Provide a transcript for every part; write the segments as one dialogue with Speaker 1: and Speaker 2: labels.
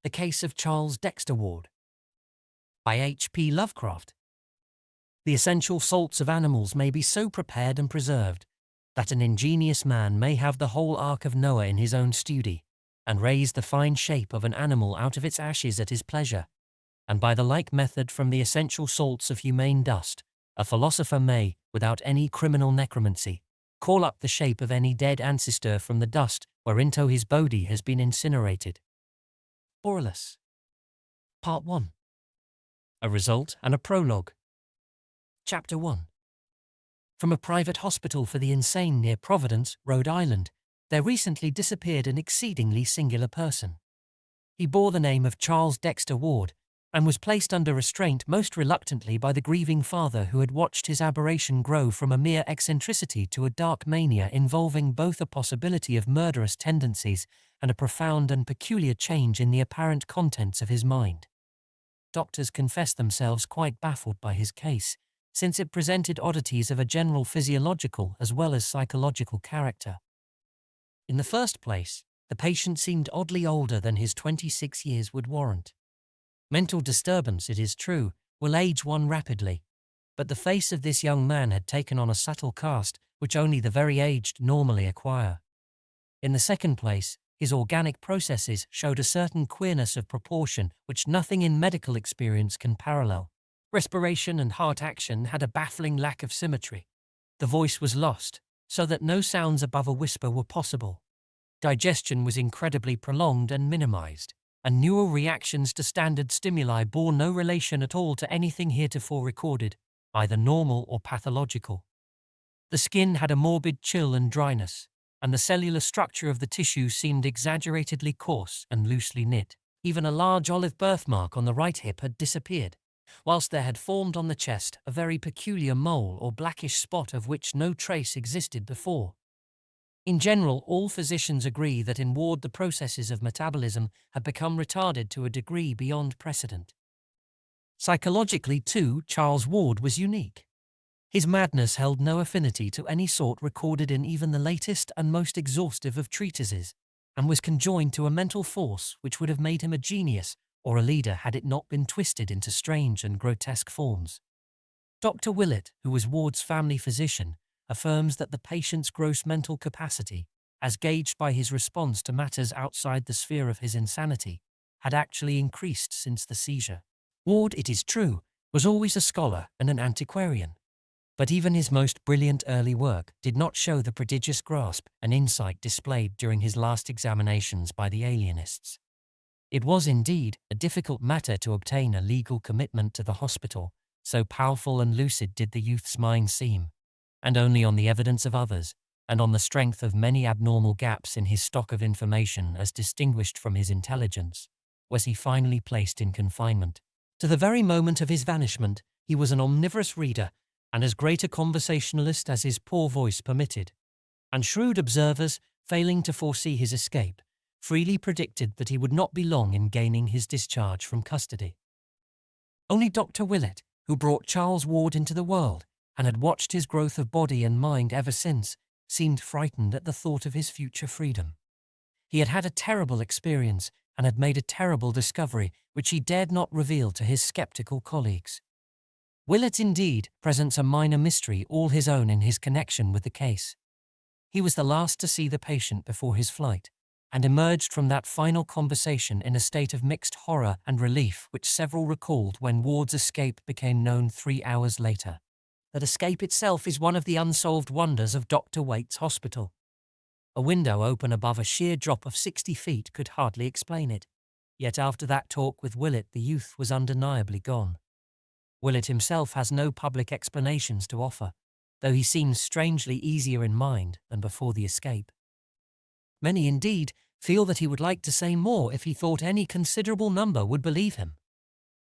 Speaker 1: The Case of Charles Dexter Ward by H.P. Lovecraft. The essential salts of animals may be so prepared and preserved that an ingenious man may have the whole Ark of Noah in his own study, and raise the fine shape of an animal out of its ashes at his pleasure. And by the like method from the essential salts of humane dust, a philosopher may, without any criminal necromancy, call up the shape of any dead ancestor from the dust whereinto his body has been incinerated. Perilous. Part 1. A Result and a Prologue. Chapter 1. From a private hospital for the insane near Providence, Rhode Island, there recently disappeared an exceedingly singular person. He bore the name of Charles Dexter Ward, and was placed under restraint most reluctantly by the grieving father who had watched his aberration grow from a mere eccentricity to a dark mania involving both a possibility of murderous tendencies and a profound and peculiar change in the apparent contents of his mind. Doctors confessed themselves quite baffled by his case, since it presented oddities of a general physiological as well as psychological character. In the first place, the patient seemed oddly older than his 26 years would warrant. Mental disturbance, it is true, will age one rapidly, but the face of this young man had taken on a subtle cast which only the very aged normally acquire. In the second place, his organic processes showed a certain queerness of proportion which nothing in medical experience can parallel. Respiration and heart action had a baffling lack of symmetry. The voice was lost, so that no sounds above a whisper were possible. Digestion was incredibly prolonged and minimized, and neural reactions to standard stimuli bore no relation at all to anything heretofore recorded, either normal or pathological. The skin had a morbid chill and dryness, and the cellular structure of the tissue seemed exaggeratedly coarse and loosely knit. Even a large olive birthmark on the right hip had disappeared, whilst there had formed on the chest a very peculiar mole or blackish spot of which no trace existed before. In general, all physicians agree that in Ward the processes of metabolism had become retarded to a degree beyond precedent. Psychologically, too, Charles Ward was unique. His madness held no affinity to any sort recorded in even the latest and most exhaustive of treatises, and was conjoined to a mental force which would have made him a genius or a leader had it not been twisted into strange and grotesque forms. Dr. Willett, who was Ward's family physician, affirms that the patient's gross mental capacity, as gauged by his response to matters outside the sphere of his insanity, had actually increased since the seizure. Ward, it is true, was always a scholar and an antiquarian, but even his most brilliant early work did not show the prodigious grasp and insight displayed during his last examinations by the alienists. It was indeed a difficult matter to obtain a legal commitment to the hospital, so powerful and lucid did the youth's mind seem, and only on the evidence of others, and on the strength of many abnormal gaps in his stock of information as distinguished from his intelligence, was he finally placed in confinement. To the very moment of his vanishment, he was an omnivorous reader, and as great a conversationalist as his poor voice permitted, and shrewd observers, failing to foresee his escape, freely predicted that he would not be long in gaining his discharge from custody. Only Dr. Willett, who brought Charles Ward into the world, and had watched his growth of body and mind ever since, seemed frightened at the thought of his future freedom. He had had a terrible experience and had made a terrible discovery which he dared not reveal to his skeptical colleagues. Willett, indeed, presents a minor mystery all his own in his connection with the case. He was the last to see the patient before his flight, and emerged from that final conversation in a state of mixed horror and relief which several recalled when Ward's escape became known 3 hours later. That escape itself is one of the unsolved wonders of Dr. Waite's hospital. A window open above a sheer drop of 60 feet could hardly explain it. Yet after that talk with Willett, the youth was undeniably gone. Willett himself has no public explanations to offer, though he seems strangely easier in mind than before the escape. Many, indeed, feel that he would like to say more if he thought any considerable number would believe him.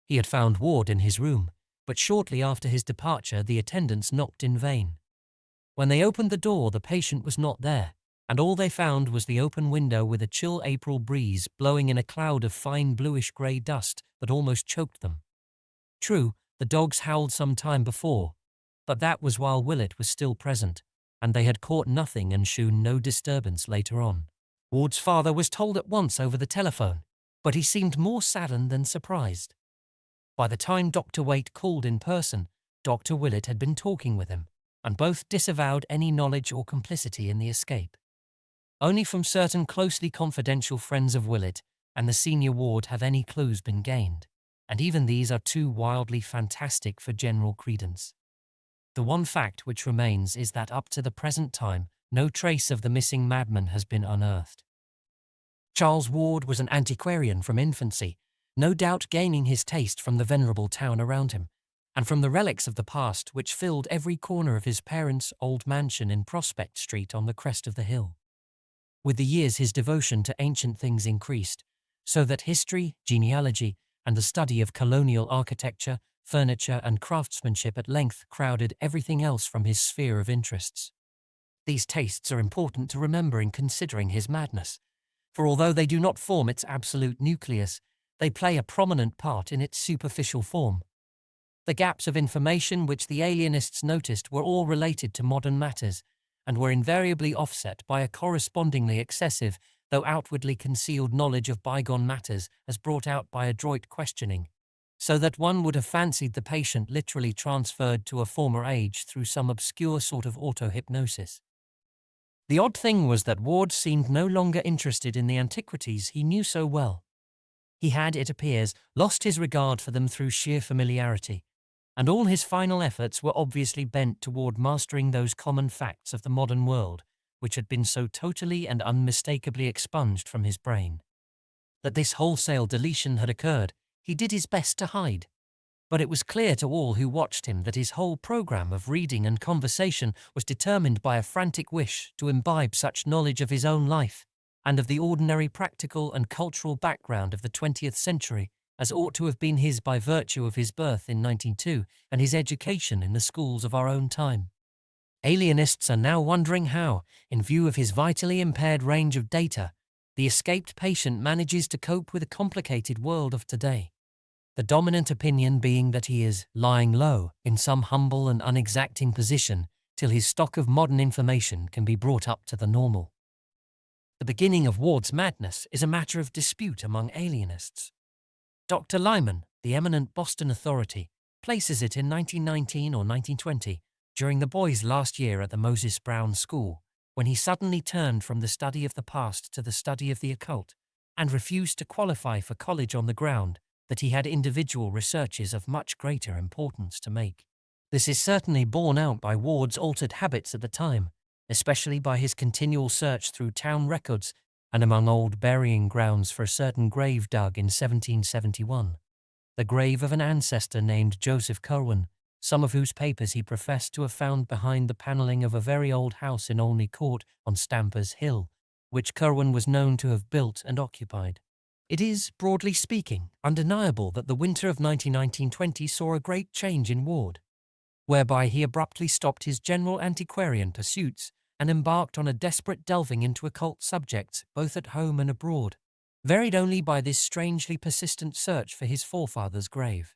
Speaker 1: He had found Ward in his room, but shortly after his departure the attendants knocked in vain. When they opened the door, the patient was not there, and all they found was the open window with a chill April breeze blowing in a cloud of fine bluish-grey dust that almost choked them. True, the dogs howled some time before, but that was while Willett was still present, and they had caught nothing and shewn no disturbance later on. Ward's father was told at once over the telephone, but he seemed more saddened than surprised. By the time Dr. Waite called in person, Dr. Willett had been talking with him, and both disavowed any knowledge or complicity in the escape. Only from certain closely confidential friends of Willett and the senior ward have any clues been gained, and even these are too wildly fantastic for general credence. The one fact which remains is that up to the present time, no trace of the missing madman has been unearthed. Charles Ward was an antiquarian from infancy, no doubt gaining his taste from the venerable town around him, and from the relics of the past which filled every corner of his parents' old mansion in Prospect Street on the crest of the hill. With the years his devotion to ancient things increased, so that history, genealogy, and the study of colonial architecture, furniture, and craftsmanship at length crowded everything else from his sphere of interests. These tastes are important to remember in considering his madness, for although they do not form its absolute nucleus, they play a prominent part in its superficial form. The gaps of information which the alienists noticed were all related to modern matters, and were invariably offset by a correspondingly excessive, though outwardly concealed knowledge of bygone matters as brought out by adroit questioning, so that one would have fancied the patient literally transferred to a former age through some obscure sort of auto-hypnosis. The odd thing was that Ward seemed no longer interested in the antiquities he knew so well. He had, it appears, lost his regard for them through sheer familiarity, and all his final efforts were obviously bent toward mastering those common facts of the modern world which had been so totally and unmistakably expunged from his brain. That this wholesale deletion had occurred, he did his best to hide, but it was clear to all who watched him that his whole program of reading and conversation was determined by a frantic wish to imbibe such knowledge of his own life and of the ordinary practical and cultural background of the 20th century as ought to have been his by virtue of his birth in 1902 and his education in the schools of our own time. Alienists are now wondering how, in view of his vitally impaired range of data, the escaped patient manages to cope with the complicated world of today. The dominant opinion being that he is lying low in some humble and unexacting position till his stock of modern information can be brought up to the normal. The beginning of Ward's madness is a matter of dispute among alienists. Dr. Lyman, the eminent Boston authority, places it in 1919 or 1920, during the boy's last year at the Moses Brown School, when he suddenly turned from the study of the past to the study of the occult, and refused to qualify for college on the ground that he had individual researches of much greater importance to make. This is certainly borne out by Ward's altered habits at the time, especially by his continual search through town records and among old burying grounds for a certain grave dug in 1771, the grave of an ancestor named Joseph Curwen, some of whose papers he professed to have found behind the panelling of a very old house in Olney Court on Stamper's Hill, which Curwen was known to have built and occupied. It is, broadly speaking, undeniable that the winter of 1919-20 saw a great change in Ward, whereby he abruptly stopped his general antiquarian pursuits and embarked on a desperate delving into occult subjects both at home and abroad, varied only by this strangely persistent search for his forefather's grave.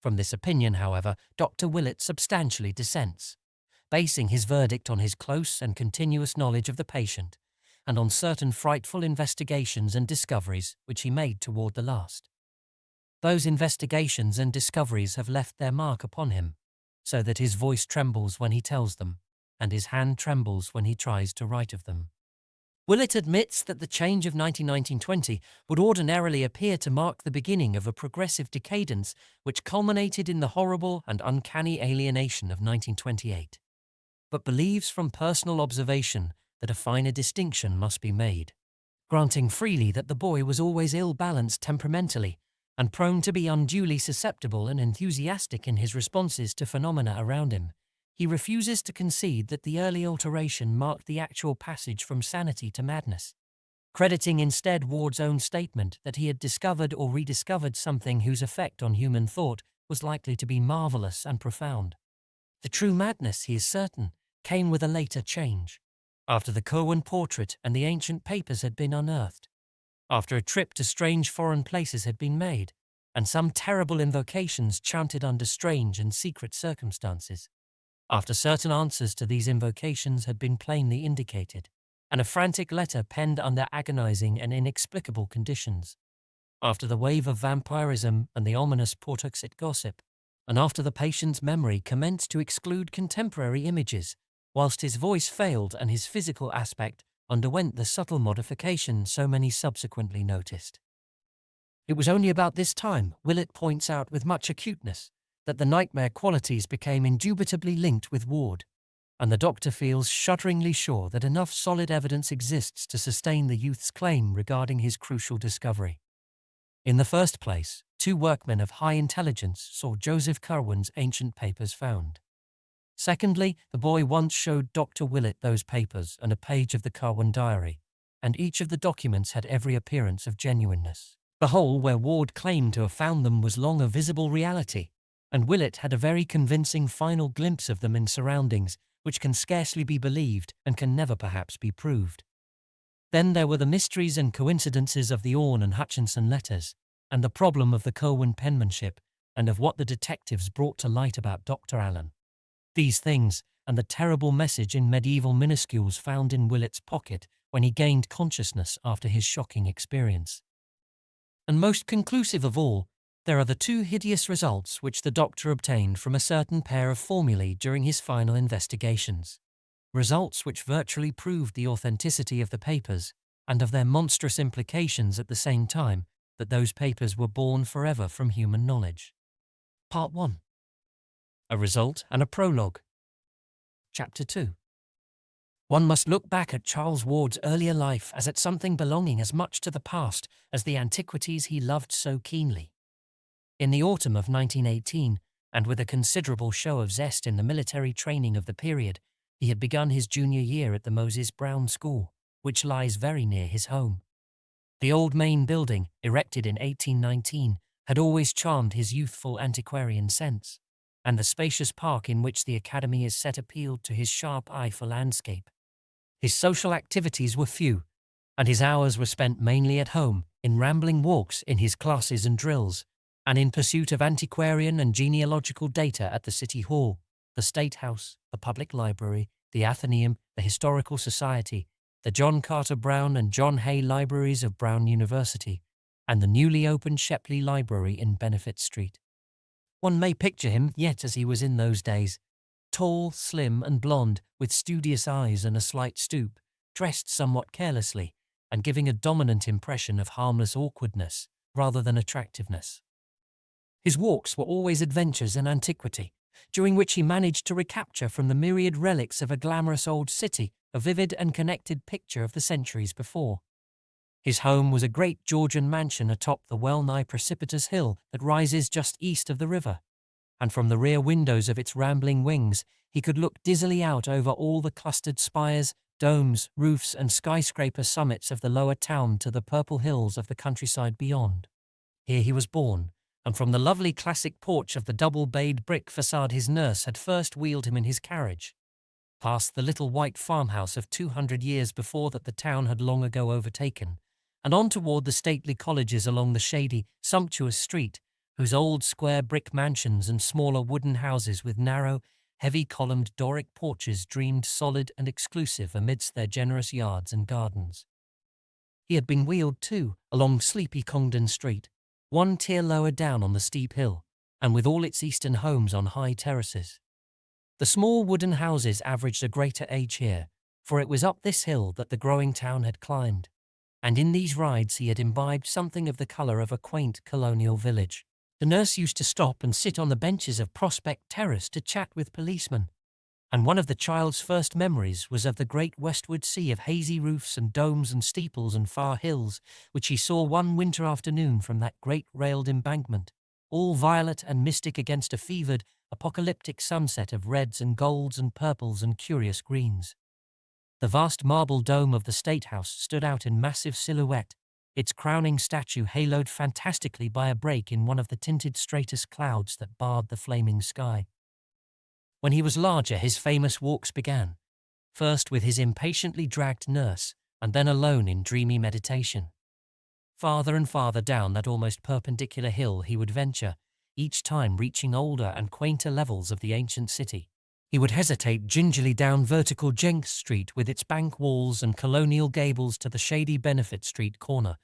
Speaker 1: From this opinion, however, Dr. Willett substantially dissents, basing his verdict on his close and continuous knowledge of the patient and on certain frightful investigations and discoveries which he made toward the last. Those investigations and discoveries have left their mark upon him, so that his voice trembles when he tells them, and his hand trembles when he tries to write of them. Willett admits that the change of 1919-20 would ordinarily appear to mark the beginning of a progressive decadence which culminated in the horrible and uncanny alienation of 1928, but believes from personal observation that a finer distinction must be made. Granting freely that the boy was always ill-balanced temperamentally and prone to be unduly susceptible and enthusiastic in his responses to phenomena around him, he refuses to concede that the early alteration marked the actual passage from sanity to madness, crediting instead Ward's own statement that he had discovered or rediscovered something whose effect on human thought was likely to be marvelous and profound. The true madness, he is certain, came with a later change, after the Curwen portrait and the ancient papers had been unearthed, after a trip to strange foreign places had been made, and some terrible invocations chanted under strange and secret circumstances, after certain answers to these invocations had been plainly indicated, and a frantic letter penned under agonizing and inexplicable conditions, after the wave of vampirism and the ominous Pawtuxet gossip, and after the patient's memory commenced to exclude contemporary images, whilst his voice failed and his physical aspect underwent the subtle modification so many subsequently noticed. It was only about this time, Willett points out with much acuteness, that the nightmare qualities became indubitably linked with Ward, and the doctor feels shudderingly sure that enough solid evidence exists to sustain the youth's claim regarding his crucial discovery. In the first place, two workmen of high intelligence saw Joseph Curwen's ancient papers found. Secondly, the boy once showed Dr. Willett those papers and a page of the Curwen diary, and each of the documents had every appearance of genuineness. The hole where Ward claimed to have found them was long a visible reality, and Willett had a very convincing final glimpse of them in surroundings which can scarcely be believed and can never perhaps be proved. Then there were the mysteries and coincidences of the Orne and Hutchinson letters, and the problem of the Curwen penmanship, and of what the detectives brought to light about Dr. Allen. These things, and the terrible message in medieval minuscules found in Willett's pocket when he gained consciousness after his shocking experience. And most conclusive of all, there are the two hideous results which the doctor obtained from a certain pair of formulae during his final investigations. Results which virtually proved the authenticity of the papers, and of their monstrous implications at the same time that those papers were born forever from human knowledge. Part 1. A result and a prologue. Chapter 2. One must look back at Charles Ward's earlier life as at something belonging as much to the past as the antiquities he loved so keenly. In the autumn of 1918, and with a considerable show of zest in the military training of the period, he had begun his junior year at the Moses Brown School, which lies very near his home. The old main building, erected in 1819, had always charmed his youthful antiquarian sense, and the spacious park in which the academy is set appealed to his sharp eye for landscape. His social activities were few, and his hours were spent mainly at home, in rambling walks in his classes and drills, and in pursuit of antiquarian and genealogical data at the City Hall, the State House, the Public Library, the Athenaeum, the Historical Society, the John Carter Brown and John Hay Libraries of Brown University, and the newly opened Shepley Library in Benefit Street. One may picture him yet as he was in those days, tall, slim, and blond, with studious eyes and a slight stoop, dressed somewhat carelessly, and giving a dominant impression of harmless awkwardness rather than attractiveness. His walks were always adventures in antiquity, during which he managed to recapture from the myriad relics of a glamorous old city a vivid and connected picture of the centuries before. His home was a great Georgian mansion atop the well-nigh precipitous hill that rises just east of the river, and from the rear windows of its rambling wings he could look dizzily out over all the clustered spires, domes, roofs, and skyscraper summits of the lower town to the purple hills of the countryside beyond. Here he was born, and from the lovely classic porch of the double-bayed brick facade his nurse had first wheeled him in his carriage, past the little white farmhouse of 200 years before that the town had long ago overtaken, and on toward the stately colleges along the shady, sumptuous street, whose old square brick mansions and smaller wooden houses with narrow, heavy-columned Doric porches dreamed solid and exclusive amidst their generous yards and gardens. He had been wheeled, too, along sleepy Congdon Street, one tier lower down on the steep hill, and with all its eastern homes on high terraces. The small wooden houses averaged a greater age here, for it was up this hill that the growing town had climbed, and in these rides he had imbibed something of the colour of a quaint colonial village. The nurse used to stop and sit on the benches of Prospect Terrace to chat with policemen, and one of the child's first memories was of the great westward sea of hazy roofs and domes and steeples and far hills, which he saw one winter afternoon from that great railed embankment, all violet and mystic against a fevered, apocalyptic sunset of reds and golds and purples and curious greens. The vast marble dome of the State House stood out in massive silhouette, its crowning statue haloed fantastically by a break in one of the tinted stratus clouds that barred the flaming sky. When he was larger, his famous walks began, first with his impatiently dragged nurse, and then alone in dreamy meditation. Farther and farther down that almost perpendicular hill he would venture, each time reaching older and quainter levels of the ancient city. He would hesitate gingerly down vertical Jenks Street with its bank walls and colonial gables to the shady Benefit Street corner,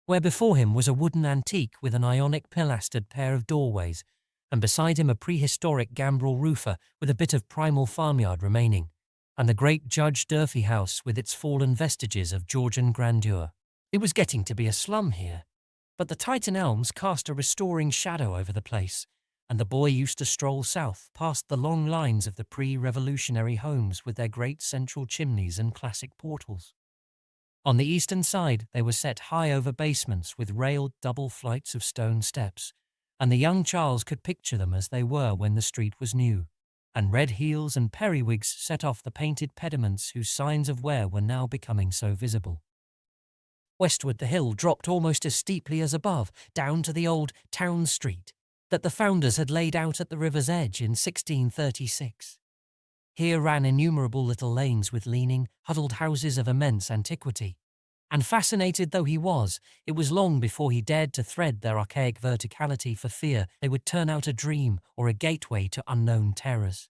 Speaker 1: where before him was a wooden antique with an Ionic pilastered pair of doorways, and beside him a prehistoric gambrel roofer with a bit of primal farmyard remaining, and the great Judge Durfee house with its fallen vestiges of Georgian grandeur. It was getting to be a slum here, but the Titan elms cast a restoring shadow over the place, and the boy used to stroll south past the long lines of the pre-revolutionary homes with their great central chimneys and classic portals. On the eastern side, they were set high over basements with railed double flights of stone steps, and the young Charles could picture them as they were when the street was new, and red heels and periwigs set off the painted pediments whose signs of wear were now becoming so visible. Westward the hill dropped almost as steeply as above, down to the old town street that the founders had laid out at the river's edge in 1636. Here ran innumerable little lanes with leaning, huddled houses of immense antiquity, and fascinated though he was, it was long before he dared to thread their archaic verticality for fear they would turn out a dream or a gateway to unknown terrors.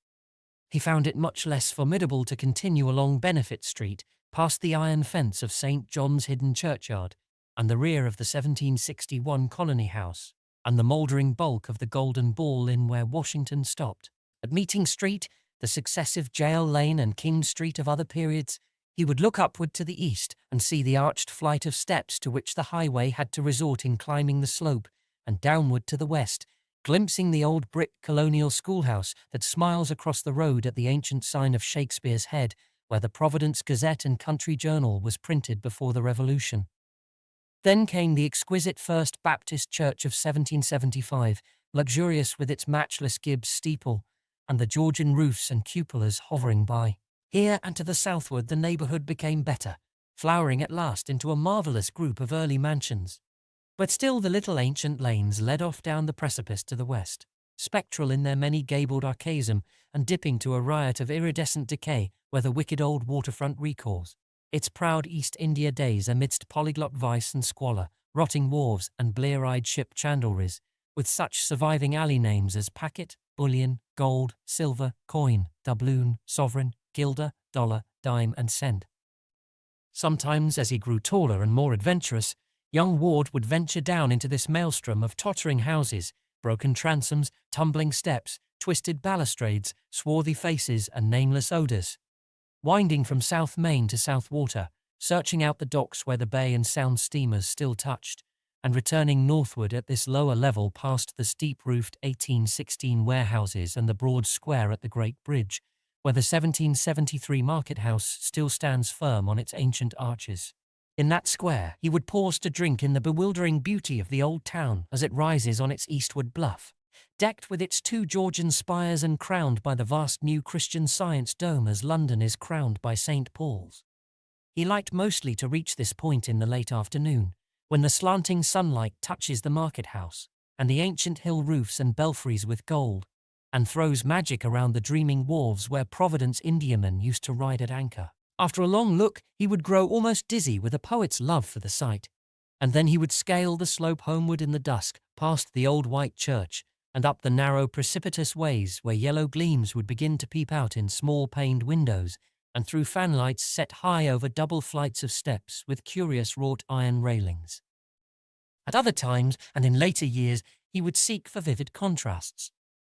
Speaker 1: He found it much less formidable to continue along Benefit Street, past the iron fence of St. John's Hidden Churchyard, and the rear of the 1761 Colony House, and the mouldering bulk of the Golden Ball Inn where Washington stopped. At Meeting Street, the successive Jail Lane and King Street of other periods, he would look upward to the east and see the arched flight of steps to which the highway had to resort in climbing the slope, and downward to the west, glimpsing the old brick colonial schoolhouse that smiles across the road at the ancient sign of Shakespeare's Head, where the Providence Gazette and Country Journal was printed before the Revolution. Then came the exquisite First Baptist Church of 1775, luxurious with its matchless Gibbs steeple, and the Georgian roofs and cupolas hovering by. Here and to the southward the neighbourhood became better, flowering at last into a marvellous group of early mansions. But still the little ancient lanes led off down the precipice to the west, spectral in their many gabled archaism and dipping to a riot of iridescent decay where the wicked old waterfront recalls its proud East India days amidst polyglot vice and squalor, rotting wharves and blear-eyed ship chandleries, with such surviving alley names as packet, bullion, gold, silver, coin, doubloon, sovereign, guilder, dollar, dime and cent. Sometimes, as he grew taller and more adventurous, young Ward would venture down into this maelstrom of tottering houses, broken transoms, tumbling steps, twisted balustrades, swarthy faces and nameless odours, winding from South Main to South Water, searching out the docks where the bay and sound steamers still touched, and returning northward at this lower level past the steep-roofed 1816 warehouses and the broad square at the Great Bridge, where the 1773 market house still stands firm on its ancient arches. In that square, he would pause to drink in the bewildering beauty of the old town as it rises on its eastward bluff, decked with its two Georgian spires and crowned by the vast new Christian Science dome as London is crowned by St. Paul's. He liked mostly to reach this point in the late afternoon, when the slanting sunlight touches the market house and the ancient hill roofs and belfries with gold, and throws magic around the dreaming wharves where Providence Indiamen used to ride at anchor. After a long look, he would grow almost dizzy with a poet's love for the sight, and then he would scale the slope homeward in the dusk, past the old white church, and up the narrow precipitous ways where yellow gleams would begin to peep out in small-paned windows, and through fanlights set high over double flights of steps with curious wrought iron railings. At other times, and in later years, he would seek for vivid contrasts,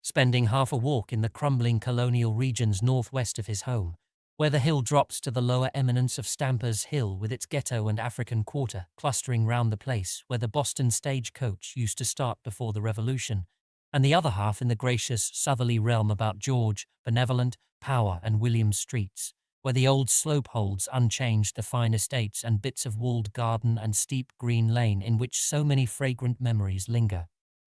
Speaker 1: spending half a walk in the crumbling colonial regions northwest of his home, where the hill drops to the lower eminence of Stamper's Hill with its ghetto and African quarter clustering round the place where the Boston stagecoach used to start before the Revolution, and the other half in the gracious southerly realm about George, Benevolent, Power and William Streets, where the old slope holds unchanged the fine estates and bits of walled garden and steep green lane in which so many fragrant memories linger.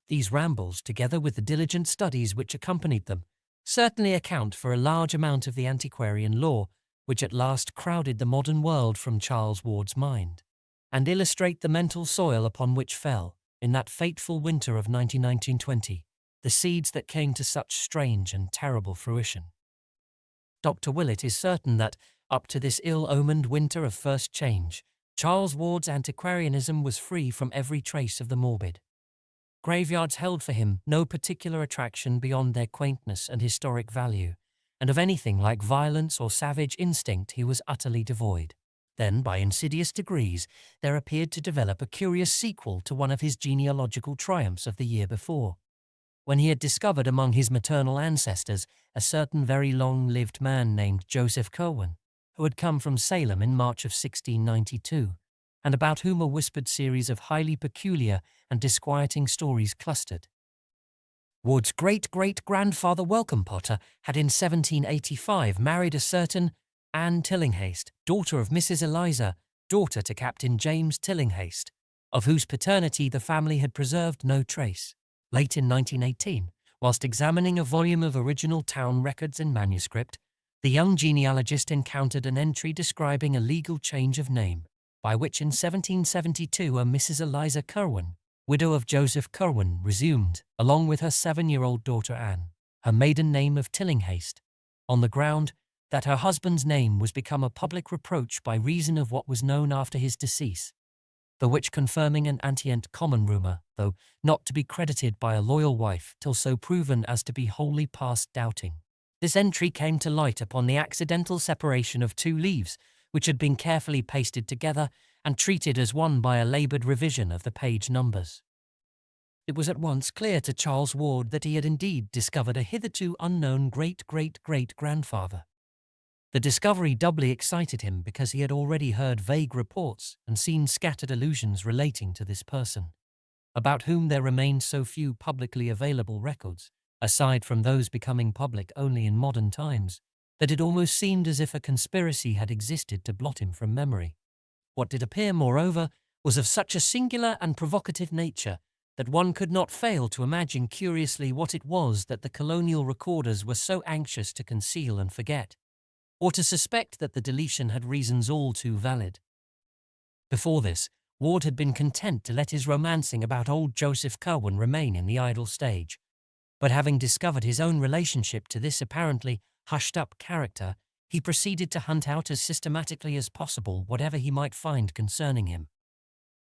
Speaker 1: These rambles, together with the diligent studies which accompanied them, certainly account for a large amount of the antiquarian lore which at last crowded the modern world from Charles Ward's mind, and illustrate the mental soil upon which fell, in that fateful winter of 1919-20, the seeds that came to such strange and terrible fruition. Dr. Willett is certain that, up to this ill-omened winter of first change, Charles Ward's antiquarianism was free from every trace of the morbid. Graveyards held for him no particular attraction beyond their quaintness and historic value, and of anything like violence or savage instinct he was utterly devoid. Then, by insidious degrees, there appeared to develop a curious sequel to one of his genealogical triumphs of the year before, when he had discovered among his maternal ancestors a certain very long-lived man named Joseph Curwen, who had come from Salem in March of 1692, and about whom a whispered series of highly peculiar and disquieting stories clustered. Ward's great-great-grandfather Welcome Potter had in 1785 married a certain Anne Tillinghast, daughter of Mrs. Eliza, daughter to Captain James Tillinghast, of whose paternity the family had preserved no trace. Late in 1918, whilst examining a volume of original town records in manuscript, the young genealogist encountered an entry describing a legal change of name, by which in 1772 a Mrs. Eliza Curwen, widow of Joseph Curwen, resumed, along with her 7-year-old daughter Anne, her maiden name of Tillinghast, on the ground that her husband's name was become a public reproach by reason of what was known after his decease, the which confirming an antient common rumour, though not to be credited by a loyal wife till so proven as to be wholly past doubting. This entry came to light upon the accidental separation of 2 leaves, which had been carefully pasted together and treated as one by a laboured revision of the page numbers. It was at once clear to Charles Ward that he had indeed discovered a hitherto unknown great-great-great-grandfather. The discovery doubly excited him because he had already heard vague reports and seen scattered allusions relating to this person, about whom there remained so few publicly available records, aside from those becoming public only in modern times, that it almost seemed as if a conspiracy had existed to blot him from memory. What did appear, moreover, was of such a singular and provocative nature that one could not fail to imagine curiously what it was that the colonial recorders were so anxious to conceal and forget, or to suspect that the deletion had reasons all too valid. Before this, Ward had been content to let his romancing about old Joseph Curwen remain in the idle stage, but having discovered his own relationship to this apparently hushed-up character, he proceeded to hunt out as systematically as possible whatever he might find concerning him.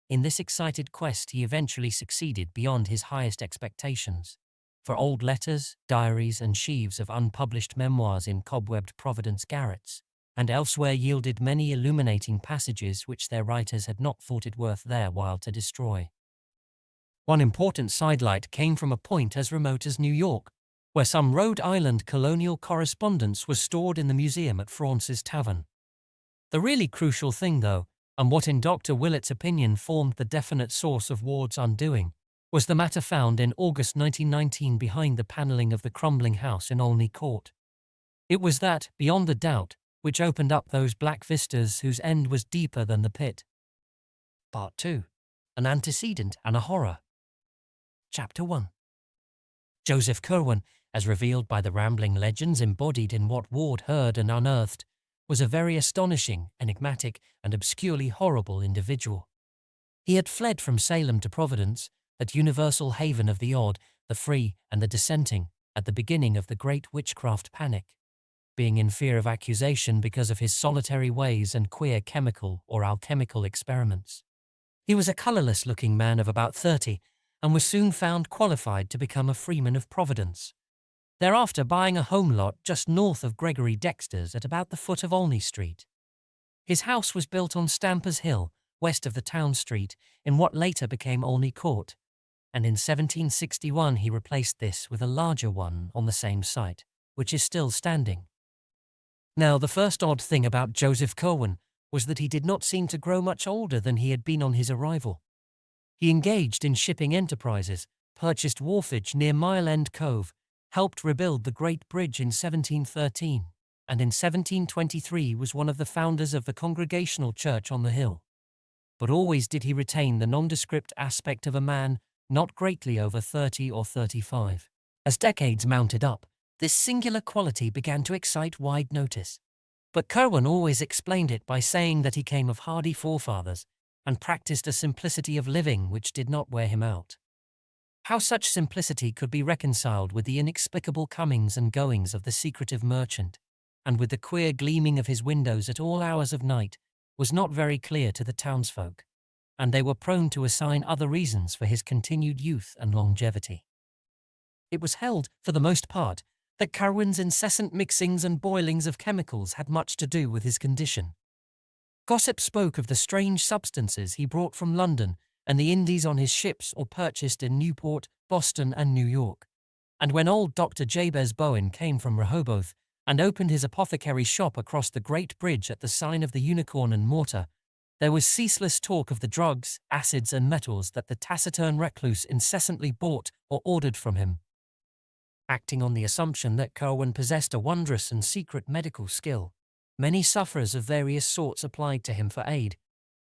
Speaker 1: In this excited quest he eventually succeeded beyond his highest expectations, for old letters, diaries, and sheaves of unpublished memoirs in cobwebbed Providence garrets, and elsewhere yielded many illuminating passages which their writers had not thought it worth their while to destroy. One important sidelight came from a point as remote as New York, where some Rhode Island colonial correspondence was stored in the museum at Fraunce's Tavern. The really crucial thing, though, and what in Dr. Willett's opinion formed the definite source of Ward's undoing, was the matter found in August 1919 behind the panelling of the crumbling house in Olney Court. It was that, beyond a doubt, which opened up those black vistas whose end was deeper than the pit. Part 2. An Antecedent and a Horror. Chapter 1. Joseph Curwen, as revealed by the rambling legends embodied in what Ward heard and unearthed, was a very astonishing, enigmatic, and obscurely horrible individual. He had fled from Salem to Providence, that universal haven of the odd, the free, and the dissenting, at the beginning of the great witchcraft panic, being in fear of accusation because of his solitary ways and queer chemical or alchemical experiments. He was a colourless-looking man of about 30, and was soon found qualified to become a freeman of Providence, thereafter buying a home lot just north of Gregory Dexter's at about the foot of Olney Street. His house was built on Stamper's Hill, west of the town street, in what later became Olney Court, and in 1761 he replaced this with a larger one on the same site, which is still standing. Now, the first odd thing about Joseph Curwen was that he did not seem to grow much older than he had been on his arrival. He engaged in shipping enterprises, purchased wharfage near Mile End Cove, helped rebuild the Great Bridge in 1713, and in 1723 was one of the founders of the Congregational Church on the hill. But always did he retain the nondescript aspect of a man not greatly over 30 or 35. As decades mounted up, this singular quality began to excite wide notice. But Curwen always explained it by saying that he came of hardy forefathers and practiced a simplicity of living which did not wear him out. How such simplicity could be reconciled with the inexplicable comings and goings of the secretive merchant, and with the queer gleaming of his windows at all hours of night, was not very clear to the townsfolk, and they were prone to assign other reasons for his continued youth and longevity. It was held, for the most part, that Curwen's incessant mixings and boilings of chemicals had much to do with his condition. Gossip spoke of the strange substances he brought from London and the Indies on his ships or purchased in Newport, Boston, and New York. And when old Dr. Jabez Bowen came from Rehoboth and opened his apothecary shop across the Great Bridge at the sign of the Unicorn and Mortar, there was ceaseless talk of the drugs, acids, and metals that the taciturn recluse incessantly bought or ordered from him. Acting on the assumption that Curwen possessed a wondrous and secret medical skill, many sufferers of various sorts applied to him for aid.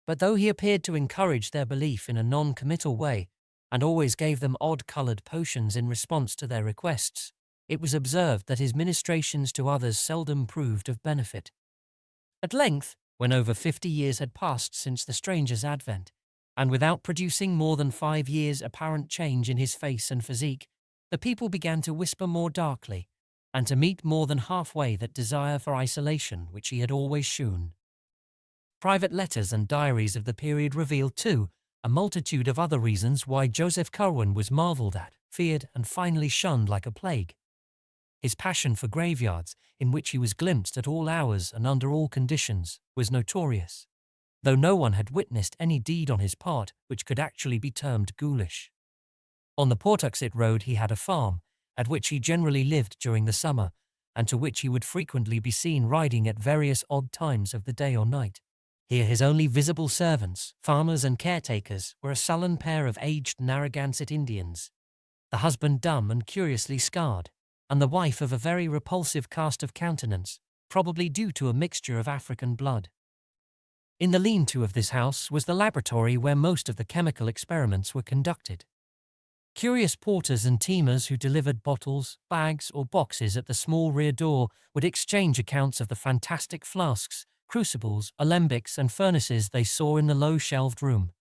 Speaker 1: But though he appeared to encourage their belief in a non-committal way, and always gave them odd-coloured potions in response to their requests, it was observed that his ministrations to others seldom proved of benefit. At length, when over 50 years had passed since the stranger's advent, and without producing more than 5 years' apparent change in his face and physique, the people began to whisper more darkly, and to meet more than halfway that desire for isolation which he had always shewn. Private letters and diaries of the period revealed, too, a multitude of other reasons why Joseph Curwen was marvelled at, feared, and finally shunned like a plague. His passion for graveyards, in which he was glimpsed at all hours and under all conditions, was notorious, though no one had witnessed any deed on his part which could actually be termed ghoulish. On the Pawtuxet Road he had a farm, at which he generally lived during the summer, and to which he would frequently be seen riding at various odd times of the day or night. Here his only visible servants, farmers and caretakers, were a sullen pair of aged Narragansett Indians, the husband dumb and curiously scarred, and the wife of a very repulsive cast of countenance, probably due to a mixture of African blood. In the lean-to of this house was the laboratory where most of the chemical experiments were conducted. Curious porters and teamers who delivered bottles, bags, or boxes at the small rear door would exchange accounts of the fantastic flasks, crucibles, alembics, and furnaces they saw in the low-shelved room,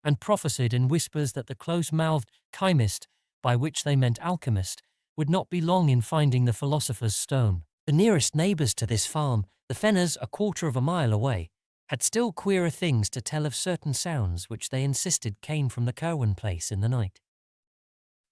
Speaker 1: and prophesied in whispers that the close-mouthed chymist, by which they meant alchemist, would not be long in finding the philosopher's stone. The nearest neighbours to this farm, the Fenners, a quarter of a mile away, had still queerer things to tell of certain sounds which they insisted came from the Curwen place in the night.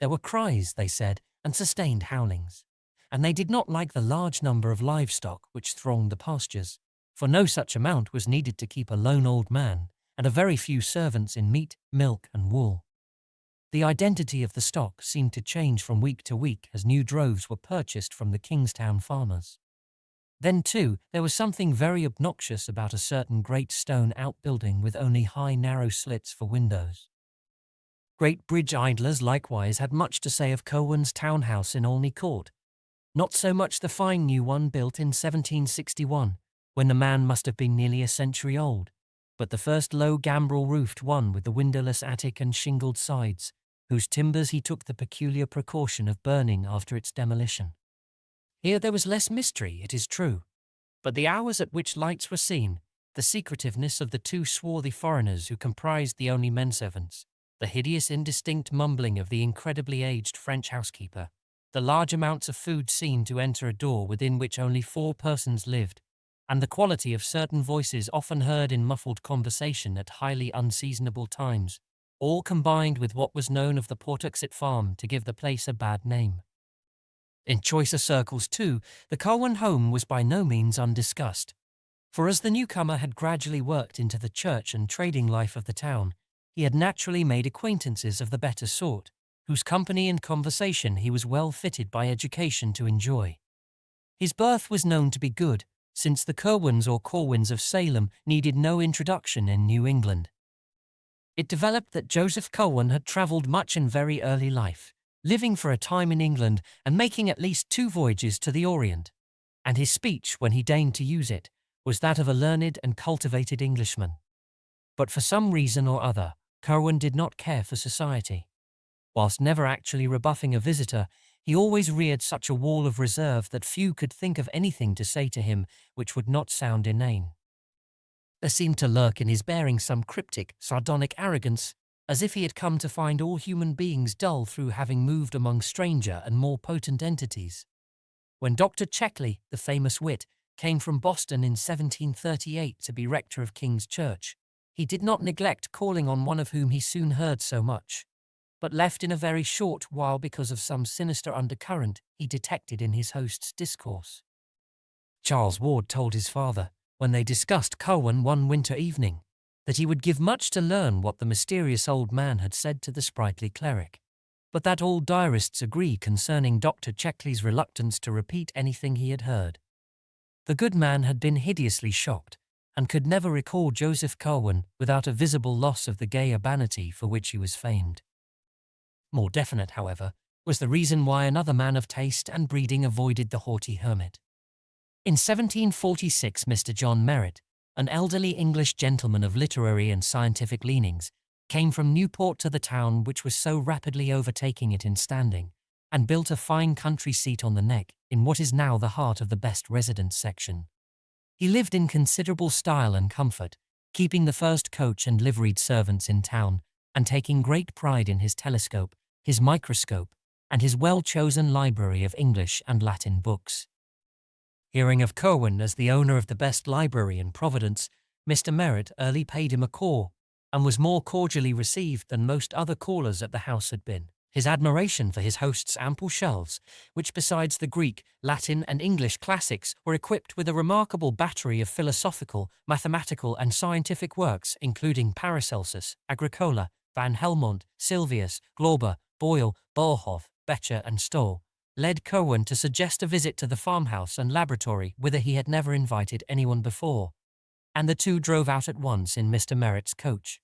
Speaker 1: There were cries, they said, and sustained howlings, and they did not like the large number of livestock which thronged the pastures, for no such amount was needed to keep a lone old man and a very few servants in meat, milk, and wool. The identity of the stock seemed to change from week to week as new droves were purchased from the Kingstown farmers. Then, too, there was something very obnoxious about a certain great stone outbuilding with only high, narrow slits for windows. Great bridge idlers likewise had much to say of Curwen's townhouse in Olney Court. Not so much the fine new one built in 1761, when the man must have been nearly a century old, but the first low gambrel-roofed one with the windowless attic and shingled sides, whose timbers he took the peculiar precaution of burning after its demolition. Here there was less mystery, it is true, but the hours at which lights were seen, the secretiveness of the 2 swarthy foreigners who comprised the only menservants, the hideous indistinct mumbling of the incredibly aged French housekeeper, the large amounts of food seen to enter a door within which only 4 persons lived, and the quality of certain voices often heard in muffled conversation at highly unseasonable times, all combined with what was known of the Pawtuxet farm to give the place a bad name. In choicer circles, too, the Curwen home was by no means undiscussed, for as the newcomer had gradually worked into the church and trading life of the town, he had naturally made acquaintances of the better sort, whose company and conversation he was well fitted by education to enjoy. His birth was known to be good, since the Curwens or Corwins of Salem needed no introduction in New England. It developed that Joseph Curwen had travelled much in very early life, living for a time in England and making at least 2 voyages to the Orient, and his speech, when he deigned to use it, was that of a learned and cultivated Englishman. But for some reason or other, Curwen did not care for society. Whilst never actually rebuffing a visitor, he always reared such a wall of reserve that few could think of anything to say to him which would not sound inane. There seemed to lurk in his bearing some cryptic, sardonic arrogance, as if he had come to find all human beings dull through having moved among stranger and more potent entities. When Dr. Checkley, the famous wit, came from Boston in 1738 to be rector of King's Church, he did not neglect calling on one of whom he soon heard so much, but left in a very short while because of some sinister undercurrent he detected in his host's discourse. Charles Ward told his father, when they discussed Curwen one winter evening, that he would give much to learn what the mysterious old man had said to the sprightly cleric, but that all diarists agree concerning Dr. Checkley's reluctance to repeat anything he had heard. The good man had been hideously shocked, and could never recall Joseph Curwen without a visible loss of the gay urbanity for which he was famed. More definite, however, was the reason why another man of taste and breeding avoided the haughty hermit. In 1746, Mr. John Merritt, an elderly English gentleman of literary and scientific leanings, came from Newport to the town which was so rapidly overtaking it in standing, and built a fine country seat on the Neck in what is now the heart of the best residence section. He lived in considerable style and comfort, keeping the first coach and liveried servants in town, and taking great pride in his telescope, his microscope, and his well-chosen library of English and Latin books. Hearing of Curwen as the owner of the best library in Providence, Mr. Merritt early paid him a call, and was more cordially received than most other callers at the house had been. His admiration for his host's ample shelves, which besides the Greek, Latin, and English classics were equipped with a remarkable battery of philosophical, mathematical, and scientific works, including Paracelsus, Agricola, Van Helmont, Sylvius, Glauber, Boyle, Boerhaave, Becher, and Stoll, led Curwen to suggest a visit to the farmhouse and laboratory whither he had never invited anyone before, and the two drove out at once in Mr. Merritt's coach.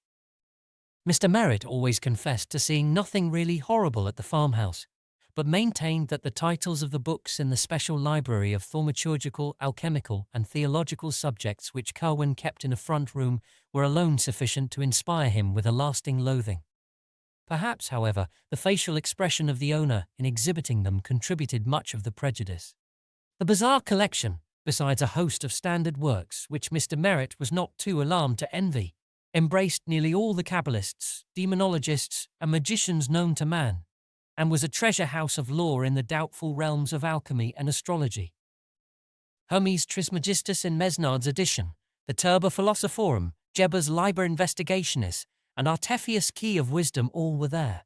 Speaker 1: Mr. Merritt always confessed to seeing nothing really horrible at the farmhouse, but maintained that the titles of the books in the special library of thaumaturgical, alchemical, and theological subjects which Curwen kept in a front room were alone sufficient to inspire him with a lasting loathing. Perhaps, however, the facial expression of the owner in exhibiting them contributed much of the prejudice. The bizarre collection, besides a host of standard works which Mr. Merritt was not too alarmed to envy, embraced nearly all the Kabbalists, demonologists, and magicians known to man, and was a treasure house of lore in the doubtful realms of alchemy and astrology. Hermes Trismegistus in Mesnard's edition, the Turba Philosophorum, Geber's Liber Investigationis, and Artephius' Key of Wisdom all were there,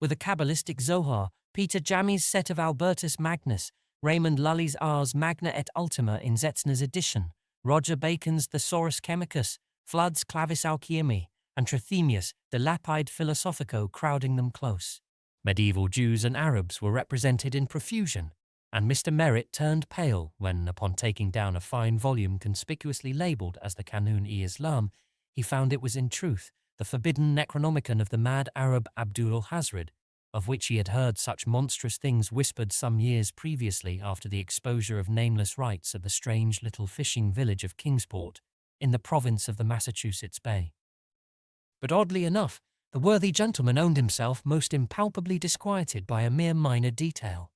Speaker 1: with a Kabbalistic Zohar, Peter Jammy's set of Albertus Magnus, Raymond Lully's Ars Magna et Ultima in Zetzner's edition, Roger Bacon's Thesaurus Chemicus, Flood's Clavis Alchiemi, and Trithemius' De Lapide Philosophico crowding them close. Medieval Jews and Arabs were represented in profusion, and Mr. Merritt turned pale when, upon taking down a fine volume conspicuously labelled as the Kanun-i-Islam, he found it was in truth the forbidden Necronomicon of the mad Arab Abdul-Hazred, of which he had heard such monstrous things whispered some years previously after the exposure of nameless rites at the strange little fishing village of Kingsport, in the province of the Massachusetts Bay. But oddly enough, the worthy gentleman owned himself most impalpably disquieted by a mere minor detail.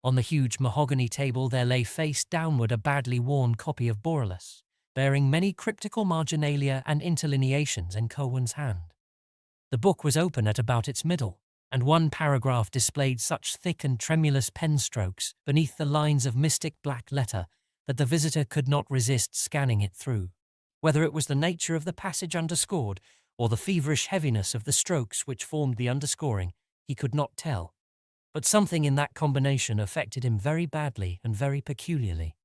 Speaker 1: On the huge mahogany table there lay face downward a badly worn copy of Perilous, bearing many cryptical marginalia and interlineations in Curwen's hand. The book was open at about its middle, and one paragraph displayed such thick and tremulous pen strokes beneath the lines of mystic black letter that the visitor could not resist scanning it through. Whether it was the nature of the passage underscored, or the feverish heaviness of the strokes which formed the underscoring, he could not tell. But something in that combination affected him very badly and very peculiarly.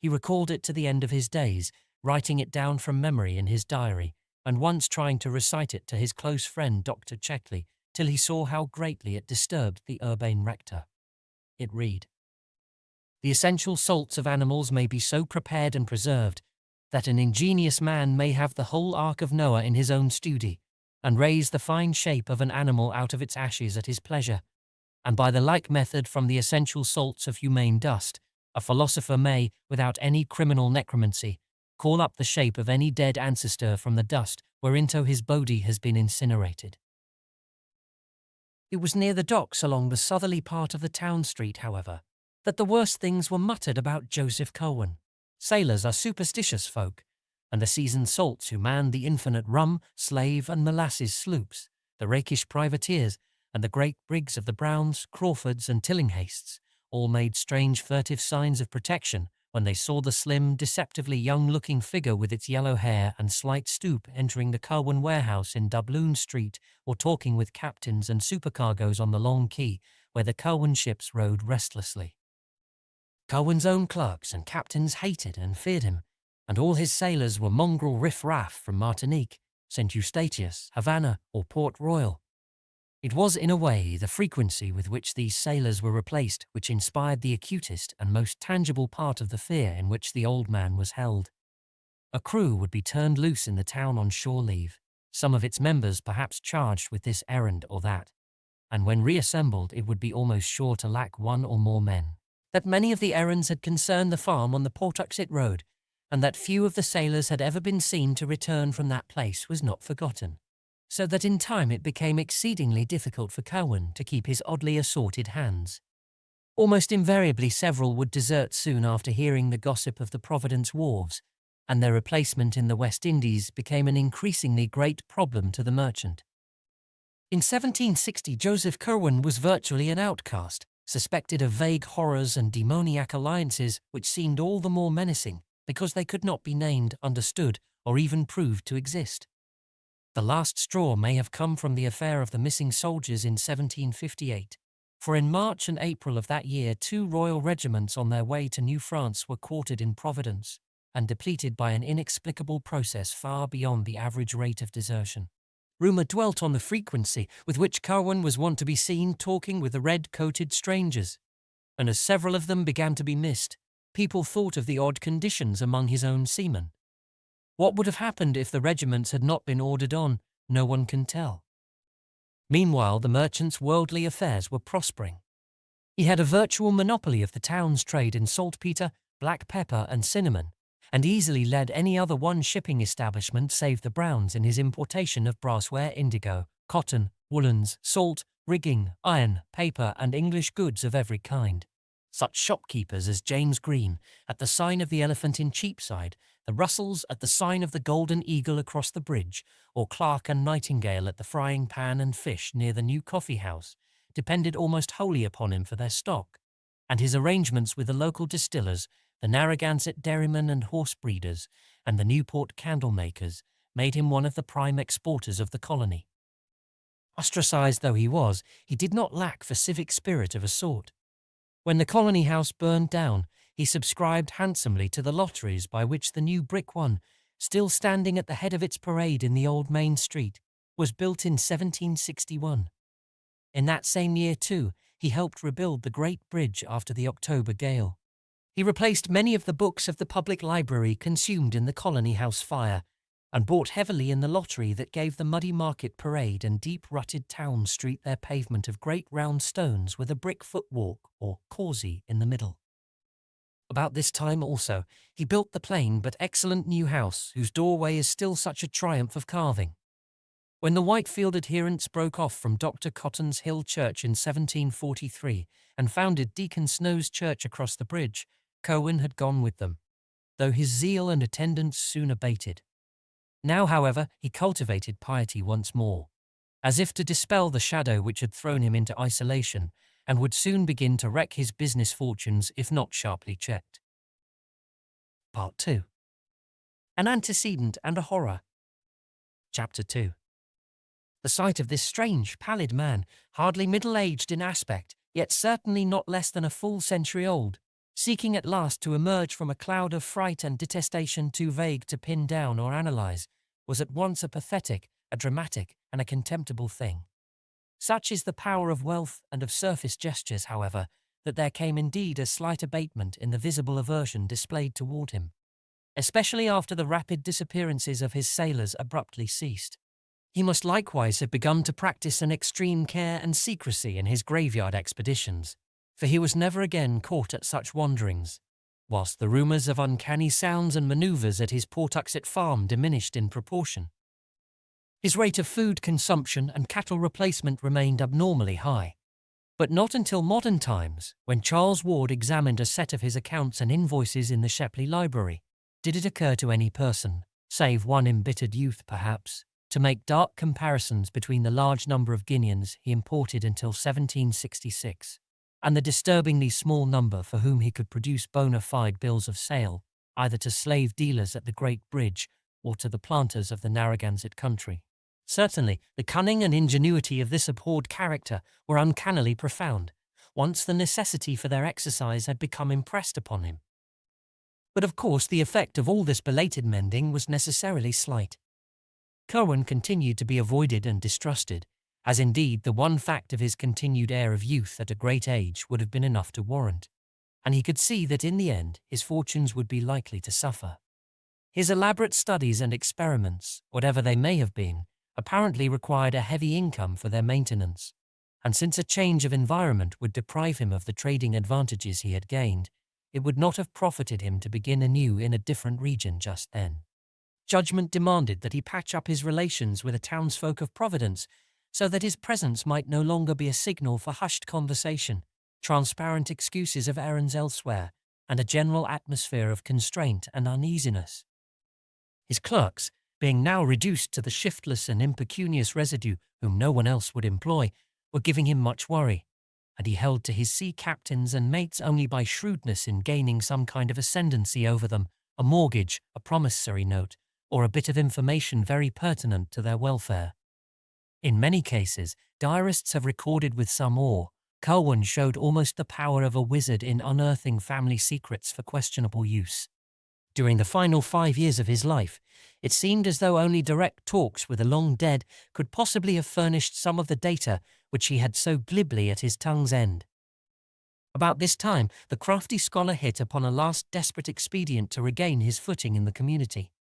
Speaker 1: He recalled it to the end of his days, writing it down from memory in his diary, and once trying to recite it to his close friend Dr. Checkley, till he saw how greatly it disturbed the urbane rector. It read, "The essential salts of animals may be so prepared and preserved that an ingenious man may have the whole Ark of Noah in his own studi, and raise the fine shape of an animal out of its ashes at his pleasure, and by the like method from the essential salts of humane dust, a philosopher may, without any criminal necromancy, call up the shape of any dead ancestor from the dust whereinto his body has been incinerated." It was near the docks along the southerly part of the town street, however, that the worst things were muttered about Joseph Curwen. Sailors are superstitious folk, and the seasoned salts who manned the infinite rum, slave, and molasses sloops, the rakish privateers, and the great brigs of the Browns, Crawfords, and Tillinghastes, all made strange furtive signs of protection when they saw the slim, deceptively young-looking figure with its yellow hair and slight stoop entering the Curwen warehouse in Doubloon Street, or talking with captains and supercargoes on the long quay where the Curwen ships rode restlessly. Curwen's own clerks and captains hated and feared him, and all his sailors were mongrel riff-raff from Martinique, St. Eustatius, Havana, or Port Royal. It was, in a way, the frequency with which these sailors were replaced which inspired the acutest and most tangible part of the fear in which the old man was held. A crew would be turned loose in the town on shore leave, some of its members perhaps charged with this errand or that, and when reassembled it would be almost sure to lack one or more men. That many of the errands had concerned the farm on the Pawtuxet Road, and that few of the sailors had ever been seen to return from that place was not forgotten, so that in time it became exceedingly difficult for Curwen to keep his oddly assorted hands. Almost invariably several would desert soon after hearing the gossip of the Providence wharves, and their replacement in the West Indies became an increasingly great problem to the merchant. In 1760 Joseph Curwen was virtually an outcast, suspected of vague horrors and demoniac alliances which seemed all the more menacing because they could not be named, understood, or even proved to exist. The last straw may have come from the affair of the missing soldiers in 1758, for in March and April of that year 2 royal regiments on their way to New France were quartered in Providence and depleted by an inexplicable process far beyond the average rate of desertion. Rumour dwelt on the frequency with which Curwen was wont to be seen talking with the red-coated strangers, and as several of them began to be missed, people thought of the odd conditions among his own seamen. What would have happened if the regiments had not been ordered on, no one can tell. Meanwhile, the merchant's worldly affairs were prospering. He had a virtual monopoly of the town's trade in saltpetre, black pepper and cinnamon, and easily led any other one shipping establishment save the Browns in his importation of brassware, indigo, cotton, woolens, salt, rigging, iron, paper and English goods of every kind. Such shopkeepers as James Green at the sign of the Elephant in Cheapside, the Russells at the sign of the Golden Eagle across the bridge, or Clark and Nightingale at the Frying Pan and Fish near the new coffee house, depended almost wholly upon him for their stock, and his arrangements with the local distillers, the Narragansett dairymen and horse breeders, and the Newport candle makers, made him one of the prime exporters of the colony. Ostracized though he was, he did not lack for civic spirit of a sort. When the colony house burned down, he subscribed handsomely to the lotteries by which the new brick one, still standing at the head of its parade in the old main street, was built in 1761. In that same year, too, he helped rebuild the great bridge after the October gale. He replaced many of the books of the public library consumed in the colony house fire, and bought heavily in the lottery that gave the muddy market parade and deep-rutted town street their pavement of great round stones with a brick footwalk or causey in the middle. About this time also, he built the plain but excellent new house whose doorway is still such a triumph of carving. When the Whitefield adherents broke off from Dr. Cotton's Hill Church in 1743 and founded Deacon Snow's Church across the bridge, Curwen had gone with them, though his zeal and attendance soon abated. Now, however, he cultivated piety once more, as if to dispel the shadow which had thrown him into isolation, and would soon begin to wreck his business fortunes if not sharply checked. Part 2. An Antecedent and a Horror. Chapter 2. The sight of this strange, pallid man, hardly middle-aged in aspect, yet certainly not less than a full century old, seeking at last to emerge from a cloud of fright and detestation too vague to pin down or analyze, was at once a pathetic, a dramatic, and a contemptible thing. Such is the power of wealth and of surface gestures, however, that there came indeed a slight abatement in the visible aversion displayed toward him, especially after the rapid disappearances of his sailors abruptly ceased. He must likewise have begun to practice an extreme care and secrecy in his graveyard expeditions, for he was never again caught at such wanderings, whilst the rumours of uncanny sounds and manoeuvres at his Pawtuxet farm diminished in proportion. His rate of food consumption and cattle replacement remained abnormally high, but not until modern times, when Charles Ward examined a set of his accounts and invoices in the Shepley Library, did it occur to any person, save one embittered youth perhaps, to make dark comparisons between the large number of guineans he imported until 1766 and the disturbingly small number for whom he could produce bona fide bills of sale, either to slave dealers at the Great Bridge or to the planters of the Narragansett country. Certainly, the cunning and ingenuity of this abhorred character were uncannily profound, once the necessity for their exercise had become impressed upon him. But of course the effect of all this belated mending was necessarily slight. Curwen continued to be avoided and distrusted, as indeed the one fact of his continued air of youth at a great age would have been enough to warrant, and he could see that in the end his fortunes would be likely to suffer. His elaborate studies and experiments, whatever they may have been, apparently required a heavy income for their maintenance, and since a change of environment would deprive him of the trading advantages he had gained, it would not have profited him to begin anew in a different region just then. Judgment demanded that he patch up his relations with the townsfolk of Providence so that his presence might no longer be a signal for hushed conversation, transparent excuses of errands elsewhere, and a general atmosphere of constraint and uneasiness. His clerks, being now reduced to the shiftless and impecunious residue whom no one else would employ, were giving him much worry, and he held to his sea captains and mates only by shrewdness in gaining some kind of ascendancy over them, a mortgage, a promissory note, or a bit of information very pertinent to their welfare. In many cases, diarists have recorded with some awe, Curwen showed almost the power of a wizard in unearthing family secrets for questionable use. During the final 5 years of his life, it seemed as though only direct talks with the long dead could possibly have furnished some of the data which he had so glibly at his tongue's end. About this time, the crafty scholar hit upon a last desperate expedient to regain his footing in the community.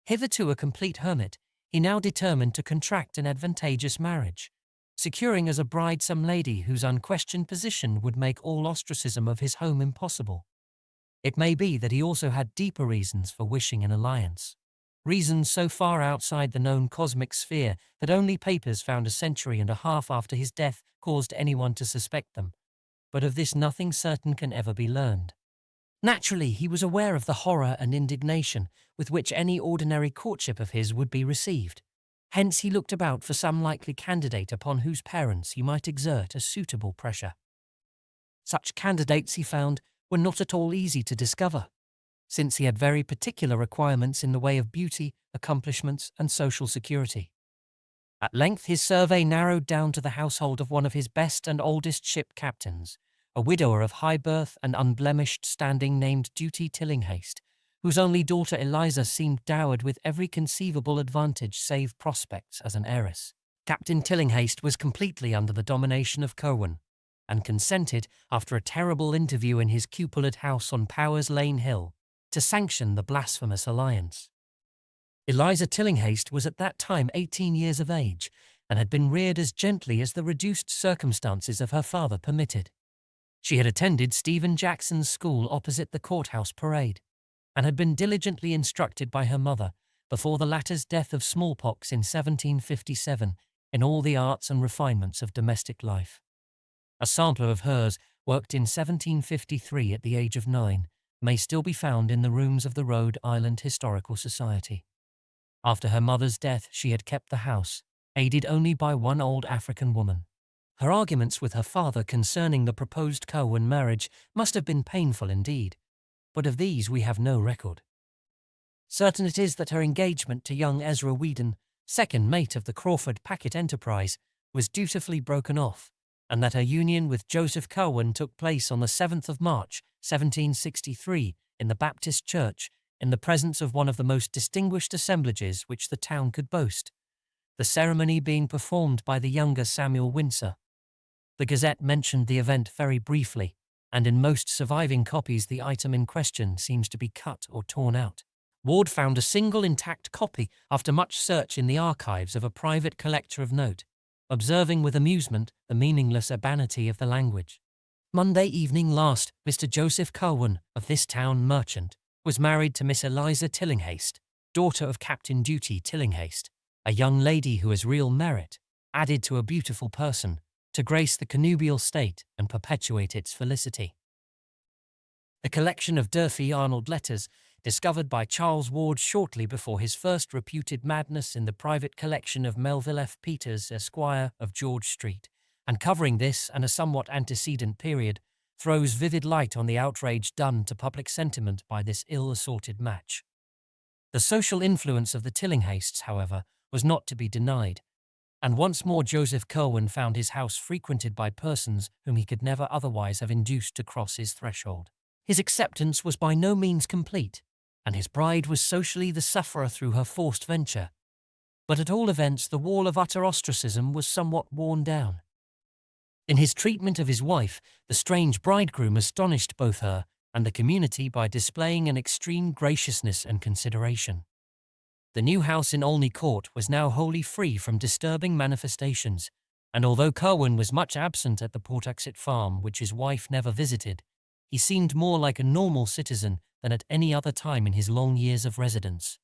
Speaker 1: Hitherto a complete hermit, he now determined to contract an advantageous marriage, securing as a bride some lady whose unquestioned position would make all ostracism of his home impossible. It may be that he also had deeper reasons for wishing an alliance, reasons so far outside the known cosmic sphere that only papers found a century and a half after his death caused anyone to suspect them, but of this nothing certain can ever be learned. Naturally, he was aware of the horror and indignation with which any ordinary courtship of his would be received. Hence he looked about for some likely candidate upon whose parents he might exert a suitable pressure. Such candidates, he found, were not at all easy to discover, since he had very particular requirements in the way of beauty, accomplishments, and social security. At length his survey narrowed down to the household of one of his best and oldest ship captains, a widower of high birth and unblemished standing named Duty Tillinghaste, whose only daughter Eliza seemed dowered with every conceivable advantage save prospects as an heiress. Captain Tillinghaste was completely under the domination of Curwen, and consented, after a terrible interview in his cupolaed house on Powers Lane Hill, to sanction the blasphemous alliance. Eliza Tillinghaste was at that time 18 years of age, and had been reared as gently as the reduced circumstances of her father permitted. She had attended Stephen Jackson's school opposite the courthouse parade, and had been diligently instructed by her mother, before the latter's death of smallpox in 1757, in all the arts and refinements of domestic life. A sampler of hers, worked in 1753 at the age of 9, may still be found in the rooms of the Rhode Island Historical Society. After her mother's death, she had kept the house, aided only by one old African woman. Her arguments with her father concerning the proposed Curwen marriage must have been painful indeed, but of these we have no record. Certain it is that her engagement to young Ezra Whedon, second mate of the Crawford Packet Enterprise, was dutifully broken off, and that her union with Joseph Curwen took place on the 7th of March, 1763, in the Baptist Church, in the presence of one of the most distinguished assemblages which the town could boast, the ceremony being performed by the younger Samuel Windsor. The Gazette mentioned the event very briefly, and in most surviving copies the item in question seems to be cut or torn out. Ward found a single intact copy after much search in the archives of a private collector of note, observing with amusement the meaningless urbanity of the language. Monday evening last, Mr. Joseph Curwen, of this town merchant, was married to Miss Eliza Tillinghaste, daughter of Captain Duty Tillinghaste, a young lady who has real merit, added to a beautiful person, to grace the connubial state and perpetuate its felicity. The collection of Durfee Arnold letters, discovered by Charles Ward shortly before his first reputed madness in the private collection of Melville F. Peters, Esquire, of George Street, and covering this and a somewhat antecedent period, throws vivid light on the outrage done to public sentiment by this ill-assorted match. The social influence of the Tillinghastes, however, was not to be denied, and once more Joseph Curwen found his house frequented by persons whom he could never otherwise have induced to cross his threshold. His acceptance was by no means complete, and his bride was socially the sufferer through her forced venture. But at all events, the wall of utter ostracism was somewhat worn down. In his treatment of his wife, the strange bridegroom astonished both her and the community by displaying an extreme graciousness and consideration. The new house in Olney Court was now wholly free from disturbing manifestations, and although Curwen was much absent at the Pawtuxet farm, which his wife never visited, he seemed more like a normal citizen than at any other time in his long years of residence.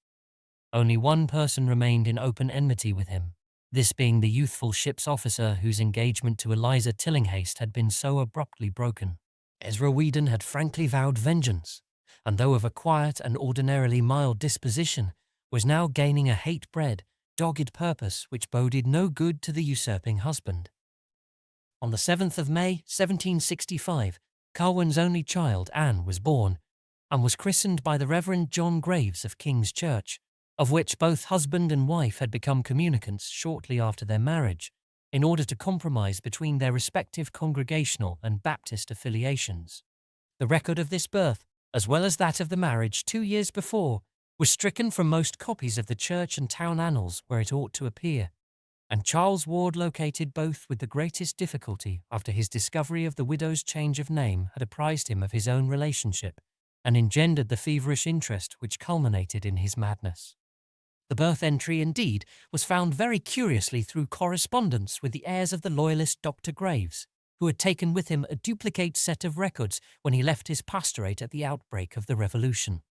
Speaker 1: Only one person remained in open enmity with him, this being the youthful ship's officer whose engagement to Eliza Tillinghast had been so abruptly broken. Ezra Whedon had frankly vowed vengeance, and though of a quiet and ordinarily mild disposition, was now gaining a hate-bred, dogged purpose which boded no good to the usurping husband. On the 7th of May, 1765, Curwen's only child, Anne, was born, and was christened by the Reverend John Graves of King's Church, of which both husband and wife had become communicants shortly after their marriage, in order to compromise between their respective congregational and Baptist affiliations. The record of this birth, as well as that of the marriage 2 years before, was stricken from most copies of the church and town annals where it ought to appear, and Charles Ward located both with the greatest difficulty after his discovery of the widow's change of name had apprised him of his own relationship and engendered the feverish interest which culminated in his madness. The birth entry, indeed, was found very curiously through correspondence with the heirs of the loyalist Dr. Graves, who had taken with him a duplicate set of records when he left his pastorate at the outbreak of the Revolution.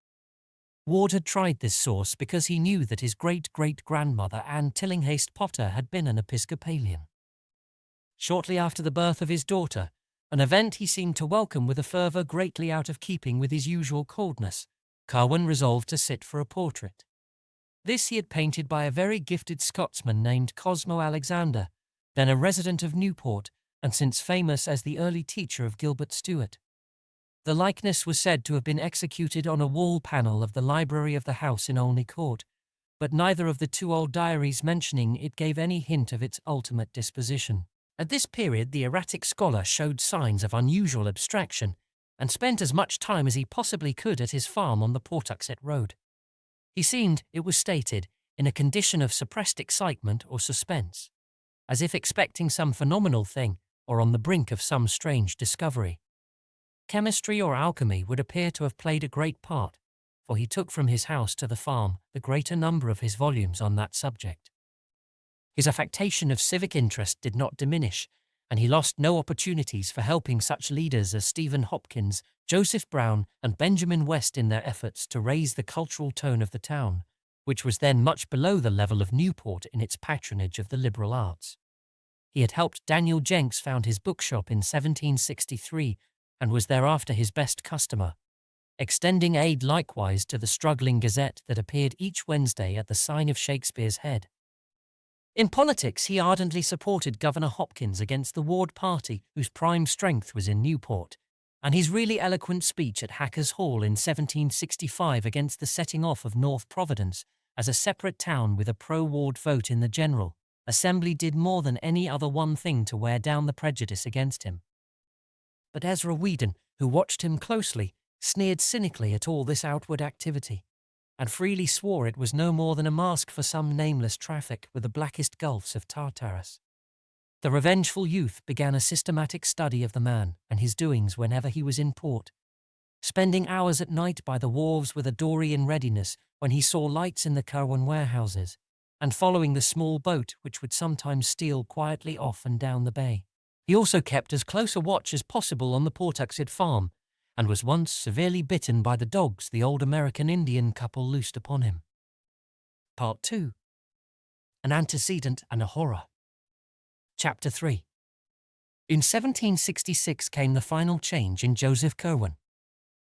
Speaker 1: Ward had tried this source because he knew that his great-great-grandmother Anne Tillinghast Potter had been an Episcopalian. Shortly after the birth of his daughter, an event he seemed to welcome with a fervour greatly out of keeping with his usual coldness, Curwen resolved to sit for a portrait. This he had painted by a very gifted Scotsman named Cosmo Alexander, then a resident of Newport and since famous as the early teacher of Gilbert Stuart. The likeness was said to have been executed on a wall panel of the library of the house in Olney Court, but neither of the two old diaries mentioning it gave any hint of its ultimate disposition. At this period, the erratic scholar showed signs of unusual abstraction and spent as much time as he possibly could at his farm on the Pawtuxet Road. He seemed, it was stated, in a condition of suppressed excitement or suspense, as if expecting some phenomenal thing or on the brink of some strange discovery. Chemistry or alchemy would appear to have played a great part, for he took from his house to the farm the greater number of his volumes on that subject. His affectation of civic interest did not diminish, and he lost no opportunities for helping such leaders as Stephen Hopkins, Joseph Brown, and Benjamin West in their efforts to raise the cultural tone of the town, which was then much below the level of Newport in its patronage of the liberal arts. He had helped Daniel Jenks found his bookshop in 1763 and was thereafter his best customer, extending aid likewise to the struggling Gazette that appeared each Wednesday at the sign of Shakespeare's Head. In politics, he ardently supported Governor Hopkins against the Ward party, whose prime strength was in Newport, and his really eloquent speech at Hackers Hall in 1765 against the setting off of North Providence as a separate town with a pro-Ward vote in the General Assembly did more than any other one thing to wear down the prejudice against him. But Ezra Whedon, who watched him closely, sneered cynically at all this outward activity, and freely swore it was no more than a mask for some nameless traffic with the blackest gulfs of Tartarus. The revengeful youth began a systematic study of the man and his doings whenever he was in port, spending hours at night by the wharves with a dory in readiness when he saw lights in the Curwen warehouses, and following the small boat which would sometimes steal quietly off and down the bay. He also kept as close a watch as possible on the Pawtuxet farm, and was once severely bitten by the dogs the old American Indian couple loosed upon him. Part 2. An Antecedent and a Horror. Chapter 3. In 1766 came the final change in Joseph Curwen.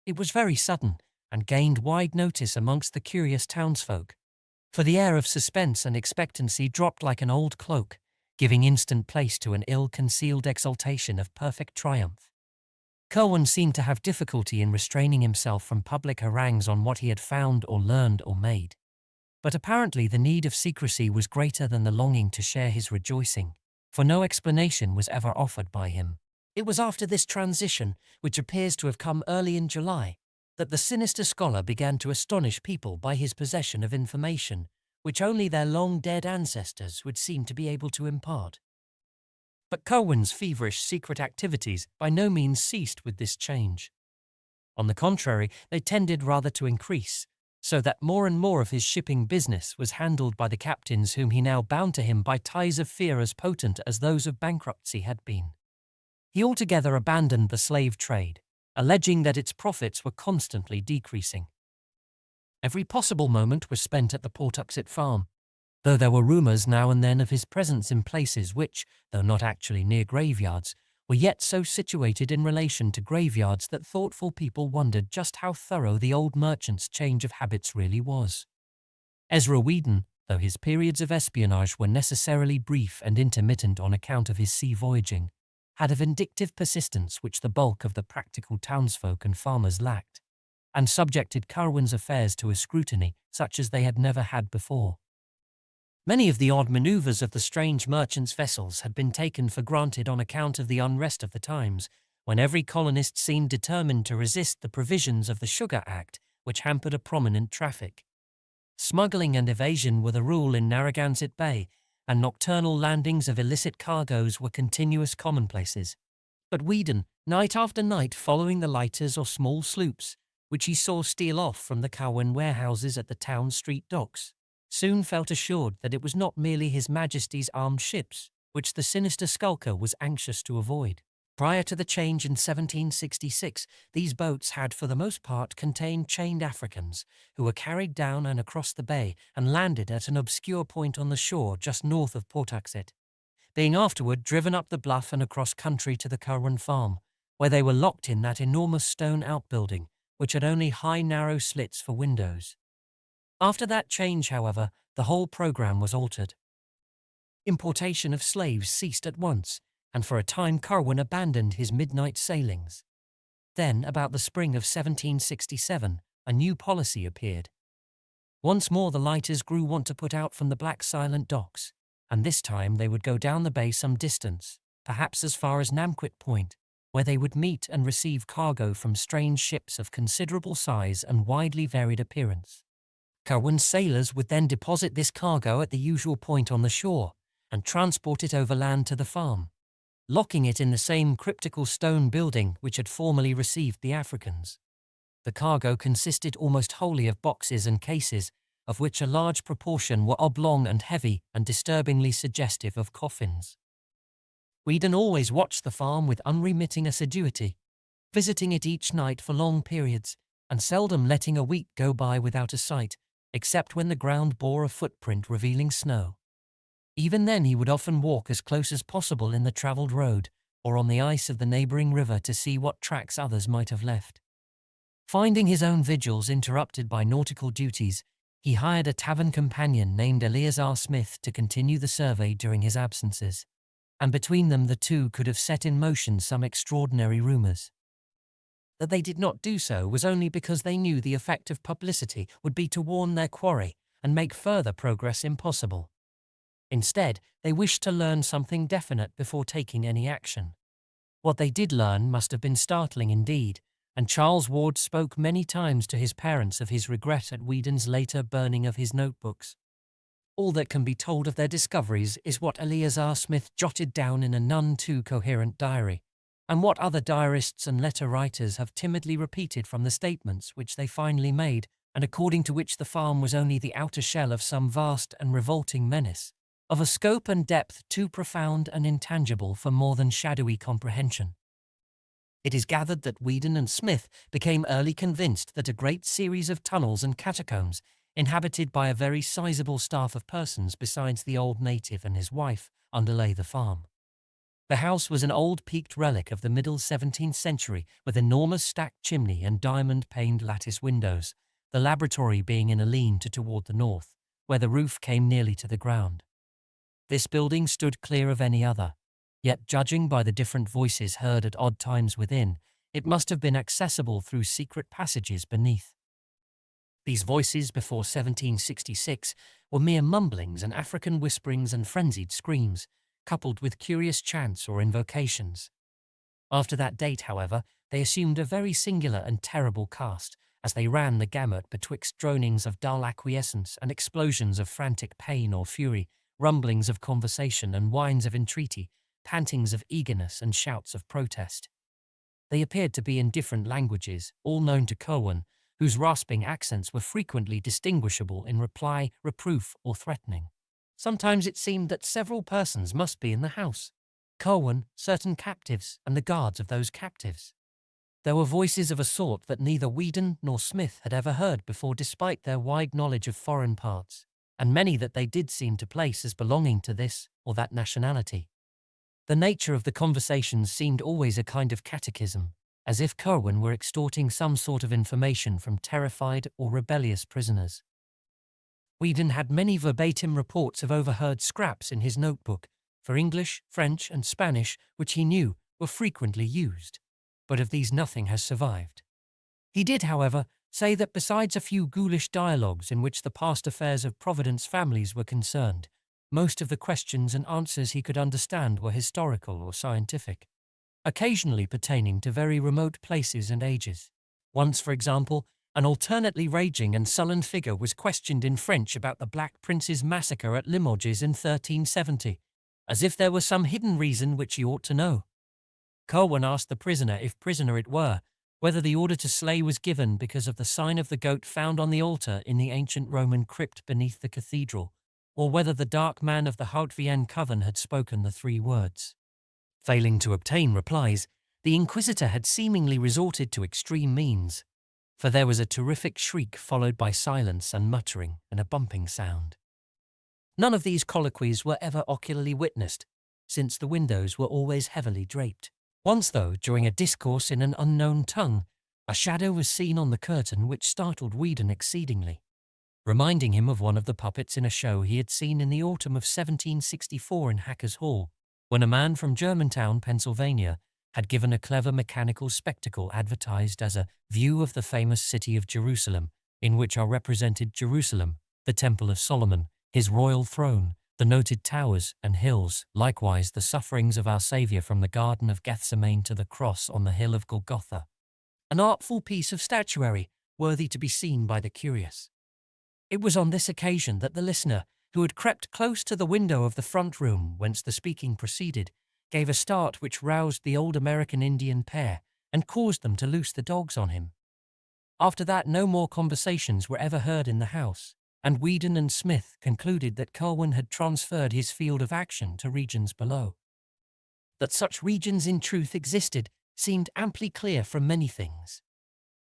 Speaker 1: It was very sudden, and gained wide notice amongst the curious townsfolk, for the air of suspense and expectancy dropped like an old cloak, giving instant place to an ill-concealed exultation of perfect triumph. Curwen seemed to have difficulty in restraining himself from public harangues on what he had found or learned or made, but apparently the need of secrecy was greater than the longing to share his rejoicing, for no explanation was ever offered by him. It was after this transition, which appears to have come early in July, that the sinister scholar began to astonish people by his possession of information which only their long-dead ancestors would seem to be able to impart. But Curwen's feverish secret activities by no means ceased with this change. On the contrary, they tended rather to increase, so that more and more of his shipping business was handled by the captains whom he now bound to him by ties of fear as potent as those of bankruptcy had been. He altogether abandoned the slave trade, alleging that its profits were constantly decreasing. Every possible moment was spent at the Pawtuxet farm, though there were rumours now and then of his presence in places which, though not actually near graveyards, were yet so situated in relation to graveyards that thoughtful people wondered just how thorough the old merchant's change of habits really was. Ezra Whedon, though his periods of espionage were necessarily brief and intermittent on account of his sea voyaging, had a vindictive persistence which the bulk of the practical townsfolk and farmers lacked, and subjected Curwen's affairs to a scrutiny such as they had never had before. Many of the odd manoeuvres of the strange merchant's vessels had been taken for granted on account of the unrest of the times, when every colonist seemed determined to resist the provisions of the Sugar Act, which hampered a prominent traffic. Smuggling and evasion were the rule in Narragansett Bay, and nocturnal landings of illicit cargoes were continuous commonplaces. But Whedon, night after night following the lighters or small sloops, which he saw steal off from the Curwen warehouses at the town street docks, soon felt assured that it was not merely His Majesty's armed ships which the sinister skulker was anxious to avoid. Prior to the change in 1766, these boats had for the most part contained chained Africans who were carried down and across the bay and landed at an obscure point on the shore just north of Pawtuxet, being afterward driven up the bluff and across country to the Curwen farm, where they were locked in that enormous stone outbuilding which had only high narrow slits for windows. After that change, however, the whole program was altered. Importation of slaves ceased at once, and for a time Curwen abandoned his midnight sailings. Then, about the spring of 1767, a new policy appeared. Once more the lighters grew wont to put out from the black silent docks, and this time they would go down the bay some distance, perhaps as far as Namquit Point, where they would meet and receive cargo from strange ships of considerable size and widely varied appearance. Curwen's sailors would then deposit this cargo at the usual point on the shore and transport it overland to the farm, locking it in the same cryptical stone building which had formerly received the Africans. The cargo consisted almost wholly of boxes and cases, of which a large proportion were oblong and heavy and disturbingly suggestive of coffins. Whedon always watched the farm with unremitting assiduity, visiting it each night for long periods, and seldom letting a week go by without a sight, except when the ground bore a footprint revealing snow. Even then he would often walk as close as possible in the travelled road, or on the ice of the neighbouring river to see what tracks others might have left. Finding his own vigils interrupted by nautical duties, he hired a tavern companion named Eleazar Smith to continue the survey during his absences, and between them the two could have set in motion some extraordinary rumours. That they did not do so was only because they knew the effect of publicity would be to warn their quarry and make further progress impossible. Instead, they wished to learn something definite before taking any action. What they did learn must have been startling indeed, and Charles Ward spoke many times to his parents of his regret at Whedon's later burning of his notebooks. All that can be told of their discoveries is what Eleazar Smith jotted down in a none too coherent diary, and what other diarists and letter writers have timidly repeated from the statements which they finally made, and according to which the farm was only the outer shell of some vast and revolting menace, of a scope and depth too profound and intangible for more than shadowy comprehension. It is gathered that Whedon and Smith became early convinced that a great series of tunnels and catacombs, inhabited by a very sizable staff of persons besides the old native and his wife, underlay the farm. The house was an old peaked relic of the middle 17th century with enormous stacked chimney and diamond-paned lattice windows, the laboratory being in a lean-to toward the north, where the roof came nearly to the ground. This building stood clear of any other, yet judging by the different voices heard at odd times within, it must have been accessible through secret passages beneath. These voices before 1766 were mere mumblings and African whisperings and frenzied screams, coupled with curious chants or invocations. After that date, however, they assumed a very singular and terrible cast, as they ran the gamut betwixt dronings of dull acquiescence and explosions of frantic pain or fury, rumblings of conversation and whines of entreaty, pantings of eagerness and shouts of protest. They appeared to be in different languages, all known to Curwen, whose rasping accents were frequently distinguishable in reply, reproof, or threatening. Sometimes it seemed that several persons must be in the house: Curwen, certain captives, and the guards of those captives. There were voices of a sort that neither Whedon nor Smith had ever heard before, despite their wide knowledge of foreign parts, and many that they did seem to place as belonging to this or that nationality. The nature of the conversations seemed always a kind of catechism, as if Curwen were extorting some sort of information from terrified or rebellious prisoners. Whedon had many verbatim reports of overheard scraps in his notebook, for English, French, and Spanish, which he knew were frequently used, but of these nothing has survived. He did, however, say that besides a few ghoulish dialogues in which the past affairs of Providence families were concerned, most of the questions and answers he could understand were historical or scientific, occasionally pertaining to very remote places and ages. Once, for example, an alternately raging and sullen figure was questioned in French about the Black Prince's massacre at Limoges in 1370, as if there were some hidden reason which he ought to know. Curwen asked the prisoner, if prisoner it were, whether the order to slay was given because of the sign of the goat found on the altar in the ancient Roman crypt beneath the cathedral, or whether the dark man of the Haute-Vienne coven had spoken the 3 words. Failing to obtain replies, the inquisitor had seemingly resorted to extreme means, for there was a terrific shriek followed by silence and muttering and a bumping sound. None of these colloquies were ever ocularly witnessed, since the windows were always heavily draped. Once, though, during a discourse in an unknown tongue, a shadow was seen on the curtain which startled Whedon exceedingly, reminding him of one of the puppets in a show he had seen in the autumn of 1764 in Hackers Hall, when a man from Germantown, Pennsylvania, had given a clever mechanical spectacle advertised as a view of the famous city of Jerusalem, in which are represented Jerusalem, the Temple of Solomon, his royal throne, the noted towers and hills, likewise the sufferings of our Saviour from the Garden of Gethsemane to the cross on the hill of Golgotha. An artful piece of statuary, worthy to be seen by the curious. It was on this occasion that the listener, who had crept close to the window of the front room whence the speaking proceeded, gave a start which roused the old American Indian pair and caused them to loose the dogs on him. After that, no more conversations were ever heard in the house, and Whedon and Smith concluded that Curwen had transferred his field of action to regions below. That such regions in truth existed seemed amply clear from many things.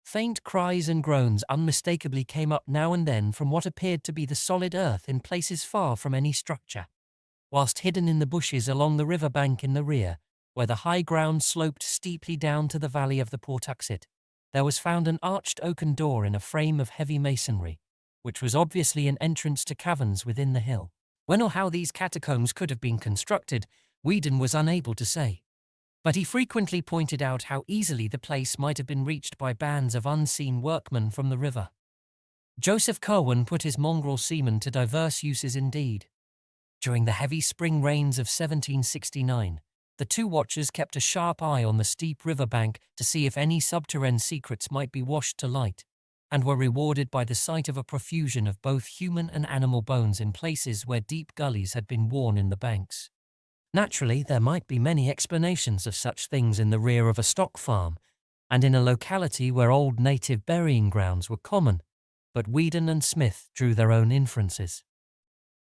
Speaker 1: Faint cries and groans unmistakably came up now and then from what appeared to be the solid earth in places far from any structure, whilst hidden in the bushes along the river bank in the rear, where the high ground sloped steeply down to the valley of the Pawtuxet, there was found an arched oaken door in a frame of heavy masonry, which was obviously an entrance to caverns within the hill. When or how these catacombs could have been constructed, Whedon was unable to say, but he frequently pointed out how easily the place might have been reached by bands of unseen workmen from the river. Joseph Curwen put his mongrel seamen to diverse uses indeed. During the heavy spring rains of 1769, the 2 watchers kept a sharp eye on the steep river bank to see if any subterranean secrets might be washed to light, and were rewarded by the sight of a profusion of both human and animal bones in places where deep gullies had been worn in the banks. Naturally, there might be many explanations of such things in the rear of a stock farm, and in a locality where old native burying grounds were common, but Whedon and Smith drew their own inferences.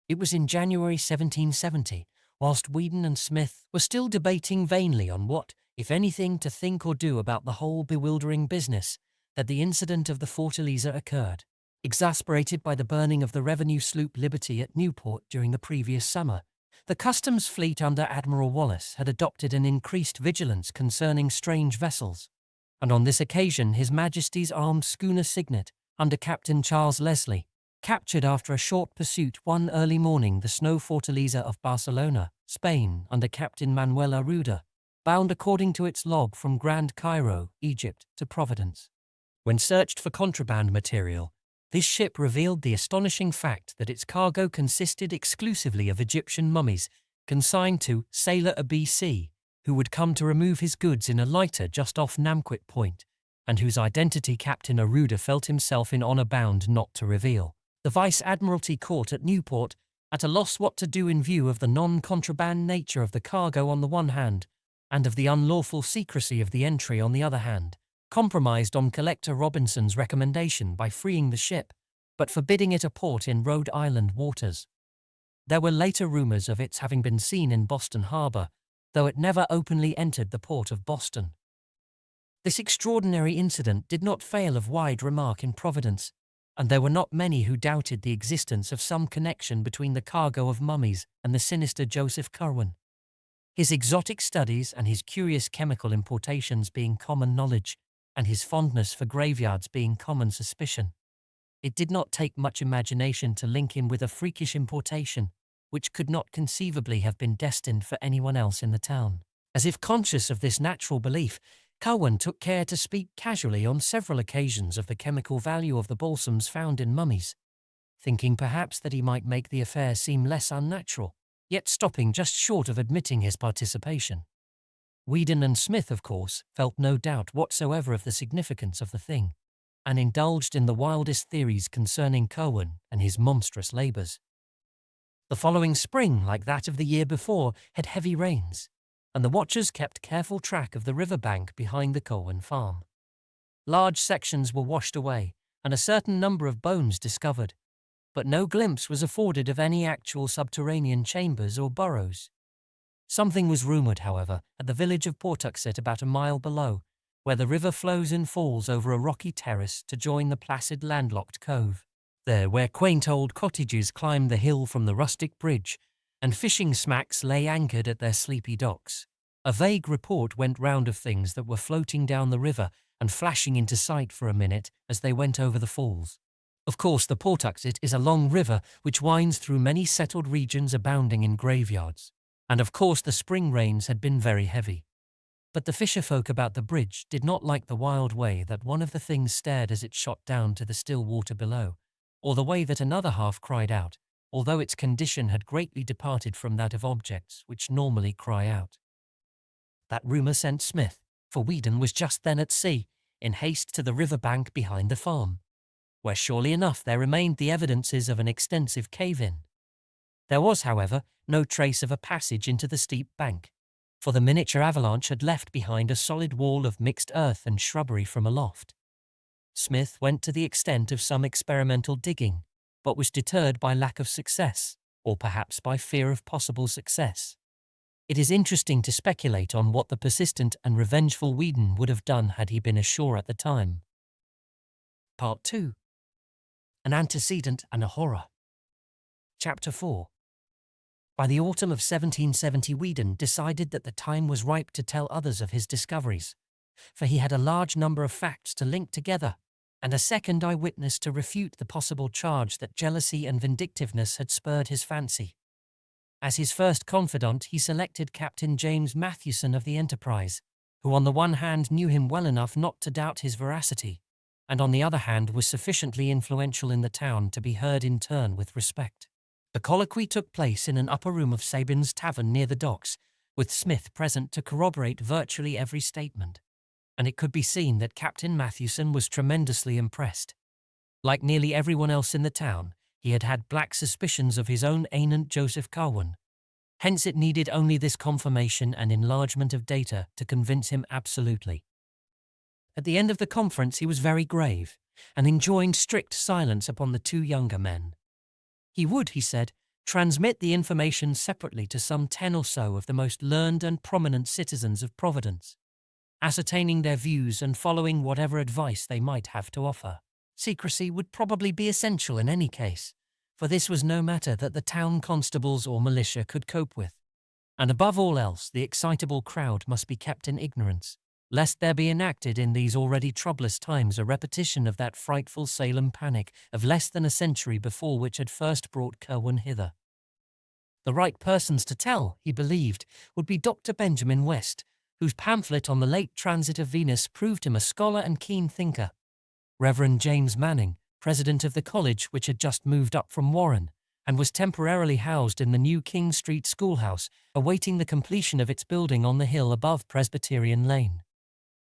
Speaker 1: It was in January 1770, whilst Whedon and Smith were still debating vainly on what, if anything, to think or do about the whole bewildering business, that the incident of the Fortaleza occurred. Exasperated by the burning of the revenue sloop Liberty at Newport during the previous summer, the customs fleet under Admiral Wallace had adopted an increased vigilance concerning strange vessels, and on this occasion His Majesty's armed schooner Signet, under Captain Charles Leslie, captured after a short pursuit one early morning the snow Fortaleza of Barcelona, Spain, under Captain Manuel Arruda, bound according to its log from Grand Cairo, Egypt, to Providence. When searched for contraband material, this ship revealed the astonishing fact that its cargo consisted exclusively of Egyptian mummies consigned to Sailor B.C., who would come to remove his goods in a lighter just off Namquit Point, and whose identity Captain Aruda felt himself in honor bound not to reveal. The Vice Admiralty Court at Newport, at a loss what to do in view of the non-contraband nature of the cargo on the one hand, and of the unlawful secrecy of the entry on the other hand, compromised on Collector Robinson's recommendation by freeing the ship, but forbidding it a port in Rhode Island waters. There were later rumors of its having been seen in Boston Harbor, though it never openly entered the port of Boston. This extraordinary incident did not fail of wide remark in Providence, and there were not many who doubted the existence of some connection between the cargo of mummies and the sinister Joseph Curwen. His exotic studies and his curious chemical importations being common knowledge, and his fondness for graveyards being common suspicion. It did not take much imagination to link him with a freakish importation, which could not conceivably have been destined for anyone else in the town. As if conscious of this natural belief, Curwen took care to speak casually on several occasions of the chemical value of the balsams found in mummies, thinking perhaps that he might make the affair seem less unnatural, yet stopping just short of admitting his participation. Whedon and Smith, of course, felt no doubt whatsoever of the significance of the thing, and indulged in the wildest theories concerning Curwen and his monstrous labours. The following spring, like that of the year before, had heavy rains, and the watchers kept careful track of the river bank behind the Curwen farm. Large sections were washed away, and a certain number of bones discovered, but no glimpse was afforded of any actual subterranean chambers or burrows. Something was rumoured, however, at the village of Pawtuxet about a mile below, where the river flows in falls over a rocky terrace to join the placid landlocked cove. There, where quaint old cottages climbed the hill from the rustic bridge, and fishing smacks lay anchored at their sleepy docks, a vague report went round of things that were floating down the river and flashing into sight for a minute as they went over the falls. Of course, the Pawtuxet is a long river which winds through many settled regions abounding in graveyards, and of course the spring rains had been very heavy. But the fisherfolk about the bridge did not like the wild way that one of the things stared as it shot down to the still water below, or the way that another half cried out, although its condition had greatly departed from that of objects which normally cry out. That rumour sent Smith, for Whedon was just then at sea, in haste to the river bank behind the farm, where surely enough there remained the evidences of an extensive cave-in. There was, however, no trace of a passage into the steep bank, for the miniature avalanche had left behind a solid wall of mixed earth and shrubbery from aloft. Smith went to the extent of some experimental digging, but was deterred by lack of success, or perhaps by fear of possible success. It is interesting to speculate on what the persistent and revengeful Whedon would have done had he been ashore at the time. Part 2. An Antecedent and a Horror. Chapter 4. By the autumn of 1770, Whedon decided that the time was ripe to tell others of his discoveries, for he had a large number of facts to link together, and a second eyewitness to refute the possible charge that jealousy and vindictiveness had spurred his fancy. As his first confidant, he selected Captain James Mathewson of the Enterprise, who on the one hand knew him well enough not to doubt his veracity, and on the other hand was sufficiently influential in the town to be heard in turn with respect. The colloquy took place in an upper room of Sabin's Tavern near the docks, with Smith present to corroborate virtually every statement, and it could be seen that Captain Mathewson was tremendously impressed. Like nearly everyone else in the town, he had had black suspicions of his own anent Joseph Curwen. Hence it needed only this confirmation and enlargement of data to convince him absolutely. At the end of the conference he was very grave, and enjoined strict silence upon the two younger men. He would, he said, transmit the information separately to some 10 or so of the most learned and prominent citizens of Providence, ascertaining their views and following whatever advice they might have to offer. Secrecy would probably be essential in any case, for this was no matter that the town constables or militia could cope with. And above all else, the excitable crowd must be kept in ignorance, lest there be enacted in these already troublous times a repetition of that frightful Salem panic of less than a century before which had first brought Curwen hither. The right persons to tell, he believed, would be Dr. Benjamin West, whose pamphlet on the late transit of Venus proved him a scholar and keen thinker, Reverend James Manning, president of the college which had just moved up from Warren, and was temporarily housed in the new King Street schoolhouse, awaiting the completion of its building on the hill above Presbyterian Lane.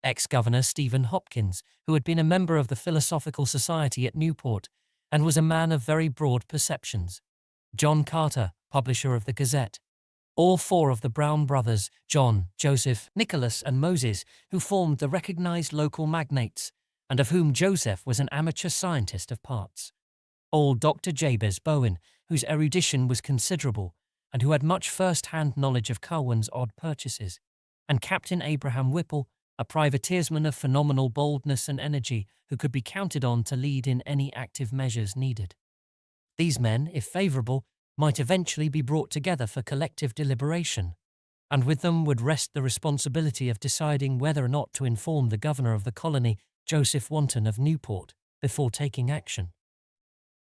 Speaker 1: Ex-Governor Stephen Hopkins, who had been a member of the Philosophical Society at Newport, and was a man of very broad perceptions. John Carter, publisher of the Gazette. All four of the Brown brothers, John, Joseph, Nicholas, and Moses, who formed the recognized local magnates, and of whom Joseph was an amateur scientist of parts. Old Dr. Jabez Bowen, whose erudition was considerable, and who had much first-hand knowledge of Curwen's odd purchases, and Captain Abraham Whipple, a privateersman of phenomenal boldness and energy who could be counted on to lead in any active measures needed. These men, if favourable, might eventually be brought together for collective deliberation, and with them would rest the responsibility of deciding whether or not to inform the governor of the colony, Joseph Wanton of Newport, before taking action.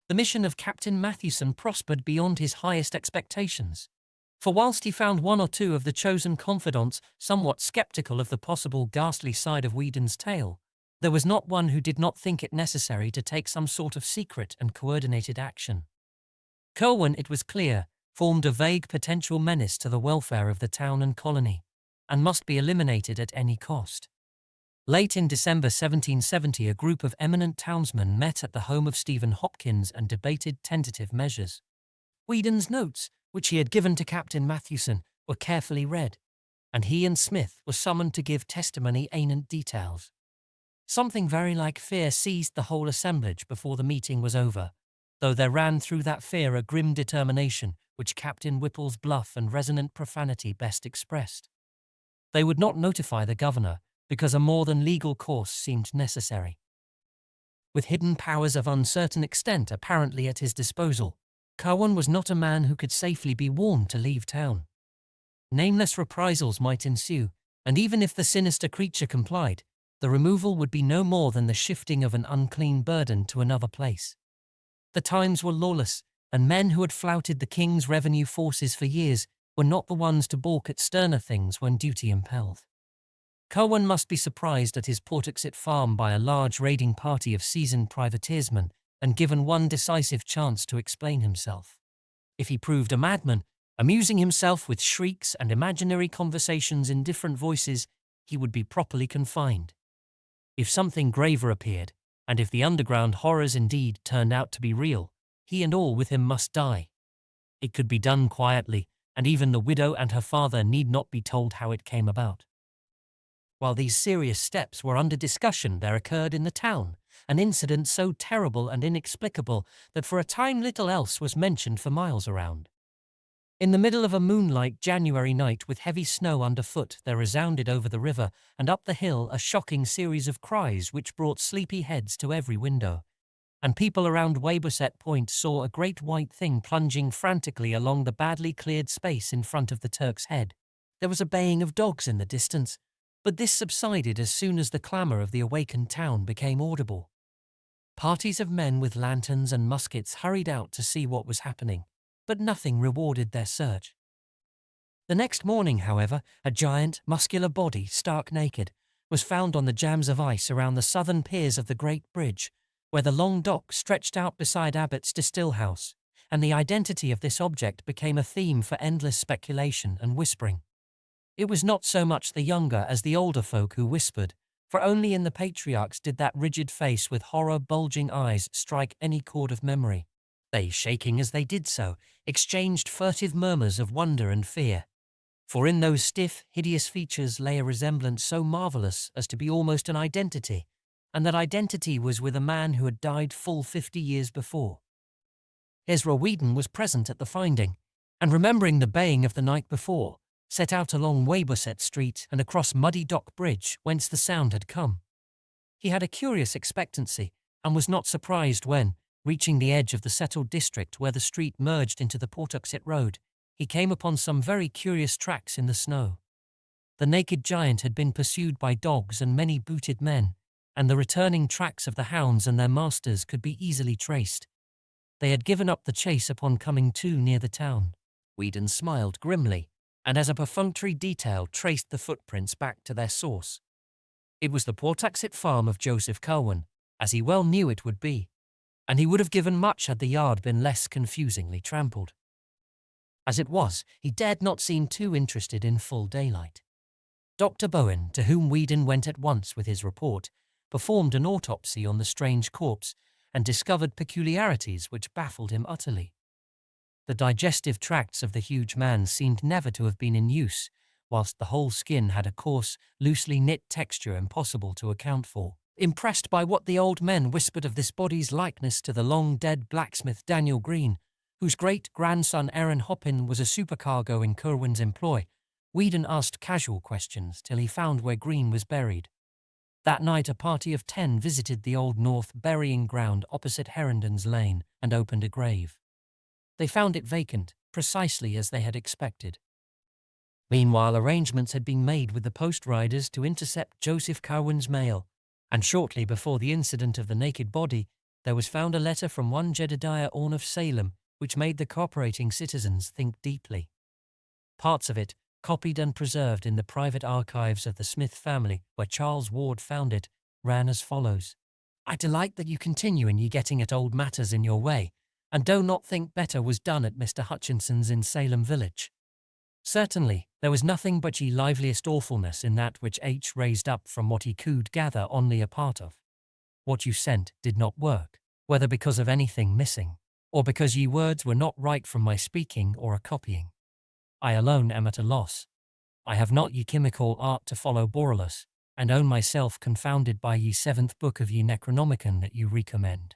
Speaker 1: The mission of Captain Mathewson prospered beyond his highest expectations. For whilst he found one or two of the chosen confidants somewhat sceptical of the possible ghastly side of Weedon's tale, there was not one who did not think it necessary to take some sort of secret and coordinated action. Curwen, it was clear, formed a vague potential menace to the welfare of the town and colony, and must be eliminated at any cost. Late in December 1770, a group of eminent townsmen met at the home of Stephen Hopkins and debated tentative measures. Weedon's notes, which he had given to Captain Mathewson, were carefully read, and he and Smith were summoned to give testimony anent details. Something very like fear seized the whole assemblage before the meeting was over, though there ran through that fear a grim determination which Captain Whipple's bluff and resonant profanity best expressed. They would not notify the governor, because a more than legal course seemed necessary. With hidden powers of uncertain extent apparently at his disposal, Curwen was not a man who could safely be warned to leave town. Nameless reprisals might ensue, and even if the sinister creature complied, the removal would be no more than the shifting of an unclean burden to another place. The times were lawless, and men who had flouted the king's revenue forces for years were not the ones to balk at sterner things when duty impelled. Curwen must be surprised at his Portuxet farm by a large raiding party of seasoned privateersmen and given one decisive chance to explain himself. If he proved a madman, amusing himself with shrieks and imaginary conversations in different voices, he would be properly confined. If something graver appeared, and if the underground horrors indeed turned out to be real, he and all with him must die. It could be done quietly, and even the widow and her father need not be told how it came about. While these serious steps were under discussion, there occurred in the town an incident so terrible and inexplicable that for a time little else was mentioned for miles around. In the middle of a moonlight January night with heavy snow underfoot, there resounded over the river and up the hill a shocking series of cries which brought sleepy heads to every window, and people around Weybosset Point saw a great white thing plunging frantically along the badly cleared space in front of the Turk's Head. There was a baying of dogs in the distance, but this subsided as soon as the clamour of the awakened town became audible. Parties of men with lanterns and muskets hurried out to see what was happening, but nothing rewarded their search. The next morning, however, a giant, muscular body, stark naked, was found on the jams of ice around the southern piers of the Great Bridge, where the long dock stretched out beside Abbott's Distill House, and the identity of this object became a theme for endless speculation and whispering. It was not so much the younger as the older folk who whispered, for only in the patriarchs did that rigid face with horror-bulging eyes strike any chord of memory. They, shaking as they did so, exchanged furtive murmurs of wonder and fear. For in those stiff, hideous features lay a resemblance so marvellous as to be almost an identity, and that identity was with a man who had died full 50 years before. Ezra Weedon was present at the finding, and remembering the baying of the night before, set out along Weybosset Street and across Muddy Dock Bridge, whence the sound had come. He had a curious expectancy, and was not surprised when, reaching the edge of the settled district where the street merged into the Portuxet Road, he came upon some very curious tracks in the snow. The naked giant had been pursued by dogs and many booted men, and the returning tracks of the hounds and their masters could be easily traced. They had given up the chase upon coming too near the town. Weedon smiled grimly, and as a perfunctory detail traced the footprints back to their source. It was the Portuxet farm of Joseph Curwen, as he well knew it would be. and he would have given much had the yard been less confusingly trampled. As it was, he dared not seem too interested in full daylight. Dr. Bowen, to whom Whedon went at once with his report, performed an autopsy on the strange corpse and discovered peculiarities which baffled him utterly. The digestive tracts of the huge man seemed never to have been in use, whilst the whole skin had a coarse, loosely knit texture impossible to account for. Impressed by what the old men whispered of this body's likeness to the long-dead blacksmith Daniel Green, whose great-grandson Aaron Hoppin was a supercargo in Curwen's employ, Whedon asked casual questions till he found where Green was buried. That night a party of 10 visited the Old North burying ground opposite Herondon's Lane and opened a grave. They found it vacant, precisely as they had expected. Meanwhile, arrangements had been made with the post riders to intercept Joseph Curwen's mail, and shortly before the incident of the naked body, there was found a letter from one Jedediah Orne of Salem, which made the cooperating citizens think deeply. Parts of it, copied and preserved in the private archives of the Smith family, where Charles Ward found it, ran as follows. I delight that you continue in ye getting at old matters in your way, and do not think better was done at Mr. Hutchinson's in Salem village. Certainly, there was nothing but ye liveliest awfulness in that which H raised up from what he could gather only a part of. What you sent did not work, whether because of anything missing, or because ye words were not right from my speaking or a copying. I alone am at a loss. I have not ye chemical art to follow Perilous, and own myself confounded by ye 7th book of ye Necronomicon that you recommend.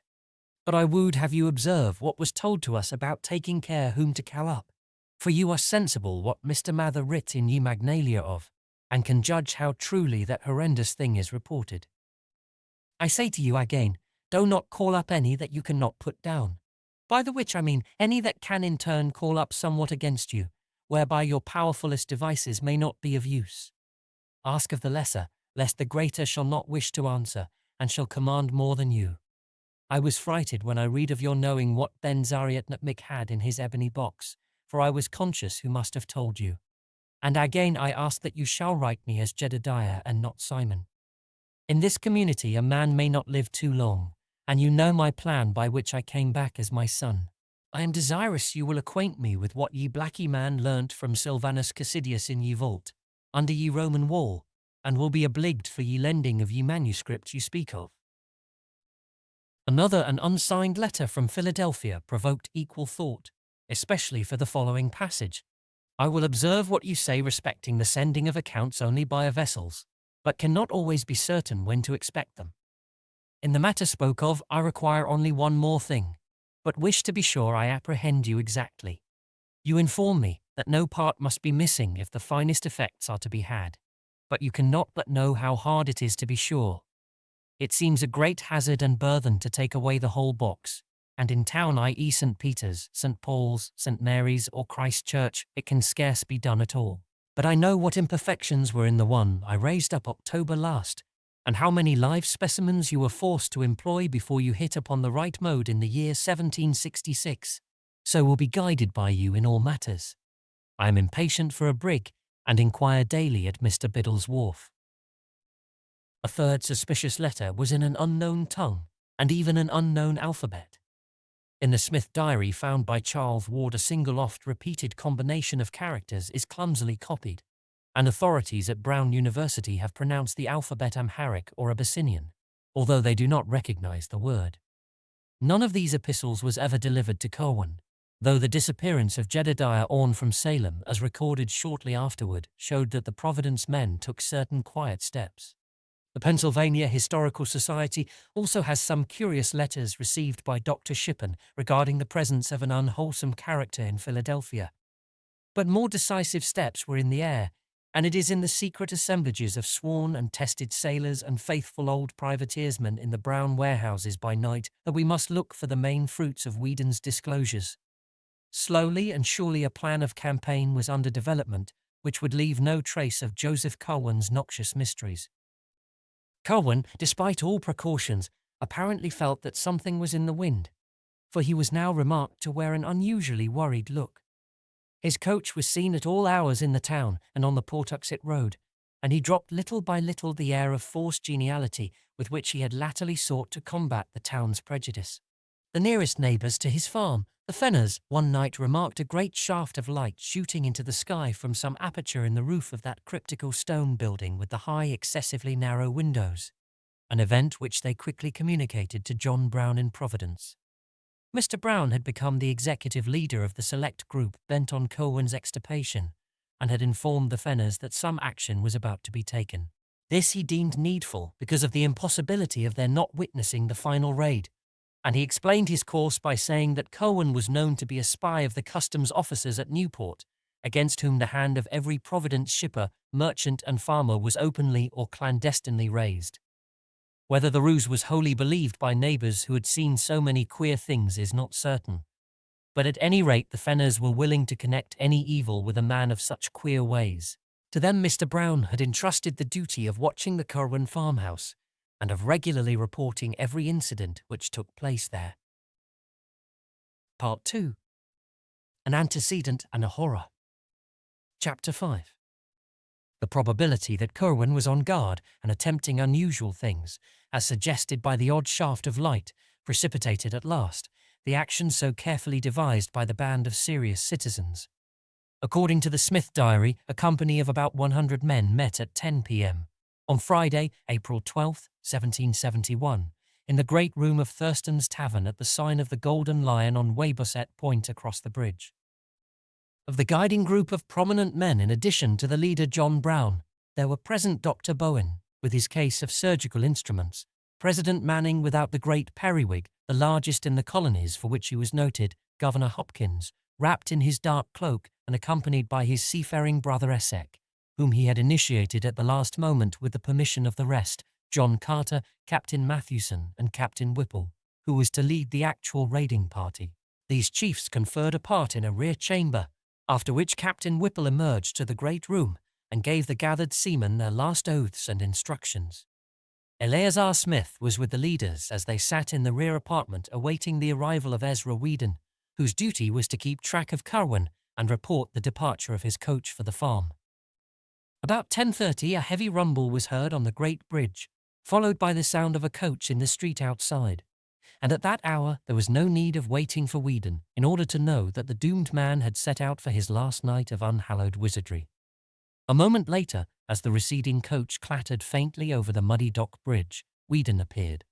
Speaker 1: But I would have you observe what was told to us about taking care whom to call up, for you are sensible what Mr. Mather writ in ye Magnalia of, and can judge how truly that horrendous thing is reported. I say to you again, do not call up any that you cannot put down, by the which I mean any that can in turn call up somewhat against you, whereby your powerfulest devices may not be of use. Ask of the lesser, lest the greater shall not wish to answer, and shall command more than you. I was frighted when I read of your knowing what Ben Zariatnatmik had in his ebony box, for I was conscious who must have told you. And again I ask that you shall write me as Jedediah and not Simon. In this community a man may not live too long, and you know my plan by which I came back as my son. I am desirous you will acquaint me with what ye blacky man learnt from Sylvanus Cassidius in ye vault, under ye Roman wall, and will be obliged for ye lending of ye manuscript you speak of. Another and unsigned letter from Philadelphia provoked equal thought, especially for the following passage. I will observe what you say respecting the sending of accounts only by vessels, but cannot always be certain when to expect them. In the matter spoke of, I require only one more thing, but wish to be sure I apprehend you exactly. You inform me that no part must be missing if the finest effects are to be had, but you cannot but know how hard it is to be sure. It seems a great hazard and burthen to take away the whole box, and in town i.e. St. Peter's, St. Paul's, St. Mary's or Christ Church it can scarce be done at all. But I know what imperfections were in the one I raised up October last, and how many live specimens you were forced to employ before you hit upon the right mode in the year 1766, so will be guided by you in all matters. I am impatient for a brig, and inquire daily at Mr. Biddle's wharf. A third suspicious letter was in an unknown tongue, and even an unknown alphabet. In the Smith diary found by Charles Ward a single oft-repeated combination of characters is clumsily copied, and authorities at Brown University have pronounced the alphabet Amharic or Abyssinian, although they do not recognize the word. None of these epistles was ever delivered to Curwen, though the disappearance of Jedediah Orne from Salem, as recorded shortly afterward, showed that the Providence men took certain quiet steps. The Pennsylvania Historical Society also has some curious letters received by Dr. Shippen regarding the presence of an unwholesome character in Philadelphia. But more decisive steps were in the air, and it is in the secret assemblages of sworn and tested sailors and faithful old privateersmen in the brown warehouses by night that we must look for the main fruits of Whedon's disclosures. Slowly and surely a plan of campaign was under development which would leave no trace of Joseph Curwen's noxious mysteries. Curwen, despite all precautions, apparently felt that something was in the wind, for he was now remarked to wear an unusually worried look. His coach was seen at all hours in the town and on the Pawtuxet Road, and he dropped little by little the air of forced geniality with which he had latterly sought to combat the town's prejudice. the nearest neighbours to his farm, the Fenners, one night remarked a great shaft of light shooting into the sky from some aperture in the roof of that cryptical stone building with the high, excessively narrow windows, an event which they quickly communicated to John Brown in Providence. Mr. Brown had become the executive leader of the select group bent on Curwen's extirpation, and had informed the Fenners that some action was about to be taken. This he deemed needful because of the impossibility of their not witnessing the final raid, and he explained his course by saying that Curwen was known to be a spy of the customs officers at Newport, against whom the hand of every Providence shipper, merchant and farmer was openly or clandestinely raised. Whether the ruse was wholly believed by neighbours who had seen so many queer things is not certain, but at any rate the Fenners were willing to connect any evil with a man of such queer ways. To them Mr. Brown had entrusted the duty of watching the Curwen farmhouse, and of regularly reporting every incident which took place there. Part 2. An Antecedent and a Horror. Chapter 5. The probability that Curwen was on guard and attempting unusual things, as suggested by the odd shaft of light, precipitated at last the action so carefully devised by the band of serious citizens. According to the Smith diary, a company of about 100 men met at 10 p.m. on Friday, April 12, 1771, in the great room of Thurston's Tavern at the sign of the Golden Lion on Weybosset Point across the bridge. Of the guiding group of prominent men, in addition to the leader John Brown, there were present Dr. Bowen, with his case of surgical instruments, President Manning without the great periwig, the largest in the colonies for which he was noted, Governor Hopkins, wrapped in his dark cloak and accompanied by his seafaring brother Essex, whom he had initiated at the last moment with the permission of the rest, John Carter, Captain Mathewson, and Captain Whipple, who was to lead the actual raiding party. These chiefs conferred apart in a rear chamber, after which Captain Whipple emerged to the great room and gave the gathered seamen their last oaths and instructions. Eleazar Smith was with the leaders as they sat in the rear apartment awaiting the arrival of Ezra Whedon, whose duty was to keep track of Curwen and report the departure of his coach for the farm. About 10:30 a heavy rumble was heard on the great bridge, followed by the sound of a coach in the street outside, and at that hour there was no need of waiting for Whedon in order to know that the doomed man had set out for his last night of unhallowed wizardry. A moment later, as the receding coach clattered faintly over the muddy dock bridge, Whedon appeared,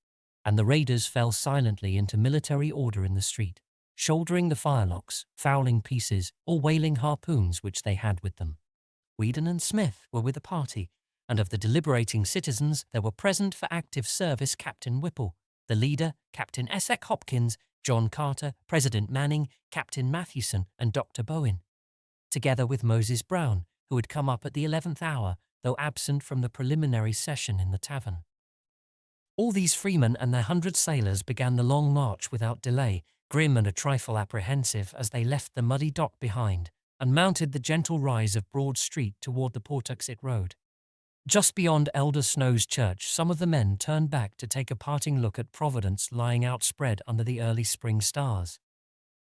Speaker 1: and the raiders fell silently into military order in the street, shouldering the firelocks, fowling pieces, or whaling harpoons which they had with them. Whedon and Smith were with the party, and of the deliberating citizens there were present for active service Captain Whipple, the leader, Captain Essex Hopkins, John Carter, President Manning, Captain Mathewson, and Dr. Bowen, together with Moses Brown, who had come up at the 11th hour, though absent from the preliminary session in the tavern. All these freemen and their 100 sailors began the long march without delay, grim and a trifle apprehensive as they left the muddy dock behind and mounted the gentle rise of Broad Street toward the Pawtuxet Road. Just beyond Elder Snow's church, some of the men turned back to take a parting look at Providence lying outspread under the early spring stars.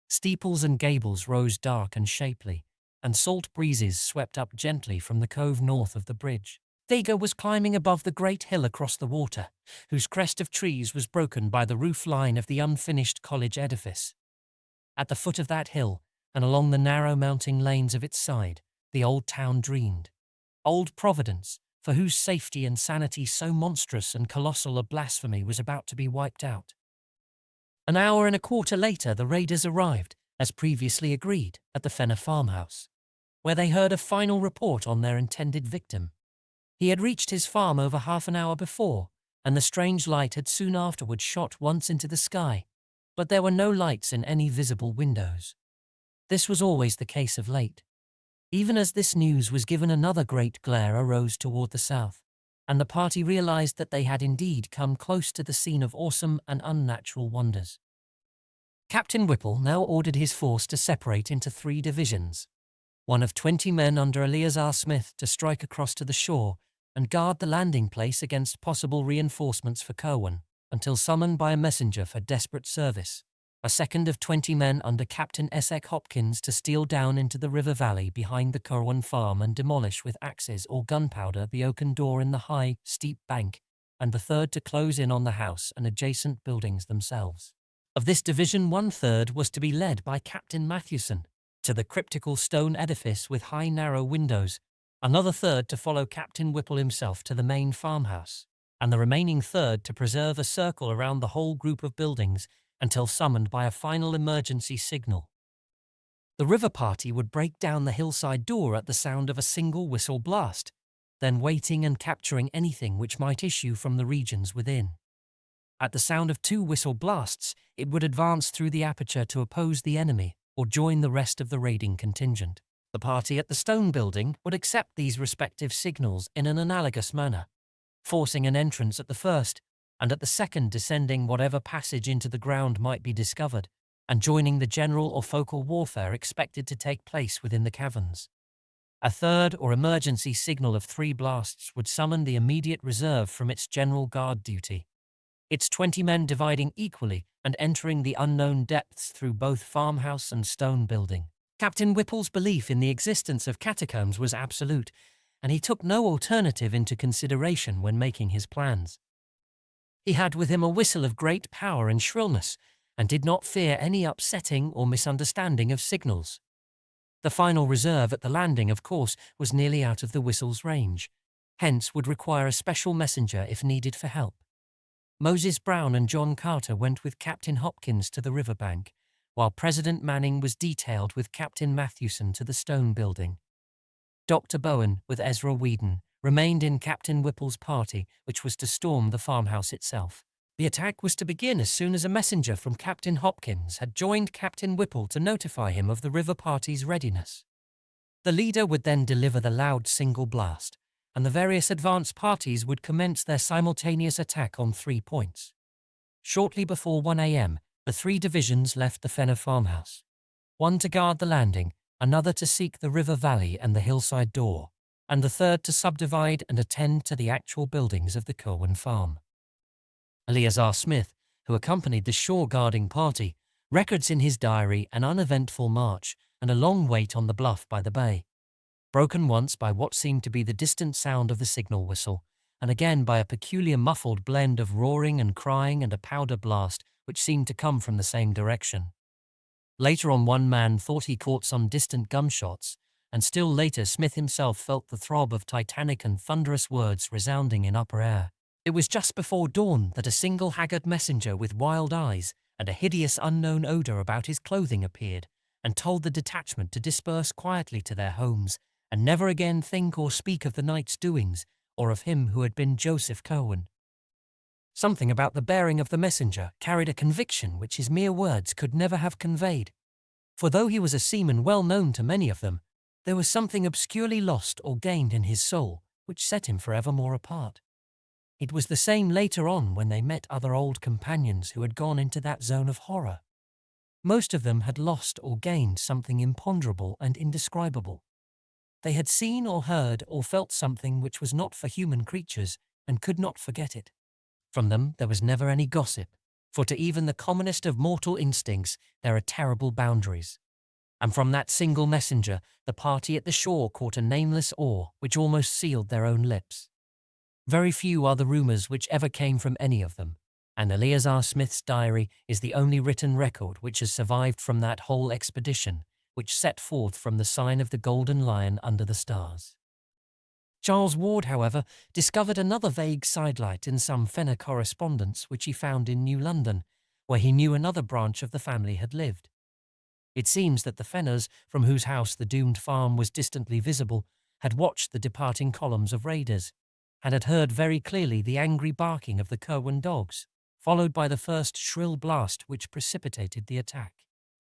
Speaker 1: Steeples and gables rose dark and shapely, and salt breezes swept up gently from the cove north of the bridge. Vega was climbing above the great hill across the water, whose crest of trees was broken by the roof line of the unfinished college edifice. At the foot of that hill, and along the narrow mounting lanes of its side, the old town dreamed. Old Providence, for whose safety and sanity so monstrous and colossal a blasphemy was about to be wiped out. An hour and a quarter later the raiders arrived, as previously agreed, at the Fenner farmhouse, where they heard a final report on their intended victim. He had reached his farm over half an hour before, and the strange light had soon afterwards shot once into the sky, but there were no lights in any visible windows. This was always the case of late. Even as this news was given, another great glare arose toward the south, and the party realized that they had indeed come close to the scene of awesome and unnatural wonders. Captain Whipple now ordered his force to separate into 3 divisions, one of 20 men under Eleazar Smith to strike across to the shore and guard the landing place against possible reinforcements for Curwen, until summoned by a messenger for desperate service. A second of 20 men under Captain Essex Hopkins to steal down into the river valley behind the Curwen farm and demolish with axes or gunpowder the oaken door in the high, steep bank, and the third to close in on the house and adjacent buildings themselves. Of this division, 1/3 was to be led by Captain Mathewson to the cryptical stone edifice with high narrow windows, another third to follow Captain Whipple himself to the main farmhouse, and the remaining third to preserve a circle around the whole group of buildings until summoned by a final emergency signal. The river party would break down the hillside door at the sound of a single whistle blast, then waiting and capturing anything which might issue from the regions within. At the sound of 2 whistle blasts, it would advance through the aperture to oppose the enemy or join the rest of the raiding contingent. The party at the stone building would accept these respective signals in an analogous manner, forcing an entrance at the first, and at the second descending whatever passage into the ground might be discovered, and joining the general or focal warfare expected to take place within the caverns. A third or emergency signal of 3 blasts would summon the immediate reserve from its general guard duty, its 20 men dividing equally and entering the unknown depths through both farmhouse and stone building. Captain Whipple's belief in the existence of catacombs was absolute, and he took no alternative into consideration when making his plans. He had with him a whistle of great power and shrillness, and did not fear any upsetting or misunderstanding of signals. The final reserve at the landing, of course, was nearly out of the whistle's range, hence would require a special messenger if needed for help. Moses Brown and John Carter went with Captain Hopkins to the riverbank, while President Manning was detailed with Captain Mathewson to the stone building. Dr. Bowen, with Ezra Whedon, remained in Captain Whipple's party, which was to storm the farmhouse itself. The attack was to begin as soon as a messenger from Captain Hopkins had joined Captain Whipple to notify him of the river party's readiness. The leader would then deliver the loud single blast, and the various advance parties would commence their simultaneous attack on 3 points. Shortly before 1 a.m., the 3 divisions left the Fenner farmhouse, one to guard the landing, another to seek the river valley and the hillside door, and the third to subdivide and attend to the actual buildings of the Curwen farm. Eleazar Smith, who accompanied the shore-guarding party, records in his diary an uneventful march and a long wait on the bluff by the bay, broken once by what seemed to be the distant sound of the signal whistle, and again by a peculiar muffled blend of roaring and crying and a powder blast which seemed to come from the same direction. Later on, one man thought he caught some distant gunshots, and still later Smith himself felt the throb of titanic and thunderous words resounding in upper air. It was just before dawn that a single haggard messenger with wild eyes and a hideous unknown odor about his clothing appeared, and told the detachment to disperse quietly to their homes and never again think or speak of the night's doings or of him who had been Joseph Curwen. Something about the bearing of the messenger carried a conviction which his mere words could never have conveyed, for though he was a seaman well known to many of them, there was something obscurely lost or gained in his soul which set him forevermore apart. It was the same later on when they met other old companions who had gone into that zone of horror. Most of them had lost or gained something imponderable and indescribable. They had seen or heard or felt something which was not for human creatures and could not forget it. From them there was never any gossip, for to even the commonest of mortal instincts there are terrible boundaries. And from that single messenger the party at the shore caught a nameless awe which almost sealed their own lips. Very few are the rumours which ever came from any of them, and Eleazar Smith's diary is the only written record which has survived from that whole expedition, which set forth from the sign of the Golden Lion under the stars. Charles Ward, however, discovered another vague sidelight in some Fenner correspondence which he found in New London, where he knew another branch of the family had lived. It seems that the Fenners, from whose house the doomed farm was distantly visible, had watched the departing columns of raiders, and had heard very clearly the angry barking of the Curwen dogs, followed by the first shrill blast which precipitated the attack.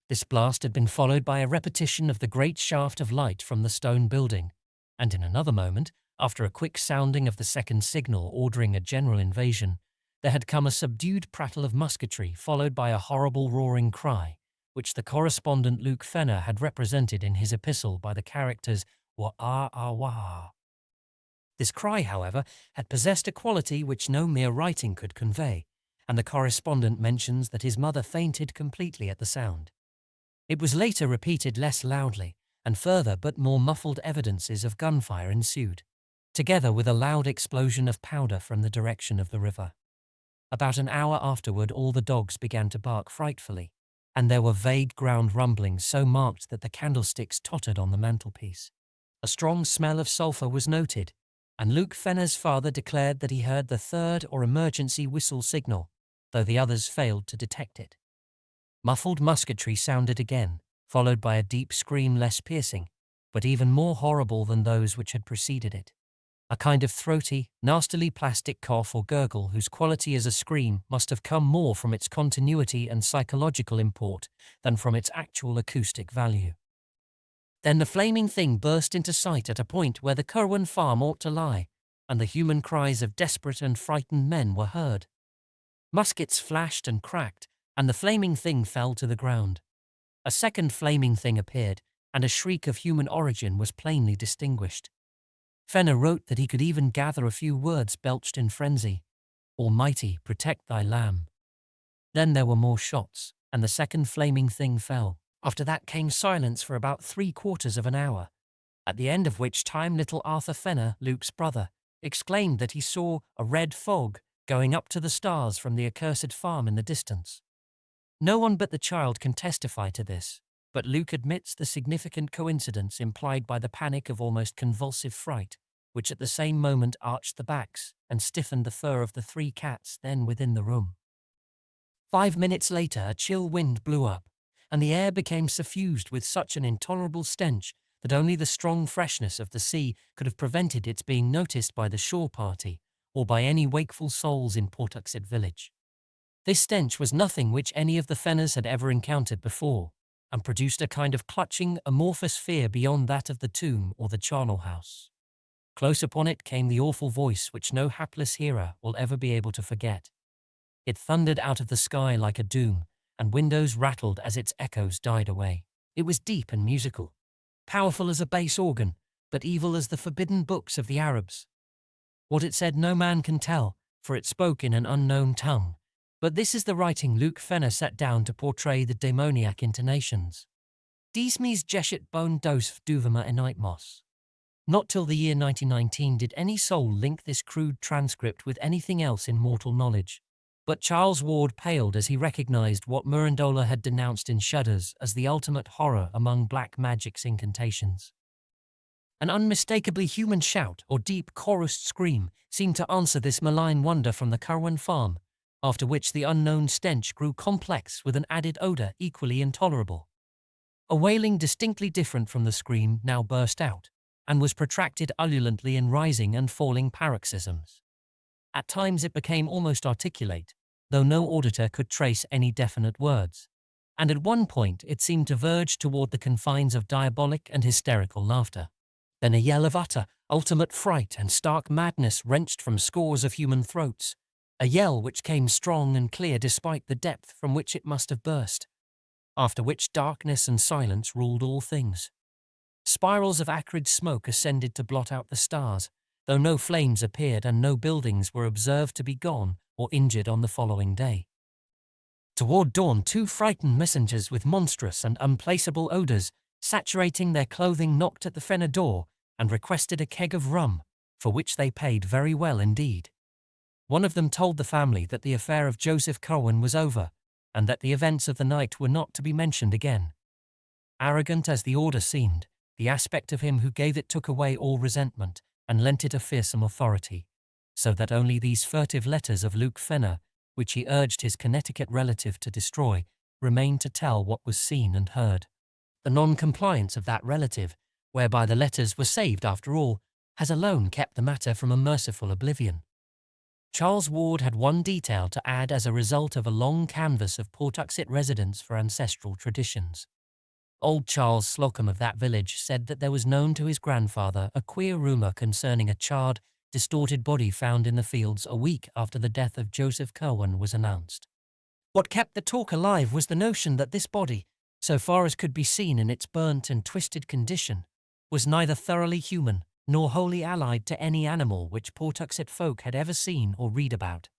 Speaker 1: This blast had been followed by a repetition of the great shaft of light from the stone building, and in another moment, after a quick sounding of the second signal ordering a general invasion, there had come a subdued prattle of musketry followed by a horrible roaring cry, which the correspondent Luke Fenner had represented in his epistle by the characters wa-ah-ah-wah. This cry, however, had possessed a quality which no mere writing could convey, and the correspondent mentions that his mother fainted completely at the sound. It was later repeated less loudly, and further but more muffled evidences of gunfire ensued, together with a loud explosion of powder from the direction of the river. About an hour afterward all the dogs began to bark frightfully, and there were vague ground rumblings so marked that the candlesticks tottered on the mantelpiece. A strong smell of sulphur was noted, and Luke Fenner's father declared that he heard the third or emergency whistle signal, though the others failed to detect it. Muffled musketry sounded again, followed by a deep scream less piercing, but even more horrible than those which had preceded it. A kind of throaty, nastily plastic cough or gurgle whose quality as a scream must have come more from its continuity and psychological import than from its actual acoustic value. Then the flaming thing burst into sight at a point where the Curwen farm ought to lie, and the human cries of desperate and frightened men were heard. Muskets flashed and cracked, and the flaming thing fell to the ground. A second flaming thing appeared, and a shriek of human origin was plainly distinguished. Fenner wrote that he could even gather a few words belched in frenzy. "Almighty, protect thy lamb." Then there were more shots, and the second flaming thing fell. After that came silence for about 3/4 of an hour, at the end of which time little Arthur Fenner, Luke's brother, exclaimed that he saw a red fog going up to the stars from the accursed farm in the distance. No one but the child can testify to this, but Luke admits the significant coincidence implied by the panic of almost convulsive fright, which at the same moment arched the backs and stiffened the fur of the 3 cats then within the room. 5 minutes later a chill wind blew up, and the air became suffused with such an intolerable stench that only the strong freshness of the sea could have prevented its being noticed by the shore party or by any wakeful souls in Pawtuxet village. This stench was nothing which any of the Fenners had ever encountered before, and produced a kind of clutching, amorphous fear beyond that of the tomb or the charnel house. Close upon it came the awful voice which no hapless hearer will ever be able to forget. It thundered out of the sky like a doom, and windows rattled as its echoes died away. It was deep and musical, powerful as a bass organ, but evil as the forbidden books of the Arabs. What it said no man can tell, for it spoke in an unknown tongue, but this is the writing Luke Fenner set down to portray the demoniac intonations. Dies mis jeshet bone dos duvama enigmos. Not till the year 1919 did any soul link this crude transcript with anything else in mortal knowledge. But Charles Ward paled as he recognized what Mirandola had denounced in Shudders as the ultimate horror among black magic's incantations. An unmistakably human shout or deep chorused scream seemed to answer this malign wonder from the Curwen farm, after which the unknown stench grew complex with an added odor equally intolerable. A wailing distinctly different from the scream now burst out, and was protracted ululantly in rising and falling paroxysms. At times it became almost articulate, though no auditor could trace any definite words, and at one point it seemed to verge toward the confines of diabolic and hysterical laughter. Then a yell of utter, ultimate fright and stark madness wrenched from scores of human throats, a yell which came strong and clear despite the depth from which it must have burst, after which darkness and silence ruled all things. Spirals of acrid smoke ascended to blot out the stars, though no flames appeared and no buildings were observed to be gone or injured on the following day. Toward dawn 2 frightened messengers with monstrous and unplaceable odors, saturating their clothing, knocked at the Fenner door and requested a keg of rum, for which they paid very well indeed. One of them told the family that the affair of Joseph Curwen was over, and that the events of the night were not to be mentioned again. Arrogant as the order seemed, the aspect of him who gave it took away all resentment and lent it a fearsome authority, so that only these furtive letters of Luke Fenner, which he urged his Connecticut relative to destroy, remained to tell what was seen and heard. The non-compliance of that relative, whereby the letters were saved after all, has alone kept the matter from a merciful oblivion. Charles Ward had one detail to add as a result of a long canvass of Pawtuxet residents for ancestral traditions. Old Charles Slocum of that village said that there was known to his grandfather a queer rumor concerning a charred, distorted body found in the fields a week after the death of Joseph Curwen was announced. What kept the talk alive was the notion that this body, so far as could be seen in its burnt and twisted condition, was neither thoroughly human nor wholly allied to any animal which Pawtuxet folk had ever seen or read about.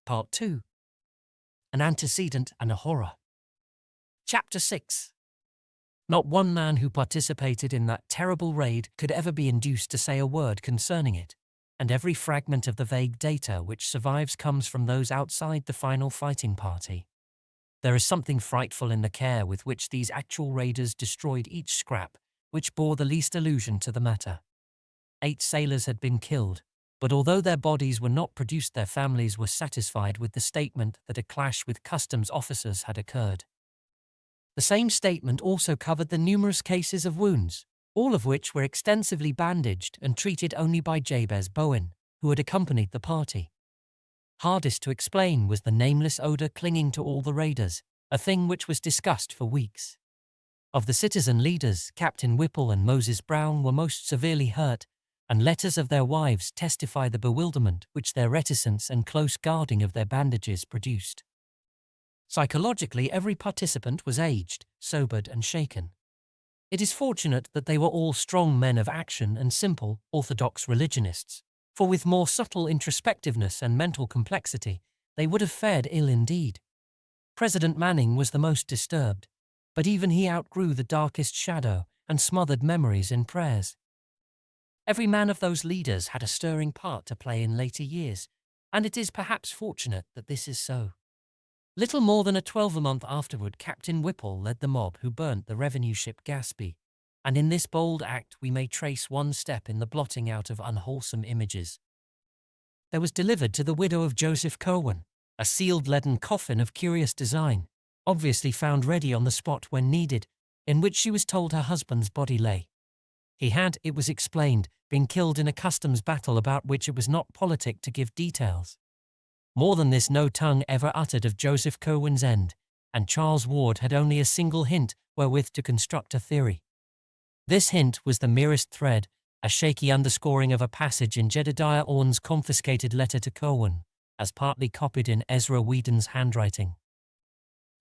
Speaker 1: Part 2. An Antecedent and a Horror. Chapter 6. Not one man who participated in that terrible raid could ever be induced to say a word concerning it, and every fragment of the vague data which survives comes from those outside the final fighting party. There is something frightful in the care with which these actual raiders destroyed each scrap which bore the least allusion to the matter. 8 sailors had been killed, but although their bodies were not produced, their families were satisfied with the statement that a clash with customs officers had occurred. The same statement also covered the numerous cases of wounds, all of which were extensively bandaged and treated only by Jabez Bowen, who had accompanied the party. Hardest to explain was the nameless odor clinging to all the raiders, a thing which was discussed for weeks. Of the citizen leaders, Captain Whipple and Moses Brown were most severely hurt, and letters of their wives testify the bewilderment which their reticence and close guarding of their bandages produced. Psychologically, every participant was aged, sobered, and shaken. It is fortunate that they were all strong men of action and simple, orthodox religionists, for with more subtle introspectiveness and mental complexity, they would have fared ill indeed. President Manning was the most disturbed, but even he outgrew the darkest shadow and smothered memories in prayers. Every man of those leaders had a stirring part to play in later years, and it is perhaps fortunate that this is so. Little more than a 12-month afterward, Captain Whipple led the mob who burnt the revenue ship Gaspee, and in this bold act we may trace one step in the blotting out of unwholesome images. There was delivered to the widow of Joseph Curwen a sealed leaden coffin of curious design, obviously found ready on the spot when needed, in which she was told her husband's body lay. He had, it was explained, been killed in a customs battle about which it was not politic to give details. More than this no tongue ever uttered of Joseph Curwen's end, and Charles Ward had only a single hint wherewith to construct a theory. This hint was the merest thread, a shaky underscoring of a passage in Jedediah Orne's confiscated letter to Curwen, as partly copied in Ezra Whedon's handwriting.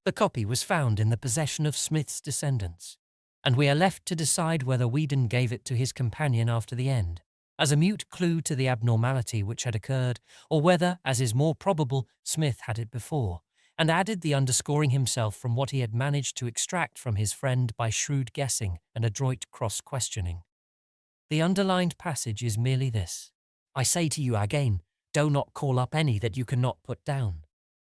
Speaker 1: The copy was found in the possession of Smith's descendants, and we are left to decide whether Whedon gave it to his companion after the end, as a mute clue to the abnormality which had occurred, or whether, as is more probable, Smith had it before, and added the underscoring himself from what he had managed to extract from his friend by shrewd guessing and adroit cross-questioning. The underlined passage is merely this: I say to you again, do not call up any that you cannot put down,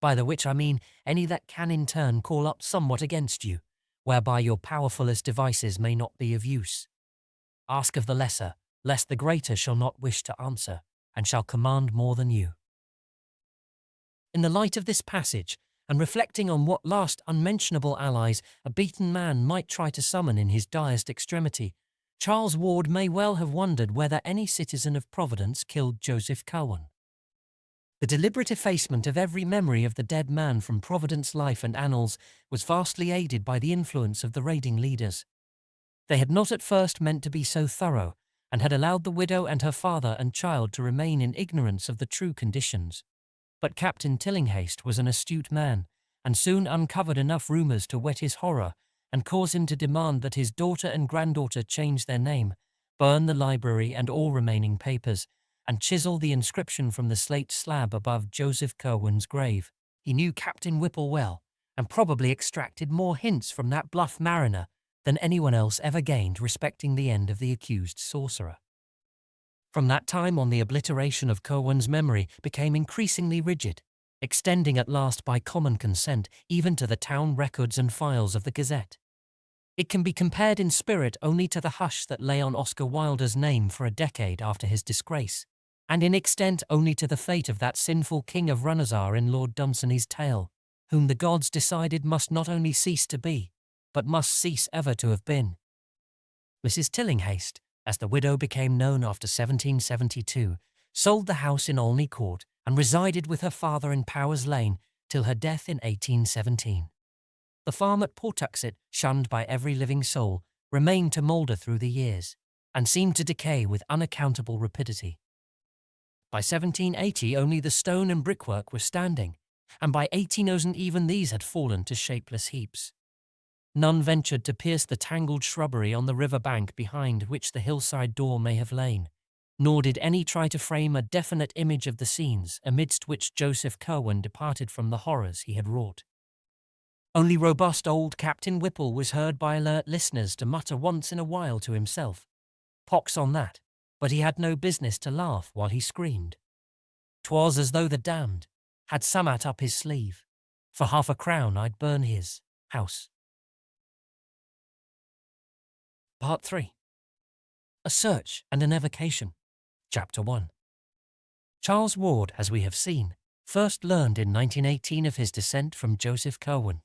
Speaker 1: by the which I mean any that can in turn call up somewhat against you, whereby your powerfulest devices may not be of use. Ask of the lesser, lest the greater shall not wish to answer, and shall command more than you. In the light of this passage, and reflecting on what last unmentionable allies a beaten man might try to summon in his direst extremity, Charles Ward may well have wondered whether any citizen of Providence killed Joseph Curwen. The deliberate effacement of every memory of the dead man from Providence life and annals was vastly aided by the influence of the raiding leaders. They had not at first meant to be so thorough, and had allowed the widow and her father and child to remain in ignorance of the true conditions. But Captain Tillinghast was an astute man, and soon uncovered enough rumours to whet his horror and cause him to demand that his daughter and granddaughter change their name, burn the library and all remaining papers, and chisel the inscription from the slate slab above Joseph Curwen's grave. He knew Captain Whipple well, and probably extracted more hints from that bluff mariner than anyone else ever gained respecting the end of the accused sorcerer. From that time on, the obliteration of Curwen's memory became increasingly rigid, extending at last by common consent even to the town records and files of the Gazette. It can be compared in spirit only to the hush that lay on Oscar Wilde's name for a decade after his disgrace, and in extent only to the fate of that sinful king of Runazar in Lord Dunsany's tale, whom the gods decided must not only cease to be, but must cease ever to have been. Mrs. Tillinghast, as the widow became known after 1772, sold the house in Olney Court and resided with her father in Powers Lane till her death in 1817. The farm at Pawtuxet, shunned by every living soul, remained to moulder through the years, and seemed to decay with unaccountable rapidity. By 1780 only the stone and brickwork were standing, and by 1800 even these had fallen to shapeless heaps. None ventured to pierce the tangled shrubbery on the river bank behind which the hillside door may have lain, nor did any try to frame a definite image of the scenes amidst which Joseph Curwen departed from the horrors he had wrought. Only robust old Captain Whipple was heard by alert listeners to mutter once in a while to himself, "Pox on that! but he had no business to laugh while he screamed. 'Twas as though the damned had summat up his sleeve. For 500 I'd burn his house. Part 3. A Search and an Evocation. Chapter 1. Charles Ward, as we have seen, first learned in 1918 of his descent from Joseph Curwen.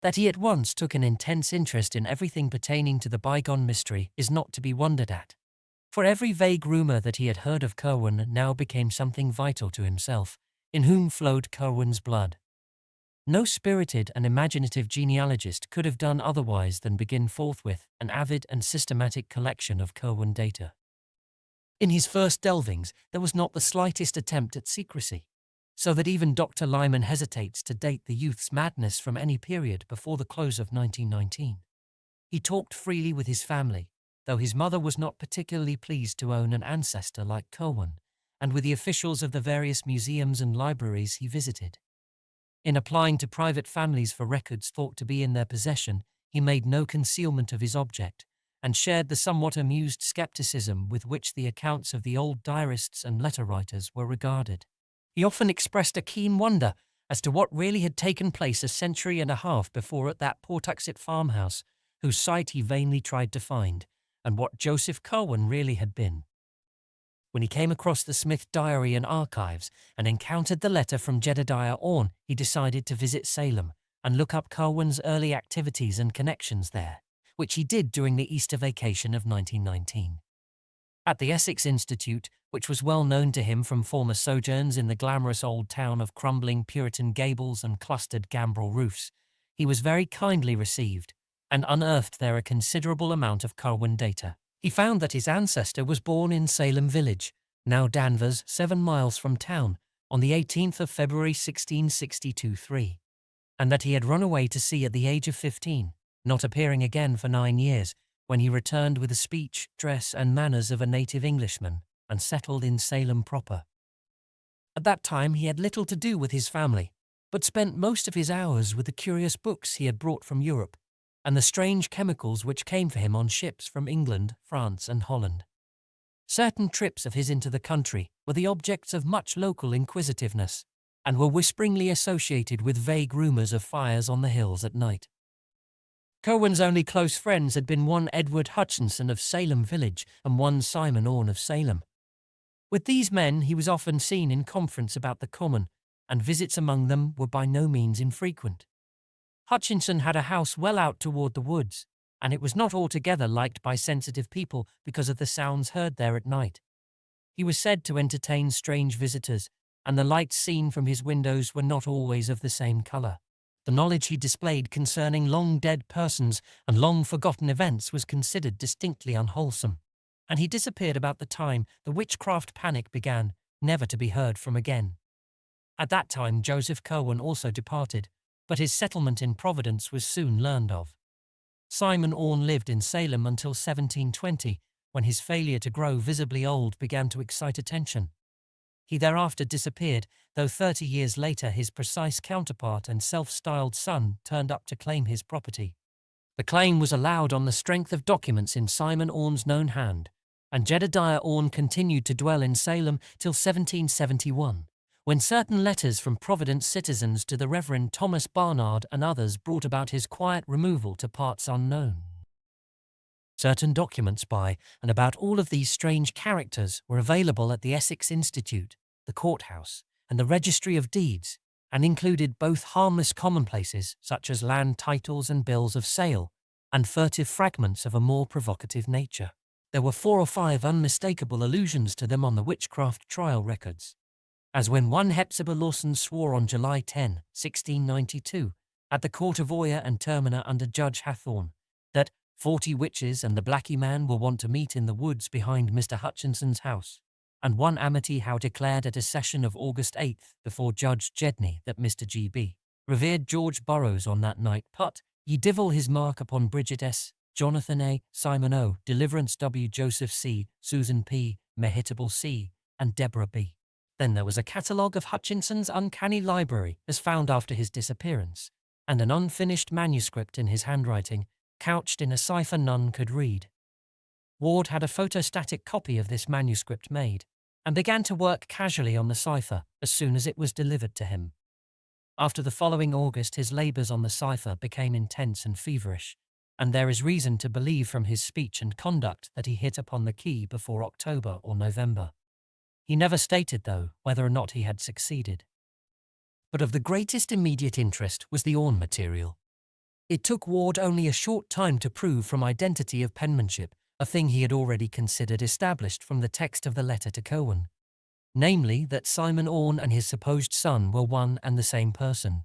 Speaker 1: That he at once took an intense interest in everything pertaining to the bygone mystery is not to be wondered at, for every vague rumour that he had heard of Curwen now became something vital to himself, in whom flowed Curwen's blood. No spirited and imaginative genealogist could have done otherwise than begin forthwith an avid and systematic collection of Curwen data. In his first delvings, there was not the slightest attempt at secrecy, so that even Dr. Lyman hesitates to date the youth's madness from any period before the close of 1919. He talked freely with his family, though his mother was not particularly pleased to own an ancestor like Curwen, and with the officials of the various museums and libraries he visited. In applying to private families for records thought to be in their possession, he made no concealment of his object, and shared the somewhat amused skepticism with which the accounts of the old diarists and letter-writers were regarded. He often expressed a keen wonder as to what really had taken place a century and a half before at that Pawtuxet farmhouse, whose site he vainly tried to find, and what Joseph Curwen really had been. When he came across the Smith diary and archives and encountered the letter from Jedediah Orne, he decided to visit Salem and look up Curwen's early activities and connections there, which he did during the Easter vacation of 1919. At the Essex Institute, which was well known to him from former sojourns in the glamorous old town of crumbling Puritan gables and clustered gambrel roofs, he was very kindly received and unearthed there a considerable amount of Curwen data. He found that his ancestor was born in Salem Village, now Danvers, 7 miles from town, on the 18th of February 1662-3, and that he had run away to sea at the age of 15, not appearing again for 9 years, when he returned with the speech, dress, and manners of a native Englishman, and settled in Salem proper. At that time he had little to do with his family, but spent most of his hours with the curious books he had brought from Europe, and the strange chemicals which came for him on ships from England, France, and Holland. Certain trips of his into the country were the objects of much local inquisitiveness, and were whisperingly associated with vague rumours of fires on the hills at night. Curwen's only close friends had been one Edward Hutchinson of Salem Village and one Simon Orne of Salem. With these men he was often seen in conference about the common, and visits among them were by no means infrequent. Hutchinson had a house well out toward the woods, and it was not altogether liked by sensitive people because of the sounds heard there at night. He was said to entertain strange visitors, and the lights seen from his windows were not always of the same colour. The knowledge he displayed concerning long-dead persons and long-forgotten events was considered distinctly unwholesome, and he disappeared about the time the witchcraft panic began, never to be heard from again. At that time Joseph Curwen also departed, but his settlement in Providence was soon learned of. Simon Orne lived in Salem until 1720, when his failure to grow visibly old began to excite attention. He thereafter disappeared, though 30 years later his precise counterpart and self-styled son turned up to claim his property. The claim was allowed on the strength of documents in Simon Orne's known hand, and Jedediah Orne continued to dwell in Salem till 1771. When certain letters from Providence citizens to the Reverend Thomas Barnard and others brought about his quiet removal to parts unknown. Certain documents by and about all of these strange characters were available at the Essex Institute, the courthouse, and the Registry of Deeds, and included both harmless commonplaces such as land titles and bills of sale, and furtive fragments of a more provocative nature. There were 4 or 5 unmistakable allusions to them on the witchcraft trial records, as when one Hepzibah Lawson swore on July 10, 1692, at the Court of Oyer and Termina under Judge Hathorne, that 40 witches and the Blackie man were wont to meet in the woods behind Mr. Hutchinson's house, and one Amity Howe declared at a session of August 8th before Judge Jedney that Mr. G.B. revered George Burroughs on that night, put ye divil his mark upon Bridget S., Jonathan A., Simon O., Deliverance W., Joseph C., Susan P., Mehitable C., and Deborah B. Then there was a catalogue of Hutchinson's uncanny library as found after his disappearance, and an unfinished manuscript in his handwriting, couched in a cipher none could read. Ward had a photostatic copy of this manuscript made and began to work casually on the cipher as soon as it was delivered to him. After the following August, his labours on the cipher became intense and feverish, and there is reason to believe from his speech and conduct that he hit upon the key before October or November. He never stated, though, whether or not he had succeeded. But of the greatest immediate interest was the Orne material. It took Ward only a short time to prove from identity of penmanship, a thing he had already considered established from the text of the letter to Curwen, namely that Simon Orne and his supposed son were one and the same person.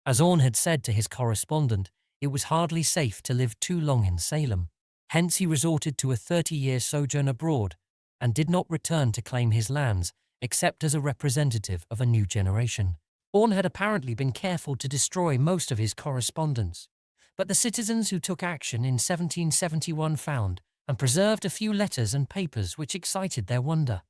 Speaker 1: As Orne had said to his correspondent, it was hardly safe to live too long in Salem, hence he resorted to a 30-year sojourn abroad and did not return to claim his lands except as a representative of a new generation. Orne had apparently been careful to destroy most of his correspondence, but the citizens who took action in 1771 found and preserved a few letters and papers which excited their wonder.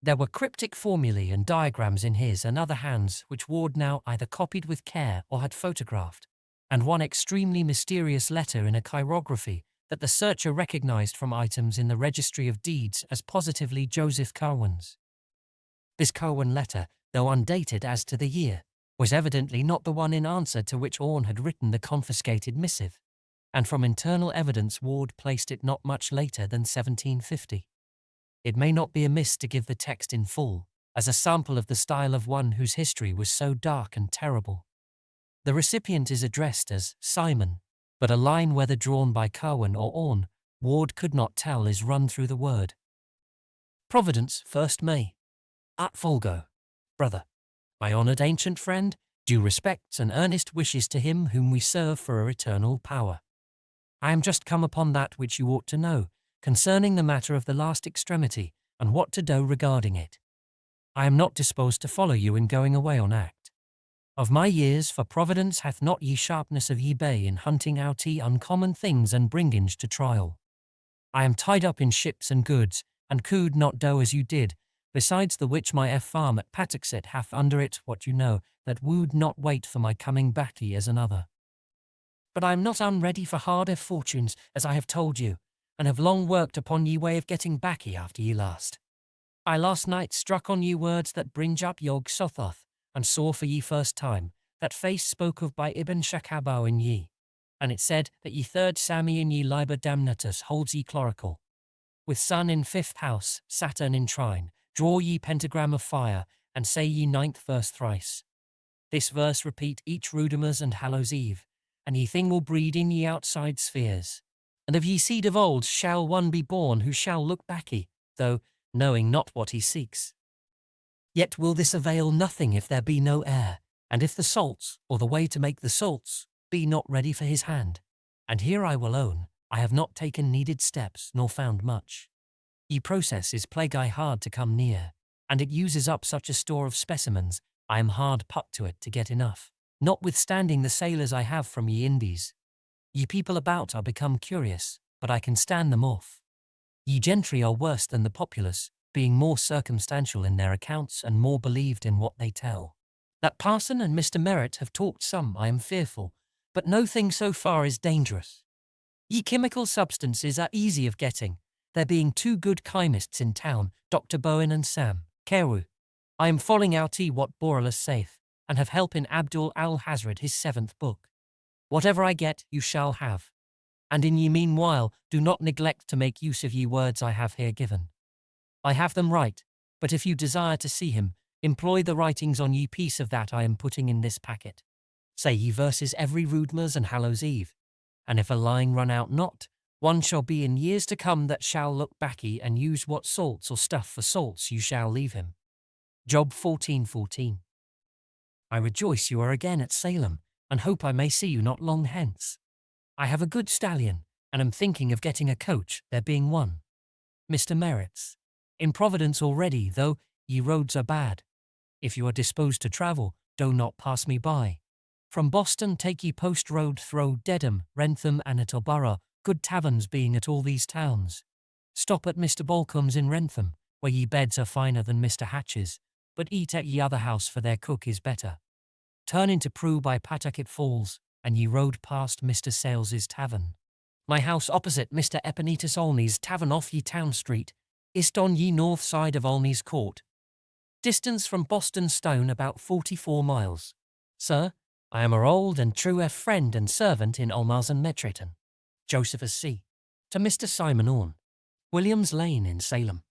Speaker 1: There were cryptic formulae and diagrams in his and other hands which Ward now either copied with care or had photographed, and one extremely mysterious letter in a chirography that the searcher recognized from items in the Registry of Deeds as positively Joseph Curwen's. This Curwen letter, though undated as to the year, was evidently not the one in answer to which Orne had written the confiscated missive, and from internal evidence Ward placed it not much later than 1750. It may not be amiss to give the text in full, as a sample of the style of one whose history was so dark and terrible. The recipient is addressed as Simon, but a line whether drawn by Curwen or Orne, Ward could not tell, is run through the word. Providence, 1st May. At Folgo. Brother, my honoured ancient friend, due respects and earnest wishes to him whom we serve for a eternal power. I am just come upon that which you ought to know, concerning the matter of the last extremity, and what to do regarding it. I am not disposed to follow you in going away on act. Of my years, for Providence hath not ye sharpness of ye bay in hunting out ye uncommon things and bringinge to trial. I am tied up in ships and goods, and could not do as you did, besides the which my farm at Patuxet hath under it what you know, that would not wait for my coming back ye as another. But I am not unready for harder fortunes, as I have told you, and have long worked upon ye way of getting back ye after ye last. I last night struck on ye words that bringe up Yog Sothoth, and saw for ye first time that face spoke of by Ibn Shakabau in ye, and it said that ye 3rd Sami in ye Liber Damnatus holds ye clorical. With sun in 5th house, Saturn in trine, draw ye pentagram of fire, and say ye 9th verse thrice. This verse repeat each Rudimers and Hallows Eve, and ye thing will breed in ye outside spheres. And of ye seed of old shall one be born who shall look backy, though knowing not what he seeks. Yet will this avail nothing if there be no heir, and if the salts, or the way to make the salts, be not ready for his hand. And here I will own, I have not taken needed steps, nor found much. Ye process is plague I hard to come near, and it uses up such a store of specimens, I am hard put to it to get enough, notwithstanding the sailors I have from ye Indies. Ye people about are become curious, but I can stand them off. Ye gentry are worse than the populace, being more circumstantial in their accounts and more believed in what they tell. That Parson and Mr. Merritt have talked some, I am fearful, but no thing so far is dangerous. Ye chemical substances are easy of getting, there being 2 good chymists in town, Dr. Bowen and Sam Carew. I am falling out what perilous saith, and have help in Abdul al-Hazred his 7th book. Whatever I get, you shall have. And in ye meanwhile, do not neglect to make use of ye words I have here given. I have them right, but if you desire to see him, employ the writings on ye piece of that I am putting in this packet. Say ye verses every Rudimers and Hallows Eve, and if a line run out not, one shall be in years to come that shall look backy and use what salts or stuff for salts you shall leave him. Job 14:14. I rejoice you are again at Salem, and hope I may see you not long hence. I have a good stallion, and am thinking of getting a coach, there being one. Mr. Merritt's. In Providence already, though ye roads are bad. If you are disposed to travel, do not pass me by. From Boston take ye post road through Dedham, Wrentham and Attleborough, good taverns being at all these towns. Stop at Mr. Balcombe's in Wrentham, where ye beds are finer than Mr. Hatch's, but eat at ye other house for their cook is better. Turn into Prue by Pawtucket Falls, and ye rode past Mr. Sales's tavern. My house opposite Mr. Epinetus Olney's tavern off ye Town Street, ist on ye north side of Olney's Court. Distance from Boston Stone about 44 miles. Sir, I am a old and true friend and servant in Olmarzen Metriton. Josephus C. To Mr. Simon Orne, Williams Lane in Salem.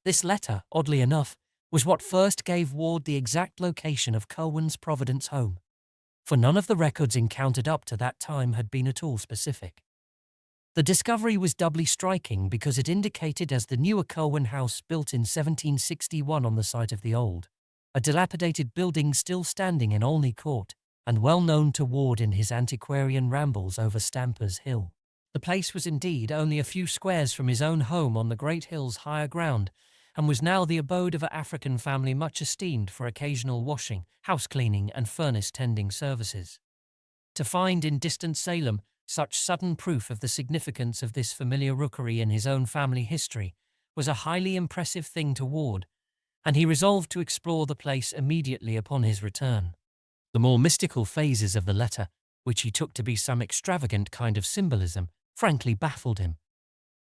Speaker 1: This letter, oddly enough, was what first gave Ward the exact location of Curwen's Providence home, for none of the records encountered up to that time had been at all specific. The discovery was doubly striking because it indicated as the newer Curwen house built in 1761 on the site of the old, a dilapidated building still standing in Olney Court and well known to Ward in his antiquarian rambles over Stamper's Hill. The place was indeed only a few squares from his own home on the Great Hill's higher ground, and was now the abode of an African family much esteemed for occasional washing, house-cleaning and furnace-tending services. To find in distant Salem such sudden proof of the significance of this familiar rookery in his own family history was a highly impressive thing to Ward, and he resolved to explore the place immediately upon his return. The more mystical phases of the letter, which he took to be some extravagant kind of symbolism, frankly baffled him,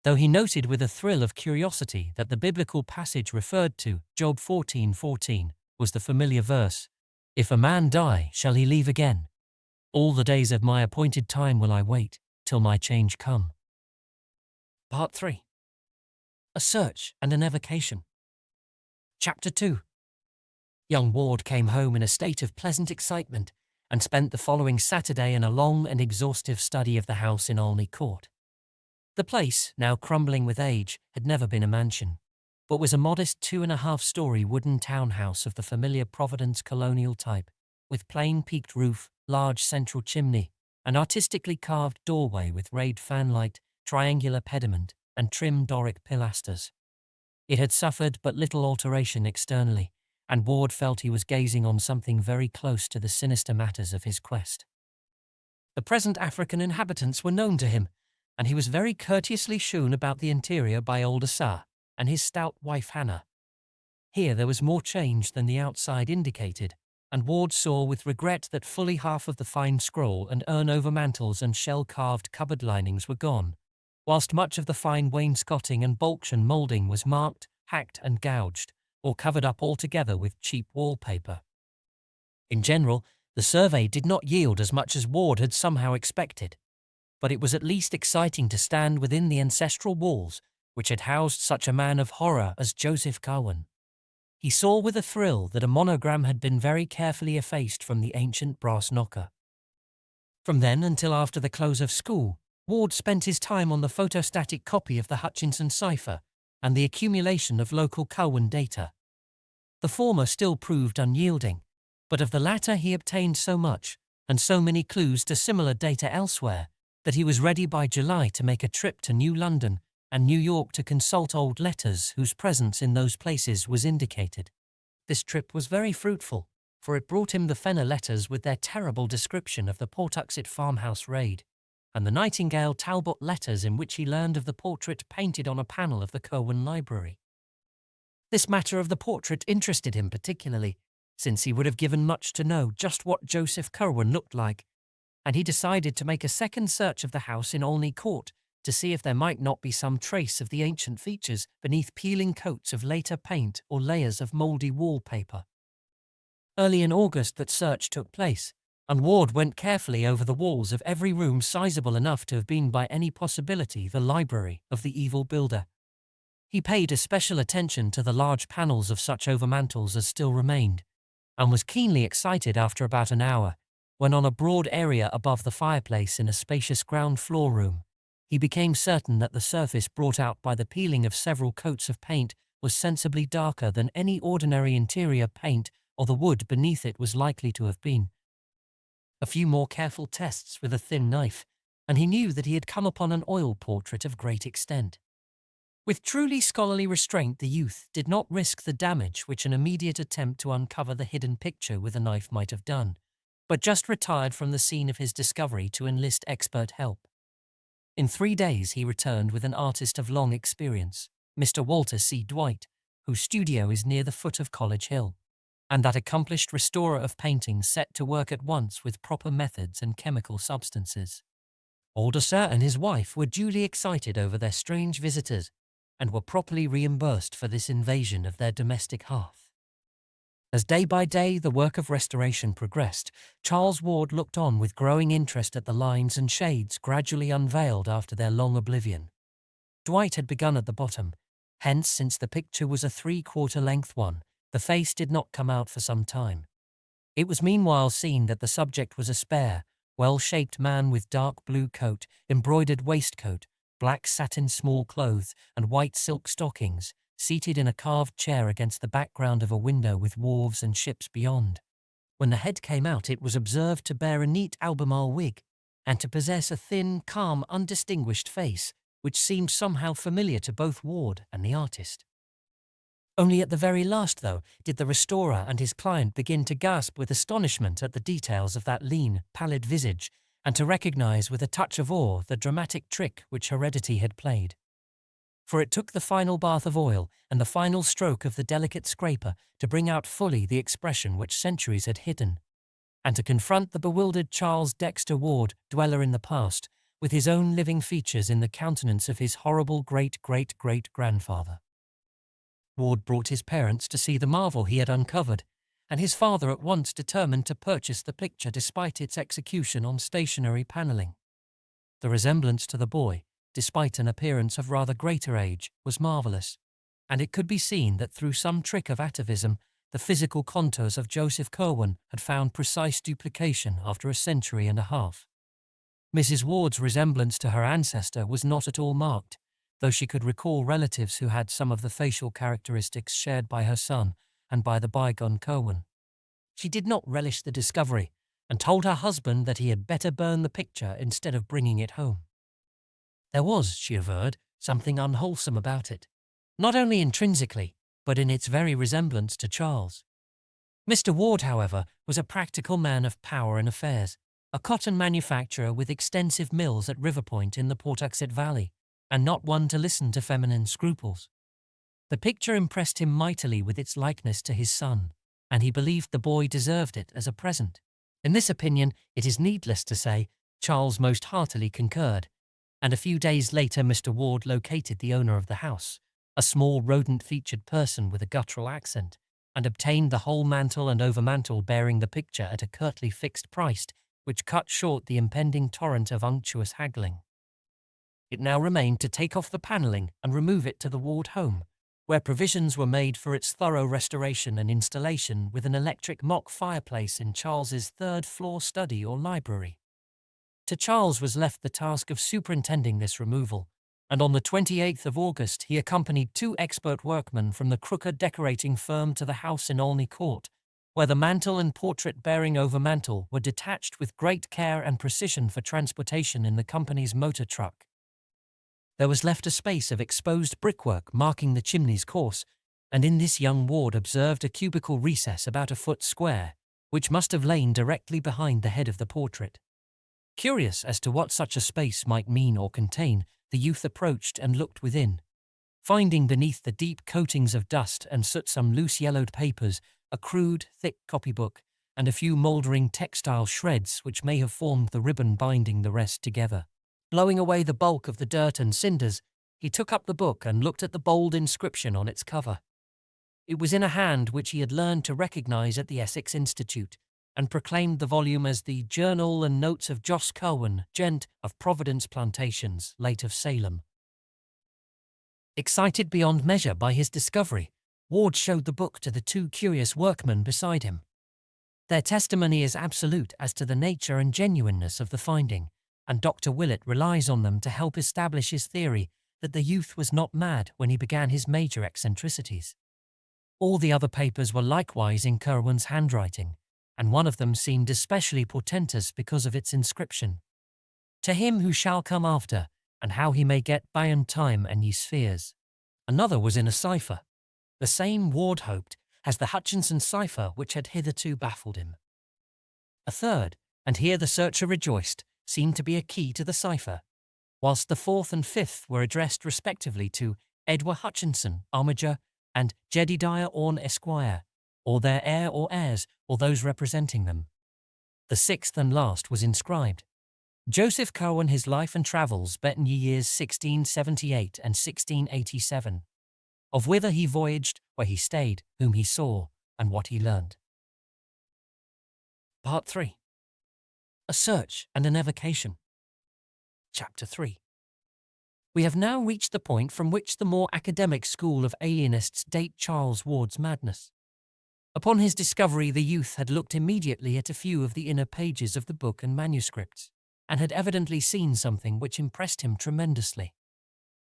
Speaker 1: though he noted with a thrill of curiosity that the biblical passage referred to, Job 14:14, was the familiar verse, "If a man die, shall he leave again? All the days of my appointed time will I wait, till my change come." Part 3. A Search and an Evocation. Chapter 2. Young Ward came home in a state of pleasant excitement and spent the following Saturday in a long and exhaustive study of the house in Olney Court. The place, now crumbling with age, had never been a mansion, but was a modest 2.5-story wooden townhouse of the familiar Providence colonial type, with plain peaked roof, large central chimney, an artistically carved doorway with rayed fanlight, triangular pediment, and trim Doric pilasters. It had suffered but little alteration externally, and Ward felt he was gazing on something very close to the sinister matters of his quest. The present African inhabitants were known to him, and he was very courteously shewn about the interior by old Asa and his stout wife Hannah. Here there was more change than the outside indicated, and Ward saw with regret that fully half of the fine scroll and urn over mantels and shell-carved cupboard linings were gone, whilst much of the fine wainscoting and Balchian moulding was marked, hacked and gouged, or covered up altogether with cheap wallpaper. In general, the survey did not yield as much as Ward had somehow expected, but it was at least exciting to stand within the ancestral walls which had housed such a man of horror as Joseph Curwen. He saw with a thrill that a monogram had been very carefully effaced from the ancient brass knocker. From then until after the close of school, Ward spent his time on the photostatic copy of the Hutchinson cipher and the accumulation of local Curwen data. The former still proved unyielding, but of the latter he obtained so much, and so many clues to similar data elsewhere, that he was ready by July to make a trip to New London and New York to consult old letters whose presence in those places was indicated. This trip was very fruitful, for it brought him the Fenner letters with their terrible description of the Pawtuxet farmhouse raid, and the Nightingale Talbot letters in which he learned of the portrait painted on a panel of the Curwen library. This matter of the portrait interested him particularly, since he would have given much to know just what Joseph Curwen looked like, and he decided to make a second search of the house in Olney Court to see if there might not be some trace of the ancient features beneath peeling coats of later paint or layers of mouldy wallpaper. Early in August that search took place, and Ward went carefully over the walls of every room sizable enough to have been by any possibility the library of the evil builder. He paid especial attention to the large panels of such overmantels as still remained, and was keenly excited after about an hour, when on a broad area above the fireplace in a spacious ground floor room, he became certain that the surface brought out by the peeling of several coats of paint was sensibly darker than any ordinary interior paint or the wood beneath it was likely to have been. A few more careful tests with a thin knife, and he knew that he had come upon an oil portrait of great extent. With truly scholarly restraint, the youth did not risk the damage which an immediate attempt to uncover the hidden picture with a knife might have done, but just retired from the scene of his discovery to enlist expert help. In 3 days he returned with an artist of long experience, Mr. Walter C. Dwight, whose studio is near the foot of College Hill, and that accomplished restorer of paintings set to work at once with proper methods and chemical substances. Alderser and his wife were duly excited over their strange visitors and were properly reimbursed for this invasion of their domestic hearth. As day by day the work of restoration progressed, Charles Ward looked on with growing interest at the lines and shades gradually unveiled after their long oblivion. Dwight had begun at the bottom. Hence, since the picture was a 3/4 length one, the face did not come out for some time. It was meanwhile seen that the subject was a spare, well-shaped man with dark blue coat, embroidered waistcoat, black satin small clothes, and white silk stockings, seated in a carved chair against the background of a window with wharves and ships beyond. When the head came out, it was observed to bear a neat Albemarle wig, and to possess a thin, calm, undistinguished face, which seemed somehow familiar to both Ward and the artist. Only at the very last, though, did the restorer and his client begin to gasp with astonishment at the details of that lean, pallid visage, and to recognize with a touch of awe the dramatic trick which heredity had played. For it took the final bath of oil and the final stroke of the delicate scraper to bring out fully the expression which centuries had hidden, and to confront the bewildered Charles Dexter Ward, dweller in the past, with his own living features in the countenance of his horrible great-great-great-grandfather. Ward brought his parents to see the marvel he had uncovered, and his father at once determined to purchase the picture despite its execution on stationary panelling. The resemblance to the boy, despite an appearance of rather greater age, was marvellous, and it could be seen that through some trick of atavism, the physical contours of Joseph Curwen had found precise duplication after a century and a half. Mrs. Ward's resemblance to her ancestor was not at all marked, though she could recall relatives who had some of the facial characteristics shared by her son and by the bygone Curwen. She did not relish the discovery, and told her husband that he had better burn the picture instead of bringing it home. There was, she averred, something unwholesome about it, not only intrinsically, but in its very resemblance to Charles. Mr. Ward, however, was a practical man of power and affairs, a cotton manufacturer with extensive mills at Riverpoint in the Pawtuxet Valley, and not one to listen to feminine scruples. The picture impressed him mightily with its likeness to his son, and he believed the boy deserved it as a present. In this opinion, it is needless to say, Charles most heartily concurred, and a few days later Mr. Ward located the owner of the house, a small rodent-featured person with a guttural accent, and obtained the whole mantle and overmantle bearing the picture at a curtly fixed price, which cut short the impending torrent of unctuous haggling. It now remained to take off the panelling and remove it to the Ward home, where provisions were made for its thorough restoration and installation with an electric mock fireplace in Charles's third-floor study or library. To Charles was left the task of superintending this removal, and on the 28th of August he accompanied 2 expert workmen from the Crooker decorating firm to the house in Olney Court, where the mantle and portrait-bearing overmantle were detached with great care and precision for transportation in the company's motor truck. There was left a space of exposed brickwork marking the chimney's course, and in this young Ward observed a cubical recess about a foot square, which must have lain directly behind the head of the portrait. Curious as to what such a space might mean or contain, the youth approached and looked within, finding beneath the deep coatings of dust and soot some loose yellowed papers, a crude, thick copybook, and a few mouldering textile shreds which may have formed the ribbon binding the rest together. Blowing away the bulk of the dirt and cinders, he took up the book and looked at the bold inscription on its cover. It was in a hand which he had learned to recognize at the Essex Institute, and proclaimed the volume as the Journal and Notes of Jos Curwen, Gent, of Providence Plantations, late of Salem. Excited beyond measure by his discovery, Ward showed the book to the 2 curious workmen beside him. Their testimony is absolute as to the nature and genuineness of the finding, and Dr. Willett relies on them to help establish his theory that the youth was not mad when he began his major eccentricities. All the other papers were likewise in Curwen's handwriting, and one of them seemed especially portentous because of its inscription: "To him who shall come after, and how he may get beyond time and ye spheres." Another was in a cipher, the same, Ward hoped, as the Hutchinson cipher which had hitherto baffled him. A third, and here the searcher rejoiced, seemed to be a key to the cipher, whilst the 4th and 5th were addressed respectively to Edward Hutchinson, Armiger, and Jedediah Orne Esquire, or their heir or heirs, or those representing them. The 6th and last was inscribed, Joseph Curwen, his life and travels between ye years 1678 and 1687, of whither he voyaged, where he stayed, whom he saw, and what he learned. Part 3. A Search and an Evocation. Chapter 3. We have now reached the point from which the more academic school of alienists date Charles Ward's madness. Upon his discovery, the youth had looked immediately at a few of the inner pages of the book and manuscripts, and had evidently seen something which impressed him tremendously.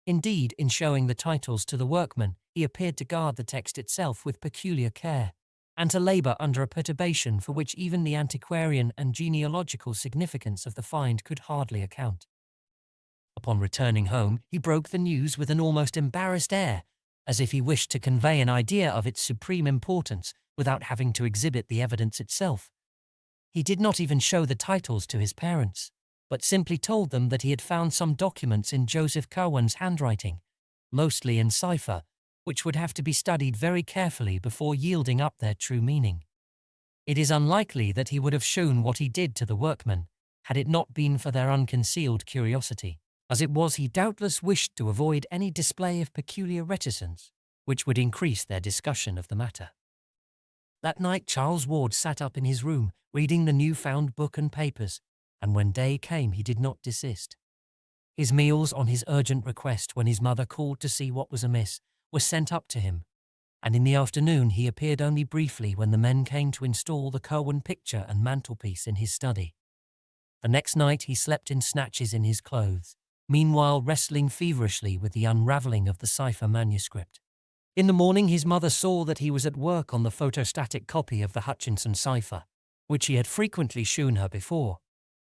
Speaker 1: Indeed, in showing the titles to the workman, he appeared to guard the text itself with peculiar care, and to labour under a perturbation for which even the antiquarian and genealogical significance of the find could hardly account. Upon returning home, he broke the news with an almost embarrassed air, as if he wished to convey an idea of its supreme importance without having to exhibit the evidence itself. He did not even show the titles to his parents, but simply told them that he had found some documents in Joseph Curwen's handwriting, mostly in cipher, which would have to be studied very carefully before yielding up their true meaning. It is unlikely that he would have shown what he did to the workmen, had it not been for their unconcealed curiosity. As it was, he doubtless wished to avoid any display of peculiar reticence, which would increase their discussion of the matter. That night Charles Ward sat up in his room, reading the new-found book and papers, and when day came he did not desist. His meals, on his urgent request when his mother called to see what was amiss, were sent up to him, and in the afternoon he appeared only briefly when the men came to install the Curwen picture and mantelpiece in his study. The next night he slept in snatches in his clothes, meanwhile wrestling feverishly with the unravelling of the cipher manuscript. In the morning his mother saw that he was at work on the photostatic copy of the Hutchinson cipher, which he had frequently shewn her before,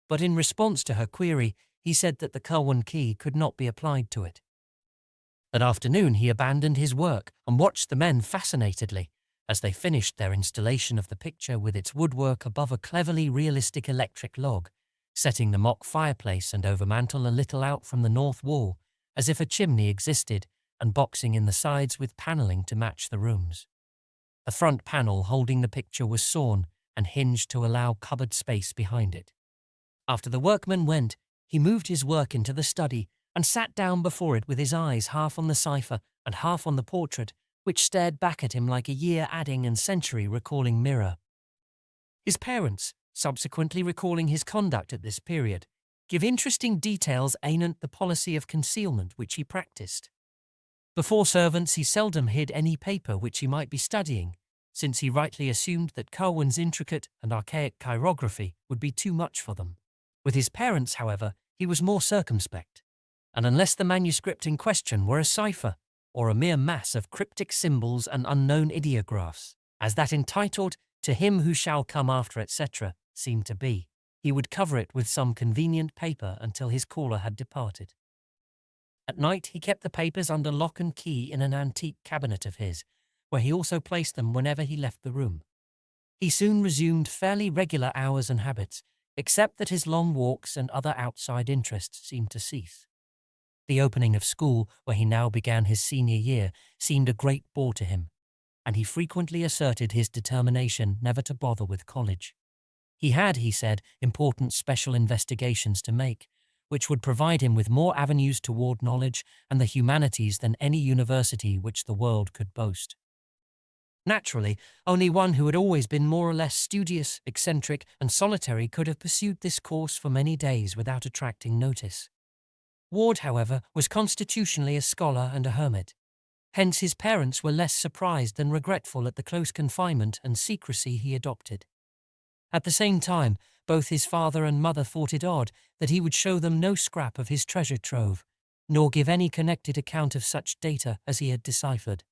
Speaker 1: but in response to her query he said that the Curwen key could not be applied to it. That afternoon he abandoned his work and watched the men fascinatedly as they finished their installation of the picture with its woodwork above a cleverly realistic electric log, setting the mock fireplace and overmantel a little out from the north wall, as if a chimney existed, and boxing in the sides with panelling to match the rooms. The front panel holding the picture was sawn and hinged to allow cupboard space behind it. After the workman went, he moved his work into the study and sat down before it with his eyes half on the cipher and half on the portrait, which stared back at him like a year-adding and century-recalling mirror. His parents, subsequently recalling his conduct at this period, give interesting details anent the policy of concealment which he practised. Before servants he seldom hid any paper which he might be studying, since he rightly assumed that Curwen's intricate and archaic chirography would be too much for them. With his parents, however, he was more circumspect, and unless the manuscript in question were a cipher, or a mere mass of cryptic symbols and unknown ideographs, as that entitled "To him who shall come after, etc." seemed to be, he would cover it with some convenient paper until his caller had departed. At night he kept the papers under lock and key in an antique cabinet of his, where he also placed them whenever he left the room. He soon resumed fairly regular hours and habits, except that his long walks and other outside interests seemed to cease. The opening of school, where he now began his senior year, seemed a great bore to him, and he frequently asserted his determination never to bother with college. He had, he said, important special investigations to make, which would provide him with more avenues toward knowledge and the humanities than any university which the world could boast. Naturally, only one who had always been more or less studious, eccentric, and solitary could have pursued this course for many days without attracting notice. Ward, however, was constitutionally a scholar and a hermit. Hence his parents were less surprised than regretful at the close confinement and secrecy he adopted. At the same time, both his father and mother thought it odd that he would show them no scrap of his treasure trove, nor give any connected account of such data as he had deciphered.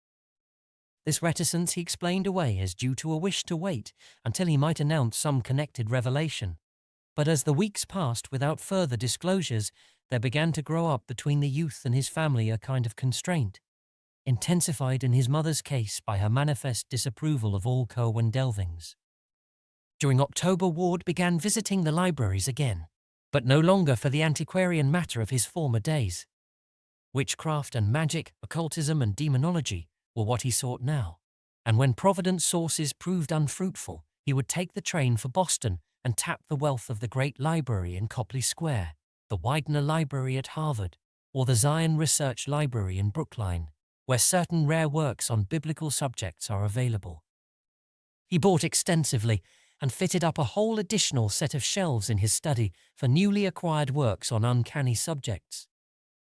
Speaker 1: This reticence he explained away as due to a wish to wait until he might announce some connected revelation. But as the weeks passed without further disclosures, there began to grow up between the youth and his family a kind of constraint, intensified in his mother's case by her manifest disapproval of all Curwen delvings. During October, Ward began visiting the libraries again, but no longer for the antiquarian matter of his former days. Witchcraft and magic, occultism and demonology were what he sought now, and when Providence sources proved unfruitful, he would take the train for Boston and tap the wealth of the Great Library in Copley Square, the Widener Library at Harvard, or the Zion Research Library in Brookline, where certain rare works on biblical subjects are available. He bought extensively and fitted up a whole additional set of shelves in his study for newly acquired works on uncanny subjects.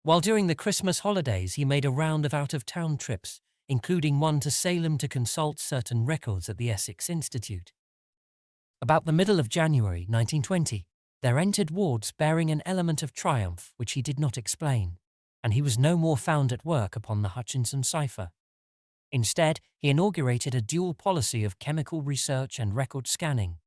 Speaker 1: While during the Christmas holidays he made a round of out-of-town trips, including one to Salem to consult certain records at the Essex Institute. About the middle of January 1920, there entered wards bearing an element of triumph which he did not explain, and he was no more found at work upon the Hutchinson cipher. Instead, he inaugurated a dual policy of chemical research and record scanning,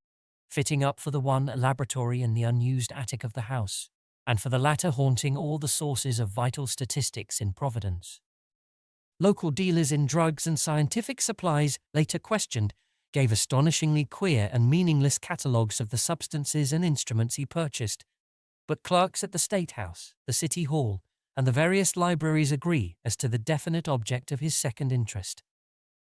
Speaker 1: fitting up for the one a laboratory in the unused attic of the house, and for the latter haunting all the sources of vital statistics in Providence. Local dealers in drugs and scientific supplies, later questioned, gave astonishingly queer and meaningless catalogues of the substances and instruments he purchased, but clerks at the State House, the City Hall, and the various libraries agree as to the definite object of his second interest.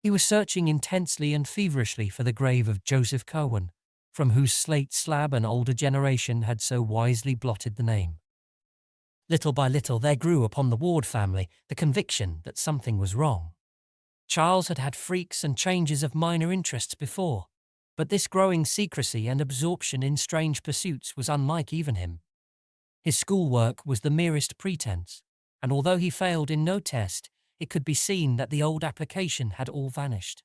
Speaker 1: He was searching intensely and feverishly for the grave of Joseph Curwen, from whose slate slab an older generation had so wisely blotted the name. Little by little there grew upon the Ward family the conviction that something was wrong. Charles had had freaks and changes of minor interests before, but this growing secrecy and absorption in strange pursuits was unlike even him. His schoolwork was the merest pretense, and although he failed in no test, it could be seen that the old application had all vanished.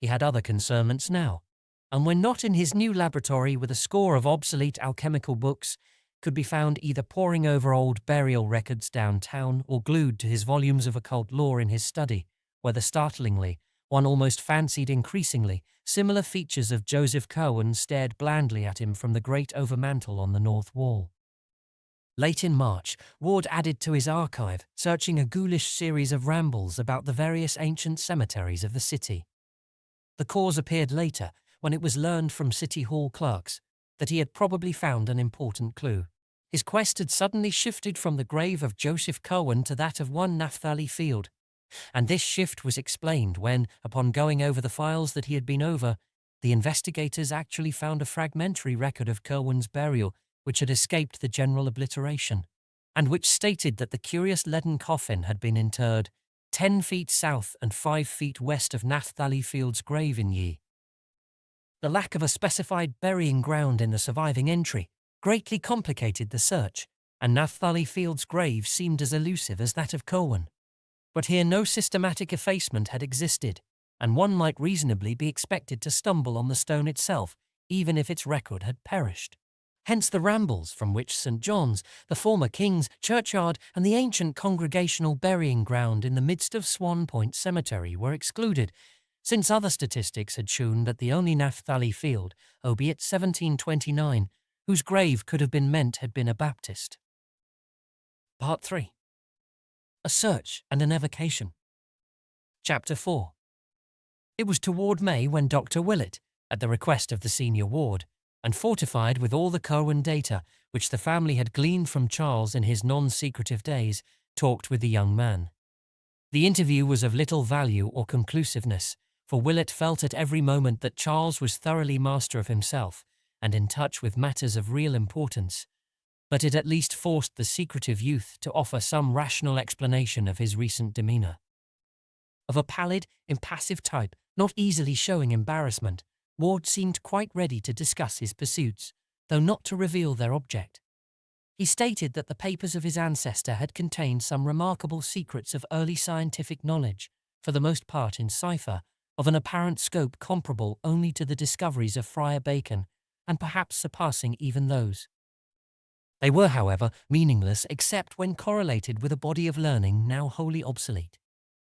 Speaker 1: He had other concernments now, and when not in his new laboratory with a score of obsolete alchemical books, could be found either poring over old burial records downtown or glued to his volumes of occult lore in his study, where the startlingly, one almost fancied increasingly, similar features of Joseph Curwen stared blandly at him from the great overmantel on the north wall. Late in March, Ward added to his archive, searching a ghoulish series of rambles about the various ancient cemeteries of the city. The cause appeared later, when it was learned from City Hall clerks that he had probably found an important clue. His quest had suddenly shifted from the grave of Joseph Curwen to that of one Naphtali Field, and this shift was explained when, upon going over the files that he had been over, the investigators actually found a fragmentary record of Curwen's burial which had escaped the general obliteration, and which stated that the curious leaden coffin had been interred 10 feet south and 5 feet west of Naphtali Field's grave in Ye. The lack of a specified burying ground in the surviving entry greatly complicated the search, and Naphtali Field's grave seemed as elusive as that of Curwen. But here no systematic effacement had existed, and one might reasonably be expected to stumble on the stone itself, even if its record had perished. Hence the rambles from which St. John's, the former King's churchyard, and the ancient congregational burying ground in the midst of Swan Point Cemetery were excluded, since other statistics had shown that the only Naphtali Field, albeit 1729, whose grave could have been meant had been a Baptist. Part 3. A Search and an Evocation. Chapter 4. It was toward May when Dr. Willett, at the request of the senior ward, and fortified with all the Curwen data which the family had gleaned from Charles in his non-secretive days, talked with the young man. The interview was of little value or conclusiveness, for Willett felt at every moment that Charles was thoroughly master of himself and in touch with matters of real importance, but it at least forced the secretive youth to offer some rational explanation of his recent demeanour. Of a pallid, impassive type, not easily showing embarrassment, Ward seemed quite ready to discuss his pursuits, though not to reveal their object. He stated that the papers of his ancestor had contained some remarkable secrets of early scientific knowledge, for the most part in cipher, of an apparent scope comparable only to the discoveries of Friar Bacon, and perhaps surpassing even those. They were, however, meaningless except when correlated with a body of learning now wholly obsolete,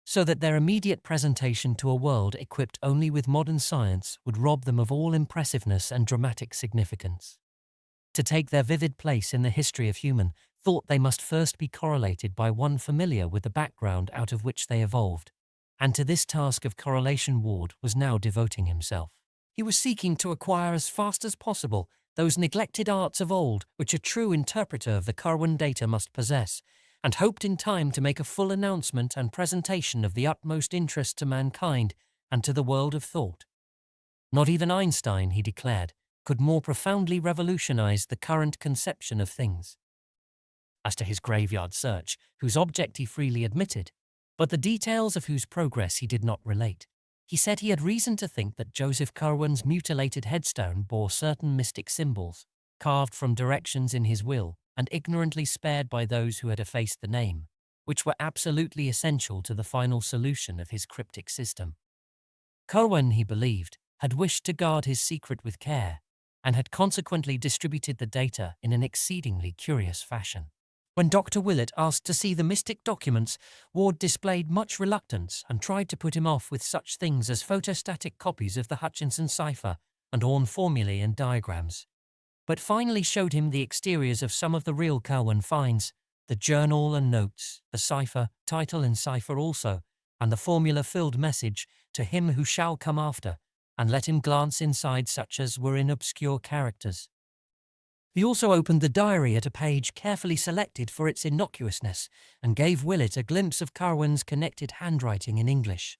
Speaker 1: so that their immediate presentation to a world equipped only with modern science would rob them of all impressiveness and dramatic significance. To take their vivid place in the history of human thought, they must first be correlated by one familiar with the background out of which they evolved, and to this task of correlation Ward was now devoting himself. He was seeking to acquire as fast as possible those neglected arts of old which a true interpreter of the Curwen data must possess, and hoped in time to make a full announcement and presentation of the utmost interest to mankind and to the world of thought. Not even Einstein, he declared, could more profoundly revolutionize the current conception of things. As to his graveyard search, whose object he freely admitted, but the details of whose progress he did not relate, he said he had reason to think that Joseph Curwen's mutilated headstone bore certain mystic symbols, carved from directions in his will and ignorantly spared by those who had effaced the name, which were absolutely essential to the final solution of his cryptic system. Curwen, he believed, had wished to guard his secret with care, and had consequently distributed the data in an exceedingly curious fashion. When Dr. Willett asked to see the mystic documents, Ward displayed much reluctance and tried to put him off with such things as photostatic copies of the Hutchinson cipher and Orne formulae and diagrams, but finally showed him the exteriors of some of the real Curwen finds, the journal and notes, the cipher, title and cipher also, and the formula-filled message, "To him who shall come after," and let him glance inside such as were in obscure characters. He also opened the diary at a page carefully selected for its innocuousness and gave Willett a glimpse of Curwen's connected handwriting in English.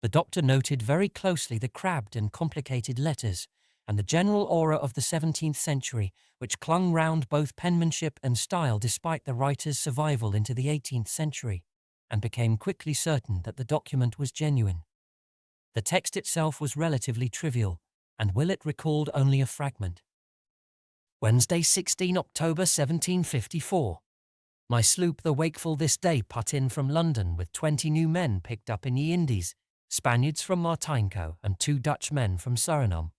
Speaker 1: The doctor noted very closely the crabbed and complicated letters and the general aura of the 17th century, which clung round both penmanship and style despite the writer's survival into the 18th century, and became quickly certain that the document was genuine. The text itself was relatively trivial, and Willett recalled only a fragment. Wednesday, 16 October 1754. My sloop the Wakeful this day put in from London with 20 new men picked up in ye Indies, Spaniards from Martinico and 2 Dutch men from Suriname.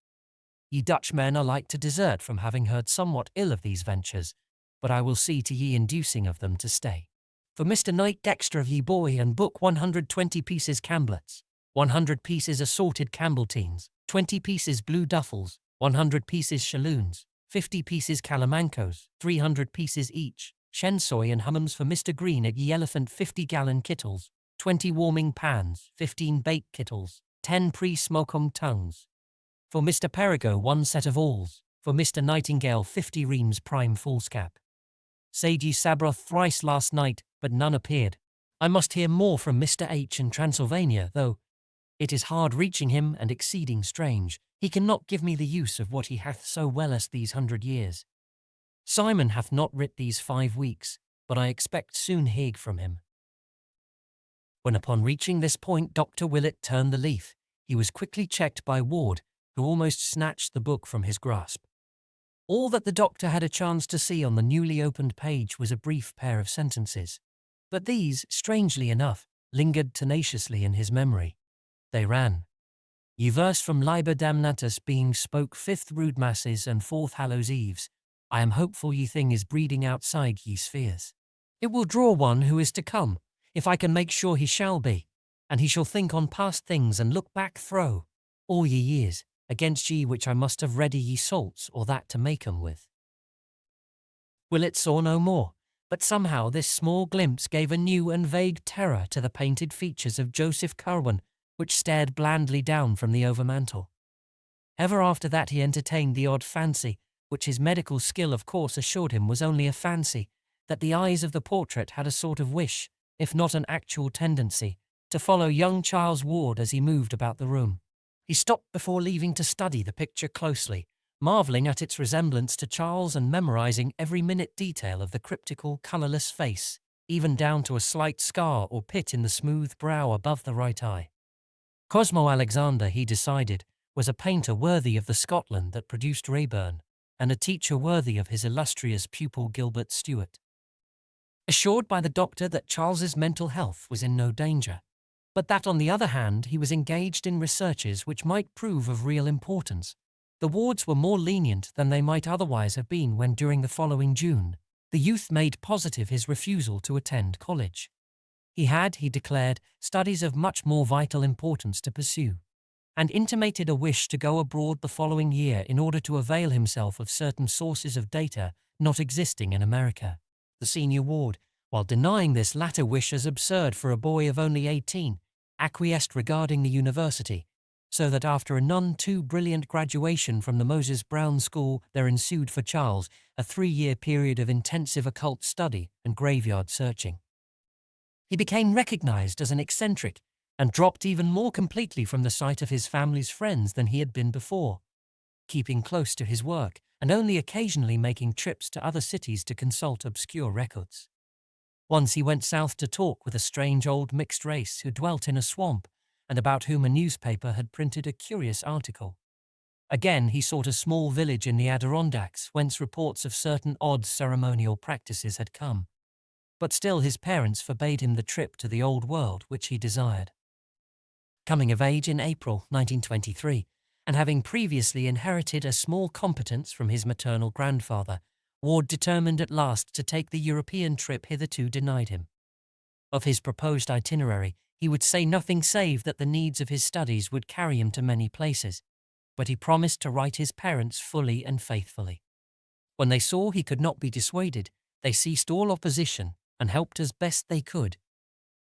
Speaker 1: Ye Dutch men are like to desert from having heard somewhat ill of these ventures, but I will see to ye inducing of them to stay. For Mr. Knight Dexter of ye Boy and book 120 pieces camblets, 100 pieces assorted Campbelltines, 20 pieces blue duffels, 100 pieces shalloons, 50 pieces calamancos, 300 pieces each, shensoy and hummums for Mr. Green at ye Elephant 50-gallon kittles, 20 warming pans, 15 bake kittles, 10 pre-smokum tongues. For Mr. Perigo 1 set of awls, for Mr. Nightingale 50 reams prime foolscap. Said ye Sabroth thrice last night, but none appeared. I must hear more from Mr. H. in Transylvania, though it is hard reaching him and exceeding strange. He cannot give me the use of what he hath so well as these 100 years. Simon hath not writ these 5 weeks, but I expect soon heag from him. When upon reaching this point Dr. Willett turned the leaf, he was quickly checked by Ward, who almost snatched the book from his grasp. All that the doctor had a chance to see on the newly opened page was a brief pair of sentences, but these, strangely enough, lingered tenaciously in his memory. They ran, "Ye verse from Liber Damnatus being spoke 5th Rood Masses and 4th Hallows Eves, I am hopeful ye thing is breeding outside ye spheres. It will draw one who is to come, if I can make sure he shall be, and he shall think on past things and look back thro' all ye years, against ye which I must have ready ye salts or that to make 'em with." Willett saw no more, but somehow this small glimpse gave a new and vague terror to the painted features of Joseph Curwen, which stared blandly down from the overmantel. Ever after that he entertained the odd fancy, which his medical skill of course assured him was only a fancy, that the eyes of the portrait had a sort of wish, if not an actual tendency, to follow young Charles Ward as he moved about the room. He stopped before leaving to study the picture closely, marvelling at its resemblance to Charles and memorizing every minute detail of the cryptical, colourless face, even down to a slight scar or pit in the smooth brow above the right eye. Cosmo Alexander, he decided, was a painter worthy of the Scotland that produced Raeburn, and a teacher worthy of his illustrious pupil Gilbert Stuart. Assured by the doctor that Charles's mental health was in no danger, but that on the other hand he was engaged in researches which might prove of real importance, the Wards were more lenient than they might otherwise have been when during the following June, the youth made positive his refusal to attend college. He had, he declared, studies of much more vital importance to pursue, and intimated a wish to go abroad the following year in order to avail himself of certain sources of data not existing in America. The senior Ward, while denying this latter wish as absurd for a boy of only 18, acquiesced regarding the university, so that after a none too brilliant graduation from the Moses Brown School there ensued for Charles a 3-year period of intensive occult study and graveyard searching. He became recognized as an eccentric and dropped even more completely from the sight of his family's friends than he had been before. keeping close to his work and only occasionally making trips to other cities to consult obscure records. Once he went south to talk with a strange old mixed race who dwelt in a swamp and about whom a newspaper had printed a curious article. Again, he sought a small village in the Adirondacks whence reports of certain odd ceremonial practices had come. But still his parents forbade him the trip to the old world which he desired. Coming of age in April 1923, and having previously inherited a small competence from his maternal grandfather, Ward determined at last to take the European trip hitherto denied him. Of his proposed itinerary, he would say nothing save that the needs of his studies would carry him to many places, but he promised to write his parents fully and faithfully. When they saw he could not be dissuaded, they ceased all opposition and helped as best they could,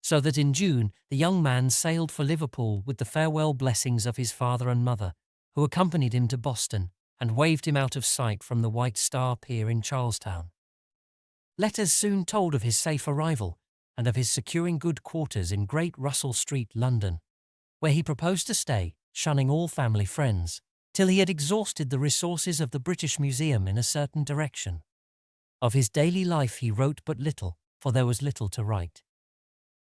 Speaker 1: so that in June the young man sailed for Liverpool with the farewell blessings of his father and mother, who accompanied him to Boston and waved him out of sight from the White Star Pier in Charlestown. Letters soon told of his safe arrival and of his securing good quarters in Great Russell Street, London, where he proposed to stay, shunning all family friends, till he had exhausted the resources of the British Museum in a certain direction. Of his daily life he wrote but little, for there was little to write.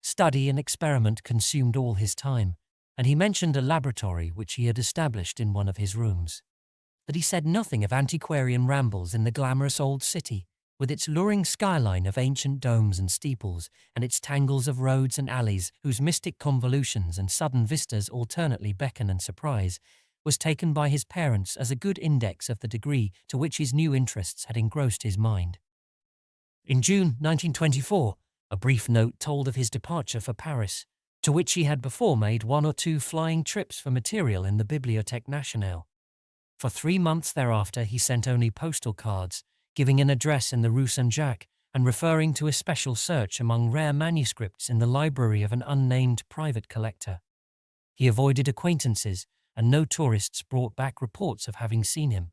Speaker 1: Study and experiment consumed all his time, and he mentioned a laboratory which he had established in one of his rooms. But he said nothing of antiquarian rambles in the glamorous old city, with its luring skyline of ancient domes and steeples, and its tangles of roads and alleys whose mystic convolutions and sudden vistas alternately beckon and surprise, was taken by his parents as a good index of the degree to which his new interests had engrossed his mind. In June 1924, a brief note told of his departure for Paris, to which he had before made 1 or 2 flying trips for material in the Bibliothèque Nationale. For 3 months thereafter he sent only postal cards, giving an address in the Rue Saint-Jacques and referring to a special search among rare manuscripts in the library of an unnamed private collector. He avoided acquaintances, and no tourists brought back reports of having seen him.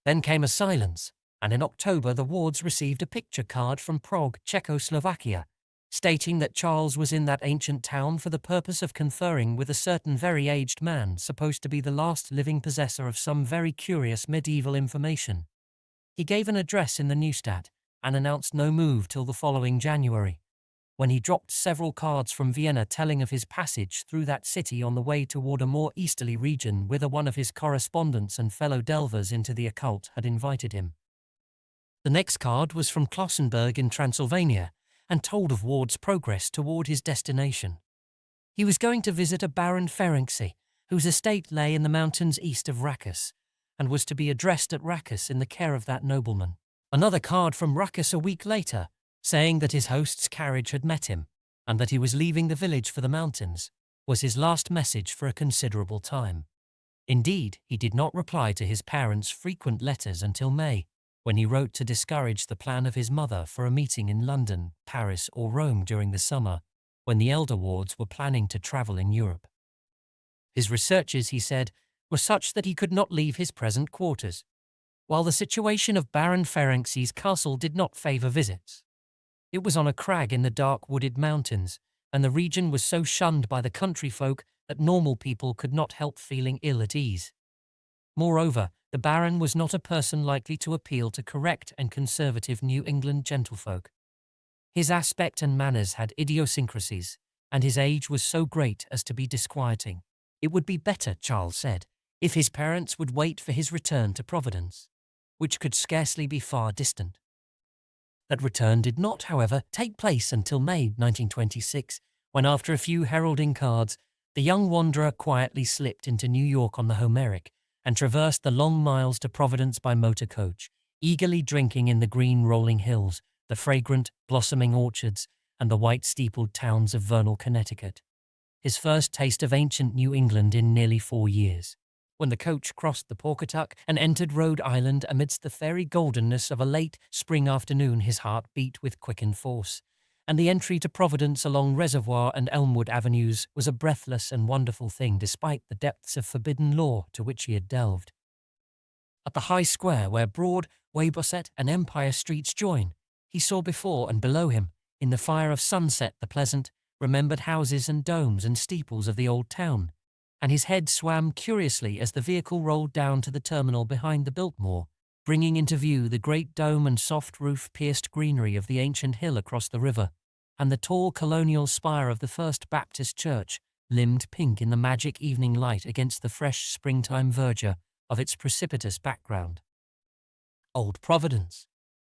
Speaker 1: Then came a silence, and in October the Wards received a picture card from Prague, Czechoslovakia, stating that Charles was in that ancient town for the purpose of conferring with a certain very aged man supposed to be the last living possessor of some very curious medieval information. He gave an address in the Neustadt and announced no move till the following January, when he dropped several cards from Vienna telling of his passage through that city on the way toward a more easterly region whither one of his correspondents and fellow delvers into the occult had invited him. The next card was from Klausenburg in Transylvania, and told of Ward's progress toward his destination. He was going to visit a Baron Ferenczi, whose estate lay in the mountains east of Rackus, and was to be addressed at Rackus in the care of that nobleman. Another card from Rackus a week later, saying that his host's carriage had met him, and that he was leaving the village for the mountains, was his last message for a considerable time. Indeed, he did not reply to his parents' frequent letters until May, when he wrote to discourage the plan of his mother for a meeting in London, Paris, or Rome during the summer, when the elder Wards were planning to travel in Europe. His researches, he said, were such that he could not leave his present quarters, while the situation of Baron Ferenczi's castle did not favour visits. It was on a crag in the dark wooded mountains, and the region was so shunned by the country folk that normal people could not help feeling ill at ease. Moreover, the Baron was not a person likely to appeal to correct and conservative New England gentlefolk. His aspect and manners had idiosyncrasies, and his age was so great as to be disquieting. It would be better, Charles said, if his parents would wait for his return to Providence, which could scarcely be far distant. That return did not, however, take place until May 1926, when after a few heralding cards, the young wanderer quietly slipped into New York on the Homeric and traversed the long miles to Providence by motor coach, eagerly drinking in the green rolling hills, the fragrant, blossoming orchards, and the white-steepled towns of Vernal, Connecticut. His first taste of ancient New England in nearly 4 years. When the coach crossed the Pawcatuck and entered Rhode Island amidst the fairy goldenness of a late spring afternoon, his heart beat with quickened force, and the entry to Providence along Reservoir and Elmwood avenues was a breathless and wonderful thing despite the depths of forbidden lore to which he had delved. At the high square where Broad, Weybosset, and Empire Streets join, he saw before and below him, in the fire of sunset, the pleasant, remembered houses and domes and steeples of the old town, and his head swam curiously as the vehicle rolled down to the terminal behind the Biltmore, bringing into view the great dome and soft roof-pierced greenery of the ancient hill across the river, and the tall colonial spire of the First Baptist Church, limned pink in the magic evening light against the fresh springtime verdure of its precipitous background. Old Providence.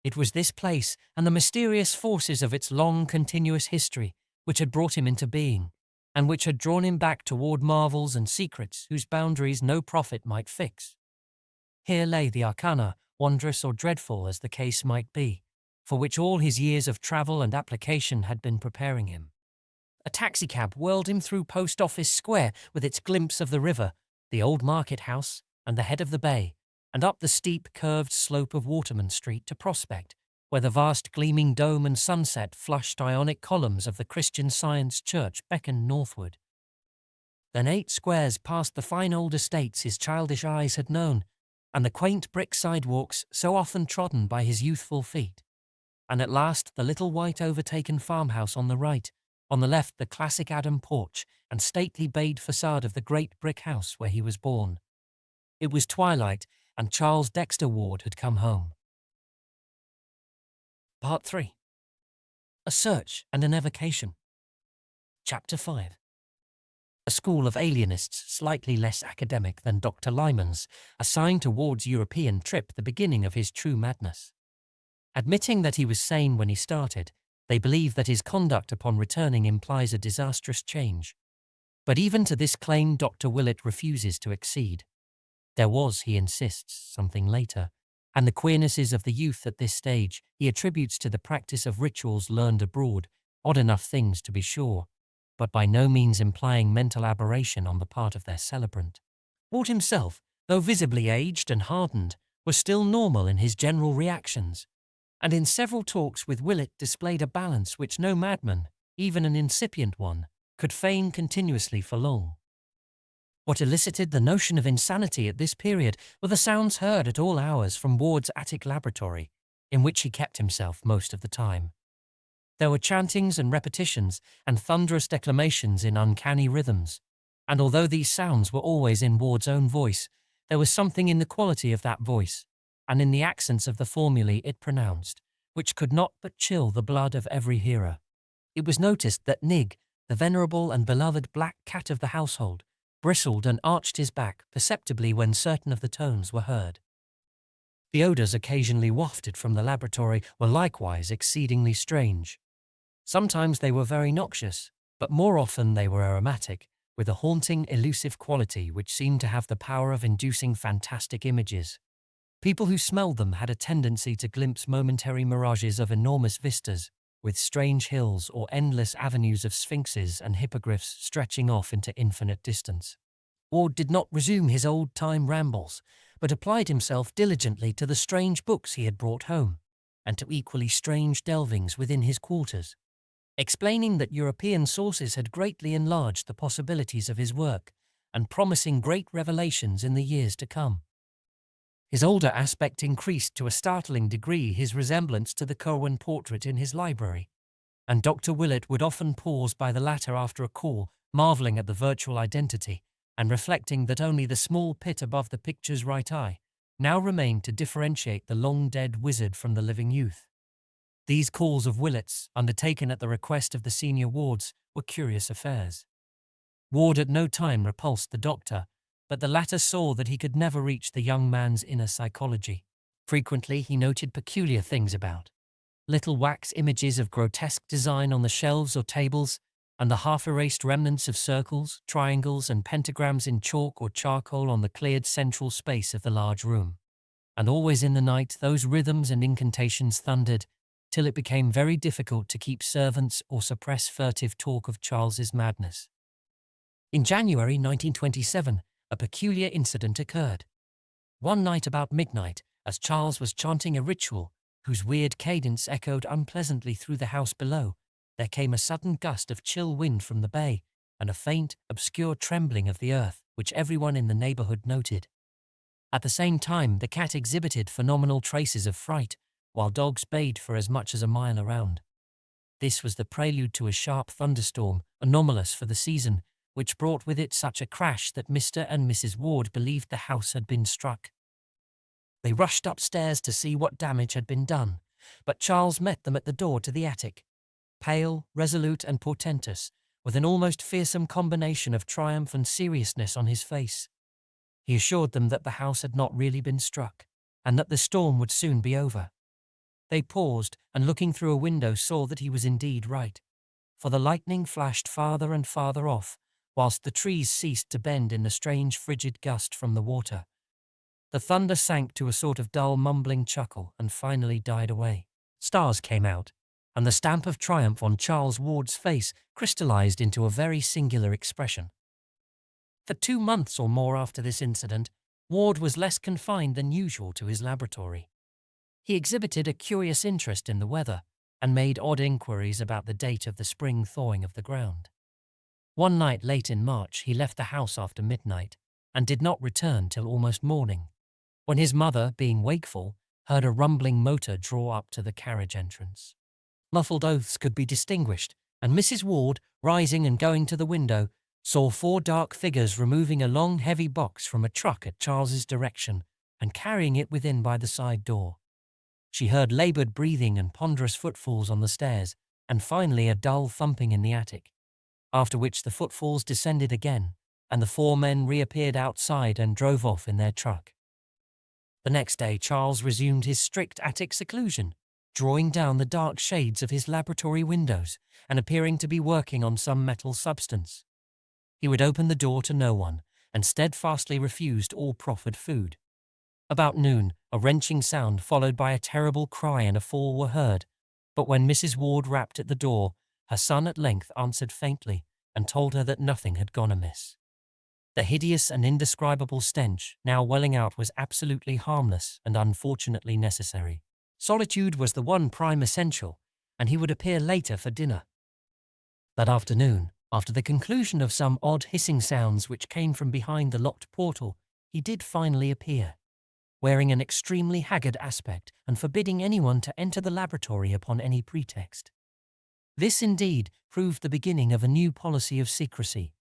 Speaker 1: It was this place and the mysterious forces of its long, continuous history which had brought him into being, and which had drawn him back toward marvels and secrets whose boundaries no prophet might fix. Here lay the arcana, wondrous or dreadful as the case might be, for which all his years of travel and application had been preparing him. A taxicab whirled him through Post Office Square with its glimpse of the river, the old market house, and the head of the bay, and up the steep, curved slope of Waterman Street to Prospect, where the vast gleaming dome and sunset-flushed Ionic columns of the Christian Science Church beckoned northward. Then 8 squares past the fine old estates his childish eyes had known, and the quaint brick sidewalks so often trodden by his youthful feet. And at last the little white overtaken farmhouse on the right, on the left the classic Adam porch and stately bayed facade of the great brick house where he was born. It was twilight, and Charles Dexter Ward had come home. Part 3. A Search and an Evocation. Chapter 5. A school of alienists slightly less academic than Dr. Lyman's assigned to Ward's European trip the beginning of his true madness. Admitting that he was sane when he started, they believe that his conduct upon returning implies a disastrous change. But even to this claim Dr. Willett refuses to accede. There was, he insists, something later, and the queernesses of the youth at this stage he attributes to the practice of rituals learned abroad, odd enough things to be sure, but by no means implying mental aberration on the part of their celebrant. Ward himself, though visibly aged and hardened, was still normal in his general reactions, and in several talks with Willett displayed a balance which no madman, even an incipient one, could feign continuously for long. What elicited the notion of insanity at this period were the sounds heard at all hours from Ward's attic laboratory, in which he kept himself most of the time. There were chantings and repetitions and thunderous declamations in uncanny rhythms, and although these sounds were always in Ward's own voice, there was something in the quality of that voice, and in the accents of the formulae it pronounced, which could not but chill the blood of every hearer. It was noticed that Nig, the venerable and beloved black cat of the household, bristled and arched his back perceptibly when certain of the tones were heard. The odours occasionally wafted from the laboratory were likewise exceedingly strange. Sometimes they were very noxious, but more often they were aromatic, with a haunting, elusive quality which seemed to have the power of inducing fantastic images. People who smelled them had a tendency to glimpse momentary mirages of enormous vistas, with strange hills or endless avenues of sphinxes and hippogriffs stretching off into infinite distance. Ward did not resume his old-time rambles, but applied himself diligently to the strange books he had brought home, and to equally strange delvings within his quarters, explaining that European sources had greatly enlarged the possibilities of his work, and promising great revelations in the years to come. His older aspect increased to a startling degree his resemblance to the Curwen portrait in his library, and Dr. Willett would often pause by the latter after a call, marvelling at the virtual identity, and reflecting that only the small pit above the picture's right eye now remained to differentiate the long-dead wizard from the living youth. These calls of Willett's, undertaken at the request of the senior Wards, were curious affairs. Ward at no time repulsed the doctor, but the latter saw that he could never reach the young man's inner psychology. Frequently he noted peculiar things about little wax images of grotesque design on the shelves or tables, and the half-erased remnants of circles, triangles, and pentagrams in chalk or charcoal on the cleared central space of the large room. And always in the night those rhythms and incantations thundered, till it became very difficult to keep servants or suppress furtive talk of Charles's madness. In January 1927, a peculiar incident occurred. One night about midnight, as Charles was chanting a ritual, whose weird cadence echoed unpleasantly through the house below, there came a sudden gust of chill wind from the bay, and a faint, obscure trembling of the earth, which everyone in the neighborhood noted. At the same time, the cat exhibited phenomenal traces of fright, while dogs bayed for as much as a mile around. This was the prelude to a sharp thunderstorm, anomalous for the season, which brought with it such a crash that Mr. and Mrs. Ward believed the house had been struck. They rushed upstairs to see what damage had been done, but Charles met them at the door to the attic, pale, resolute and portentous, with an almost fearsome combination of triumph and seriousness on his face. He assured them that the house had not really been struck, and that the storm would soon be over. They paused, and looking through a window saw that he was indeed right, for the lightning flashed farther and farther off, whilst the trees ceased to bend in the strange frigid gust from the water. The thunder sank to a sort of dull mumbling chuckle and finally died away. Stars came out, and the stamp of triumph on Charles Ward's face crystallized into a very singular expression. For 2 months or more after this incident, Ward was less confined than usual to his laboratory. He exhibited a curious interest in the weather and made odd inquiries about the date of the spring thawing of the ground. One night late in March, he left the house after midnight and did not return till almost morning, when his mother, being wakeful, heard a rumbling motor draw up to the carriage entrance. Muffled oaths could be distinguished, and Mrs. Ward, rising and going to the window, saw 4 dark figures removing a long, heavy box from a truck at Charles's direction and carrying it within by the side door. She heard laboured breathing and ponderous footfalls on the stairs, and finally a dull thumping in the attic, after which the footfalls descended again, and the 4 men reappeared outside and drove off in their truck. The next day Charles resumed his strict attic seclusion, drawing down the dark shades of his laboratory windows and appearing to be working on some metal substance. He would open the door to no one, and steadfastly refused all proffered food. About noon, a wrenching sound followed by a terrible cry and a fall were heard, but when Mrs. Ward rapped at the door, her son at length answered faintly and told her that nothing had gone amiss. The hideous and indescribable stench now welling out was absolutely harmless and unfortunately necessary. Solitude was the one prime essential, and he would appear later for dinner. That afternoon, after the conclusion of some odd hissing sounds which came from behind the locked portal, he did finally appear, wearing an extremely haggard aspect and forbidding anyone to enter the laboratory upon any pretext. This indeed proved the beginning of a new policy of secrecy,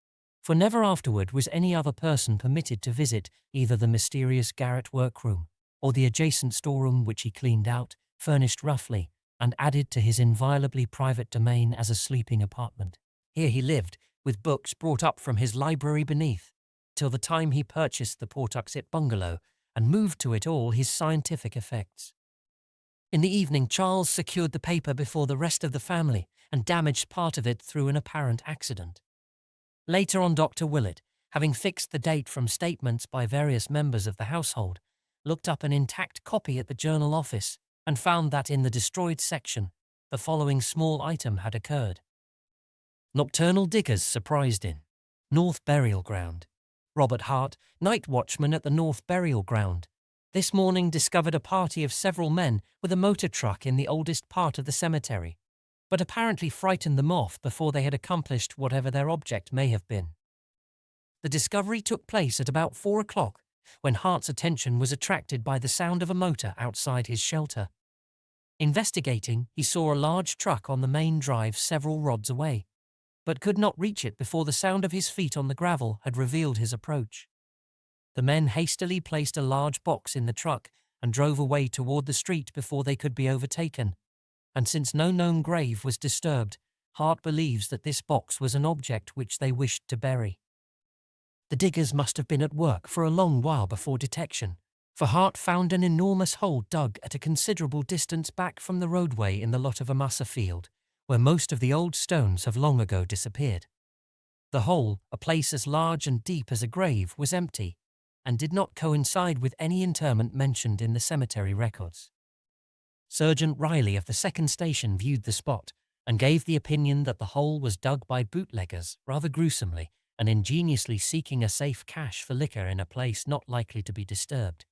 Speaker 1: for never afterward was any other person permitted to visit either the mysterious garret workroom or the adjacent storeroom which he cleaned out, furnished roughly, and added to his inviolably private domain as a sleeping apartment. Here he lived, with books brought up from his library beneath, till the time he purchased the Pawtuxet bungalow and moved to it all his scientific effects. In the evening Charles secured the paper before the rest of the family and damaged part of it through an apparent accident. Later on, Dr. Willett, having fixed the date from statements by various members of the household, looked up an intact copy at the journal office and found that in the destroyed section the following small item had occurred. Nocturnal diggers surprised in North Burial Ground. Robert Hart, night watchman at the North Burial Ground, this morning discovered a party of several men with a motor truck in the oldest part of the cemetery, but apparently frightened them off before they had accomplished whatever their object may have been. The discovery took place at about 4 o'clock, when Hart's attention was attracted by the sound of a motor outside his shelter. Investigating, he saw a large truck on the main drive several rods away, but could not reach it before the sound of his feet on the gravel had revealed his approach. The men hastily placed a large box in the truck and drove away toward the street before they could be overtaken, and since no known grave was disturbed, Hart believes that this box was an object which they wished to bury. The diggers must have been at work for a long while before detection, for Hart found an enormous hole dug at a considerable distance back from the roadway in the lot of a massa field, where most of the old stones have long ago disappeared. The hole, a place as large and deep as a grave, was empty, and did not coincide with any interment mentioned in the cemetery records. Sergeant Riley of the 2nd Station viewed the spot, and gave the opinion that the hole was dug by bootleggers rather gruesomely and ingeniously seeking a safe cache for liquor in a place not likely to be disturbed.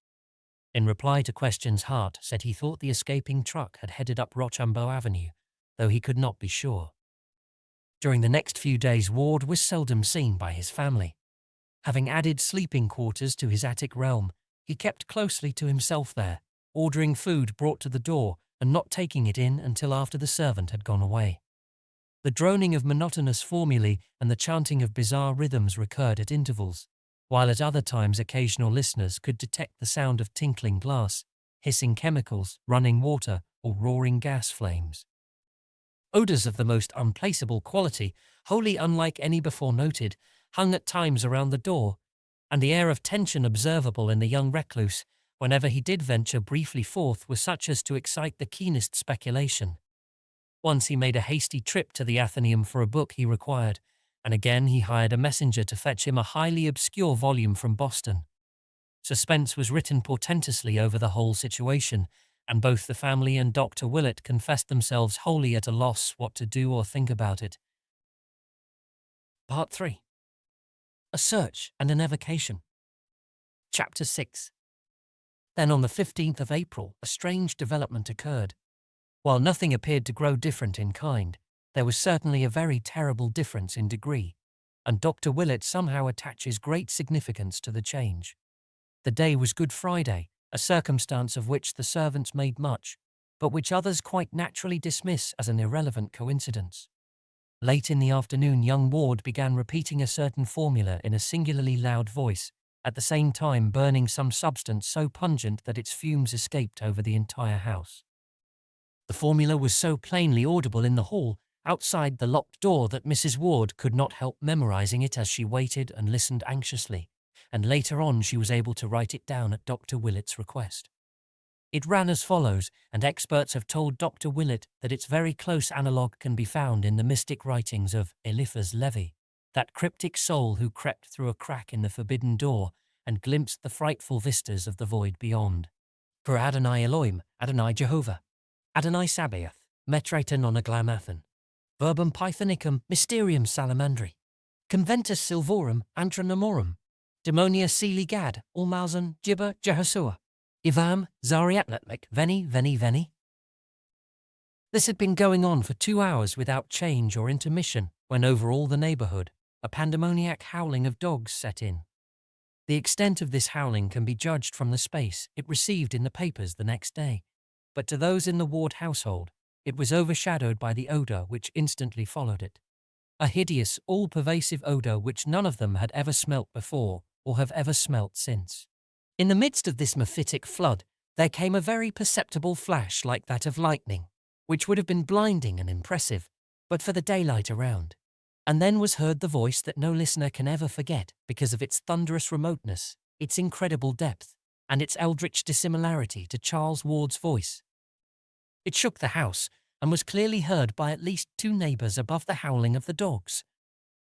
Speaker 1: In reply to questions, Hart said he thought the escaping truck had headed up Rochambeau Avenue, though he could not be sure. During the next few days Ward was seldom seen by his family. Having added sleeping quarters to his attic realm, he kept closely to himself there, ordering food brought to the door and not taking it in until after the servant had gone away. The droning of monotonous formulae and the chanting of bizarre rhythms recurred at intervals, while at other times occasional listeners could detect the sound of tinkling glass, hissing chemicals, running water, or roaring gas flames. Odours of the most unplaceable quality, wholly unlike any before noted, hung at times around the door, and the air of tension observable in the young recluse, whenever he did venture briefly forth, was such as to excite the keenest speculation. Once he made a hasty trip to the Athenaeum for a book he required, and again he hired a messenger to fetch him a highly obscure volume from Boston. Suspense was written portentously over the whole situation, and both the family and Dr. Willett confessed themselves wholly at a loss what to do or think about it. Part 3. A Search and an Evocation. Chapter 6. Then on the 15th of April, a strange development occurred. While nothing appeared to grow different in kind, there was certainly a very terrible difference in degree, and Dr. Willett somehow attaches great significance to the change. The day was Good Friday, a circumstance of which the servants made much, but which others quite naturally dismiss as an irrelevant coincidence. Late in the afternoon, young Ward began repeating a certain formula in a singularly loud voice, at the same time burning some substance so pungent that its fumes escaped over the entire house. The formula was so plainly audible in the hall, outside the locked door, that Mrs. Ward could not help memorizing it as she waited and listened anxiously, and later on she was able to write it down at Dr. Willett's request. It ran as follows, and experts have told Dr. Willett that its very close analogue can be found in the mystic writings of Eliphas Levi, that cryptic soul who crept through a crack in the forbidden door and glimpsed the frightful vistas of the void beyond. Per Adonai Elohim, Adonai Jehovah, Adonai Sabaoth, Metrata non aglamathan, verbum Pythonicum mysterium salamandri, conventus silvorum antronomorum, demonia celi gad, ulmalzan gibber Jehoshua, Ivam Zariatletmek veni veni veni. This had been going on for 2 hours without change or intermission, when over all the neighbourhood a pandemoniac howling of dogs set in. The extent of this howling can be judged from the space it received in the papers the next day, but to those in the Ward household it was overshadowed by the odour which instantly followed it. A hideous, all-pervasive odour which none of them had ever smelt before or have ever smelt since. In the midst of this mephitic flood, there came a very perceptible flash like that of lightning, which would have been blinding and impressive, but for the daylight around. And then was heard the voice that no listener can ever forget because of its thunderous remoteness, its incredible depth, and its eldritch dissimilarity to Charles Ward's voice. It shook the house, and was clearly heard by at least 2 neighbours above the howling of the dogs.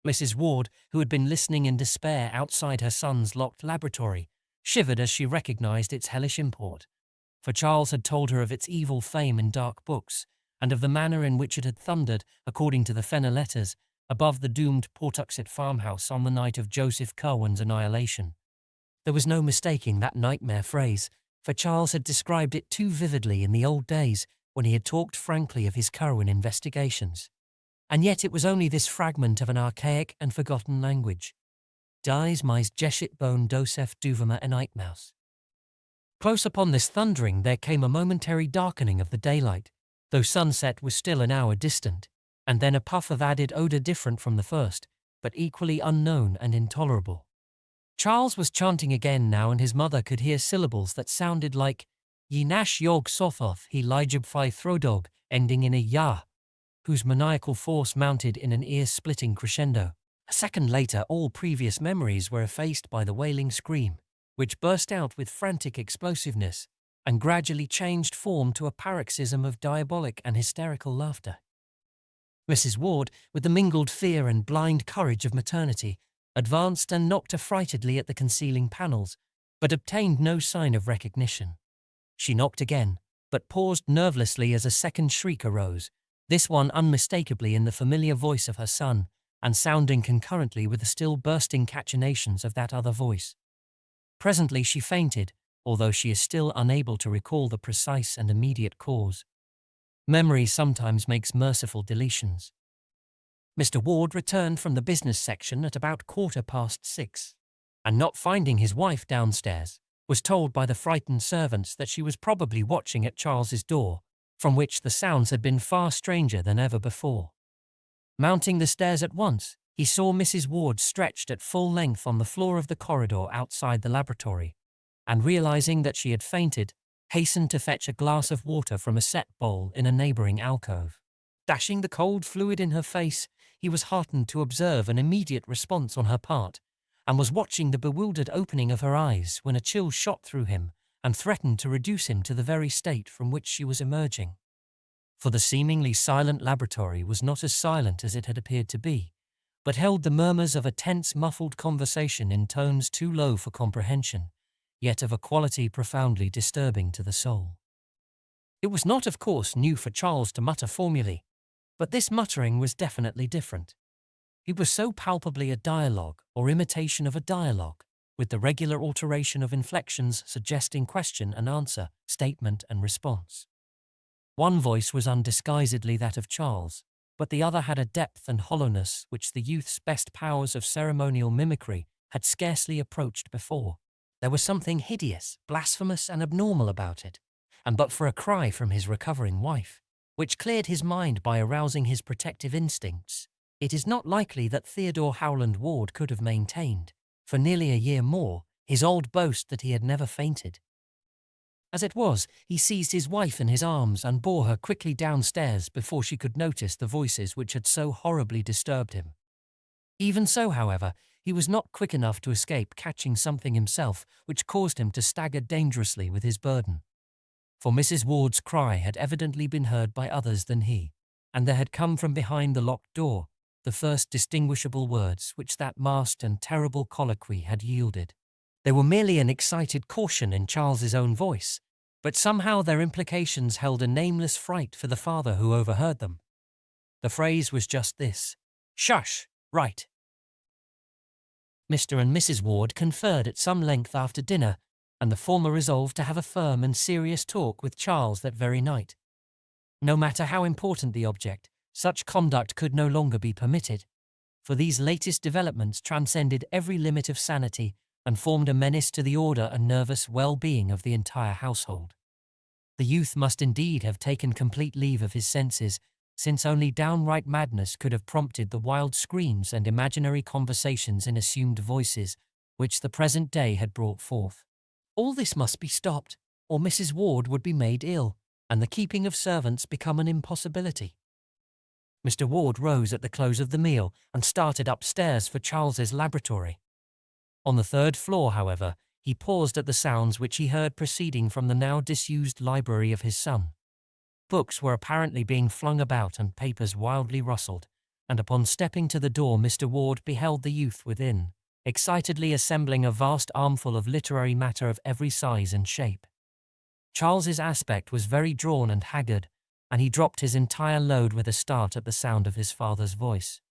Speaker 1: Mrs. Ward, who had been listening in despair outside her son's locked laboratory, shivered as she recognised its hellish import, for Charles had told her of its evil fame in dark books, and of the manner in which it had thundered, according to the Fenner letters, above the doomed Pawtuxet farmhouse on the night of Joseph Curwen's annihilation. There was no mistaking that nightmare phrase, for Charles had described it too vividly in the old days when he had talked frankly of his Curwen investigations. And yet it was only this fragment of an archaic and forgotten language. Dies mais jeshet bone dosef duvama enigmaus. Close upon this thundering there came a momentary darkening of the daylight, though sunset was still an hour distant, and then a puff of added odour different from the first, but equally unknown and intolerable. Charles was chanting again now, and his mother could hear syllables that sounded like Ye nash yog sothoth he lijabphi throdog, ending in a yah, whose maniacal force mounted in an ear-splitting crescendo. A second later, all previous memories were effaced by the wailing scream, which burst out with frantic explosiveness and gradually changed form to a paroxysm of diabolic and hysterical laughter. Mrs. Ward, with the mingled fear and blind courage of maternity, advanced and knocked affrightedly at the concealing panels, but obtained no sign of recognition. She knocked again, but paused nervelessly as a second shriek arose, this one unmistakably in the familiar voice of her son, and sounding concurrently with the still bursting cachinnations of that other voice. Presently she fainted, although she is still unable to recall the precise and immediate cause. Memory sometimes makes merciful deletions. Mr. Ward returned from the business section at about 6:15, and not finding his wife downstairs, was told by the frightened servants that she was probably watching at Charles's door, from which the sounds had been far stranger than ever before. Mounting the stairs at once, he saw Mrs. Ward stretched at full length on the floor of the corridor outside the laboratory, and realizing that she had fainted, hastened to fetch a glass of water from a set bowl in a neighboring alcove. Dashing the cold fluid in her face, he was heartened to observe an immediate response on her part, and was watching the bewildered opening of her eyes when a chill shot through him and threatened to reduce him to the very state from which she was emerging. For the seemingly silent laboratory was not as silent as it had appeared to be, but held the murmurs of a tense, muffled conversation in tones too low for comprehension, yet of a quality profoundly disturbing to the soul. It was not, of course, new for Charles to mutter formulae, but this muttering was definitely different. It was so palpably a dialogue or imitation of a dialogue, with the regular alteration of inflections suggesting question and answer, statement and response. One voice was undisguisedly that of Charles, but the other had a depth and hollowness which the youth's best powers of ceremonial mimicry had scarcely approached before. There was something hideous, blasphemous and abnormal about it, and but for a cry from his recovering wife, which cleared his mind by arousing his protective instincts, it is not likely that Theodore Howland Ward could have maintained, for nearly a year more, his old boast that he had never fainted. As it was, he seized his wife in his arms and bore her quickly downstairs before she could notice the voices which had so horribly disturbed him. Even so, however, he was not quick enough to escape catching something himself which caused him to stagger dangerously with his burden. For Mrs. Ward's cry had evidently been heard by others than he, and there had come from behind the locked door the first distinguishable words which that masked and terrible colloquy had yielded. They were merely an excited caution in Charles's own voice, but somehow their implications held a nameless fright for the father who overheard them. The phrase was just this: "Shush! Right!" Mr. and Mrs. Ward conferred at some length after dinner, and the former resolved to have a firm and serious talk with Charles that very night. No matter how important the object, such conduct could no longer be permitted, for these latest developments transcended every limit of sanity and formed a menace to the order and nervous well-being of the entire household. The youth must indeed have taken complete leave of his senses, since only downright madness could have prompted the wild screams and imaginary conversations in assumed voices which the present day had brought forth. All this must be stopped, or Mrs. Ward would be made ill, and the keeping of servants become an impossibility. Mr. Ward rose at the close of the meal and started upstairs for Charles's laboratory. On the third floor, however, he paused at the sounds which he heard proceeding from the now disused library of his son. Books were apparently being flung about and papers wildly rustled, and upon stepping to the door Mr. Ward beheld the youth within, excitedly assembling a vast armful of literary matter of every size and shape. Charles's aspect was very drawn and haggard, and he dropped his entire load with a start at the sound of his father's voice.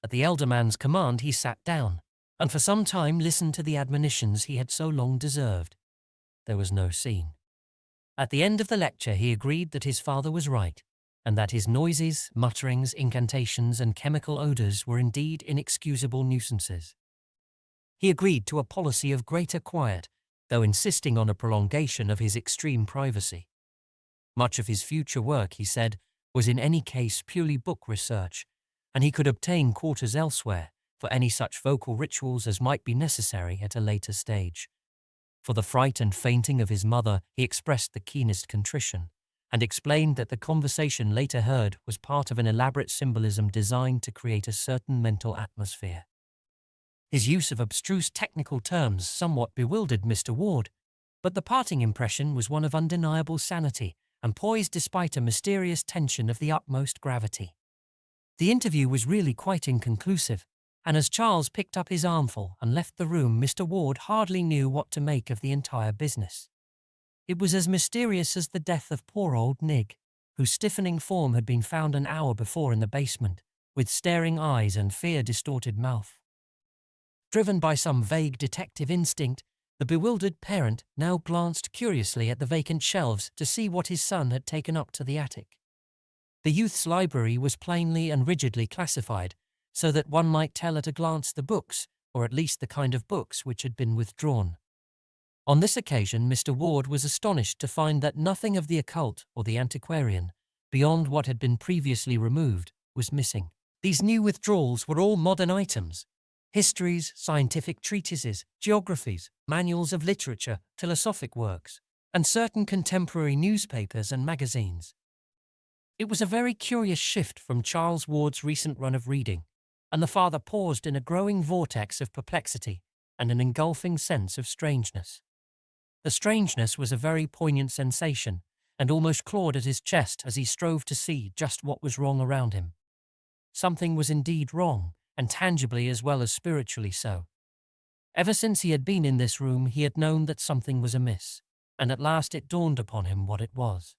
Speaker 1: At the elder man's command he sat down, and for some time listened to the admonitions he had so long deserved. There was no scene. At the end of the lecture he agreed that his father was right, and that his noises, mutterings, incantations, and chemical odours were indeed inexcusable nuisances. He agreed to a policy of greater quiet, though insisting on a prolongation of his extreme privacy. Much of his future work, he said, was in any case purely book research, and he could obtain quarters elsewhere for any such vocal rituals as might be necessary at a later stage. For the fright and fainting of his mother he expressed the keenest contrition, and explained that the conversation later heard was part of an elaborate symbolism designed to create a certain mental atmosphere. His use of abstruse technical terms somewhat bewildered Mr. Ward, but the parting impression was one of undeniable sanity and poised despite a mysterious tension of the utmost gravity. The interview was really quite inconclusive, and as Charles picked up his armful and left the room, Mr. Ward hardly knew what to make of the entire business. It was as mysterious as the death of poor old Nig, whose stiffening form had been found an hour before in the basement, with staring eyes and fear-distorted mouth. Driven by some vague detective instinct, the bewildered parent now glanced curiously at the vacant shelves to see what his son had taken up to the attic. The youth's library was plainly and rigidly classified, so that one might tell at a glance the books, or at least the kind of books which had been withdrawn. On this occasion Mr. Ward was astonished to find that nothing of the occult or the antiquarian, beyond what had been previously removed, was missing. These new withdrawals were all modern items: histories, scientific treatises, geographies, manuals of literature, philosophic works, and certain contemporary newspapers and magazines. It was a very curious shift from Charles Ward's recent run of reading, and the father paused in a growing vortex of perplexity and an engulfing sense of strangeness. The strangeness was a very poignant sensation, and almost clawed at his chest as he strove to see just what was wrong around him. Something was indeed wrong, and tangibly as well as spiritually so. Ever since he had been in this room, he had known that something was amiss, and at last it dawned upon him what it was.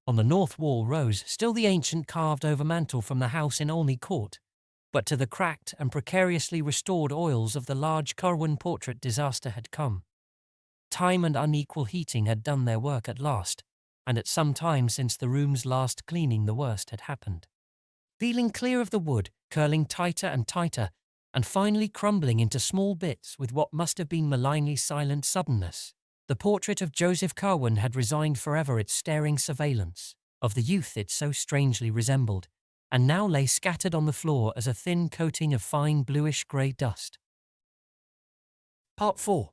Speaker 1: On the north wall rose still the ancient carved-over mantel from the house in Olney Court, but to the cracked and precariously restored oils of the large Curwen portrait disaster had come. Time and unequal heating had done their work at last, and at some time since the room's last cleaning the worst had happened. Peeling clear of the wood, curling tighter and tighter, and finally crumbling into small bits with what must have been malignly silent suddenness, the portrait of Joseph Curwen had resigned forever its staring surveillance of the youth it so strangely resembled, and now lay scattered on the floor as a thin coating of fine bluish-grey dust. Part 4.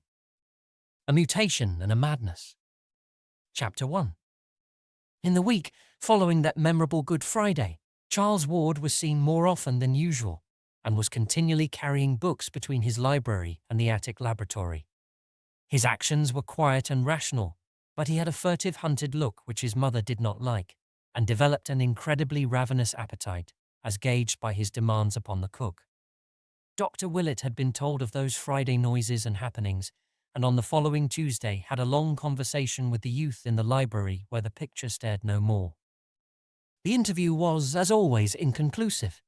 Speaker 1: A Mutation and a Madness. Chapter 1. In the week following that memorable Good Friday, Charles Ward was seen more often than usual, and was continually carrying books between his library and the attic laboratory. His actions were quiet and rational, but he had a furtive, hunted look which his mother did not like, and developed an incredibly ravenous appetite, as gauged by his demands upon the cook. Dr. Willett had been told of those Friday noises and happenings, and on the following Tuesday had a long conversation with the youth in the library where the picture stared no more. The interview was, as always, inconclusive,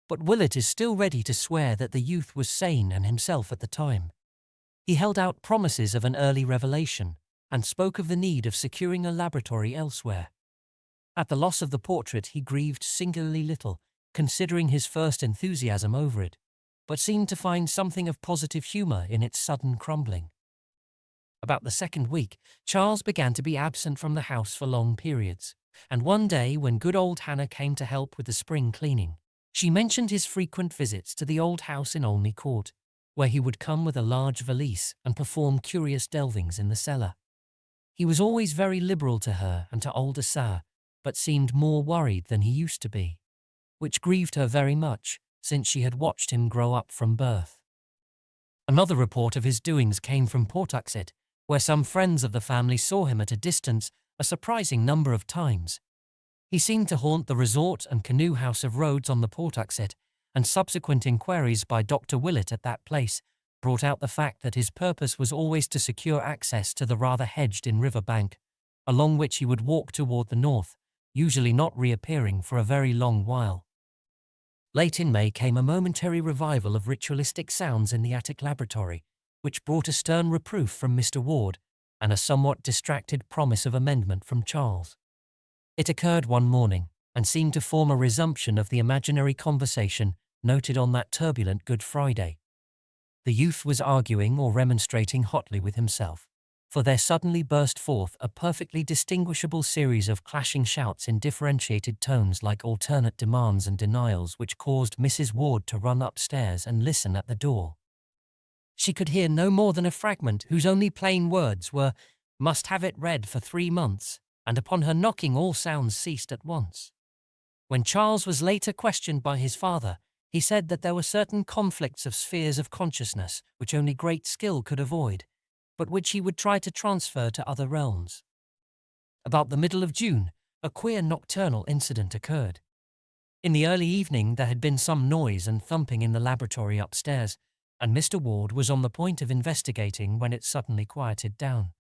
Speaker 1: but Willett is still ready to swear that the youth was sane and himself at the time. He held out promises of an early revelation, and spoke of the need of securing a laboratory elsewhere. At the loss of the portrait he grieved singularly little, considering his first enthusiasm over it, but seemed to find something of positive humour in its sudden crumbling. About the second week, Charles began to be absent from the house for long periods, and one day when good old Hannah came to help with the spring cleaning, she mentioned his frequent visits to the old house in Olney Court, where he would come with a large valise and perform curious delvings in the cellar. He was always very liberal to her and to old Assar, but seemed more worried than he used to be, which grieved her very much, since she had watched him grow up from birth. Another report of his doings came from Pawtuxet, where some friends of the family saw him at a distance a surprising number of times. He seemed to haunt the resort and canoe house of Rhodes on the Pawtuxet, and subsequent inquiries by Dr. Willett at that place brought out the fact that his purpose was always to secure access to the rather hedged-in river bank, along which he would walk toward the north, usually not reappearing for a very long while. Late in May came a momentary revival of ritualistic sounds in the attic laboratory, which brought a stern reproof from Mr. Ward and a somewhat distracted promise of amendment from Charles. It occurred one morning, and seemed to form a resumption of the imaginary conversation noted on that turbulent Good Friday. The youth was arguing or remonstrating hotly with himself, for there suddenly burst forth a perfectly distinguishable series of clashing shouts in differentiated tones like alternate demands and denials, which caused Mrs. Ward to run upstairs and listen at the door. She could hear no more than a fragment whose only plain words were, "Must have it read for 3 months," and upon her knocking all sounds ceased at once. When Charles was later questioned by his father, he said that there were certain conflicts of spheres of consciousness which only great skill could avoid, but which he would try to transfer to other realms. About the middle of June, a queer nocturnal incident occurred. In the early evening there had been some noise and thumping in the laboratory upstairs, and Mr. Ward was on the point of investigating when it suddenly quieted down.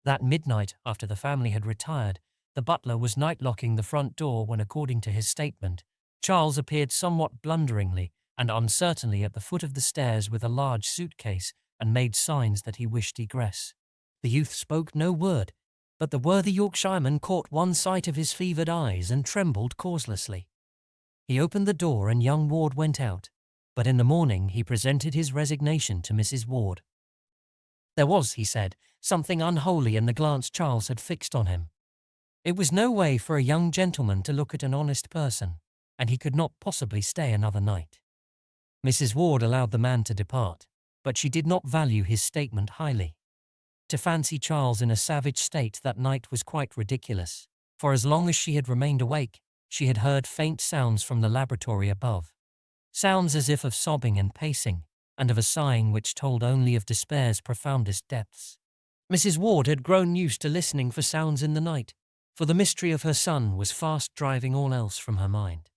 Speaker 1: That midnight, after the family had retired, the butler was night-locking the front door when, according to his statement, Charles appeared somewhat blunderingly and uncertainly at the foot of the stairs with a large suitcase and made signs that he wished egress. The youth spoke no word, but the worthy Yorkshireman caught one sight of his fevered eyes and trembled causelessly. He opened the door and young Ward went out, but in the morning he presented his resignation to Mrs. Ward. There was, he said, something unholy in the glance Charles had fixed on him. It was no way for a young gentleman to look at an honest person, and he could not possibly stay another night. Mrs. Ward allowed the man to depart, but she did not value his statement highly. To fancy Charles in a savage state that night was quite ridiculous, for as long as she had remained awake, she had heard faint sounds from the laboratory above. Sounds as if of sobbing and pacing, and of a sighing which told only of despair's profoundest depths. Mrs. Ward had grown used to listening for sounds in the night, for the mystery of her son was fast driving all else from her mind.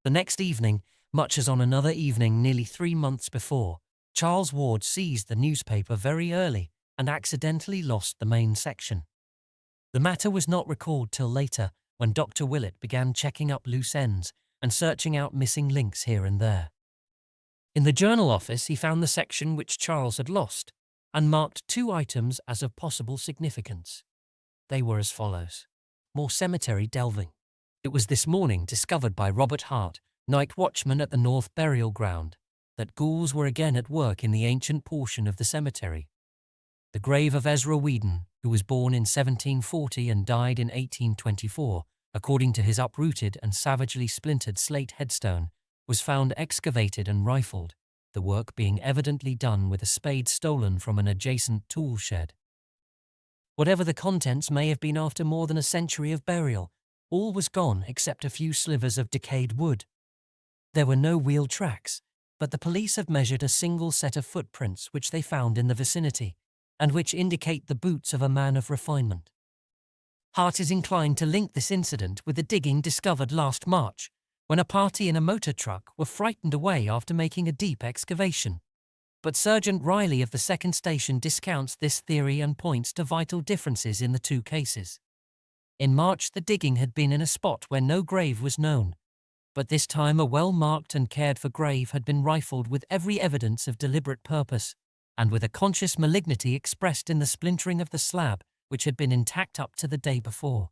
Speaker 1: The next evening, much as on another evening nearly 3 months before, Charles Ward seized the newspaper very early and accidentally lost the main section. The matter was not recalled till later, when Dr. Willett began checking up loose ends and searching out missing links here and there. In the journal office he found the section which Charles had lost, and marked 2 items as of possible significance. They were as follows. More cemetery delving. It was this morning discovered by Robert Hart, night watchman at the North Burial Ground, that ghouls were again at work in the ancient portion of the cemetery. The grave of Ezra Whedon, who was born in 1740 and died in 1824, according to his uprooted and savagely splintered slate headstone, was found excavated and rifled, the work being evidently done with a spade stolen from an adjacent tool shed. Whatever the contents may have been after more than a century of burial, all was gone except a few slivers of decayed wood. There were no wheel tracks, but the police have measured a single set of footprints which they found in the vicinity, and which indicate the boots of a man of refinement. Hart is inclined to link this incident with the digging discovered last March, when a party in a motor truck were frightened away after making a deep excavation. But Sergeant Riley of the 2nd Station discounts this theory and points to vital differences in the 2 cases. In March, the digging had been in a spot where no grave was known, but this time a well-marked and cared-for grave had been rifled with every evidence of deliberate purpose, and with a conscious malignity expressed in the splintering of the slab, which had been intact up to the day before.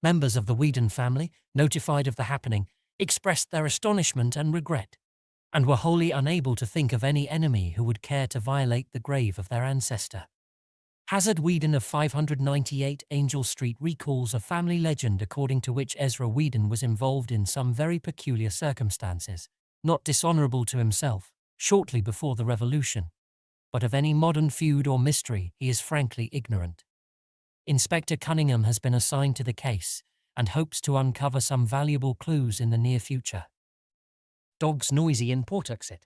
Speaker 1: Members of the Whedon family, notified of the happening, expressed their astonishment and regret, and were wholly unable to think of any enemy who would care to violate the grave of their ancestor. Hazard Whedon of 598 Angel Street recalls a family legend according to which Ezra Whedon was involved in some very peculiar circumstances, not dishonorable to himself, shortly before the Revolution, but of any modern feud or mystery he is frankly ignorant. Inspector Cunningham has been assigned to the case and hopes to uncover some valuable clues in the near future. Dogs noisy in Pawtuxet.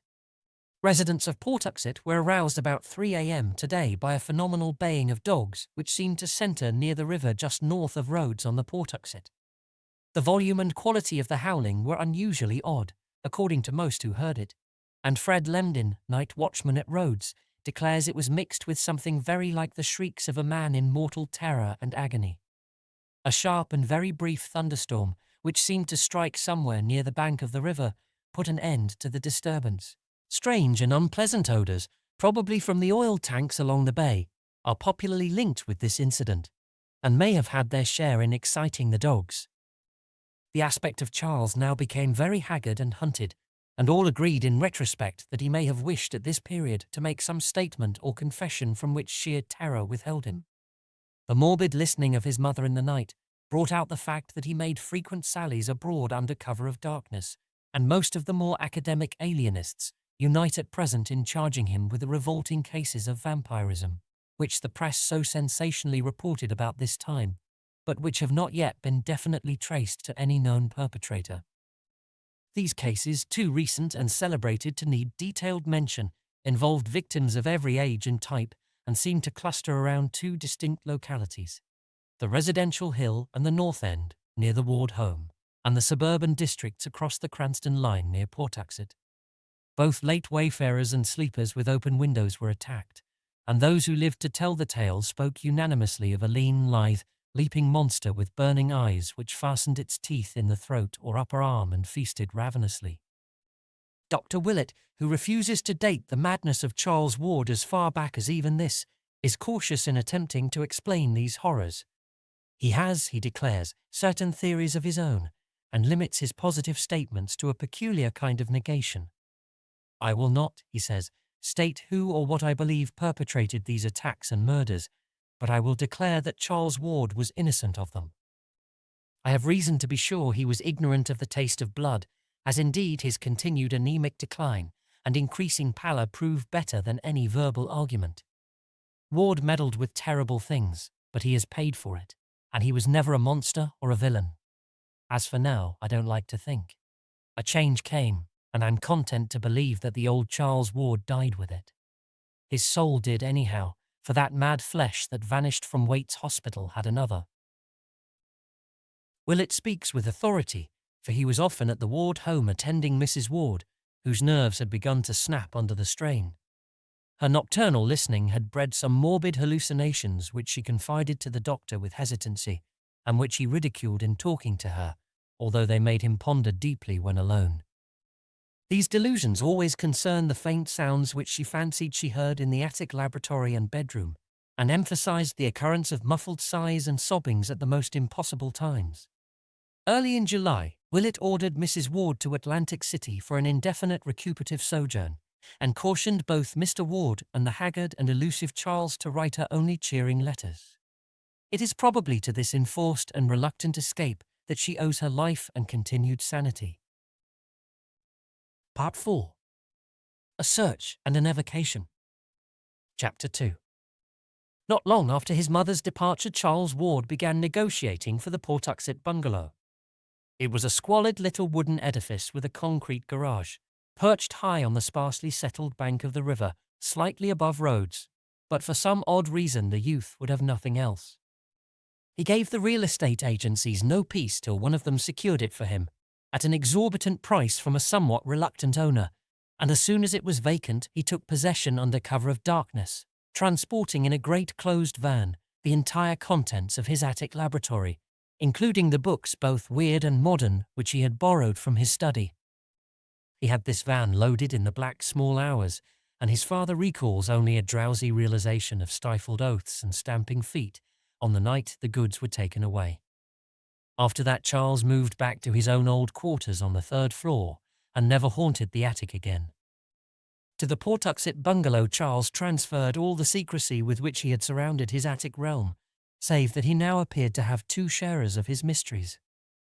Speaker 1: Residents of Pawtuxet were aroused about 3 a.m. today by a phenomenal baying of dogs which seemed to center near the river just north of Rhodes on the Pawtuxet. The volume and quality of the howling were unusually odd, according to most who heard it, and Fred Lemdin, night watchman at Rhodes, declares it was mixed with something very like the shrieks of a man in mortal terror and agony. A sharp and very brief thunderstorm, which seemed to strike somewhere near the bank of the river, put an end to the disturbance. Strange and unpleasant odours, probably from the oil tanks along the bay, are popularly linked with this incident, and may have had their share in exciting the dogs. The aspect of Charles now became very haggard and hunted, and all agreed in retrospect that he may have wished at this period to make some statement or confession from which sheer terror withheld him. The morbid listening of his mother in the night brought out the fact that he made frequent sallies abroad under cover of darkness, and most of the more academic alienists unite at present in charging him with the revolting cases of vampirism, which the press so sensationally reported about this time, but which have not yet been definitely traced to any known perpetrator. These cases, too recent and celebrated to need detailed mention, involved victims of every age and type and seemed to cluster around 2 distinct localities: the residential hill and the North End, near the Ward home, and the suburban districts across the Cranston line near Pawtuxet. Both late wayfarers and sleepers with open windows were attacked, and those who lived to tell the tale spoke unanimously of a lean, lithe, leaping monster with burning eyes which fastened its teeth in the throat or upper arm and feasted ravenously. Dr. Willett, who refuses to date the madness of Charles Ward as far back as even this, is cautious in attempting to explain these horrors. He has, he declares, certain theories of his own, and limits his positive statements to a peculiar kind of negation. I will not, he says, state who or what I believe perpetrated these attacks and murders, but I will declare that Charles Ward was innocent of them. I have reason to be sure he was ignorant of the taste of blood, as indeed his continued anemic decline and increasing pallor prove better than any verbal argument. Ward meddled with terrible things, but he has paid for it, and he was never a monster or a villain. As for now, I don't like to think. A change came, and I'm content to believe that the old Charles Ward died with it. His soul did anyhow, for that mad flesh that vanished from Waite's hospital had another. Willett speaks with authority, for he was often at the Ward home attending Mrs. Ward, whose nerves had begun to snap under the strain. Her nocturnal listening had bred some morbid hallucinations which she confided to the doctor with hesitancy, and which he ridiculed in talking to her, although they made him ponder deeply when alone. These delusions always concerned the faint sounds which she fancied she heard in the attic laboratory and bedroom, and emphasized the occurrence of muffled sighs and sobbings at the most impossible times. Early in July, Willett ordered Mrs. Ward to Atlantic City for an indefinite recuperative sojourn, and cautioned both Mr. Ward and the haggard and elusive Charles to write her only cheering letters. It is probably to this enforced and reluctant escape that she owes her life and continued sanity. Part 4. A Search and an Evocation. Chapter 2. Not long after his mother's departure, Charles Ward began negotiating for the Pawtuxet bungalow. It was a squalid little wooden edifice with a concrete garage, perched high on the sparsely settled bank of the river, slightly above Rhodes, but for some odd reason the youth would have nothing else. He gave the real estate agencies no peace till one of them secured it for him, at an exorbitant price from a somewhat reluctant owner, and as soon as it was vacant he took possession under cover of darkness, transporting in a great closed van the entire contents of his attic laboratory, including the books both weird and modern which he had borrowed from his study. He had this van loaded in the black small hours, and his father recalls only a drowsy realization of stifled oaths and stamping feet on the night the goods were taken away. After that, Charles moved back to his own old quarters on the 3rd floor and never haunted the attic again. To the Pawtuxet bungalow Charles transferred all the secrecy with which he had surrounded his attic realm, save that he now appeared to have 2 sharers of his mysteries.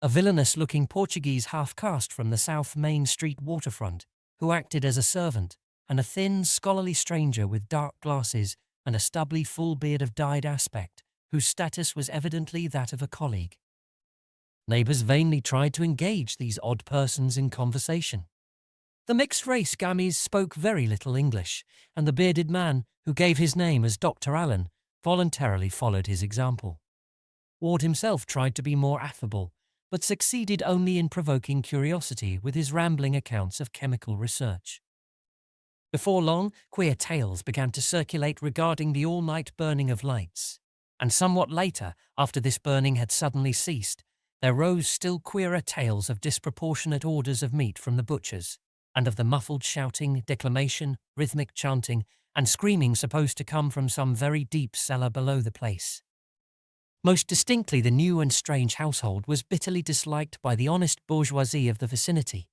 Speaker 1: A villainous-looking Portuguese half-caste from the South Main Street waterfront, who acted as a servant, and a thin, scholarly stranger with dark glasses and a stubbly full beard of dyed aspect, whose status was evidently that of a colleague. Neighbours vainly tried to engage these odd persons in conversation. The mixed-race gammies spoke very little English, and the bearded man, who gave his name as Dr. Allen, voluntarily followed his example. Ward himself tried to be more affable, but succeeded only in provoking curiosity with his rambling accounts of chemical research. Before long, queer tales began to circulate regarding the all-night burning of lights, and somewhat later, after this burning had suddenly ceased, there rose still queerer tales of disproportionate orders of meat from the butchers, and of the muffled shouting, declamation, rhythmic chanting, and screaming supposed to come from some very deep cellar below the place. Most distinctly, the new and strange household was bitterly disliked by the honest bourgeoisie of the vicinity,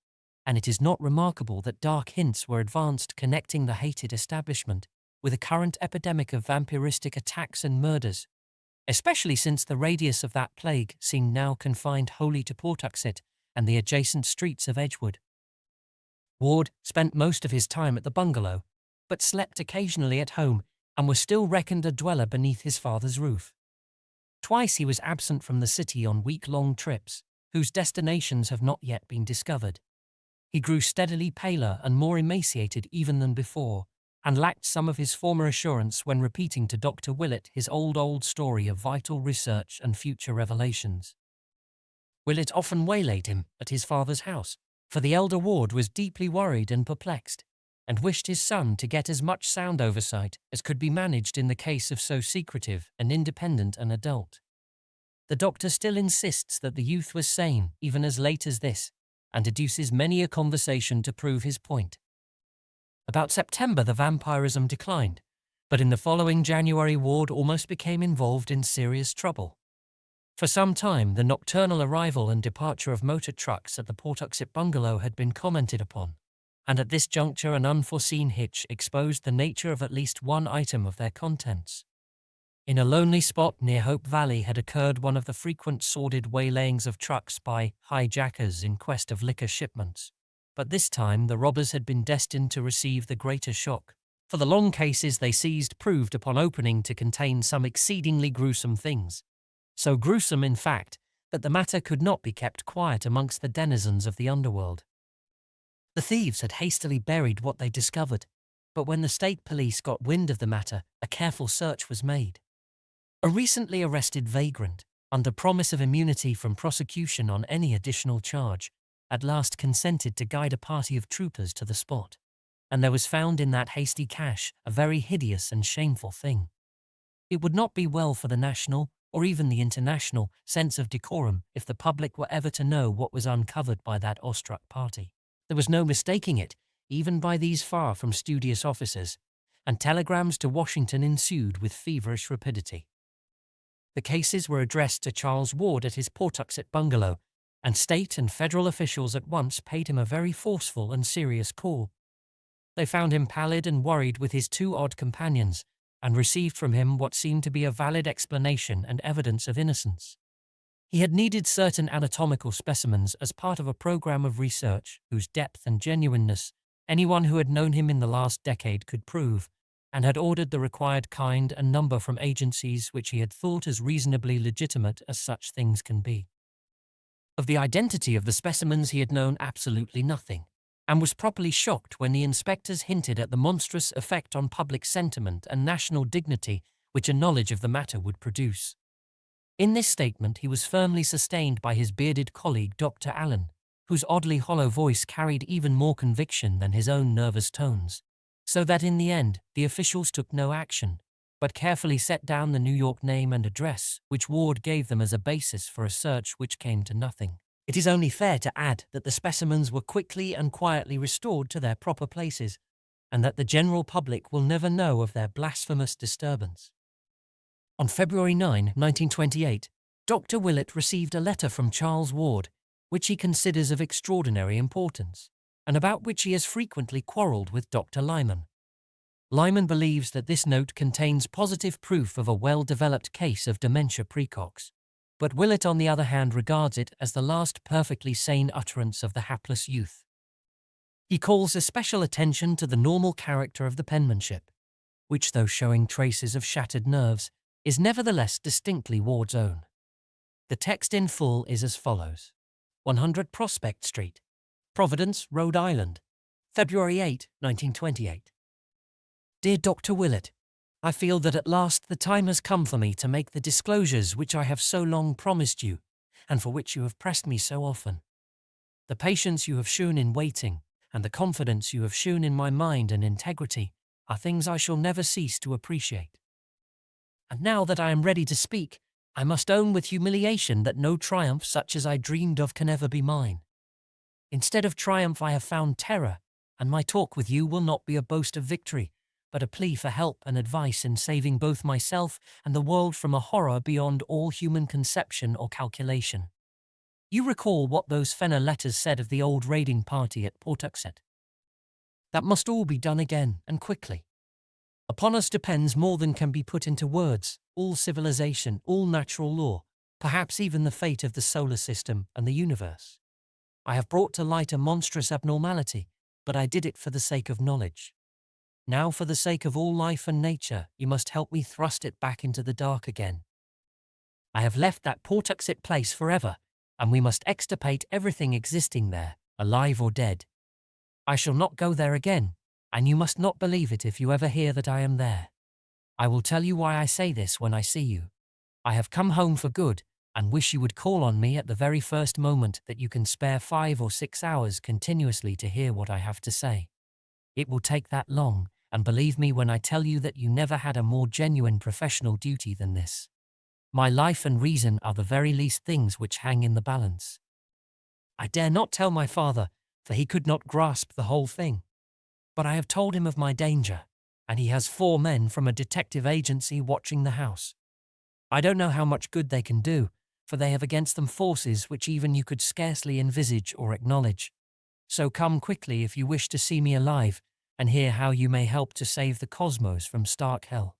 Speaker 1: and it is not remarkable that dark hints were advanced connecting the hated establishment with a current epidemic of vampiristic attacks and murders, especially since the radius of that plague seemed now confined wholly to Pawtuxet and the adjacent streets of Edgewood. Ward spent most of his time at the bungalow, but slept occasionally at home and was still reckoned a dweller beneath his father's roof. Twice he was absent from the city on week-long trips, whose destinations have not yet been discovered. He grew steadily paler and more emaciated even than before, and lacked some of his former assurance when repeating to Dr. Willett his old story of vital research and future revelations. Willett often waylaid him at his father's house, for the elder Ward was deeply worried and perplexed, and wished his son to get as much sound oversight as could be managed in the case of so secretive and independent an adult. The doctor still insists that the youth was sane even as late as this, and deduces many a conversation to prove his point. About September the vampirism declined, but in the following January Ward almost became involved in serious trouble. For some time the nocturnal arrival and departure of motor trucks at the Pawtuxet bungalow had been commented upon, and at this juncture an unforeseen hitch exposed the nature of at least one item of their contents. In a lonely spot near Hope Valley had occurred one of the frequent sordid waylayings of trucks by hijackers in quest of liquor shipments. But this time the robbers had been destined to receive the greater shock, for the long cases they seized proved upon opening to contain some exceedingly gruesome things. So gruesome, in fact, that the matter could not be kept quiet amongst the denizens of the underworld. The thieves had hastily buried what they discovered, but when the state police got wind of the matter, a careful search was made. A recently arrested vagrant, under promise of immunity from prosecution on any additional charge, at last consented to guide a party of troopers to the spot, and there was found in that hasty cache a very hideous and shameful thing. It would not be well for the national, or even the international, sense of decorum if the public were ever to know what was uncovered by that awestruck party. There was no mistaking it, even by these far from studious officers, and telegrams to Washington ensued with feverish rapidity. The cases were addressed to Charles Ward at his Pawtuxet bungalow, and state and federal officials at once paid him a very forceful and serious call. They found him pallid and worried with his two odd companions, and received from him what seemed to be a valid explanation and evidence of innocence. He had needed certain anatomical specimens as part of a program of research whose depth and genuineness anyone who had known him in the last decade could prove, and had ordered the required kind and number from agencies which he had thought as reasonably legitimate as such things can be. Of the identity of the specimens he had known absolutely nothing, and was properly shocked when the inspectors hinted at the monstrous effect on public sentiment and national dignity which a knowledge of the matter would produce. In this statement he was firmly sustained by his bearded colleague Dr. Allen, whose oddly hollow voice carried even more conviction than his own nervous tones, so that in the end the officials took no action, but carefully set down the New York name and address which Ward gave them as a basis for a search which came to nothing. It is only fair to add that the specimens were quickly and quietly restored to their proper places, and that the general public will never know of their blasphemous disturbance. On February 9, 1928, Dr. Willett received a letter from Charles Ward, which he considers of extraordinary importance, and about which he has frequently quarrelled with Dr. Lyman. Lyman believes that this note contains positive proof of a well-developed case of dementia praecox, but Willett on the other hand regards it as the last perfectly sane utterance of the hapless youth. He calls especial attention to the normal character of the penmanship, which, though showing traces of shattered nerves, is nevertheless distinctly Ward's own. The text in full is as follows: 100 Prospect Street, Providence, Rhode Island, February 8, 1928. Dear Dr. Willett, I feel that at last the time has come for me to make the disclosures which I have so long promised you, and for which you have pressed me so often. The patience you have shown in waiting, and the confidence you have shown in my mind and integrity, are things I shall never cease to appreciate. And now that I am ready to speak, I must own with humiliation that no triumph such as I dreamed of can ever be mine. Instead of triumph I have found terror, and my talk with you will not be a boast of victory, but a plea for help and advice in saving both myself and the world from a horror beyond all human conception or calculation. You recall what those Fenner letters said of the old raiding party at Pawtuxet. That must all be done again, and quickly. Upon us depends more than can be put into words, all civilization, all natural law, perhaps even the fate of the solar system and the universe. I have brought to light a monstrous abnormality, but I did it for the sake of knowledge. Now, for the sake of all life and nature, you must help me thrust it back into the dark again. I have left that Pawtuxet place forever, and we must extirpate everything existing there, alive or dead. I shall not go there again, and you must not believe it if you ever hear that I am there. I will tell you why I say this when I see you. I have come home for good, and wish you would call on me at the very first moment that you can spare 5 or 6 hours continuously to hear what I have to say. It will take that long, and believe me when I tell you that you never had a more genuine professional duty than this. My life and reason are the very least things which hang in the balance. I dare not tell my father, for he could not grasp the whole thing. But I have told him of my danger, and he has 4 men from a detective agency watching the house. I don't know how much good they can do, for they have against them forces which even you could scarcely envisage or acknowledge. So come quickly if you wish to see me alive, and hear how you may help to save the cosmos from stark hell.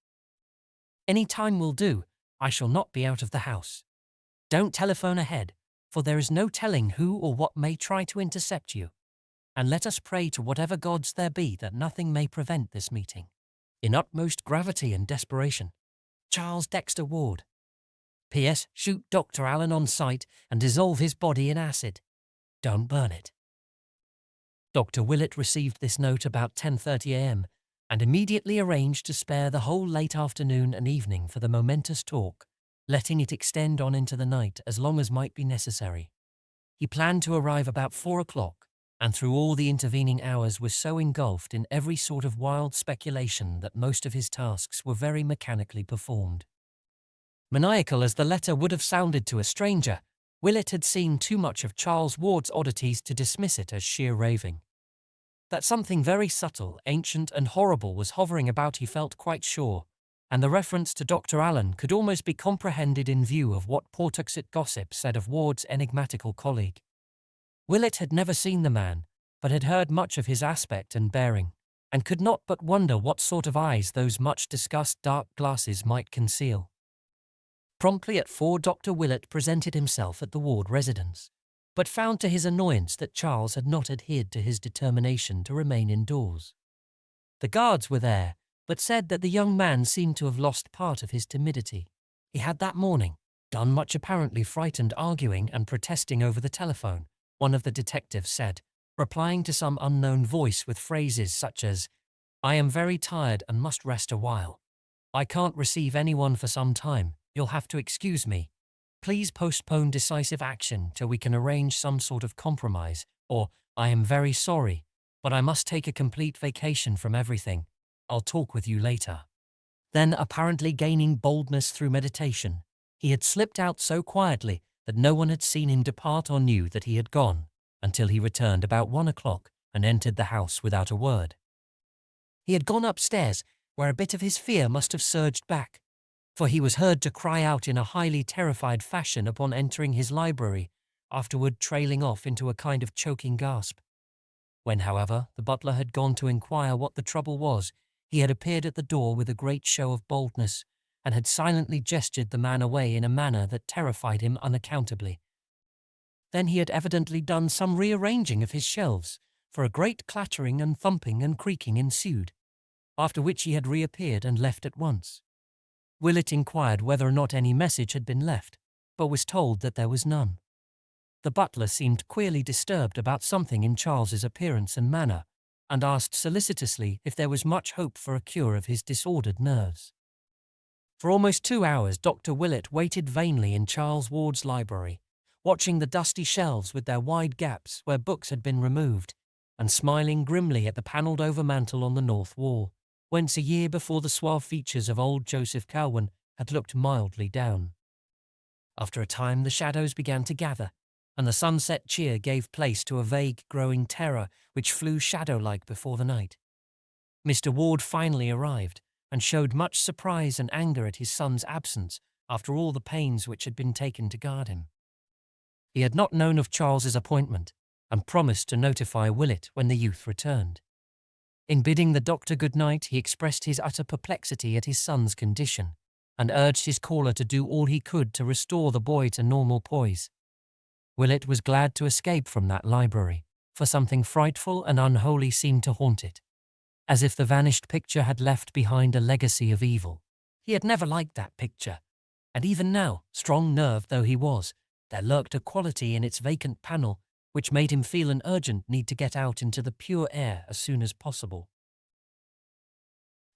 Speaker 1: Any time will do. I shall not be out of the house. Don't telephone ahead, for there is no telling who or what may try to intercept you. And let us pray to whatever gods there be that nothing may prevent this meeting. In utmost gravity and desperation, Charles Dexter Ward. P.S. Shoot Dr. Allen on sight and dissolve his body in acid. Don't burn it. Dr. Willett received this note about 10:30 a.m. and immediately arranged to spare the whole late afternoon and evening for the momentous talk, letting it extend on into the night as long as might be necessary. He planned to arrive about 4 o'clock, and through all the intervening hours was so engulfed in every sort of wild speculation that most of his tasks were very mechanically performed. Maniacal as the letter would have sounded to a stranger, Willett had seen too much of Charles Ward's oddities to dismiss it as sheer raving. That something very subtle, ancient and horrible was hovering about he felt quite sure, and the reference to Dr. Allen could almost be comprehended in view of what Pawtuxet gossip said of Ward's enigmatical colleague. Willett had never seen the man, but had heard much of his aspect and bearing, and could not but wonder what sort of eyes those much-discussed dark glasses might conceal. Promptly at 4 Dr. Willett presented himself at the Ward residence, but found to his annoyance that Charles had not adhered to his determination to remain indoors. The guards were there, but said that the young man seemed to have lost part of his timidity. He had that morning done much apparently frightened arguing and protesting over the telephone, one of the detectives said, replying to some unknown voice with phrases such as, "I am very tired and must rest a while. I can't receive anyone for some time. You'll have to excuse me. Please postpone decisive action till we can arrange some sort of compromise, or I am very sorry, but I must take a complete vacation from everything. I'll talk with you later." Then, apparently gaining boldness through meditation, he had slipped out so quietly that no one had seen him depart or knew that he had gone, until he returned about 1 o'clock and entered the house without a word. He had gone upstairs, where a bit of his fear must have surged back, for he was heard to cry out in a highly terrified fashion upon entering his library, afterward trailing off into a kind of choking gasp. When, however, the butler had gone to inquire what the trouble was, he had appeared at the door with a great show of boldness, and had silently gestured the man away in a manner that terrified him unaccountably. Then he had evidently done some rearranging of his shelves, for a great clattering and thumping and creaking ensued, after which he had reappeared and left at once. Willett inquired whether or not any message had been left, but was told that there was none. The butler seemed queerly disturbed about something in Charles's appearance and manner, and asked solicitously if there was much hope for a cure of his disordered nerves. For almost 2 hours Dr. Willett waited vainly in Charles Ward's library, watching the dusty shelves with their wide gaps where books had been removed, and smiling grimly at the panelled overmantel on the north wall, whence a year before the suave features of old Joseph Curwen had looked mildly down. After a time the shadows began to gather, and the sunset cheer gave place to a vague growing terror which flew shadow-like before the night. Mr. Ward finally arrived, and showed much surprise and anger at his son's absence after all the pains which had been taken to guard him. He had not known of Charles's appointment, and promised to notify Willett when the youth returned. In bidding the doctor good night, he expressed his utter perplexity at his son's condition, and urged his caller to do all he could to restore the boy to normal poise. Willett was glad to escape from that library, for something frightful and unholy seemed to haunt it, as if the vanished picture had left behind a legacy of evil. He had never liked that picture, and even now, strong-nerved though he was, there lurked a quality in its vacant panel which made him feel an urgent need to get out into the pure air as soon as possible.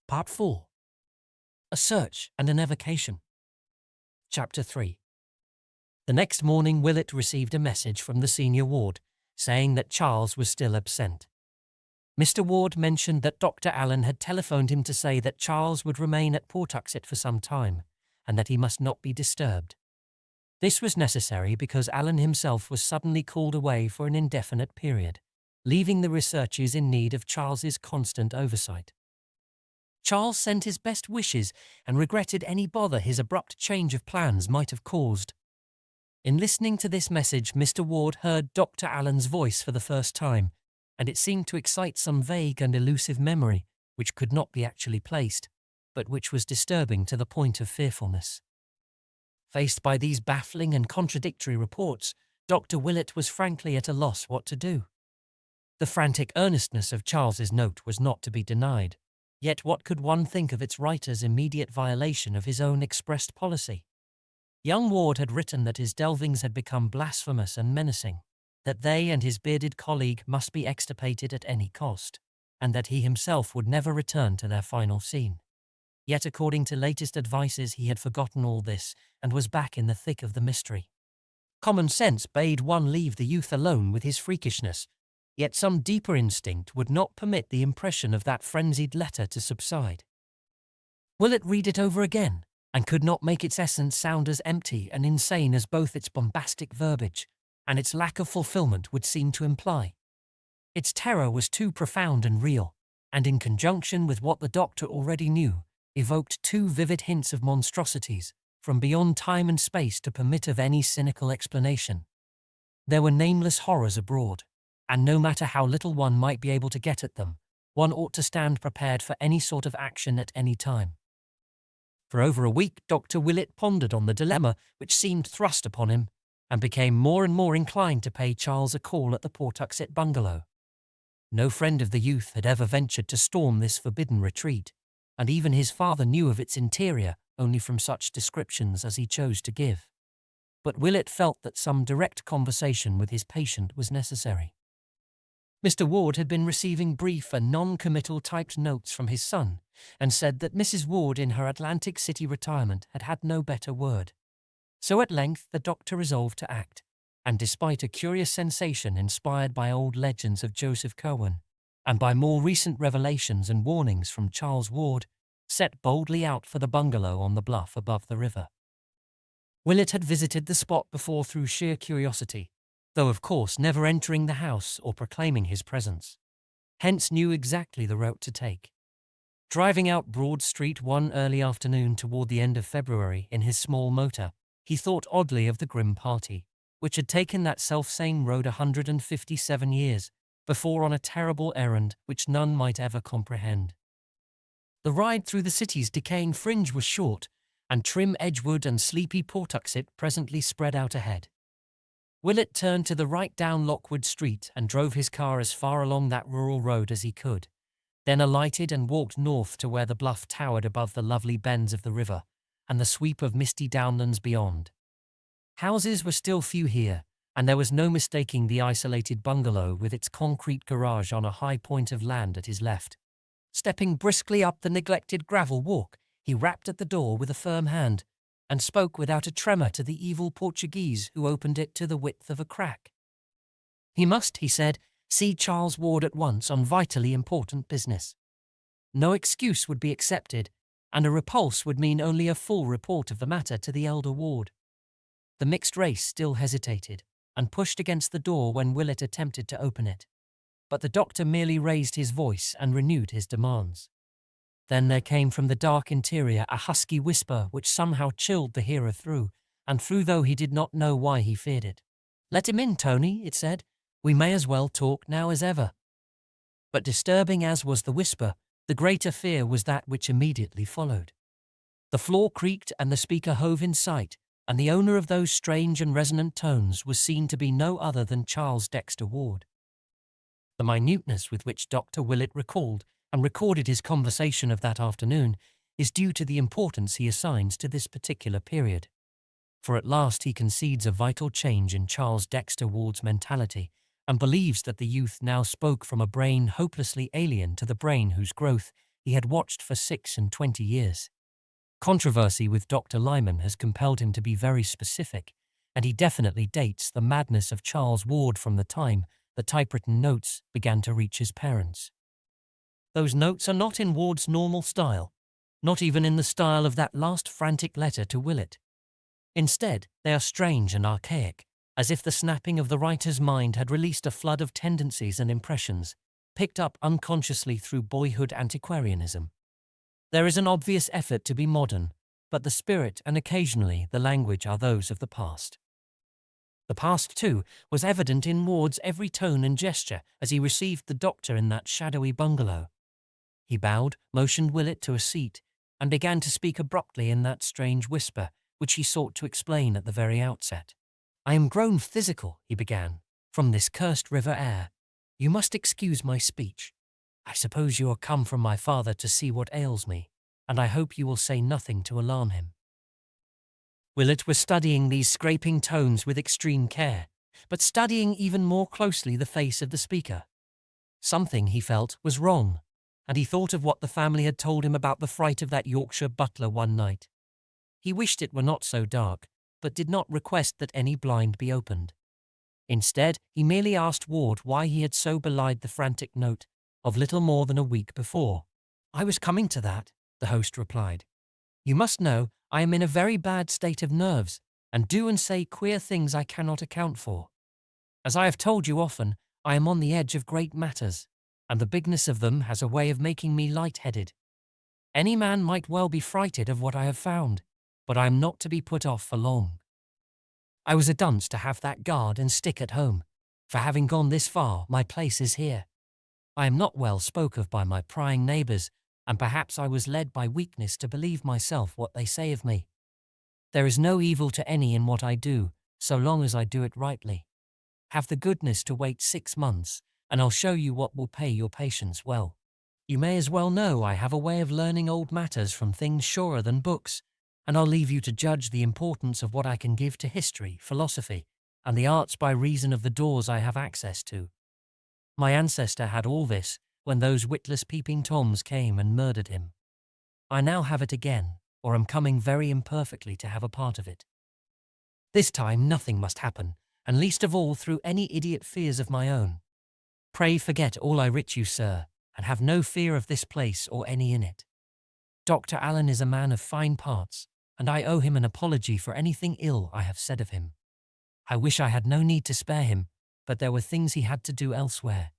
Speaker 1: Part 4. A Search and an Evocation. Chapter 3. The next morning Willett received a message from the senior ward, saying that Charles was still absent. Mr. Ward mentioned that Dr. Allen had telephoned him to say that Charles would remain at Pawtuxet for some time, and that he must not be disturbed. This was necessary because Allen himself was suddenly called away for an indefinite period, leaving the researchers in need of Charles's constant oversight. Charles sent his best wishes and regretted any bother his abrupt change of plans might have caused. In listening to this message, Mr. Ward heard Dr. Allen's voice for the first time, and it seemed to excite some vague and elusive memory which could not be actually placed, but which was disturbing to the point of fearfulness. Faced by these baffling and contradictory reports, Dr. Willett was frankly at a loss what to do. The frantic earnestness of Charles's note was not to be denied, yet what could one think of its writer's immediate violation of his own expressed policy? Young Ward had written that his delvings had become blasphemous and menacing, that they and his bearded colleague must be extirpated at any cost, and that he himself would never return to their final scene. Yet according to latest advices he had forgotten all this and was back in the thick of the mystery. Common sense bade one leave the youth alone with his freakishness, yet some deeper instinct would not permit the impression of that frenzied letter to subside. Willett read it over again, and could not make its essence sound as empty and insane as both its bombastic verbiage and its lack of fulfillment would seem to imply. Its terror was too profound and real, and in conjunction with what the doctor already knew, evoked too vivid hints of monstrosities from beyond time and space to permit of any cynical explanation. There were nameless horrors abroad, and no matter how little one might be able to get at them, one ought to stand prepared for any sort of action at any time. For over a week, Dr. Willett pondered on the dilemma which seemed thrust upon him, and became more and more inclined to pay Charles a call at the Pawtuxet bungalow. No friend of the youth had ever ventured to storm this forbidden retreat, and even his father knew of its interior only from such descriptions as he chose to give. But Willett felt that some direct conversation with his patient was necessary. Mr. Ward had been receiving brief and non-committal typed notes from his son, and said that Mrs. Ward in her Atlantic City retirement had had no better word. So at length the doctor resolved to act, and despite a curious sensation inspired by old legends of Joseph Curwen, and by more recent revelations and warnings from Charles Ward, set boldly out for the bungalow on the bluff above the river. Willett had visited the spot before through sheer curiosity, though of course never entering the house or proclaiming his presence. Hence knew exactly the route to take. Driving out Broad Street one early afternoon toward the end of February in his small motor, he thought oddly of the grim party, which had taken that self-same road 157 years before on a terrible errand which none might ever comprehend. The ride through the city's decaying fringe was short, and trim Edgewood and sleepy Pawtuxet presently spread out ahead. Willett turned to the right down Lockwood Street and drove his car as far along that rural road as he could, then alighted and walked north to where the bluff towered above the lovely bends of the river and the sweep of misty downlands beyond. Houses were still few here, and there was no mistaking the isolated bungalow with its concrete garage on a high point of land at his left. Stepping briskly up the neglected gravel walk, he rapped at the door with a firm hand, and spoke without a tremor to the evil Portuguese who opened it to the width of a crack. He must, he said, see Charles Ward at once on vitally important business. No excuse would be accepted, and a repulse would mean only a full report of the matter to the elder Ward. The mixed race still hesitated, and pushed against the door when Willett attempted to open it. But the doctor merely raised his voice and renewed his demands. Then there came from the dark interior a husky whisper which somehow chilled the hearer through, and through though he did not know why he feared it. "Let him in, Tony," it said. "We may as well talk now as ever." But disturbing as was the whisper, the greater fear was that which immediately followed. The floor creaked and the speaker hove in sight, and the owner of those strange and resonant tones was seen to be no other than Charles Dexter Ward. The minuteness with which Dr. Willett recalled and recorded his conversation of that afternoon is due to the importance he assigns to this particular period. For at last he concedes a vital change in Charles Dexter Ward's mentality and believes that the youth now spoke from a brain hopelessly alien to the brain whose growth he had watched for 26 years. Controversy with Dr. Lyman has compelled him to be very specific, and he definitely dates the madness of Charles Ward from the time the typewritten notes began to reach his parents. Those notes are not in Ward's normal style, not even in the style of that last frantic letter to Willett. Instead, they are strange and archaic, as if the snapping of the writer's mind had released a flood of tendencies and impressions, picked up unconsciously through boyhood antiquarianism. There is an obvious effort to be modern, but the spirit and occasionally the language are those of the past. The past, too, was evident in Ward's every tone and gesture as he received the doctor in that shadowy bungalow. He bowed, motioned Willett to a seat, and began to speak abruptly in that strange whisper which he sought to explain at the very outset. "I am grown physical," he began, "from this cursed river air. You must excuse my speech. I suppose you are come from my father to see what ails me, and I hope you will say nothing to alarm him." Willett was studying these scraping tones with extreme care, but studying even more closely the face of the speaker. Something, he felt, was wrong, and he thought of what the family had told him about the fright of that Yorkshire butler one night. He wished it were not so dark, but did not request that any blind be opened. Instead, he merely asked Ward why he had so belied the frantic note of little more than a week before. "I was coming to that," the host replied. "You must know I am in a very bad state of nerves, and do and say queer things I cannot account for. As I have told you often, I am on the edge of great matters, and the bigness of them has a way of making me light-headed. Any man might well be frighted of what I have found, but I am not to be put off for long. I was a dunce to have that guard and stick at home, for having gone this far, my place is here. I am not well spoke of by my prying neighbours, and perhaps I was led by weakness to believe myself what they say of me. There is no evil to any in what I do, so long as I do it rightly. Have the goodness to wait 6 months, and I'll show you what will pay your patience well. You may as well know I have a way of learning old matters from things surer than books, and I'll leave you to judge the importance of what I can give to history, philosophy, and the arts by reason of the doors I have access to. My ancestor had all this when those witless peeping Toms came and murdered him. I now have it again, or am coming very imperfectly to have a part of it. This time nothing must happen, and least of all through any idiot fears of my own. Pray forget all I writ you, sir, and have no fear of this place or any in it. Dr. Allen is a man of fine parts, and I owe him an apology for anything ill I have said of him. I wish I had no need to spare him, but there were things he had to do elsewhere.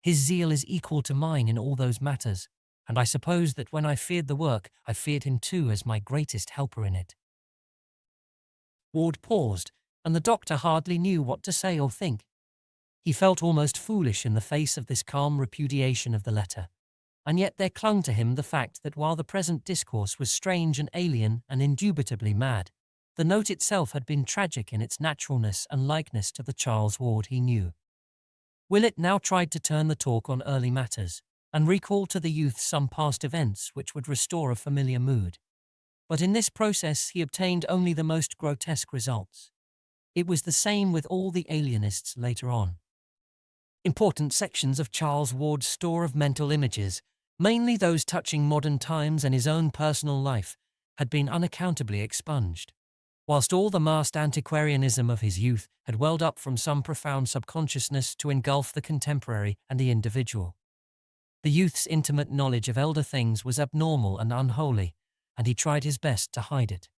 Speaker 1: His zeal is equal to mine in all those matters, and I suppose that when I feared the work, I feared him too as my greatest helper in it." Ward paused, and the doctor hardly knew what to say or think. He felt almost foolish in the face of this calm repudiation of the letter, and yet there clung to him the fact that while the present discourse was strange and alien and indubitably mad, the note itself had been tragic in its naturalness and likeness to the Charles Ward he knew. Willett now tried to turn the talk on early matters, and recall to the youth some past events which would restore a familiar mood. But in this process he obtained only the most grotesque results. It was the same with all the alienists later on. Important sections of Charles Ward's store of mental images, mainly those touching modern times and his own personal life, had been unaccountably expunged, whilst all the massed antiquarianism of his youth had welled up from some profound subconsciousness to engulf the contemporary and the individual. The youth's intimate knowledge of elder things was abnormal and unholy, and he tried his best to hide it.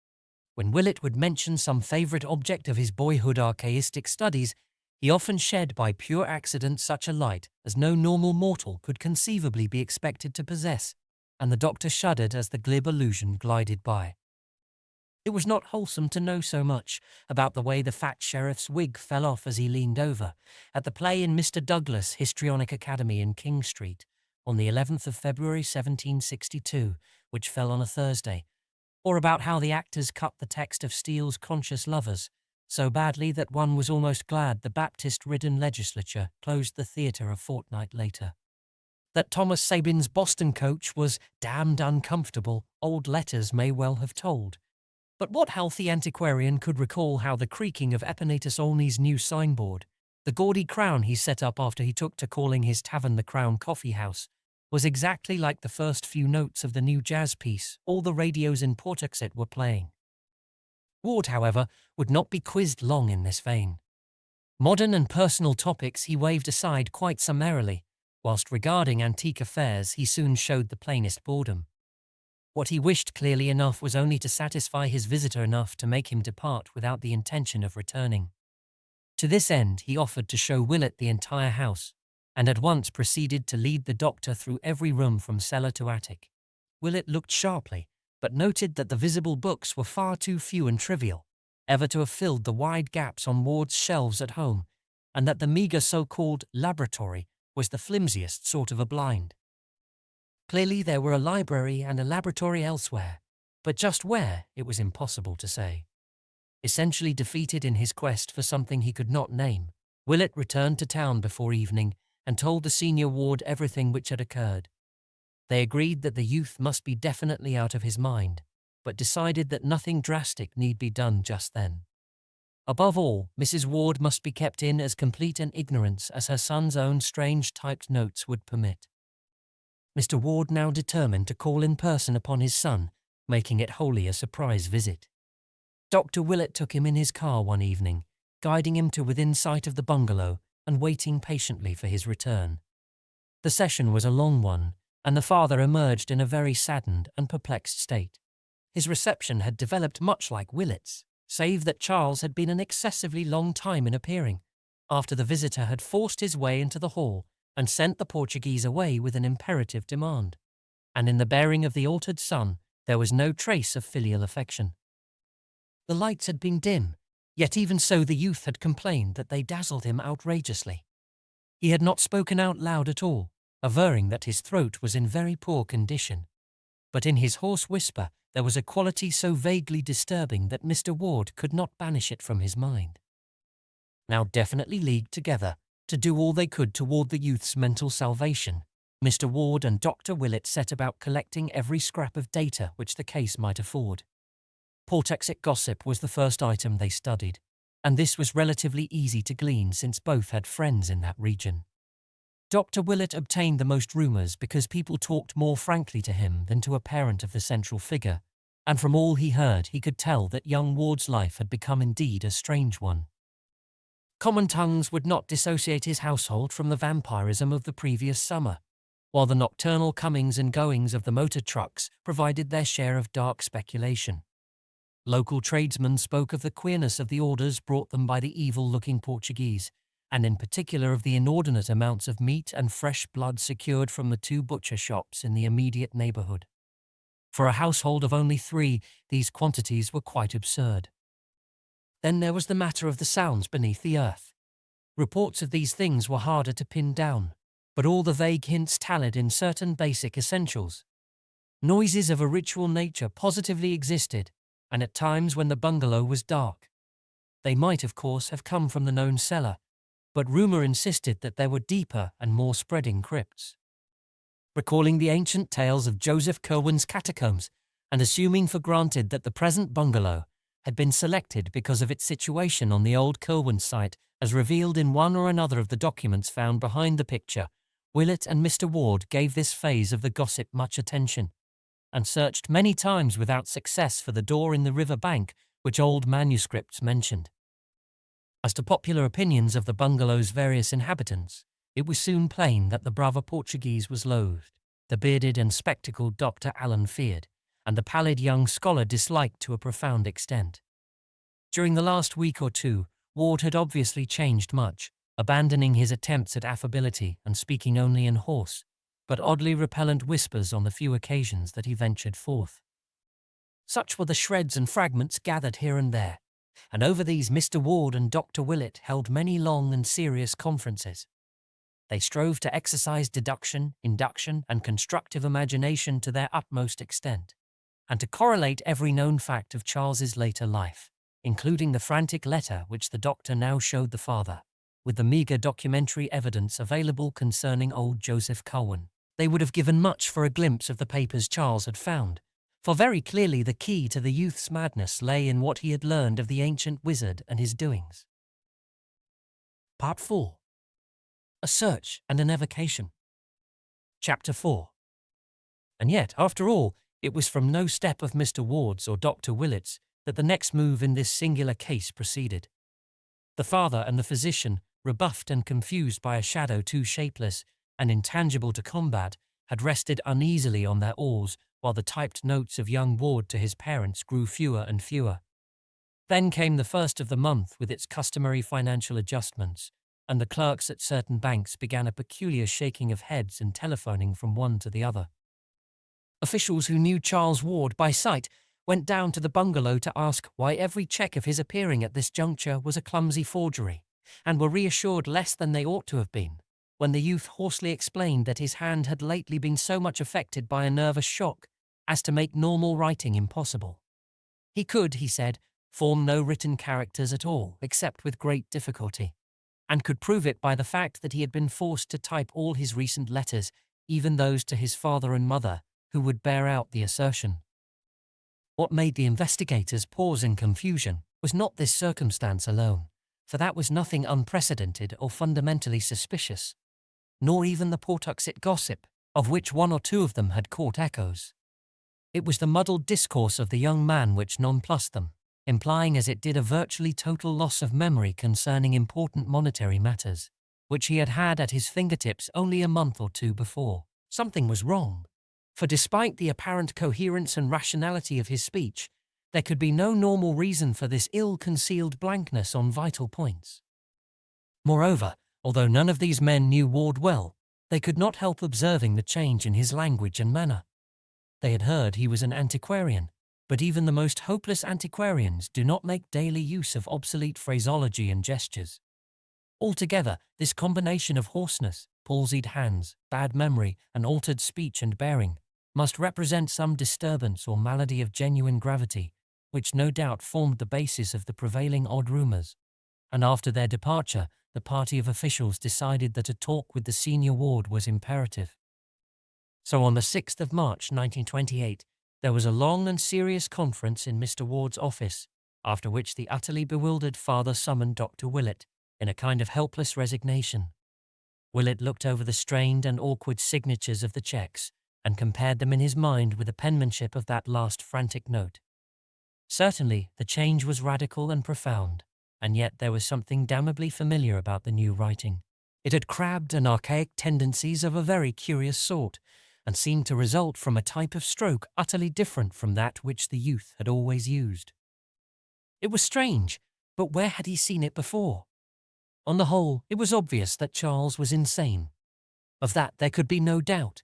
Speaker 1: When Willett would mention some favourite object of his boyhood archaistic studies, he often shed by pure accident such a light as no normal mortal could conceivably be expected to possess, and the doctor shuddered as the glib allusion glided by. It was not wholesome to know so much about the way the fat sheriff's wig fell off as he leaned over, at the play in Mr. Douglas' Histrionic Academy in King Street, on the 11th of February 1762, which fell on a Thursday, or about how the actors cut the text of Steele's Conscious Lovers so badly that one was almost glad the Baptist-ridden legislature closed the theatre a fortnight later. That Thomas Sabin's Boston coach was damned uncomfortable, old letters may well have told. But what healthy antiquarian could recall how the creaking of Epinetus Olney's new signboard, the gaudy crown he set up after he took to calling his tavern the Crown Coffee House, was exactly like the first few notes of the new jazz piece all the radios in Pawtuxet were playing? Ward, however, would not be quizzed long in this vein. Modern and personal topics he waved aside quite summarily, whilst regarding antique affairs he soon showed the plainest boredom. What he wished clearly enough was only to satisfy his visitor enough to make him depart without the intention of returning. To this end he offered to show Willett the entire house, and at once proceeded to lead the doctor through every room from cellar to attic. Willett looked sharply, but noted that the visible books were far too few and trivial ever to have filled the wide gaps on Ward's shelves at home, and that the meagre so-called laboratory was the flimsiest sort of a blind. Clearly there were a library and a laboratory elsewhere, but just where, it was impossible to say. Essentially defeated in his quest for something he could not name, Willett returned to town before evening and told the senior ward everything which had occurred. They agreed that the youth must be definitely out of his mind, but decided that nothing drastic need be done just then. Above all, Mrs. Ward must be kept in as complete an ignorance as her son's own strange typed notes would permit. Mr. Ward now determined to call in person upon his son, making it wholly a surprise visit. Dr. Willett took him in his car one evening, guiding him to within sight of the bungalow and waiting patiently for his return. The session was a long one, and the father emerged in a very saddened and perplexed state. His reception had developed much like Willett's, save that Charles had been an excessively long time in appearing, after the visitor had forced his way into the hall and sent the Portuguese away with an imperative demand. And in the bearing of the altered son, there was no trace of filial affection. The lights had been dim, yet even so the youth had complained that they dazzled him outrageously. He had not spoken out loud at all, averring that his throat was in very poor condition. But in his hoarse whisper there was a quality so vaguely disturbing that Mr. Ward could not banish it from his mind. Now definitely leagued together to do all they could toward the youth's mental salvation, Mr. Ward and Dr. Willett set about collecting every scrap of data which the case might afford. Portexic gossip was the first item they studied, and this was relatively easy to glean since both had friends in that region. Dr. Willett obtained the most rumours because people talked more frankly to him than to a parent of the central figure, and from all he heard he could tell that young Ward's life had become indeed a strange one. Common tongues would not dissociate his household from the vampirism of the previous summer, while the nocturnal comings and goings of the motor trucks provided their share of dark speculation. Local tradesmen spoke of the queerness of the orders brought them by the evil-looking Portuguese, and in particular of the inordinate amounts of meat and fresh blood secured from the 2 butcher shops in the immediate neighbourhood. For a household of only 3, these quantities were quite absurd. Then there was the matter of the sounds beneath the earth. Reports of these things were harder to pin down, but all the vague hints tallied in certain basic essentials. Noises of a ritual nature positively existed, and at times when the bungalow was dark. They might, of course, have come from the known cellar, but rumour insisted that there were deeper and more spreading crypts. Recalling the ancient tales of Joseph Curwen's catacombs, and assuming for granted that the present bungalow had been selected because of its situation on the old Curwen site as revealed in one or another of the documents found behind the picture, Willett and Mr. Ward gave this phase of the gossip much attention, and searched many times without success for the door in the river bank which old manuscripts mentioned. As to popular opinions of the bungalow's various inhabitants, it was soon plain that the brother Portuguese was loathed, the bearded and spectacled Dr. Allen feared, and the pallid young scholar disliked to a profound extent. During the last week or 2, Ward had obviously changed much, abandoning his attempts at affability and speaking only in hoarse, but oddly repellent whispers on the few occasions that he ventured forth. Such were the shreds and fragments gathered here and there, and over these Mr. Ward and Dr. Willett held many long and serious conferences. They strove to exercise deduction, induction, and constructive imagination to their utmost extent, and to correlate every known fact of Charles's later life, including the frantic letter which the doctor now showed the father, with the meagre documentary evidence available concerning old Joseph Curwen. They would have given much for a glimpse of the papers Charles had found, for very clearly the key to the youth's madness lay in what he had learned of the ancient wizard and his doings. Part 4. A Search and an Evocation. Chapter 4. And yet, after all, it was from no step of Mr. Ward's or Dr. Willett's that the next move in this singular case proceeded. The father and the physician, rebuffed and confused by a shadow too shapeless and intangible to combat, had rested uneasily on their oars while the typed notes of young Ward to his parents grew fewer and fewer. Then came the first of the month with its customary financial adjustments, and the clerks at certain banks began a peculiar shaking of heads and telephoning from one to the other. Officials who knew Charles Ward by sight went down to the bungalow to ask why every check of his appearing at this juncture was a clumsy forgery, and were reassured less than they ought to have been, when the youth hoarsely explained that his hand had lately been so much affected by a nervous shock as to make normal writing impossible. He could, he said, form no written characters at all, except with great difficulty, and could prove it by the fact that he had been forced to type all his recent letters, even those to his father and mother, who would bear out the assertion. What made the investigators pause in confusion was not this circumstance alone, for that was nothing unprecedented or fundamentally suspicious, nor even the Pawtuxet gossip, of which one or two of them had caught echoes. It was the muddled discourse of the young man which nonplussed them, implying as it did a virtually total loss of memory concerning important monetary matters, which he had had at his fingertips only a month or two before. Something was wrong, for despite the apparent coherence and rationality of his speech, there could be no normal reason for this ill-concealed blankness on vital points. Moreover, although none of these men knew Ward well, they could not help observing the change in his language and manner. They had heard he was an antiquarian, but even the most hopeless antiquarians do not make daily use of obsolete phraseology and gestures. Altogether, this combination of hoarseness, palsied hands, bad memory, and altered speech and bearing must represent some disturbance or malady of genuine gravity, which no doubt formed the basis of the prevailing odd rumours. And after their departure, the party of officials decided that a talk with the senior Ward was imperative. So on the 6th of March 1928, there was a long and serious conference in Mr. Ward's office, after which the utterly bewildered father summoned Dr. Willett in a kind of helpless resignation. Willett looked over the strained and awkward signatures of the checks and compared them in his mind with the penmanship of that last frantic note. Certainly, the change was radical and profound, and yet there was something damnably familiar about the new writing. It had crabbed and archaic tendencies of a very curious sort, and seemed to result from a type of stroke utterly different from that which the youth had always used. It was strange, but where had he seen it before? On the whole, it was obvious that Charles was insane. Of that there could be no doubt,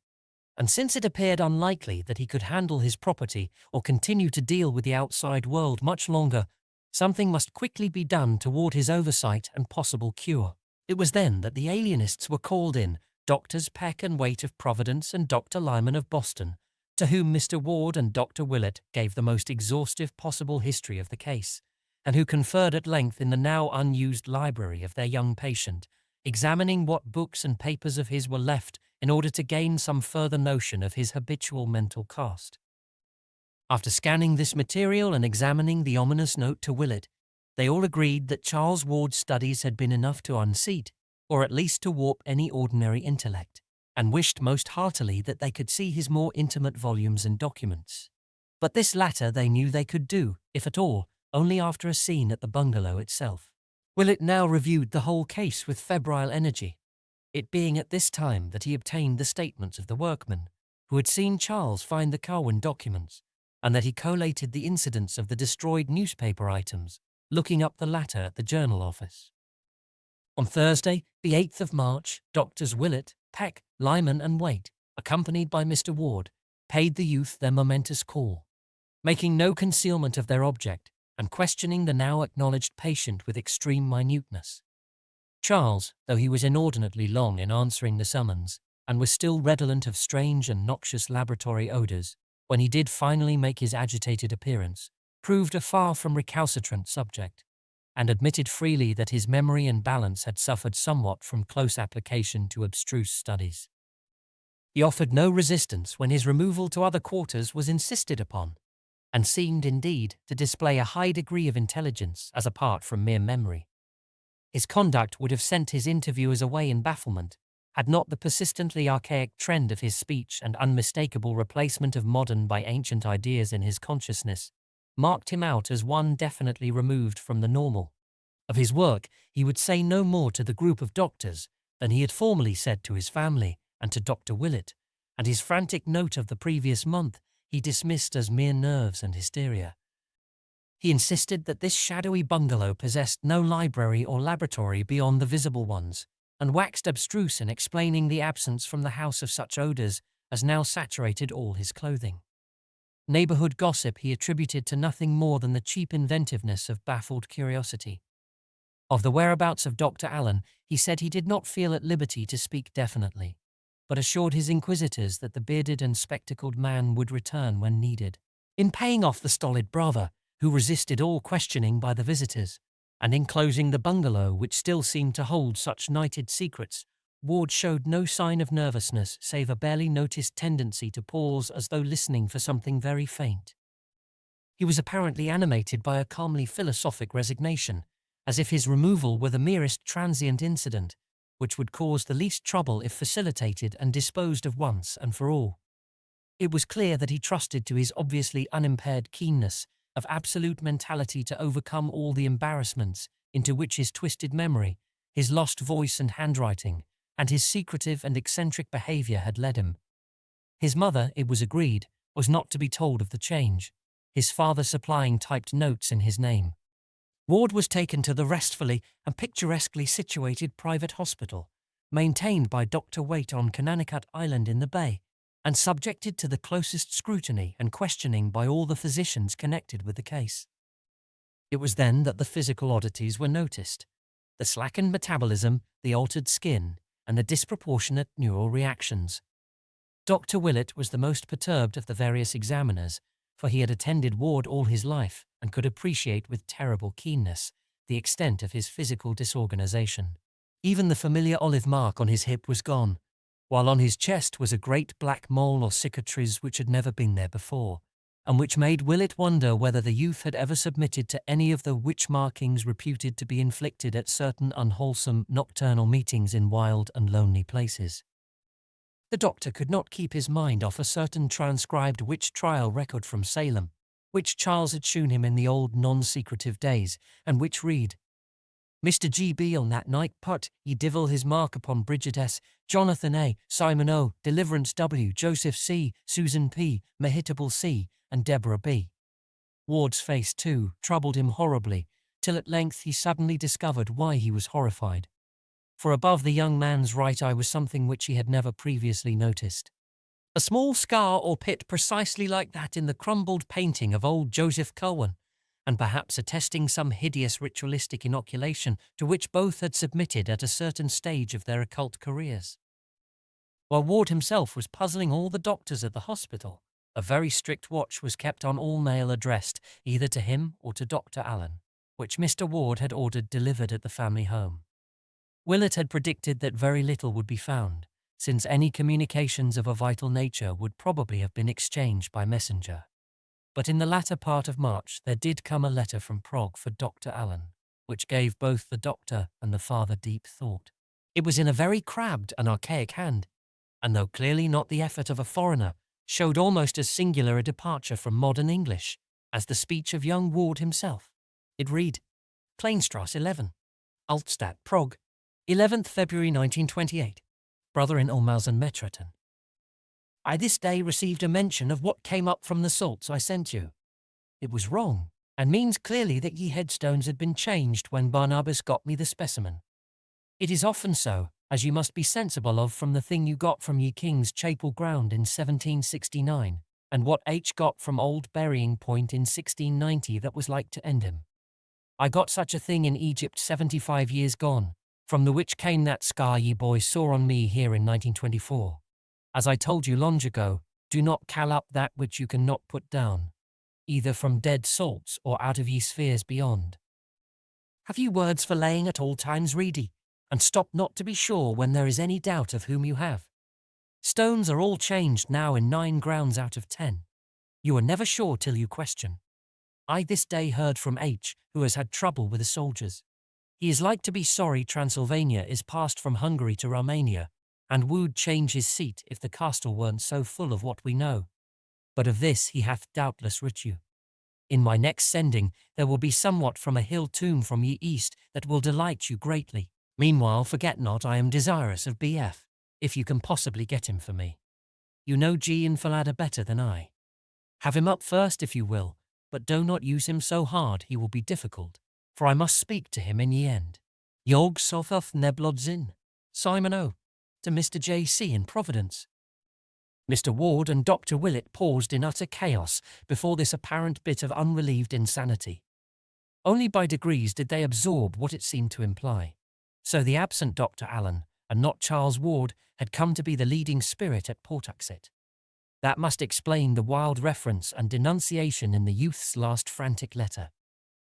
Speaker 1: and since it appeared unlikely that he could handle his property or continue to deal with the outside world much longer, something must quickly be done toward his oversight and possible cure. It was then that the alienists were called in, Doctors Peck and Waite of Providence and Dr. Lyman of Boston, to whom Mr. Ward and Dr. Willett gave the most exhaustive possible history of the case, and who conferred at length in the now unused library of their young patient, examining what books and papers of his were left in order to gain some further notion of his habitual mental cast. After scanning this material and examining the ominous note to Willett, they all agreed that Charles Ward's studies had been enough to unseat, or at least to warp any ordinary intellect, and wished most heartily that they could see his more intimate volumes and documents. But this latter they knew they could do, if at all, only after a scene at the bungalow itself. Willett now reviewed the whole case with febrile energy, it being at this time that he obtained the statements of the workmen, who had seen Charles find the Curwen documents, and that he collated the incidents of the destroyed newspaper items, looking up the latter at the journal office. On Thursday, the 8th of March, Doctors Willett, Peck, Lyman and Waite, accompanied by Mr. Ward, paid the youth their momentous call, making no concealment of their object and questioning the now acknowledged patient with extreme minuteness. Charles, though he was inordinately long in answering the summons, and was still redolent of strange and noxious laboratory odours, when he did finally make his agitated appearance, proved a far from recalcitrant subject, and admitted freely that his memory and balance had suffered somewhat from close application to abstruse studies. He offered no resistance when his removal to other quarters was insisted upon, and seemed, indeed, to display a high degree of intelligence as apart from mere memory. His conduct would have sent his interviewers away in bafflement, had not the persistently archaic trend of his speech and unmistakable replacement of modern by ancient ideas in his consciousness marked him out as one definitely removed from the normal. Of his work, he would say no more to the group of doctors than he had formerly said to his family and to Dr. Willett, and his frantic note of the previous month he dismissed as mere nerves and hysteria. He insisted that this shadowy bungalow possessed no library or laboratory beyond the visible ones, and waxed abstruse in explaining the absence from the house of such odours as now saturated all his clothing. Neighbourhood gossip he attributed to nothing more than the cheap inventiveness of baffled curiosity. Of the whereabouts of Dr. Allen, he said he did not feel at liberty to speak definitely, but assured his inquisitors that the bearded and spectacled man would return when needed. In paying off the stolid brother, who resisted all questioning by the visitors, and in closing the bungalow which still seemed to hold such nighted secrets, Ward showed no sign of nervousness save a barely noticed tendency to pause as though listening for something very faint. He was apparently animated by a calmly philosophic resignation, as if his removal were the merest transient incident, which would cause the least trouble if facilitated and disposed of once and for all. It was clear that he trusted to his obviously unimpaired keenness of absolute mentality to overcome all the embarrassments into which his twisted memory, his lost voice and handwriting, and his secretive and eccentric behavior had led him. His mother, it was agreed, was not to be told of the change, his father supplying typed notes in his name. Ward was taken to the restfully and picturesquely situated private hospital, maintained by Dr. Waite on Connecticut Island in the Bay, and subjected to the closest scrutiny and questioning by all the physicians connected with the case. It was then that the physical oddities were noticed: the slackened metabolism, the altered skin, and the disproportionate neural reactions. Dr. Willett was the most perturbed of the various examiners, for he had attended Ward all his life and could appreciate with terrible keenness the extent of his physical disorganization. Even the familiar olive mark on his hip was gone, while on his chest was a great black mole or cicatrice which had never been there before, and which made Willett wonder whether the youth had ever submitted to any of the witch markings reputed to be inflicted at certain unwholesome nocturnal meetings in wild and lonely places. The doctor could not keep his mind off a certain transcribed witch trial record from Salem, which Charles had shewn him in the old non-secretive days, and which read: Mr. G.B. on that night put ye divil his mark upon Bridget S., Jonathan A., Simon O., Deliverance W., Joseph C., Susan P., Mehitable C., and Deborah B. Ward's face, too, troubled him horribly, till at length he suddenly discovered why he was horrified. For above the young man's right eye was something which he had never previously noticed. A small scar or pit precisely like that in the crumbled painting of old Joseph Curwen, and perhaps attesting some hideous ritualistic inoculation to which both had submitted at a certain stage of their occult careers. While Ward himself was puzzling all the doctors at the hospital, a very strict watch was kept on all mail addressed either to him or to Dr. Allen, which Mr. Ward had ordered delivered at the family home. Willett had predicted that very little would be found, since any communications of a vital nature would probably have been exchanged by messenger. But in the latter part of March there did come a letter from Prague for Dr. Allen, which gave both the doctor and the father deep thought. It was in a very crabbed and archaic hand, and though clearly not the effort of a foreigner, showed almost as singular a departure from modern English as the speech of young Ward himself. It read: Kleinstrasse 11, Altstadt, Prague, 11th February 1928. Brother-in-law and Metroton. I this day received a mention of what came up from the salts I sent you. It was wrong, and means clearly that ye headstones had been changed when Barnabas got me the specimen. It is often so, as you must be sensible of from the thing you got from ye King's Chapel ground in 1769, and what H got from Old Burying Point in 1690 that was like to end him. I got such a thing in Egypt 75 years gone, from the which came that scar ye boys saw on me here in 1924. As I told you long ago, do not call up that which you cannot put down, either from dead salts or out of ye spheres beyond. Have ye words for laying at all times ready, and stop not to be sure when there is any doubt of whom you have. Stones are all changed now in 9 grounds out of 10. You are never sure till you question. I this day heard from H, who has had trouble with the soldiers. He is like to be sorry Transylvania is passed from Hungary to Romania, and would change his seat if the castle weren't so full of what we know. But of this he hath doubtless writ you. In my next sending there will be somewhat from a hill tomb from ye east that will delight you greatly. Meanwhile forget not I am desirous of B.F., if you can possibly get him for me. You know G. and Falada better than I. Have him up first if you will, but do not use him so hard he will be difficult, for I must speak to him in ye end. Yog Sothoth Neblodzin, Simon O., to Mr. J.C. in Providence. Mr. Ward and Dr. Willett paused in utter chaos before this apparent bit of unrelieved insanity. Only by degrees did they absorb what it seemed to imply. So the absent Dr. Allen, and not Charles Ward, had come to be the leading spirit at Pawtuxet. That must explain the wild reference and denunciation in the youth's last frantic letter.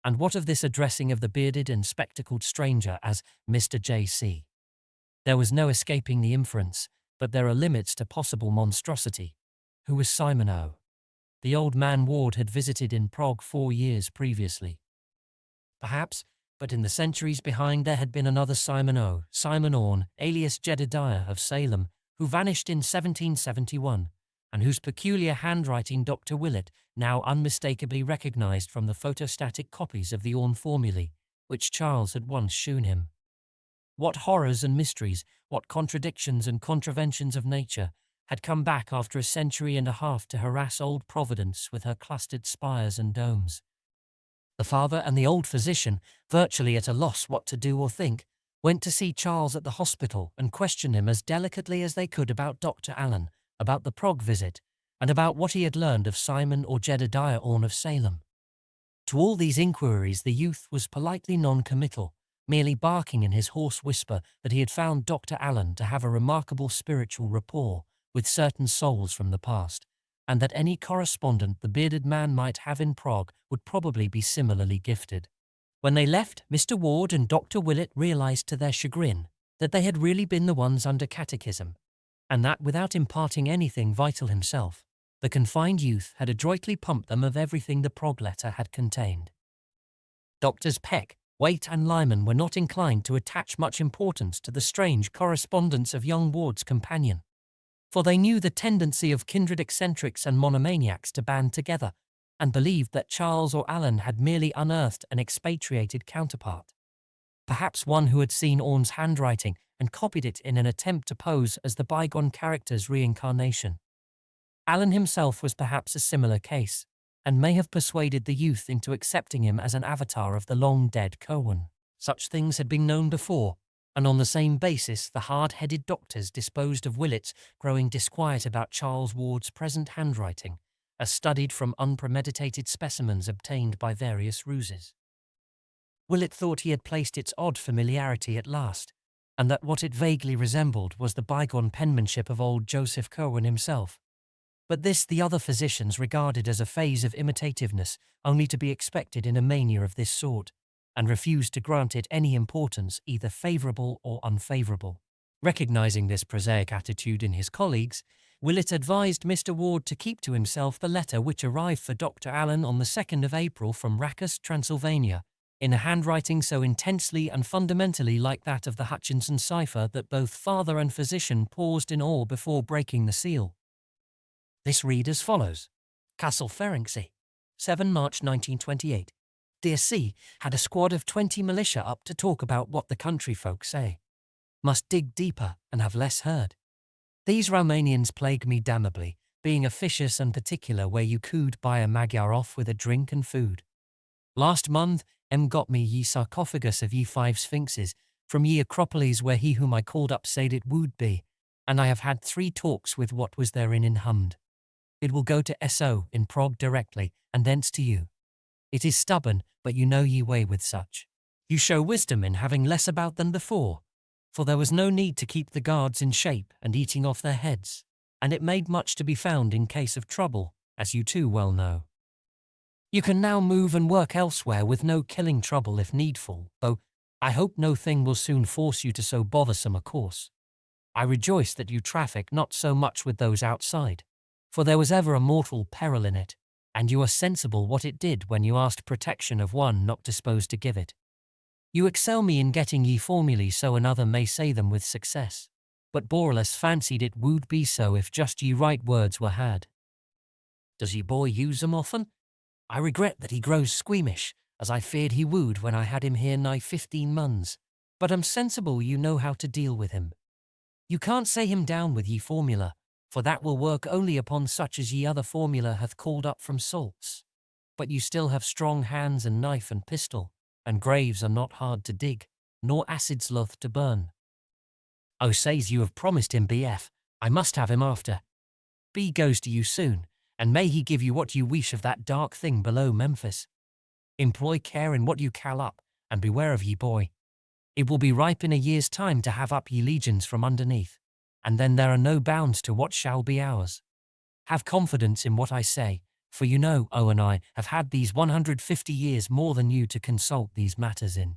Speaker 1: And what of this addressing of the bearded and spectacled stranger as Mr. J.C.? There was no escaping the inference, but there are limits to possible monstrosity. Who was Simon O? The old man Ward had visited in Prague 4 years previously. Perhaps, but in the centuries behind there had been another Simon O, Simon Orne, alias Jedediah of Salem, who vanished in 1771, and whose peculiar handwriting Dr. Willett now unmistakably recognized from the photostatic copies of the Orne formulae, which Charles had once shewn him. What horrors and mysteries, what contradictions and contraventions of nature, had come back after a century and a half to harass old Providence with her clustered spires and domes. The father and the old physician, virtually at a loss what to do or think, went to see Charles at the hospital and questioned him as delicately as they could about Dr. Allen, about the Prague visit, and about what he had learned of Simon or Jedediah Orne of Salem. To all these inquiries the youth was politely non-committal, merely barking in his hoarse whisper that he had found Dr. Allen to have a remarkable spiritual rapport with certain souls from the past, and that any correspondent the bearded man might have in Prague would probably be similarly gifted. When they left, Mr. Ward and Dr. Willett realized to their chagrin that they had really been the ones under catechism, and that without imparting anything vital himself, the confined youth had adroitly pumped them of everything the Prague letter had contained. Doctors Peck, Waite and Lyman were not inclined to attach much importance to the strange correspondence of young Ward's companion, for they knew the tendency of kindred eccentrics and monomaniacs to band together, and believed that Charles or Allen had merely unearthed an expatriated counterpart. Perhaps one who had seen Orne's handwriting and copied it in an attempt to pose as the bygone character's reincarnation. Allen himself was perhaps a similar case, and may have persuaded the youth into accepting him as an avatar of the long-dead Curwen. Such things had been known before, and on the same basis the hard-headed doctors disposed of Willett's growing disquiet about Charles Ward's present handwriting, as studied from unpremeditated specimens obtained by various ruses. Willett thought he had placed its odd familiarity at last, and that what it vaguely resembled was the bygone penmanship of old Joseph Curwen himself. But this the other physicians regarded as a phase of imitativeness only to be expected in a mania of this sort, and refused to grant it any importance either favourable or unfavourable. Recognizing this prosaic attitude in his colleagues, Willett advised Mr. Ward to keep to himself the letter which arrived for Dr. Allen on the 2nd of April from Rackus, Transylvania, in a handwriting so intensely and fundamentally like that of the Hutchinson cipher that both father and physician paused in awe before breaking the seal. This read as follows. Castle Ferenczi, 7 March 1928. Dear C. Had a squad of 20 militia up to talk about what the country folk say. Must dig deeper and have less heard. These Romanians plague me damnably, being officious and particular where you could buy a Magyar off with a drink and food. Last month, got me ye sarcophagus of ye 5 sphinxes, from ye Acropolis where he whom I called up said it would be, and I have had 3 talks with what was therein in hummed. It will go to S.O. in Prague directly, and thence to you. It is stubborn, but you know ye way with such. You show wisdom in having less about than before, for there was no need to keep the guards in shape and eating off their heads, and it made much to be found in case of trouble, as you too well know. You can now move and work elsewhere with no killing trouble if needful, though I hope no thing will soon force you to so bothersome a course. I rejoice that you traffic not so much with those outside, for there was ever a mortal peril in it, and you are sensible what it did when you asked protection of one not disposed to give it. You excel me in getting ye formulae so another may say them with success, but Borelus fancied it would be so if just ye right words were had. Does ye boy use 'em often? I regret that he grows squeamish, as I feared he would when I had him here nigh 15 months, but I'm sensible you know how to deal with him. You can't say him down with ye formula, for that will work only upon such as ye other formula hath called up from salts. But you still have strong hands and knife and pistol, and graves are not hard to dig, nor acids loth to burn. O says you have promised him B.F., I must have him after. B goes to you soon, and may he give you what you wish of that dark thing below Memphis. Employ care in what you call up, and beware of ye boy. It will be ripe in a year's time to have up ye legions from underneath, and then there are no bounds to what shall be ours. Have confidence in what I say, for you know, and I have had these 150 years more than you to consult these matters in.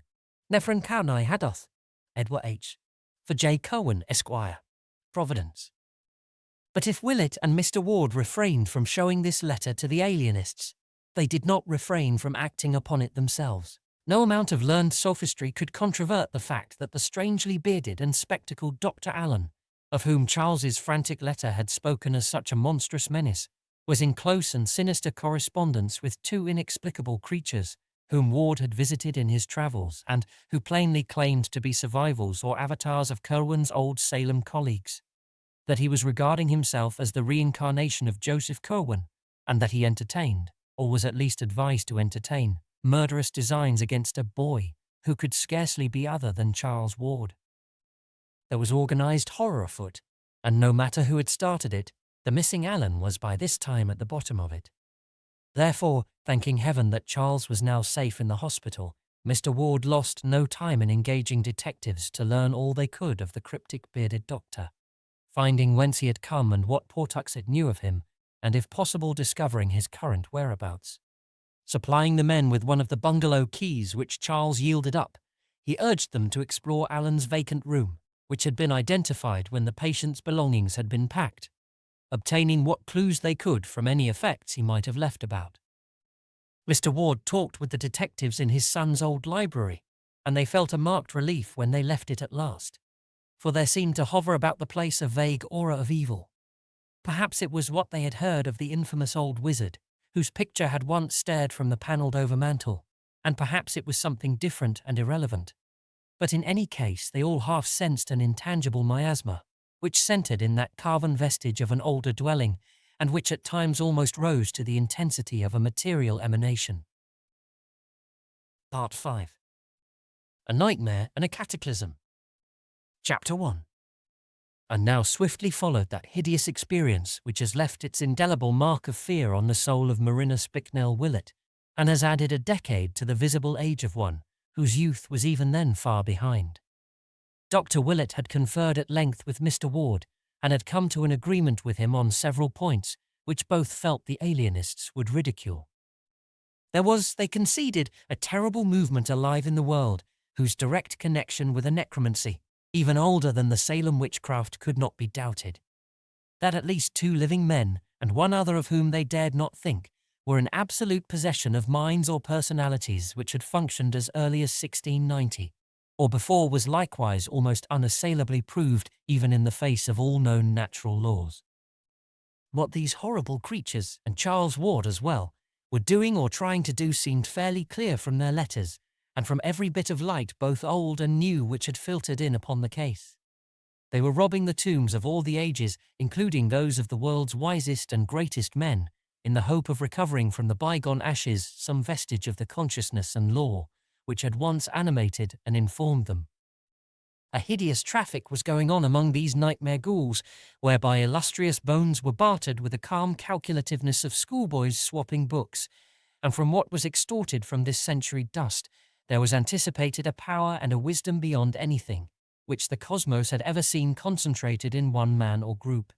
Speaker 1: Nefren Kaunai Hadoth, Edward H. For J. Curwen, Esquire, Providence. But if Willett and Mr. Ward refrained from showing this letter to the alienists, they did not refrain from acting upon it themselves. No amount of learned sophistry could controvert the fact that the strangely bearded and spectacled Dr. Allen, of whom Charles's frantic letter had spoken as such a monstrous menace, was in close and sinister correspondence with two inexplicable creatures whom Ward had visited in his travels and who plainly claimed to be survivals or avatars of Curwen's old Salem colleagues. That he was regarding himself as the reincarnation of Joseph Curwen, and that he entertained, or was at least advised to entertain, murderous designs against a boy who could scarcely be other than Charles Ward. There was organized horror afoot, and no matter who had started it, the missing Allen was by this time at the bottom of it. Therefore, thanking heaven that Charles was now safe in the hospital, Mr. Ward lost no time in engaging detectives to learn all they could of the cryptic bearded doctor, finding whence he had come and what Pawtuxet knew of him, and if possible discovering his current whereabouts. Supplying the men with one of the bungalow keys which Charles yielded up, he urged them to explore Allen's vacant room, which had been identified when the patient's belongings had been packed, obtaining what clues they could from any effects he might have left about. Mr. Ward talked with the detectives in his son's old library, and they felt a marked relief when they left it at last, for there seemed to hover about the place a vague aura of evil. Perhaps it was what they had heard of the infamous old wizard, whose picture had once stared from the panelled over mantel, and perhaps it was something different and irrelevant. But in any case, they all half sensed an intangible miasma, which centred in that carven vestige of an older dwelling, and which at times almost rose to the intensity of a material emanation. Part 5. A Nightmare and a Cataclysm. Chapter 1. And now swiftly followed that hideous experience which has left its indelible mark of fear on the soul of Marina Spicknell Willett, and has added a decade to the visible age of one whose youth was even then far behind. Dr. Willett had conferred at length with Mr. Ward, and had come to an agreement with him on several points which both felt the alienists would ridicule. There was, they conceded, a terrible movement alive in the world, whose direct connection with a necromancy, even older than the Salem witchcraft, could not be doubted. That at least 2 living men, and one other of whom they dared not think, were in absolute possession of minds or personalities which had functioned as early as 1690, or before, was likewise almost unassailably proved even in the face of all known natural laws. What these horrible creatures, and Charles Ward as well, were doing or trying to do seemed fairly clear from their letters, and from every bit of light both old and new which had filtered in upon the case. They were robbing the tombs of all the ages, including those of the world's wisest and greatest men, in the hope of recovering from the bygone ashes some vestige of the consciousness and law which had once animated and informed them. A hideous traffic was going on among these nightmare ghouls, whereby illustrious bones were bartered with the calm calculativeness of schoolboys swapping books, and from what was extorted from this century dust, there was anticipated a power and a wisdom beyond anything which the cosmos had ever seen concentrated in one man or group.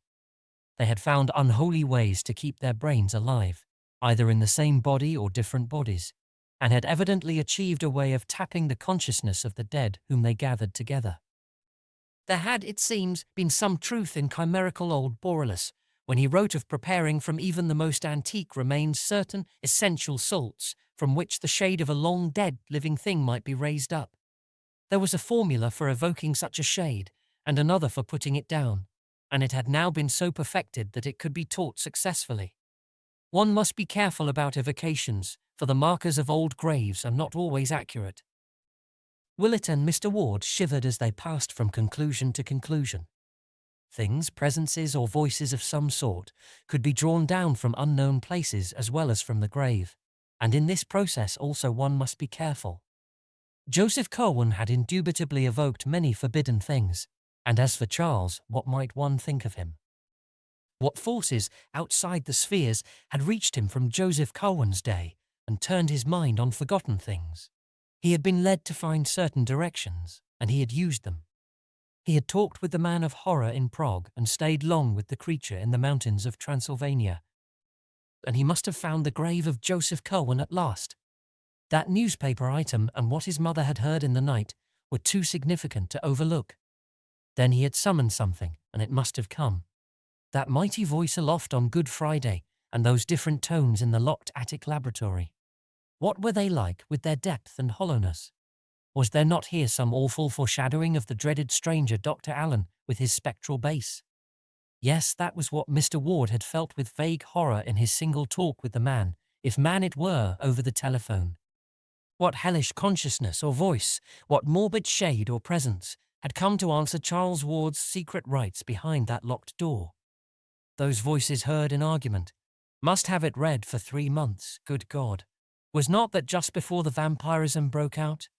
Speaker 1: They had found unholy ways to keep their brains alive, either in the same body or different bodies, and had evidently achieved a way of tapping the consciousness of the dead whom they gathered together. There had, it seems, been some truth in chimerical old perilous, when he wrote of preparing from even the most antique remains certain essential salts from which the shade of a long dead living thing might be raised up. There was a formula for evoking such a shade, and another for putting it down, and it had now been so perfected that it could be taught successfully. One must be careful about evocations, for the markers of old graves are not always accurate. Willett and Mr. Ward shivered as they passed from conclusion to conclusion. Things, presences, or voices of some sort could be drawn down from unknown places as well as from the grave, and in this process also one must be careful. Joseph Curwen had indubitably evoked many forbidden things, and as for Charles, what might one think of him? What forces outside the spheres had reached him from Joseph Curwen's day and turned his mind on forgotten things. He had been led to find certain directions, and he had used them. He had talked with the man of horror in Prague and stayed long with the creature in the mountains of Transylvania. And he must have found the grave of Joseph Curwen at last. That newspaper item and what his mother had heard in the night were too significant to overlook. Then he had summoned something, and it must have come. That mighty voice aloft on Good Friday, and those different tones in the locked attic laboratory. What were they like with their depth and hollowness? Was there not here some awful foreshadowing of the dreaded stranger Dr. Allen with his spectral bass? Yes, that was what Mr. Ward had felt with vague horror in his single talk with the man, if man it were, over the telephone. What hellish consciousness or voice, what morbid shade or presence, had come to answer Charles Ward's secret rites behind that locked door? Those voices heard in argument. Must have it read for 3 months, good God. Was not that just before the vampirism broke out?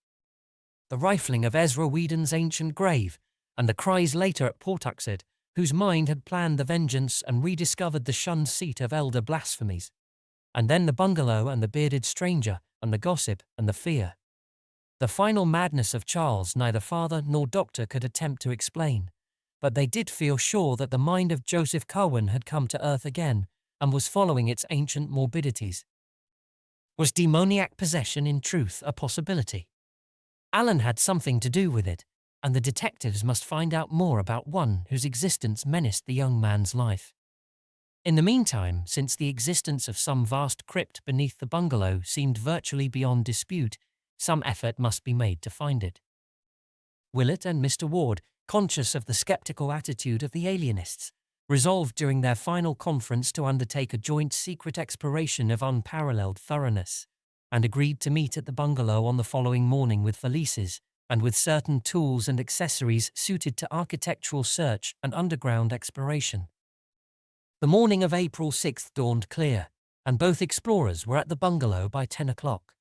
Speaker 1: The rifling of Ezra Whedon's ancient grave, and the cries later at Pawtuxet, whose mind had planned the vengeance and rediscovered the shunned seat of elder blasphemies. And then the bungalow and the bearded stranger, and the gossip and the fear. The final madness of Charles neither father nor doctor could attempt to explain, but they did feel sure that the mind of Joseph Curwen had come to earth again and was following its ancient morbidities. Was demoniac possession in truth a possibility? Allen had something to do with it, and the detectives must find out more about one whose existence menaced the young man's life. In the meantime, since the existence of some vast crypt beneath the bungalow seemed virtually beyond dispute, some effort must be made to find it. Willett and Mr. Ward, conscious of the skeptical attitude of the alienists, resolved during their final conference to undertake a joint secret exploration of unparalleled thoroughness, and agreed to meet at the bungalow on the following morning with valises and with certain tools and accessories suited to architectural search and underground exploration. The morning of April 6th dawned clear, and both explorers were at the bungalow by 10 o'clock.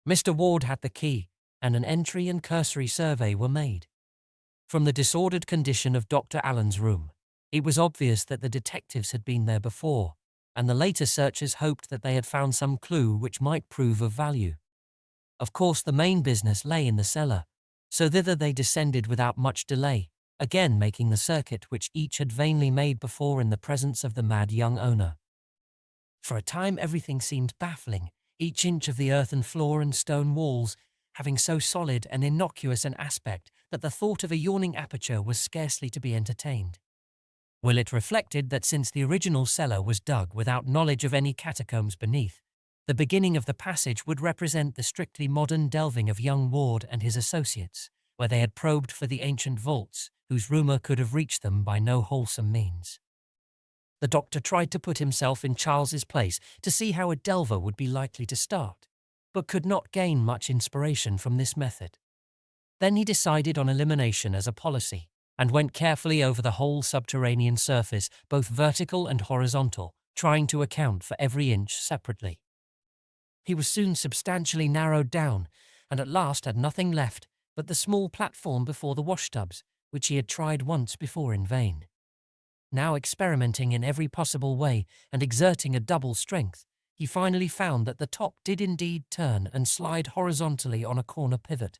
Speaker 1: Mr. Ward had the key, and an entry and cursory survey were made. From the disordered condition of Dr. Allen's room, it was obvious that the detectives had been there before, and the later searchers hoped that they had found some clue which might prove of value. Of course, the main business lay in the cellar, so thither they descended without much delay, again making the circuit which each had vainly made before in the presence of the mad young owner. For a time everything seemed baffling, each inch of the earthen floor and stone walls having so solid and innocuous an aspect that the thought of a yawning aperture was scarcely to be entertained. Willett reflected that since the original cellar was dug without knowledge of any catacombs beneath, the beginning of the passage would represent the strictly modern delving of young Ward and his associates, where they had probed for the ancient vaults, whose rumour could have reached them by no wholesome means. The doctor tried to put himself in Charles's place to see how a delver would be likely to start, but could not gain much inspiration from this method. Then he decided on elimination as a policy, and went carefully over the whole subterranean surface, both vertical and horizontal, trying to account for every inch separately. He was soon substantially narrowed down, and at last had nothing left but the small platform before the washtubs, which he had tried once before in vain. Now experimenting in every possible way and exerting a double strength, he finally found that the top did indeed turn and slide horizontally on a corner pivot.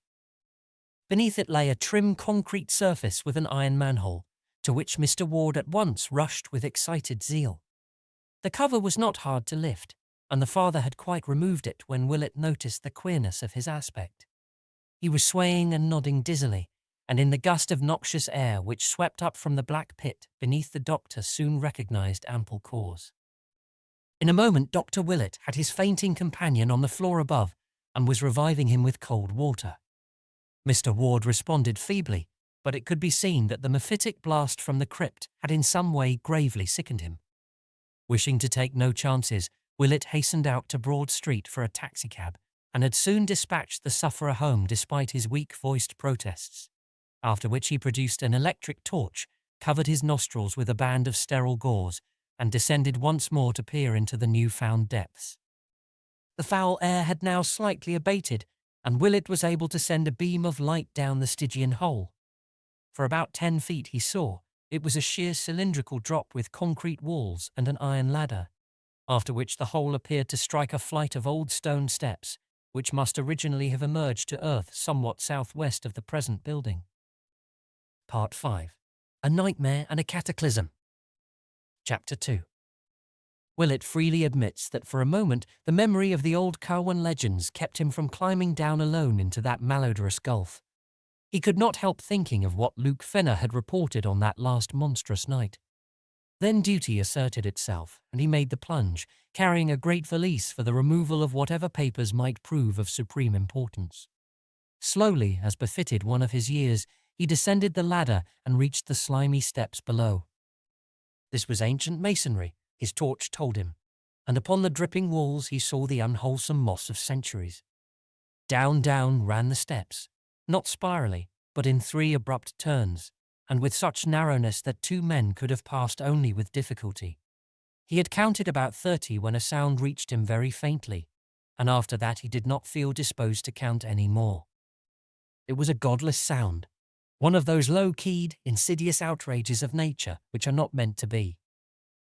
Speaker 1: Beneath it lay a trim concrete surface with an iron manhole, to which Mr. Ward at once rushed with excited zeal. The cover was not hard to lift, and the father had quite removed it when Willett noticed the queerness of his aspect. He was swaying and nodding dizzily, and in the gust of noxious air which swept up from the black pit beneath the doctor soon recognized ample cause. In a moment Dr. Willett had his fainting companion on the floor above and was reviving him with cold water. Mr. Ward responded feebly, but it could be seen that the mephitic blast from the crypt had in some way gravely sickened him. Wishing to take no chances, Willett hastened out to Broad Street for a taxicab and had soon dispatched the sufferer home despite his weak-voiced protests, after which he produced an electric torch, covered his nostrils with a band of sterile gauze, and descended once more to peer into the new-found depths. The foul air had now slightly abated, and Willett was able to send a beam of light down the Stygian hole. For about 10 feet he saw, it was a sheer cylindrical drop with concrete walls and an iron ladder. after which the hole appeared to strike a flight of old stone steps, which must originally have emerged to earth somewhat southwest of the present building. Part 5. A Nightmare and a Cataclysm. Chapter 2. Willett freely admits that for a moment the memory of the old Curwen legends kept him from climbing down alone into that malodorous gulf. He could not help thinking of what Luke Fenner had reported on that last monstrous night. Then duty asserted itself, and he made the plunge, carrying a great valise for the removal of whatever papers might prove of supreme importance. Slowly, as befitted one of his years, he descended the ladder and reached the slimy steps below. This was ancient masonry, his torch told him, and upon the dripping walls he saw the unwholesome moss of centuries. Down, down ran the steps, not spirally, but in 3 abrupt turns, and with such narrowness that 2 men could have passed only with difficulty. He had counted about 30 when a sound reached him very faintly, and after that he did not feel disposed to count any more. It was a godless sound, one of those low-keyed, insidious outrages of nature which are not meant to be.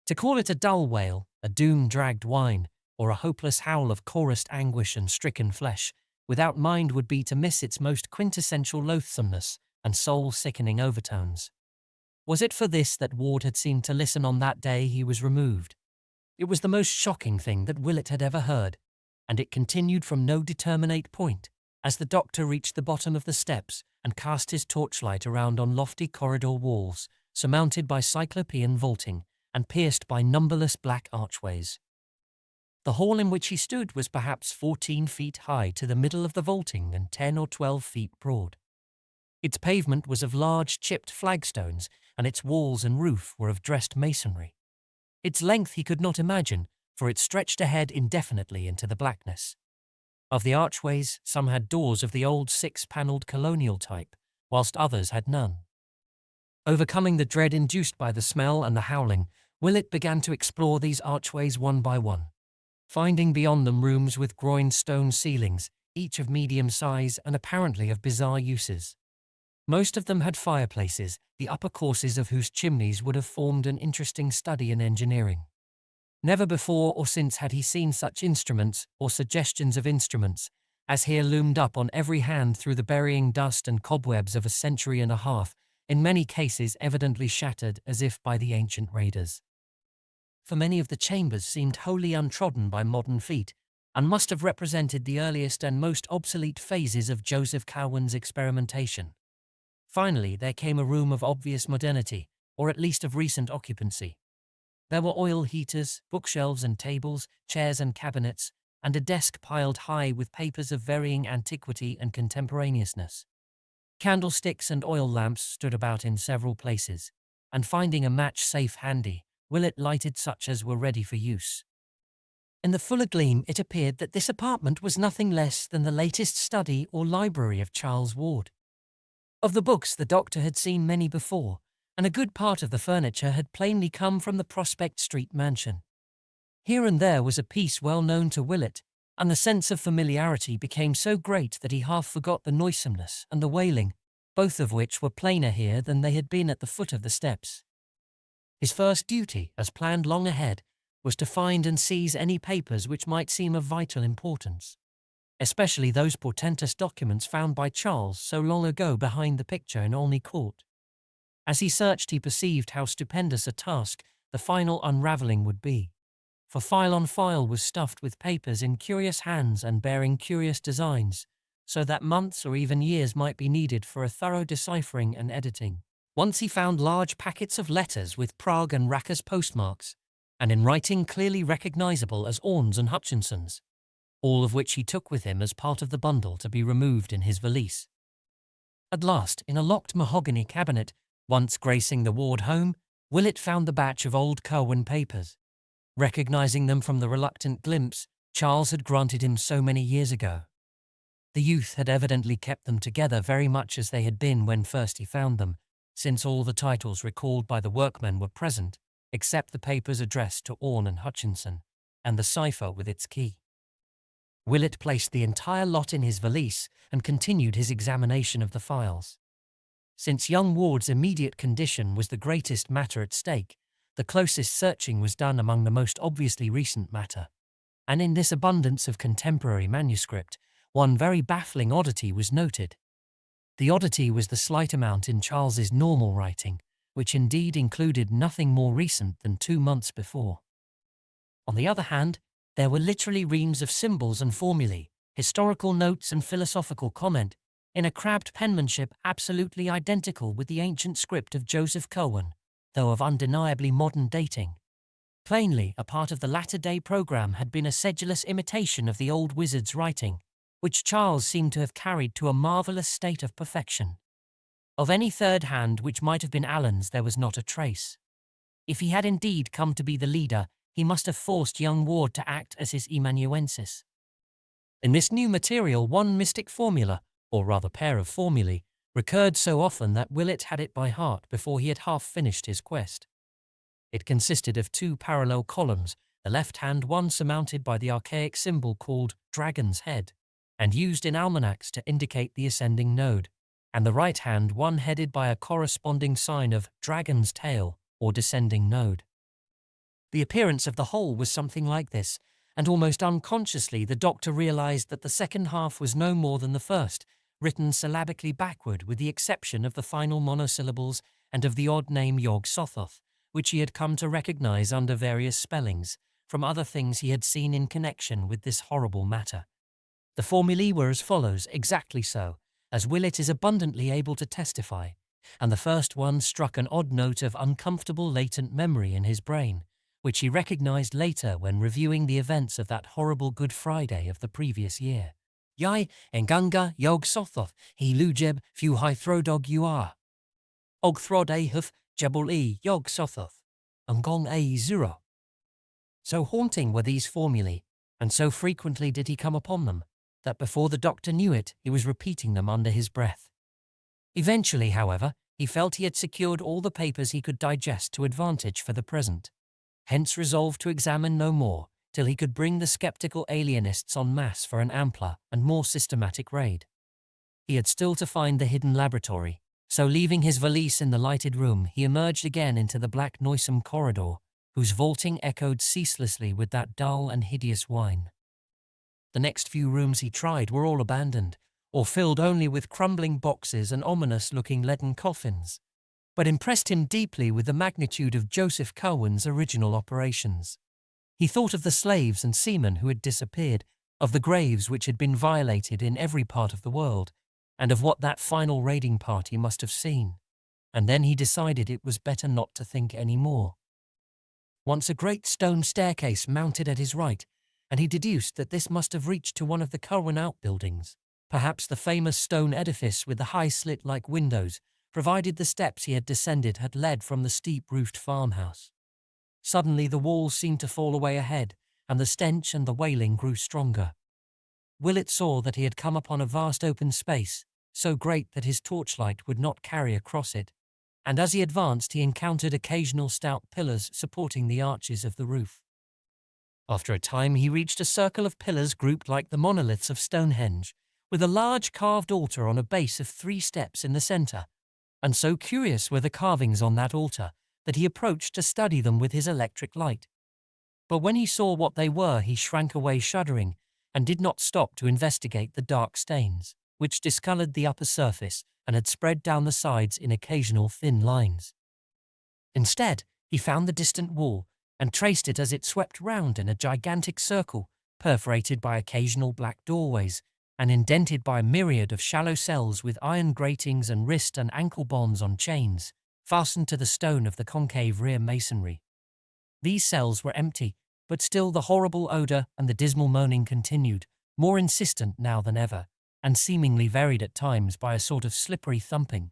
Speaker 1: To call it a dull wail, a doom-dragged whine, or a hopeless howl of chorused anguish and stricken flesh, without mind would be to miss its most quintessential loathsomeness and soul-sickening overtones. Was it for this that Ward had seemed to listen on that day he was removed? It was the most shocking thing that Willett had ever heard, and it continued from no determinate point, as the doctor reached the bottom of the steps and cast his torchlight around on lofty corridor walls, surmounted by cyclopean vaulting and pierced by numberless black archways. The hall in which he stood was perhaps 14 feet high to the middle of the vaulting and 10 or 12 feet broad. Its pavement was of large chipped flagstones, and its walls and roof were of dressed masonry. Its length he could not imagine, for it stretched ahead indefinitely into the blackness. Of the archways, some had doors of the old 6-panelled colonial type, whilst others had none. Overcoming the dread induced by the smell and the howling, Willett began to explore these archways one by one, finding beyond them rooms with groined stone ceilings, each of medium size and apparently of bizarre uses. Most of them had fireplaces, the upper courses of whose chimneys would have formed an interesting study in engineering. Never before or since had he seen such instruments, or suggestions of instruments, as here loomed up on every hand through the burying dust and cobwebs of a century and a half, in many cases evidently shattered as if by the ancient raiders. For many of the chambers seemed wholly untrodden by modern feet, and must have represented the earliest and most obsolete phases of Joseph Curwen's experimentation. Finally, there came a room of obvious modernity, or at least of recent occupancy. There were oil heaters, bookshelves and tables, chairs and cabinets, and a desk piled high with papers of varying antiquity and contemporaneousness. Candlesticks and oil lamps stood about in several places, and finding a match safe handy, Willett lighted such as were ready for use. In the fuller gleam it appeared that this apartment was nothing less than the latest study or library of Charles Ward. Of the books the doctor had seen many before, and a good part of the furniture had plainly come from the Prospect Street mansion. Here and there was a piece well known to Willett, and the sense of familiarity became so great that he half forgot the noisomeness and the wailing, both of which were plainer here than they had been at the foot of the steps. His first duty, as planned long ahead, was to find and seize any papers which might seem of vital importance, especially those portentous documents found by Charles so long ago behind the picture in Olney Court. As he searched, he perceived how stupendous a task the final unravelling would be, for file on file was stuffed with papers in curious hands and bearing curious designs, so that months or even years might be needed for a thorough deciphering and editing. Once he found large packets of letters with Prague and Racker's postmarks, and in writing clearly recognizable as Orne's and Hutchinson's, all of which he took with him as part of the bundle to be removed in his valise. At last, in a locked mahogany cabinet, once gracing the Ward home, Willett found the batch of old Curwen papers. Recognizing them from the reluctant glimpse Charles had granted him so many years ago. The youth had evidently kept them together very much as they had been when first he found them, since all the titles recalled by the workmen were present, except the papers addressed to Orne and Hutchinson, and the cipher with its key. Willett placed the entire lot in his valise and continued his examination of the files. Since young Ward's immediate condition was the greatest matter at stake, the closest searching was done among the most obviously recent matter, and in this abundance of contemporary manuscript, one very baffling oddity was noted. The oddity was the slight amount in Charles's normal writing, which indeed included nothing more recent than 2 months before. On the other hand, there were literally reams of symbols and formulae, historical notes and philosophical comment, in a crabbed penmanship absolutely identical with the ancient script of Joseph Curwen, though of undeniably modern dating. Plainly, a part of the latter-day program had been a sedulous imitation of the old wizard's writing, which Charles seemed to have carried to a marvellous state of perfection. Of any third hand which might have been Alan's there was not a trace. If he had indeed come to be the leader, he must have forced young Ward to act as his amanuensis. In this new material, one mystic formula, or rather pair of formulae, recurred so often that Willett had it by heart before he had half finished his quest. It consisted of 2 parallel columns, the left-hand one surmounted by the archaic symbol called dragon's head, and used in almanacs to indicate the ascending node, and the right-hand one headed by a corresponding sign of dragon's tail, or descending node. The appearance of the whole was something like this, and almost unconsciously the doctor realized that the second half was no more than the first, written syllabically backward with the exception of the final monosyllables and of the odd name Yog-Sothoth, which he had come to recognize under various spellings, from other things he had seen in connection with this horrible matter. The formulae were as follows, exactly so, as Willett is abundantly able to testify, and the first one struck an odd note of uncomfortable latent memory in his brain, which he recognized later when reviewing the events of that horrible Good Friday of the previous year. Yai enganga Yog-Sothoth he lujeb few high throdog you are. Og throd a huf jebul e Yog-Sothoth, ungong a zero. So haunting were these formulae, and so frequently did he come upon them, that before the doctor knew it, he was repeating them under his breath. Eventually, however, he felt he had secured all the papers he could digest to advantage for the present, hence resolved to examine no more, till he could bring the sceptical alienists en masse for an ampler and more systematic raid. He had still to find the hidden laboratory, so leaving his valise in the lighted room, he emerged again into the black noisome corridor, whose vaulting echoed ceaselessly with that dull and hideous whine. The next few rooms he tried were all abandoned, or filled only with crumbling boxes and ominous-looking leaden coffins, but impressed him deeply with the magnitude of Joseph Curwen's original operations. He thought of the slaves and seamen who had disappeared, of the graves which had been violated in every part of the world, and of what that final raiding party must have seen, and then he decided it was better not to think any more. Once a great stone staircase mounted at his right, and he deduced that this must have reached to one of the Curwen outbuildings, perhaps the famous stone edifice with the high slit-like windows, provided the steps he had descended had led from the steep-roofed farmhouse. Suddenly the walls seemed to fall away ahead, and the stench and the wailing grew stronger. Willett saw that he had come upon a vast open space, so great that his torchlight would not carry across it, and as he advanced he encountered occasional stout pillars supporting the arches of the roof. After a time he reached a circle of pillars grouped like the monoliths of Stonehenge, with a large carved altar on a base of 3 steps in the centre, and so curious were the carvings on that altar that he approached to study them with his electric light. But when he saw what they were, he shrank away shuddering, and did not stop to investigate the dark stains, which discoloured the upper surface and had spread down the sides in occasional thin lines. Instead, he found the distant wall, and traced it as it swept round in a gigantic circle, perforated by occasional black doorways, and indented by a myriad of shallow cells with iron gratings and wrist and ankle bonds on chains, fastened to the stone of the concave rear masonry. These cells were empty, but still the horrible odour and the dismal moaning continued, more insistent now than ever, and seemingly varied at times by a sort of slippery thumping.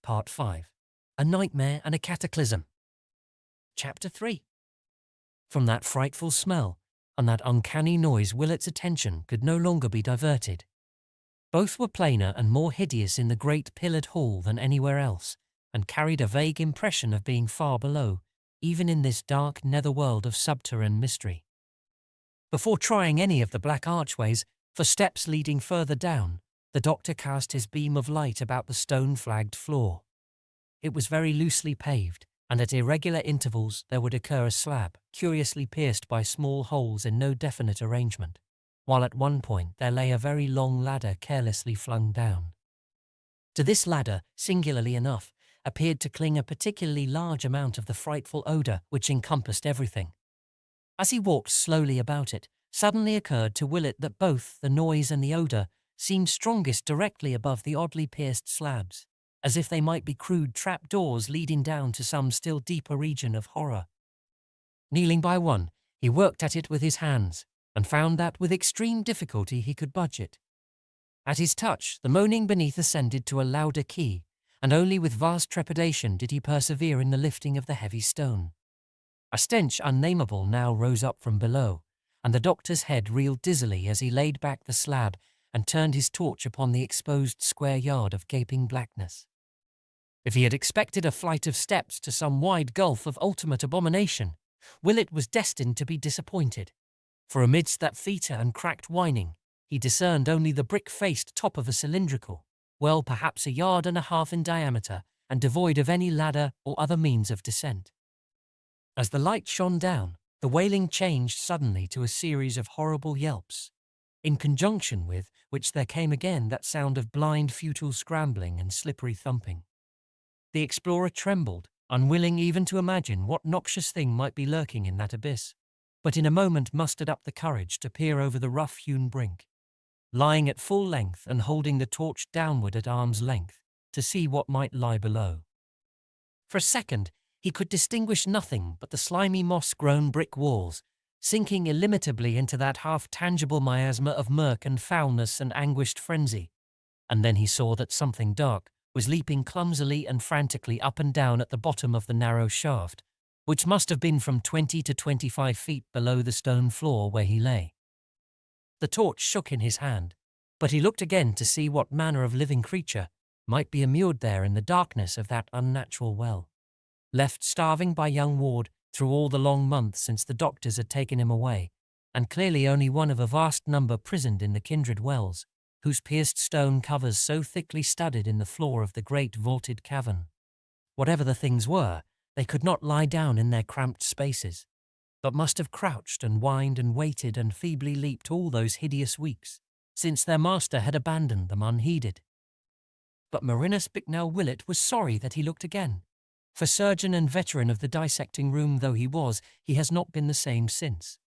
Speaker 1: Part 5. A Nightmare and a Cataclysm. Chapter 3. From that frightful smell and that uncanny noise Willett's attention could no longer be diverted. Both were plainer and more hideous in the great pillared hall than anywhere else, and carried a vague impression of being far below, even in this dark netherworld of subterranean mystery. Before trying any of the black archways, for steps leading further down, the doctor cast his beam of light about the stone-flagged floor. It was very loosely paved, and at irregular intervals there would occur a slab, curiously pierced by small holes in no definite arrangement, while at one point there lay a very long ladder carelessly flung down. To this ladder, singularly enough, appeared to cling a particularly large amount of the frightful odour which encompassed everything. As he walked slowly about it, suddenly occurred to Willett that both the noise and the odour seemed strongest directly above the oddly pierced slabs, as if they might be crude trap-doors leading down to some still deeper region of horror. Kneeling by one, he worked at it with his hands, and found that with extreme difficulty he could budge it. At his touch, the moaning beneath ascended to a louder key, and only with vast trepidation did he persevere in the lifting of the heavy stone. A stench unnameable now rose up from below, and the doctor's head reeled dizzily as he laid back the slab and turned his torch upon the exposed square yard of gaping blackness. If he had expected a flight of steps to some wide gulf of ultimate abomination, Willett was destined to be disappointed, for amidst that foetor and cracked whining, he discerned only the brick-faced top of a cylindrical, well, perhaps 1.5 yards in diameter, and devoid of any ladder or other means of descent. As the light shone down, the wailing changed suddenly to a series of horrible yelps, in conjunction with which there came again that sound of blind, futile scrambling and slippery thumping. The explorer trembled, unwilling even to imagine what noxious thing might be lurking in that abyss, but in a moment mustered up the courage to peer over the rough-hewn brink, lying at full length and holding the torch downward at arm's length, to see what might lie below. For a second, he could distinguish nothing but the slimy moss-grown brick walls, sinking illimitably into that half-tangible miasma of murk and foulness and anguished frenzy, and then he saw that something dark was leaping clumsily and frantically up and down at the bottom of the narrow shaft, which must have been from 20 to 25 feet below the stone floor where he lay. The torch shook in his hand, but he looked again to see what manner of living creature might be immured there in the darkness of that unnatural well, left starving by young Ward through all the long months since the doctors had taken him away, and clearly only one of a vast number prisoned in the kindred wells, whose pierced stone covers so thickly studded in the floor of the great vaulted cavern. Whatever the things were, they could not lie down in their cramped spaces, but must have crouched and whined and waited and feebly leaped all those hideous weeks, since their master had abandoned them unheeded. But Marinus Bicknell Willett was sorry that he looked again, for surgeon and veteran of the dissecting room though he was, he has not been the same since.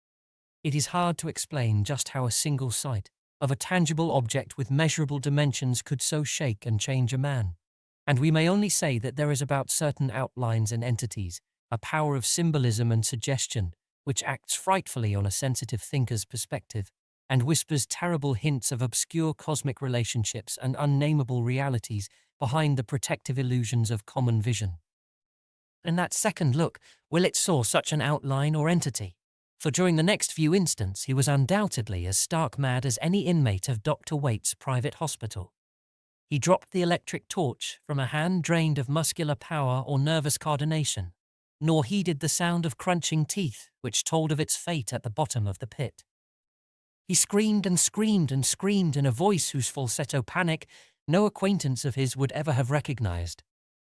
Speaker 1: It is hard to explain just how a single sight of a tangible object with measurable dimensions could so shake and change a man, and we may only say that there is about certain outlines and entities a power of symbolism and suggestion which acts frightfully on a sensitive thinker's perspective and whispers terrible hints of obscure cosmic relationships and unnameable realities behind the protective illusions of common vision. In that second look, Willett saw such an outline or entity, for during the next few instants he was undoubtedly as stark mad as any inmate of Dr. Waite's private hospital. He dropped the electric torch from a hand drained of muscular power or nervous coordination, nor heeded the sound of crunching teeth which told of its fate at the bottom of the pit. He screamed and screamed and screamed in a voice whose falsetto panic no acquaintance of his would ever have recognized,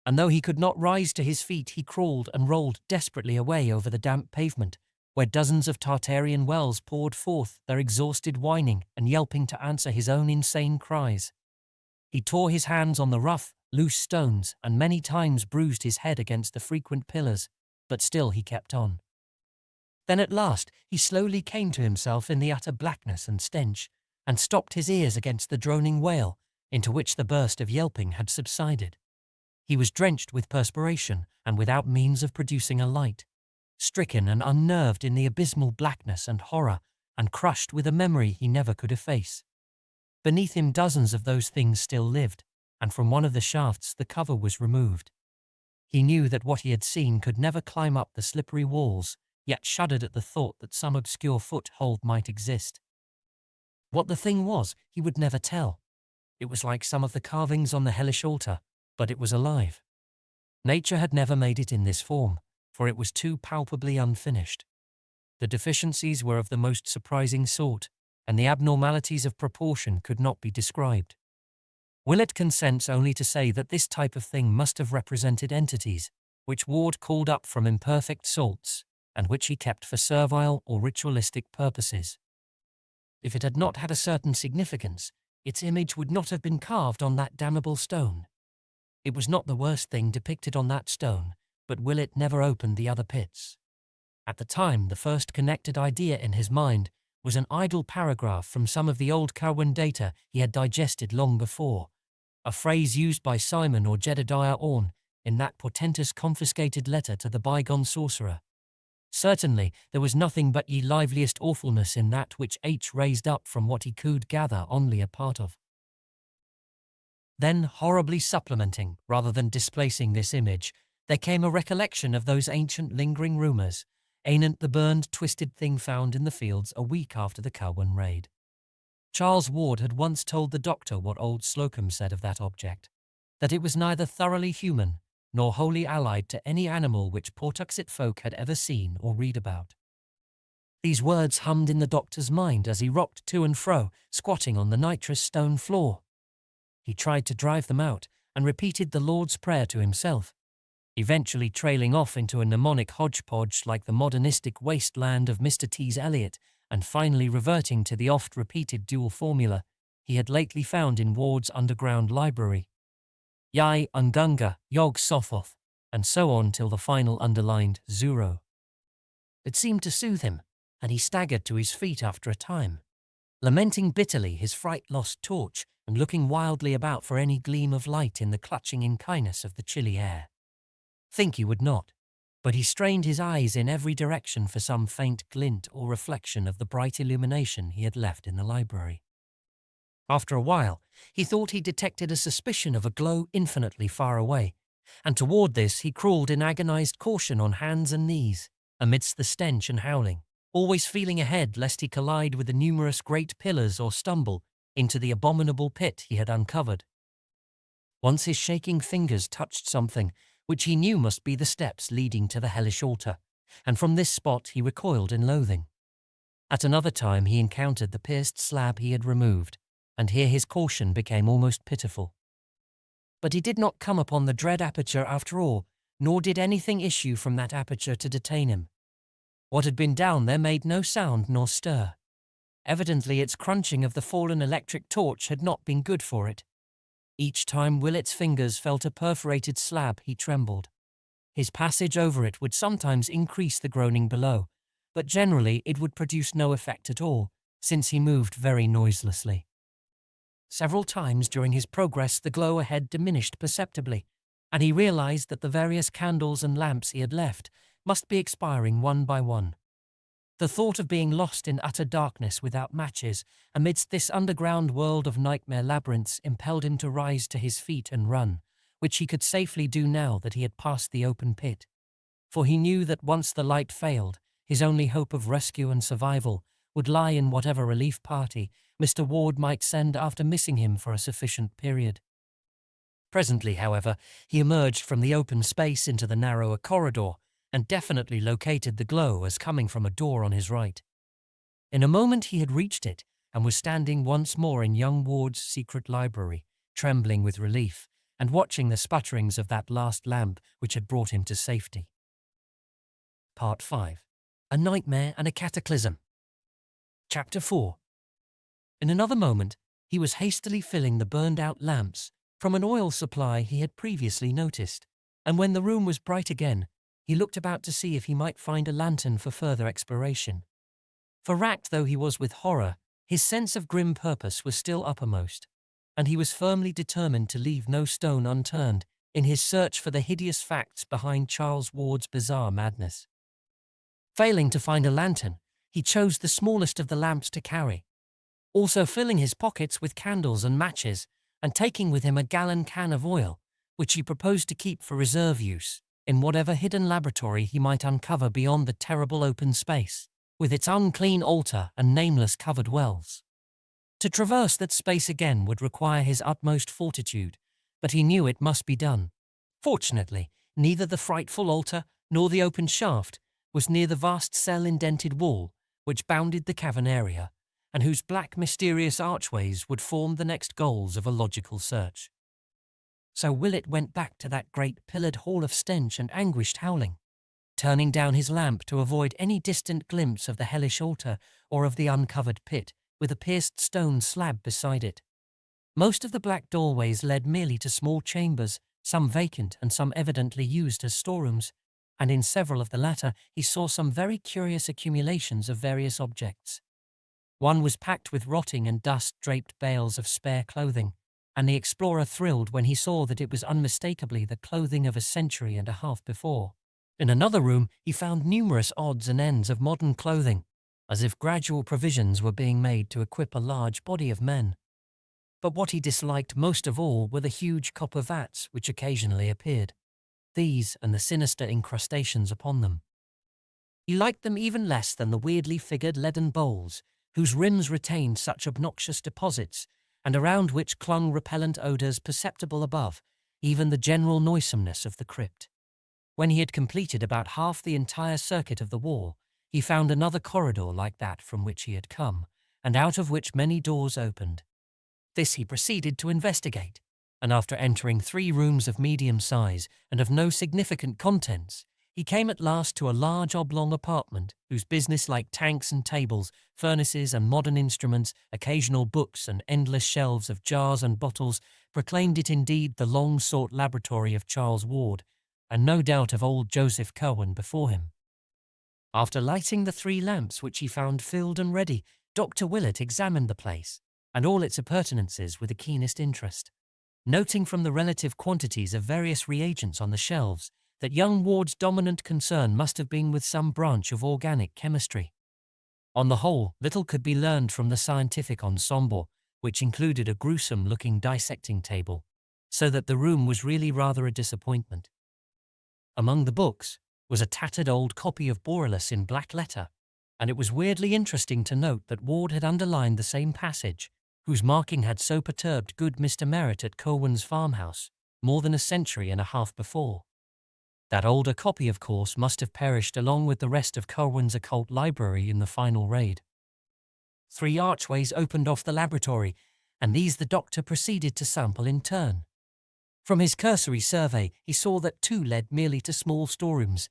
Speaker 1: and though he could not rise to his feet, he crawled and rolled desperately away over the damp pavement, where dozens of Tartarian wells poured forth their exhausted whining and yelping to answer his own insane cries. He tore his hands on the rough, loose stones and many times bruised his head against the frequent pillars, but still he kept on. Then at last he slowly came to himself in the utter blackness and stench, and stopped his ears against the droning wail, into which the burst of yelping had subsided. He was drenched with perspiration and without means of producing a light, stricken and unnerved in the abysmal blackness and horror, and crushed with a memory he never could efface. Beneath him dozens of those things still lived, and from one of the shafts the cover was removed. He knew that what he had seen could never climb up the slippery walls, yet shuddered at the thought that some obscure foothold might exist. What the thing was, he would never tell. It was like some of the carvings on the hellish altar, but it was alive. Nature had never made it in this form, for it was too palpably unfinished. The deficiencies were of the most surprising sort, and the abnormalities of proportion could not be described. Willett consents only to say that this type of thing must have represented entities, which Ward called up from imperfect salts, and which he kept for servile or ritualistic purposes. If it had not had a certain significance, its image would not have been carved on that damnable stone. It was not the worst thing depicted on that stone, but Willett never opened the other pits. At the time, the first connected idea in his mind was an idle paragraph from some of the old Curwen data he had digested long before, a phrase used by Simon or Jedediah Orne in that portentous confiscated letter to the bygone sorcerer. Certainly, there was nothing but ye liveliest awfulness in that which H raised up from what he could gather only a part of. Then, horribly supplementing, rather than displacing this image, there came a recollection of those ancient lingering rumours, anent the burned, twisted thing found in the fields a week after the Curwen raid. Charles Ward had once told the doctor what old Slocum said of that object, that it was neither thoroughly human nor wholly allied to any animal which Pawtuxet folk had ever seen or read about. These words hummed in the doctor's mind as he rocked to and fro, squatting on the nitrous stone floor. He tried to drive them out and repeated the Lord's Prayer to himself, eventually trailing off into a mnemonic hodgepodge like the modernistic wasteland of Mr. T.S. Eliot, and finally reverting to the oft-repeated dual formula he had lately found in Ward's underground library. Yai Ungunga, Yog Sothoth, and so on till the final underlined Zuro. It seemed to soothe him, and he staggered to his feet after a time, lamenting bitterly his fright-lost torch and looking wildly about for any gleam of light in the clutching inkiness of the chilly air. Think he would not, but he strained his eyes in every direction for some faint glint or reflection of the bright illumination he had left in the library. After a while, he thought he detected a suspicion of a glow infinitely far away, and toward this he crawled in agonized caution on hands and knees, amidst the stench and howling, always feeling ahead lest he collide with the numerous great pillars or stumble into the abominable pit he had uncovered. Once his shaking fingers touched something which he knew must be the steps leading to the hellish altar, and from this spot he recoiled in loathing. At another time he encountered the pierced slab he had removed, and here his caution became almost pitiful. But he did not come upon the dread aperture after all, nor did anything issue from that aperture to detain him. What had been down there made no sound nor stir. Evidently its crunching of the fallen electric torch had not been good for it. Each time Willett's fingers felt a perforated slab, he trembled. His passage over it would sometimes increase the groaning below, but generally it would produce no effect at all, since he moved very noiselessly. Several times during his progress the glow ahead diminished perceptibly, and he realized that the various candles and lamps he had left must be expiring one by one. The thought of being lost in utter darkness without matches amidst this underground world of nightmare labyrinths impelled him to rise to his feet and run, which he could safely do now that he had passed the open pit. For he knew that once the light failed, his only hope of rescue and survival would lie in whatever relief party Mr. Ward might send after missing him for a sufficient period. Presently, however, he emerged from the open space into the narrower corridor, and definitely located the glow as coming from a door on his right. In a moment he had reached it, and was standing once more in young Ward's secret library, trembling with relief, and watching the sputterings of that last lamp which had brought him to safety. Part 5. A Nightmare and a Cataclysm. Chapter 4. In another moment, he was hastily filling the burned-out lamps from an oil supply he had previously noticed, and when the room was bright again, he looked about to see if he might find a lantern for further exploration. For racked though he was with horror, his sense of grim purpose was still uppermost, and he was firmly determined to leave no stone unturned in his search for the hideous facts behind Charles Ward's bizarre madness. Failing to find a lantern, he chose the smallest of the lamps to carry, also filling his pockets with candles and matches, and taking with him a gallon can of oil, which he proposed to keep for reserve use in whatever hidden laboratory he might uncover beyond the terrible open space, with its unclean altar and nameless covered wells. To traverse that space again would require his utmost fortitude, but he knew it must be done. Fortunately, neither the frightful altar nor the open shaft was near the vast cell-indented wall which bounded the cavern area, and whose black mysterious archways would form the next goals of a logical search. So Willett went back to that great pillared hall of stench and anguished howling, turning down his lamp to avoid any distant glimpse of the hellish altar or of the uncovered pit, with a pierced stone slab beside it. Most of the black doorways led merely to small chambers, some vacant and some evidently used as storerooms, and in several of the latter he saw some very curious accumulations of various objects. One was packed with rotting and dust-draped bales of spare clothing, and the explorer thrilled when he saw that it was unmistakably the clothing of a century and a half before. In another room he found numerous odds and ends of modern clothing, as if gradual provisions were being made to equip a large body of men. But what he disliked most of all were the huge copper vats which occasionally appeared, these and the sinister incrustations upon them. He liked them even less than the weirdly figured leaden bowls, whose rims retained such obnoxious deposits, and around which clung repellent odours perceptible above even the general noisomeness of the crypt. When he had completed about half the entire circuit of the wall, he found another corridor like that from which he had come, and out of which many doors opened. This he proceeded to investigate, and after entering 3 rooms of medium size and of no significant contents, he came at last to a large oblong apartment whose business-like tanks and tables, furnaces and modern instruments, occasional books and endless shelves of jars and bottles proclaimed it indeed the long-sought laboratory of Charles Ward, and no doubt of old Joseph Curwen before him. After lighting the 3 lamps which he found filled and ready, Dr. Willett examined the place and all its appurtenances with the keenest interest, noting from the relative quantities of various reagents on the shelves that young Ward's dominant concern must have been with some branch of organic chemistry. On the whole, little could be learned from the scientific ensemble, which included a gruesome-looking dissecting table, so that the room was really rather a disappointment. Among the books was a tattered old copy of perilous in black letter, and it was weirdly interesting to note that Ward had underlined the same passage, whose marking had so perturbed good Mr. Merritt at Curwen's farmhouse more than a century and a half before. That older copy, of course, must have perished along with the rest of Curwen's occult library in the final raid. 3 archways opened off the laboratory, and these the doctor proceeded to sample in turn. From his cursory survey, he saw that 2 led merely to small storerooms,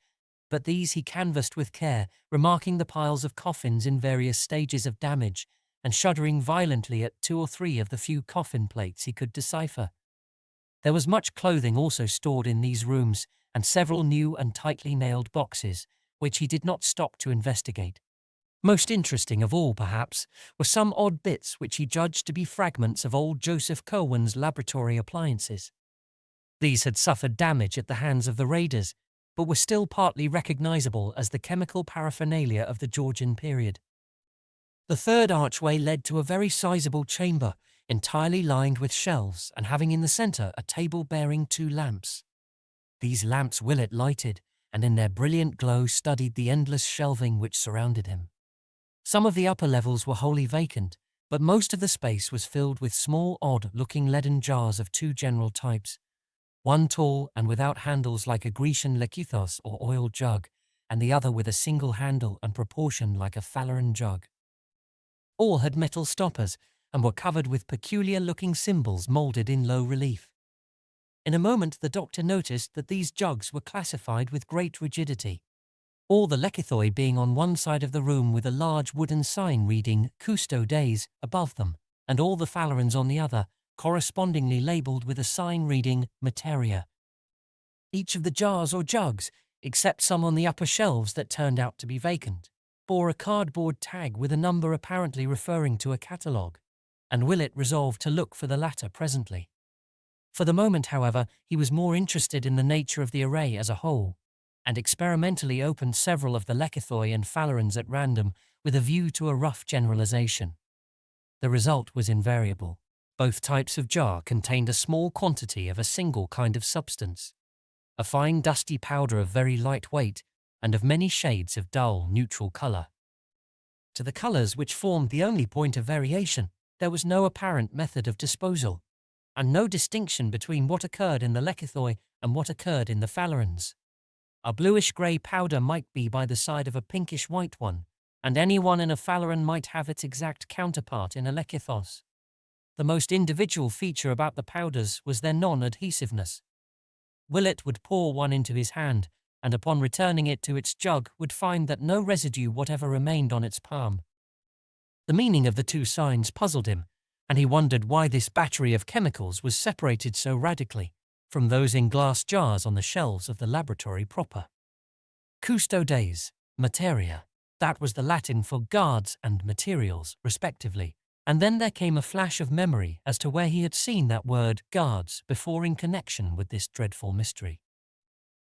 Speaker 1: but these he canvassed with care, remarking the piles of coffins in various stages of damage, and shuddering violently at 2 or 3 of the few coffin plates he could decipher. There was much clothing also stored in these rooms, and several new and tightly nailed boxes, which he did not stop to investigate. Most interesting of all, perhaps, were some odd bits which he judged to be fragments of old Joseph Curwen's laboratory appliances. These had suffered damage at the hands of the raiders, but were still partly recognizable as the chemical paraphernalia of the Georgian period. The 3rd archway led to a very sizable chamber, entirely lined with shelves and having in the centre a table bearing 2 lamps. These lamps Willett lighted, and in their brilliant glow studied the endless shelving which surrounded him. Some of the upper levels were wholly vacant, but most of the space was filled with small, odd-looking leaden jars of 2 general types, one tall and without handles like a Grecian lekithos or oil jug, and the other with a single handle and proportion like a Phaleron jug. All had metal stoppers and were covered with peculiar-looking symbols moulded in low relief. In a moment the doctor noticed that these jugs were classified with great rigidity, all the lekithoi being on one side of the room with a large wooden sign reading Custo Days above them, and all the Phalerons on the other, correspondingly labelled with a sign reading Materia. Each of the jars or jugs, except some on the upper shelves that turned out to be vacant, bore a cardboard tag with a number apparently referring to a catalogue, and Willett resolved to look for the latter presently. For the moment, however, he was more interested in the nature of the array as a whole, and experimentally opened several of the lekithoi and Phalerons at random with a view to a rough generalization. The result was invariable. Both types of jar contained a small quantity of a single kind of substance, a fine dusty powder of very light weight and of many shades of dull, neutral colour. To the colours which formed the only point of variation, there was no apparent method of disposal, and no distinction between what occurred in the lekithoi and what occurred in the Phalerons. A bluish-grey powder might be by the side of a pinkish-white one, and any one in a Phaleron might have its exact counterpart in a lekithos. The most individual feature about the powders was their non-adhesiveness. Willett would pour one into his hand, and upon returning it to its jug would find that no residue whatever remained on its palm. The meaning of the two signs puzzled him, and he wondered why this battery of chemicals was separated so radically from those in glass jars on the shelves of the laboratory proper. Custodes, materia, that was the Latin for guards and materials, respectively, and then there came a flash of memory as to where he had seen that word guards before in connection with this dreadful mystery.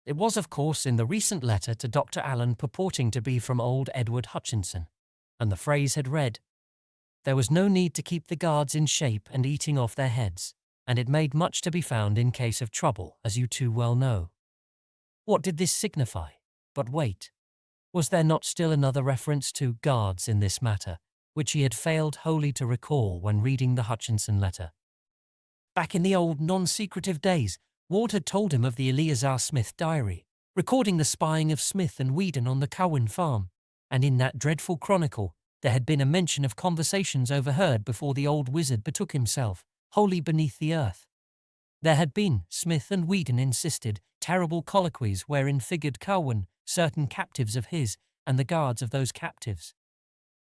Speaker 1: It was, of course, in the recent letter to Dr. Allen purporting to be from old Edward Hutchinson, and the phrase had read, "There was no need to keep the guards in shape and eating off their heads, and it made much to be found in case of trouble, as you too well know." What did this signify? But wait, was there not still another reference to guards in this matter, which he had failed wholly to recall when reading the Hutchinson letter? Back in the old non-secretive days, Ward had told him of the Eleazar Smith diary, recording the spying of Smith and Whedon on the Curwen farm, and in that dreadful chronicle there had been a mention of conversations overheard before the old wizard betook himself, wholly beneath the earth. There had been, Smith and Whedon insisted, terrible colloquies wherein figured Curwen, certain captives of his, and the guards of those captives.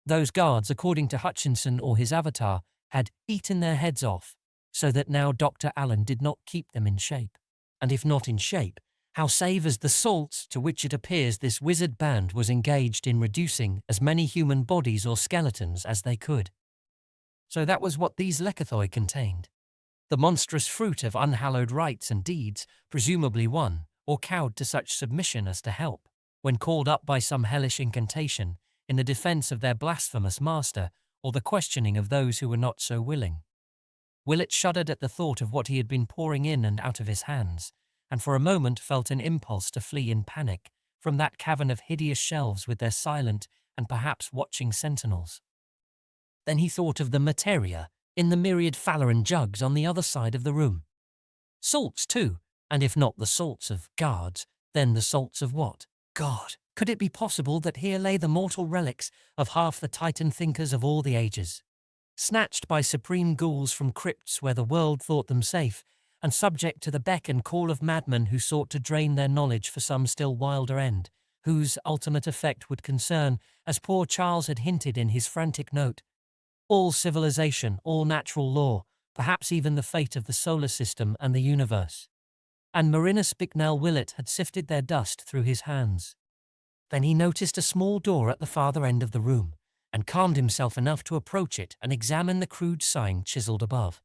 Speaker 1: Those guards, according to Hutchinson or his avatar, had eaten their heads off, so that now Dr. Allen did not keep them in shape. And if not in shape, how save as the salts to which it appears this wizard band was engaged in reducing as many human bodies or skeletons as they could. So that was what these lekythoi contained. The monstrous fruit of unhallowed rites and deeds, presumably won or cowed to such submission as to help, when called up by some hellish incantation, in the defense of their blasphemous master or the questioning of those who were not so willing. Willett shuddered at the thought of what he had been pouring in and out of his hands, and for a moment felt an impulse to flee in panic from that cavern of hideous shelves with their silent and perhaps watching sentinels. Then he thought of the materia in the myriad Falaran jugs on the other side of the room. Salts, too, and if not the salts of guards, then the salts of what? God, could it be possible that here lay the mortal relics of half the Titan thinkers of all the ages, snatched by supreme ghouls from crypts where the world thought them safe, and subject to the beck and call of madmen who sought to drain their knowledge for some still wilder end, whose ultimate effect would concern, as poor Charles had hinted in his frantic note, all civilization, all natural law, perhaps even the fate of the solar system and the universe. And Marinus Bicknell Willett had sifted their dust through his hands. Then he noticed a small door at the farther end of the room, and calmed himself enough to approach it and examine the crude sign chiseled above.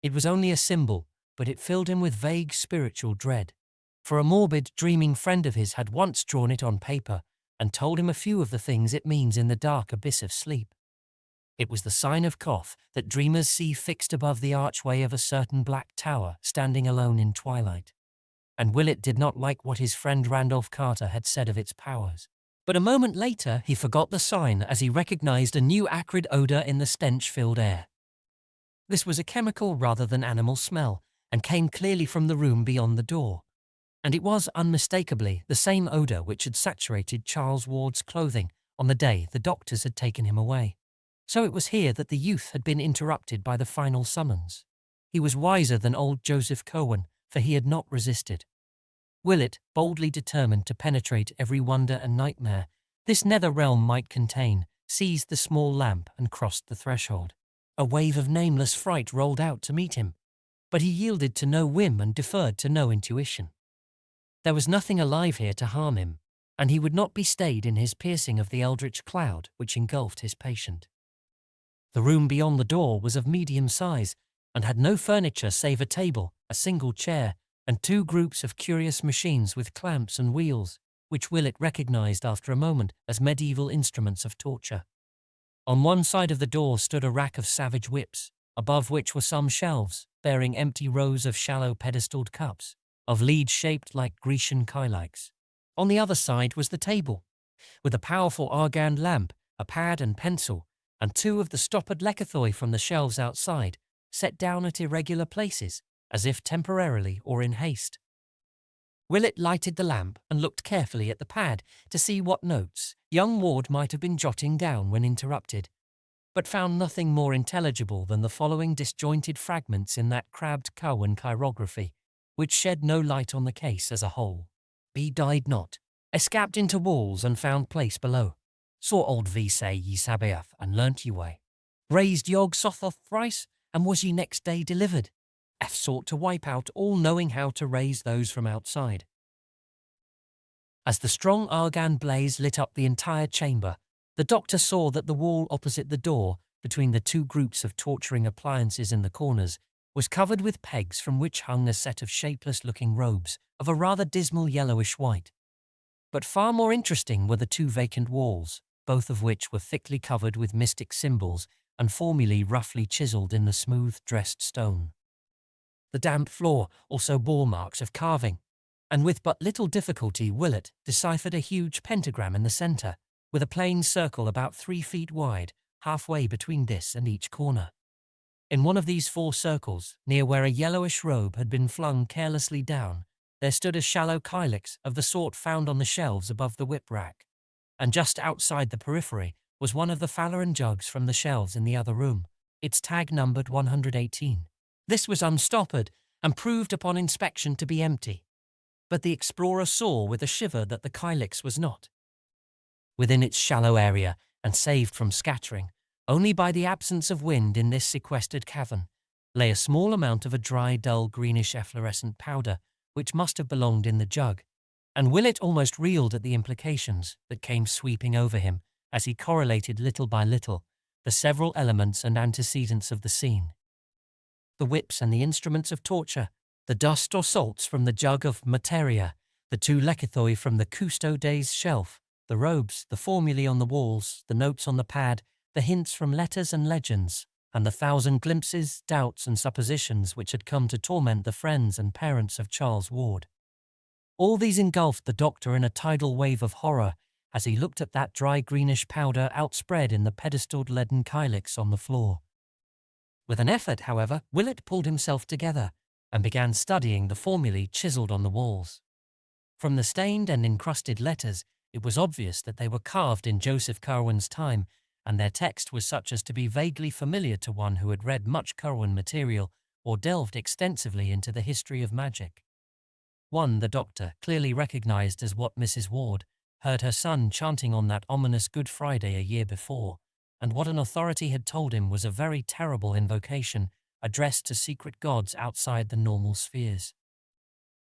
Speaker 1: It was only a symbol, but it filled him with vague spiritual dread, for a morbid, dreaming friend of his had once drawn it on paper and told him a few of the things it means in the dark abyss of sleep. It was the sign of Koth that dreamers see fixed above the archway of a certain black tower standing alone in twilight. And Willett did not like what his friend Randolph Carter had said of its powers. But a moment later he forgot the sign as he recognized a new acrid odor in the stench-filled air. This was a chemical rather than animal smell, and came clearly from the room beyond the door. And it was unmistakably the same odor which had saturated Charles Ward's clothing on the day the doctors had taken him away. So it was here that the youth had been interrupted by the final summons. He was wiser than old Joseph Curwen, for he had not resisted. Willett, boldly determined to penetrate every wonder and nightmare this nether realm might contain, seized the small lamp and crossed the threshold. A wave of nameless fright rolled out to meet him, but he yielded to no whim and deferred to no intuition. There was nothing alive here to harm him, and he would not be stayed in his piercing of the eldritch cloud which engulfed his patient. The room beyond the door was of medium size, and had no furniture save a table, a single chair, and two groups of curious machines with clamps and wheels, which Willett recognized after a moment as medieval instruments of torture. On one side of the door stood a rack of savage whips, above which were some shelves, bearing empty rows of shallow pedestaled cups, of lead shaped like Grecian kylikes. On the other side was the table, with a powerful argand lamp, a pad and pencil, and two of the stoppered lekythoi from the shelves outside, set down at irregular places, as if temporarily or in haste. Willett lighted the lamp and looked carefully at the pad to see what notes young Ward might have been jotting down when interrupted. but found nothing more intelligible than the following disjointed fragments in that crabbed Curwen chirography, which shed no light on the case as a whole. "B died not, escaped into walls and found place below. Saw old V say ye Sabaoth and learnt ye way. Raised Yog Sothoth thrice, and was ye next day delivered. F sought to wipe out all knowing how to raise those from outside." As the strong argan blaze lit up the entire chamber, the doctor saw that the wall opposite the door, between the two groups of torturing appliances in the corners, was covered with pegs from which hung a set of shapeless-looking robes of a rather dismal yellowish white. But far more interesting were the two vacant walls, both of which were thickly covered with mystic symbols and formulae roughly chiselled in the smooth, dressed stone. The damp floor also bore marks of carving, and with but little difficulty Willett deciphered a huge pentagram in the centre, with a plain circle about 3 feet wide, halfway between this and each corner. In one of these 4 circles, near where a yellowish robe had been flung carelessly down, there stood a shallow kylix of the sort found on the shelves above the whip rack, and just outside the periphery was one of the Falaran jugs from the shelves in the other room, its tag numbered 118. This was unstoppered and proved upon inspection to be empty, but the explorer saw with a shiver that the kylix was not. Within its shallow area, and saved from scattering only by the absence of wind in this sequestered cavern, lay a small amount of a dry, dull, greenish efflorescent powder, which must have belonged in the jug, and Willett almost reeled at the implications that came sweeping over him as he correlated little by little the several elements and antecedents of the scene. The whips and the instruments of torture, the dust or salts from the jug of materia, the 2 lekythoi from the custodes shelf, the robes, the formulae on the walls, the notes on the pad, the hints from letters and legends, and the 1,000 glimpses, doubts and suppositions which had come to torment the friends and parents of Charles Ward. All these engulfed the doctor in a tidal wave of horror as he looked at that dry greenish powder outspread in the pedestaled leaden kylix on the floor. With an effort, however, Willett pulled himself together and began studying the formulae chiselled on the walls. From the stained and encrusted letters, it was obvious that they were carved in Joseph Curwen's time, and their text was such as to be vaguely familiar to one who had read much Curwen material or delved extensively into the history of magic. One the doctor clearly recognized as what Mrs. Ward heard her son chanting on that ominous Good Friday a year before, and what an authority had told him was a very terrible invocation addressed to secret gods outside the normal spheres.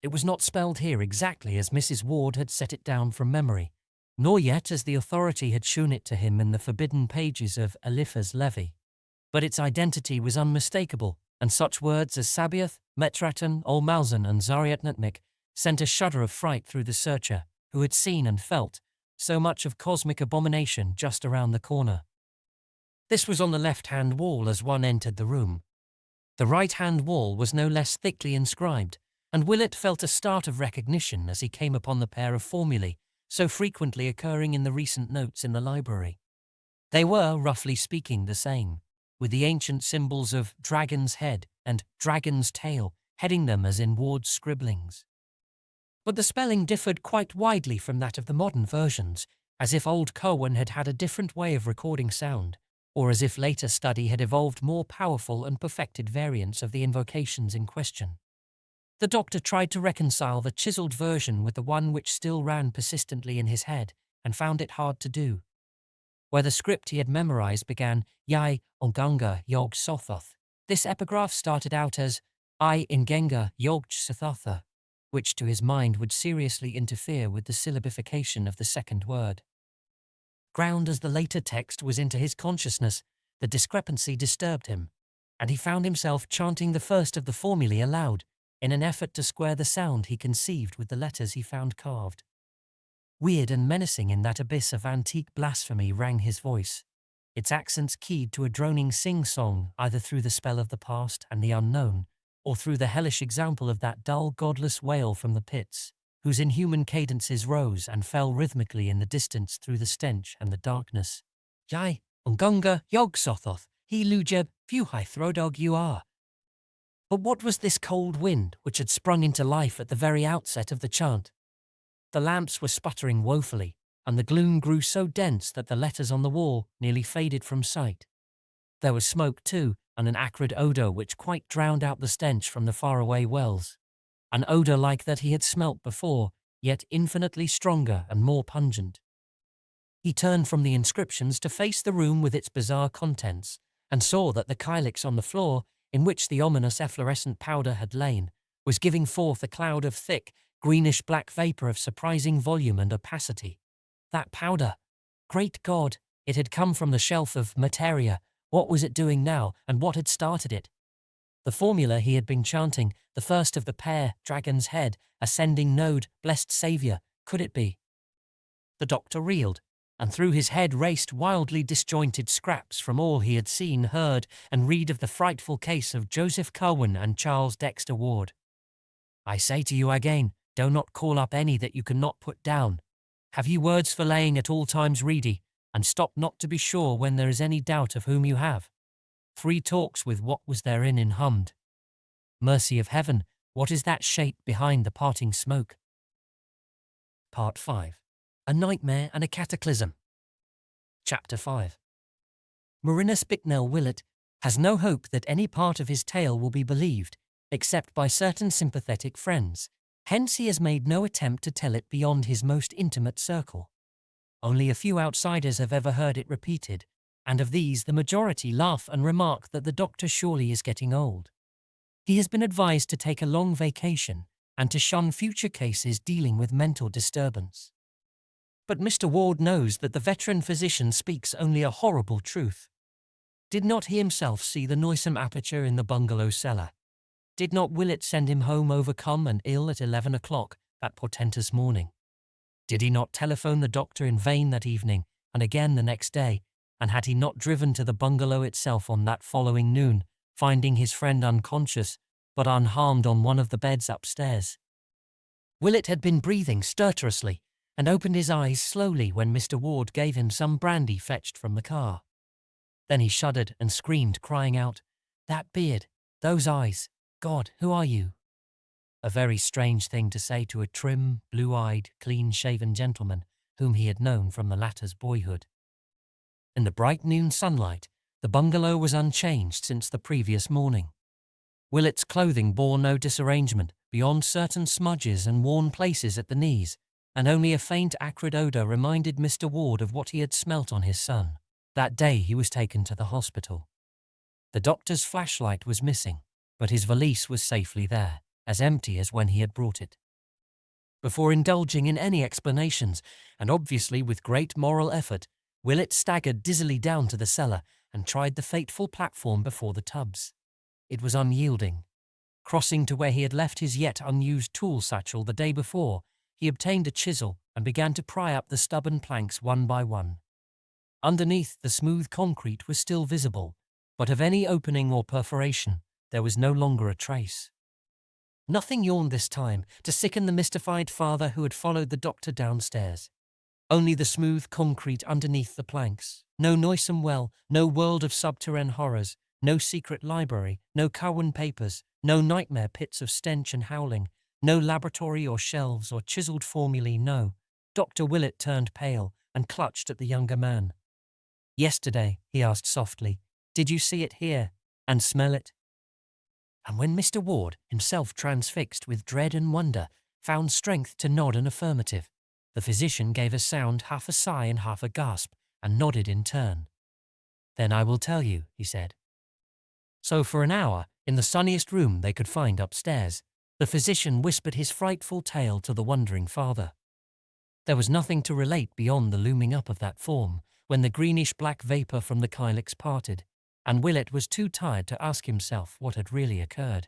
Speaker 1: It was not spelled here exactly as Mrs. Ward had set it down from memory, nor yet as the authority had shewn it to him in the forbidden pages of Eliphaz Levi, but its identity was unmistakable, and such words as Sabaoth, Metraton, Ol Malzan, and Zariatnatmik sent a shudder of fright through the searcher, who had seen and felt so much of cosmic abomination just around the corner. This was on the left-hand wall as one entered the room. The right-hand wall was no less thickly inscribed, and Willett felt a start of recognition as he came upon the pair of formulae so frequently occurring in the recent notes in the library. They were, roughly speaking, the same, with the ancient symbols of dragon's head and dragon's tail heading them as in Ward's scribblings. But the spelling differed quite widely from that of the modern versions, as if old Curwen had had a different way of recording sound, or as if later study had evolved more powerful and perfected variants of the invocations in question. The doctor tried to reconcile the chiselled version with the one which still ran persistently in his head, and found it hard to do. Where the script he had memorized began Yai Ongunga Yog Sothoth, this epigraph started out as I Ingenga Yog Sothatha, which to his mind would seriously interfere with the syllabification of the second word. Ground as the later text was into his consciousness, the discrepancy disturbed him, and he found himself chanting the first of the formulae aloud, in an effort to square the sound he conceived with the letters he found carved. Weird and menacing in that abyss of antique blasphemy rang his voice, its accents keyed to a droning sing-song either through the spell of the past and the unknown, or through the hellish example of that dull, godless wail from the pits, whose inhuman cadences rose and fell rhythmically in the distance through the stench and the darkness. Yai, Ungunga, Yog Sothoth, he Lujeb, Fuhai Throdog you are. But what was this cold wind which had sprung into life at the very outset of the chant? The lamps were sputtering woefully, and the gloom grew so dense that the letters on the wall nearly faded from sight. There was smoke too, and an acrid odour which quite drowned out the stench from the faraway wells. An odour like that he had smelt before, yet infinitely stronger and more pungent. He turned from the inscriptions to face the room with its bizarre contents, and saw that the kylix on the floor, in which the ominous efflorescent powder had lain, was giving forth a cloud of thick, greenish-black vapour of surprising volume and opacity. That powder! Great God! It had come from the shelf of materia. What was it doing now, and what had started it? The formula he had been chanting, the first of the pair, dragon's head, ascending node, blessed saviour, could it be? The doctor reeled, and through his head raced wildly disjointed scraps from all he had seen, heard, and read of the frightful case of Joseph Curwen and Charles Dexter Ward. I say to you again, do not call up any that you cannot put down. Have ye words for laying at all times ready, and stop not to be sure when there is any doubt of whom you have. 3 talks with what was therein in hummed. Mercy of heaven, what is that shape behind the parting smoke? Part 5. A Nightmare and a Cataclysm. Chapter 5. Marinus Bicknell Willett has no hope that any part of his tale will be believed, except by certain sympathetic friends. Hence he has made no attempt to tell it beyond his most intimate circle. Only a few outsiders have ever heard it repeated, and of these the majority laugh and remark that the doctor surely is getting old. He has been advised to take a long vacation and to shun future cases dealing with mental disturbance. But Mr. Ward knows that the veteran physician speaks only a horrible truth. Did not he himself see the noisome aperture in the bungalow cellar? Did not Willett send him home overcome and ill at 11 o'clock that portentous morning? Did he not telephone the doctor in vain that evening and again the next day, and had he not driven to the bungalow itself on that following noon, finding his friend unconscious but unharmed on one of the beds upstairs? Willett had been breathing stertorously and opened his eyes slowly when Mr. Ward gave him some brandy fetched from the car. Then he shuddered and screamed, crying out, "That beard, those eyes, God, who are you?" A very strange thing to say to a trim, blue-eyed, clean-shaven gentleman whom he had known from the latter's boyhood. In the bright noon sunlight, the bungalow was unchanged since the previous morning. Willett's clothing bore no disarrangement beyond certain smudges and worn places at the knees, and only a faint acrid odour reminded Mr. Ward of what he had smelt on his son that day he was taken to the hospital. The doctor's flashlight was missing, but his valise was safely there, as empty as when he had brought it. Before indulging in any explanations, and obviously with great moral effort, Willett staggered dizzily down to the cellar and tried the fateful platform before the tubs. It was unyielding. Crossing to where he had left his yet unused tool satchel the day before, he obtained a chisel and began to pry up the stubborn planks one by one. Underneath, the smooth concrete was still visible, but of any opening or perforation there was no longer a trace. Nothing yawned this time to sicken the mystified father who had followed the doctor downstairs. Only the smooth concrete underneath the planks. No noisome well, no world of subterranean horrors, no secret library, no Curwen papers, no nightmare pits of stench and howling, no laboratory or shelves or chiselled formulae, no. Dr. Willett turned pale and clutched at the younger man. "Yesterday," he asked softly, "did you see it here and smell it?" And when Mr. Ward, himself transfixed with dread and wonder, found strength to nod an affirmative, the physician gave a sound half a sigh and half a gasp, and nodded in turn. "Then I will tell you," he said. So for an hour, in the sunniest room they could find upstairs, the physician whispered his frightful tale to the wondering father. There was nothing to relate beyond the looming up of that form, when the greenish-black vapour from the kylix parted, and Willett was too tired to ask himself what had really occurred.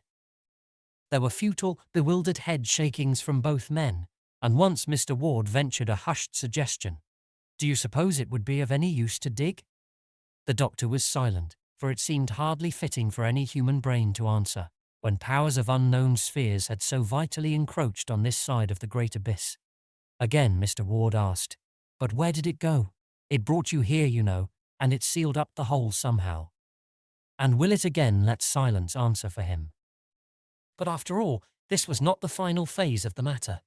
Speaker 1: There were futile, bewildered head-shakings from both men, and once Mr. Ward ventured a hushed suggestion. "Do you suppose it would be of any use to dig?" The doctor was silent, for it seemed hardly fitting for any human brain to answer, when powers of unknown spheres had so vitally encroached on this side of the great abyss. Again Mr. Ward asked, "But where did it go? It brought you here, you know, and it sealed up the hole somehow." And Willett again let silence answer for him. But after all, this was not the final phase of the matter.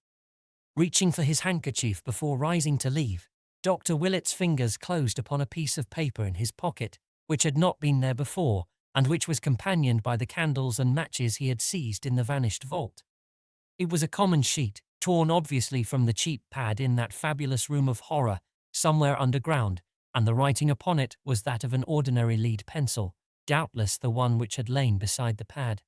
Speaker 1: Reaching for his handkerchief before rising to leave, Dr. Willett's fingers closed upon a piece of paper in his pocket which had not been there before, and which was companioned by the candles and matches he had seized in the vanished vault. It was a common sheet, torn obviously from the cheap pad in that fabulous room of horror somewhere underground, and the writing upon it was that of an ordinary lead pencil, doubtless the one which had lain beside the pad.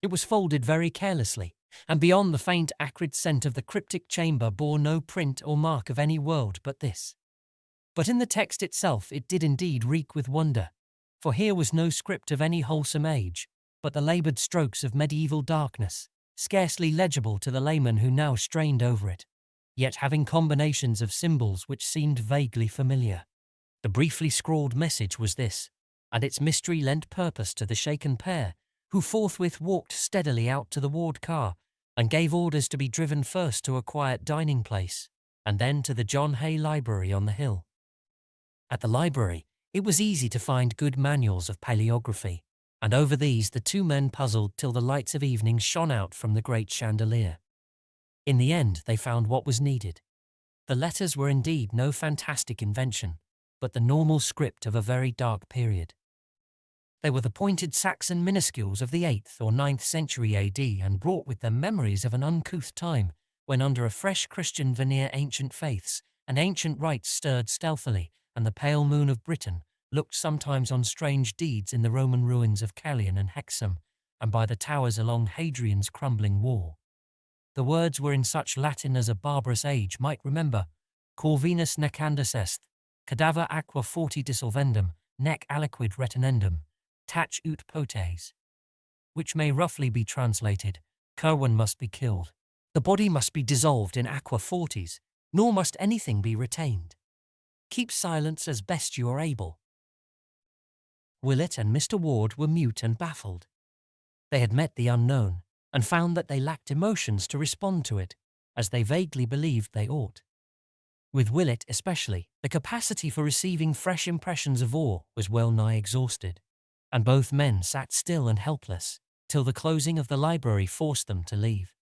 Speaker 1: It was folded very carelessly, and beyond the faint acrid scent of the cryptic chamber bore no print or mark of any world but this. But in the text itself it did indeed reek with wonder, for here was no script of any wholesome age, but the laboured strokes of medieval darkness, scarcely legible to the layman who now strained over it, yet having combinations of symbols which seemed vaguely familiar. The briefly scrawled message was this, and its mystery lent purpose to the shaken pair, who forthwith walked steadily out to the Ward car and gave orders to be driven first to a quiet dining place, and then to the John Hay Library on the hill. At the library, it was easy to find good manuals of paleography, and over these the two men puzzled till the lights of evening shone out from the great chandelier. In the end they found what was needed. The letters were indeed no fantastic invention, but the normal script of a very dark period. They were the pointed Saxon minuscules of the 8th or 9th century AD, and brought with them memories of an uncouth time when under a fresh Christian veneer ancient faiths and ancient rites stirred stealthily, and the pale moon of Britain looked sometimes on strange deeds in the Roman ruins of Callion and Hexham, and by the towers along Hadrian's crumbling wall. The words were in such Latin as a barbarous age might remember: Cor Venus necandus est, cadaver aqua forti dissolvendum, nec aliquid retenendum, tac ut potes, which may roughly be translated, Curwen must be killed. The body must be dissolved in aqua fortis, nor must anything be retained. Keep silence as best you are able. Willett and Mr. Ward were mute and baffled. They had met the unknown, and found that they lacked emotions to respond to it, as they vaguely believed they ought. With Willett especially, the capacity for receiving fresh impressions of awe was well nigh exhausted, and both men sat still and helpless, till the closing of the library forced them to leave.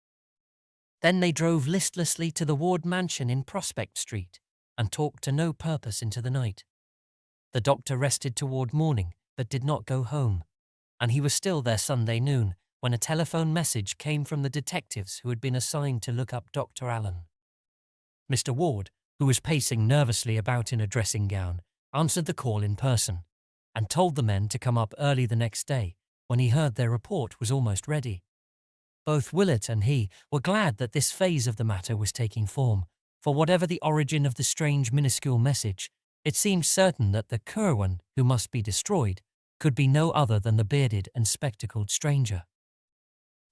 Speaker 1: Then they drove listlessly to the Ward mansion in Prospect Street, and talked to no purpose into the night. The doctor rested toward morning, but did not go home, and he was still there Sunday noon, when a telephone message came from the detectives who had been assigned to look up Dr. Allen. Mr. Ward, who was pacing nervously about in a dressing gown, answered the call in person, and told the men to come up early the next day, when he heard their report was almost ready. Both Willett and he were glad that this phase of the matter was taking form, for whatever the origin of the strange minuscule message, it seemed certain that the Curwen, who must be destroyed, could be no other than the bearded and spectacled stranger.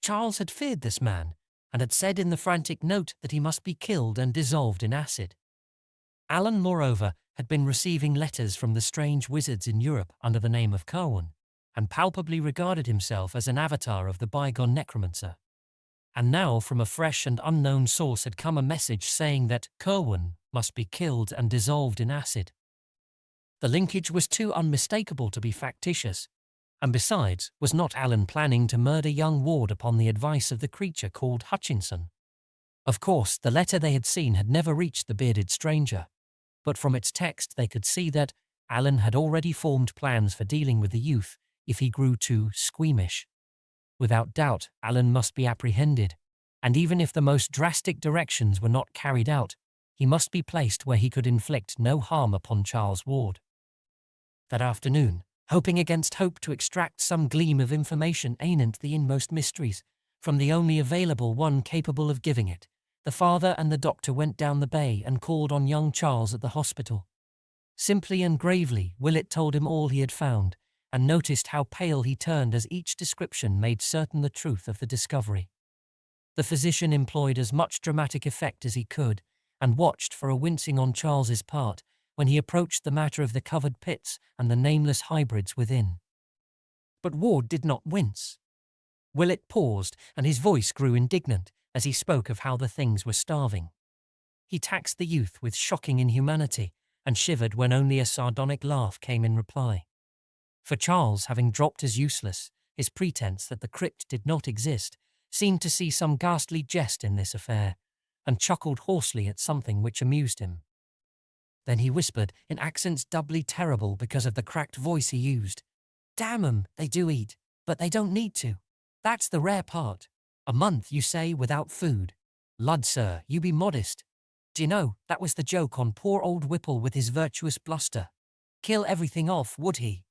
Speaker 1: Charles had feared this man, and had said in the frantic note that he must be killed and dissolved in acid. Allen, moreover, had been receiving letters from the strange wizards in Europe under the name of Curwen, and palpably regarded himself as an avatar of the bygone necromancer. And now from a fresh and unknown source had come a message saying that Curwen must be killed and dissolved in acid. The linkage was too unmistakable to be factitious, and besides, was not Allen planning to murder young Ward upon the advice of the creature called Hutchinson? Of course, the letter they had seen had never reached the bearded stranger, but from its text they could see that Allen had already formed plans for dealing with the youth if he grew too squeamish. Without doubt, Allen must be apprehended, and even if the most drastic directions were not carried out, he must be placed where he could inflict no harm upon Charles Ward. That afternoon, hoping against hope to extract some gleam of information anent the inmost mysteries from the only available one capable of giving it, the father and the doctor went down the bay and called on young Charles at the hospital. Simply and gravely, Willett told him all he had found, and noticed how pale he turned as each description made certain the truth of the discovery. The physician employed as much dramatic effect as he could, and watched for a wincing on Charles's part when he approached the matter of the covered pits and the nameless hybrids within. But Ward did not wince. Willett paused, and his voice grew indignant as he spoke of how the things were starving. He taxed the youth with shocking inhumanity, and shivered when only a sardonic laugh came in reply. For Charles, having dropped as useless, his pretense that the crypt did not exist, seemed to see some ghastly jest in this affair, and chuckled hoarsely at something which amused him. Then he whispered, in accents doubly terrible because of the cracked voice he used. "Damn 'em, they do eat, but they don't need to. That's the rare part. A month, you say, without food. Lud, sir, you be modest. D'ye know, that was the joke on poor old Whipple with his virtuous bluster. Kill everything off, would he?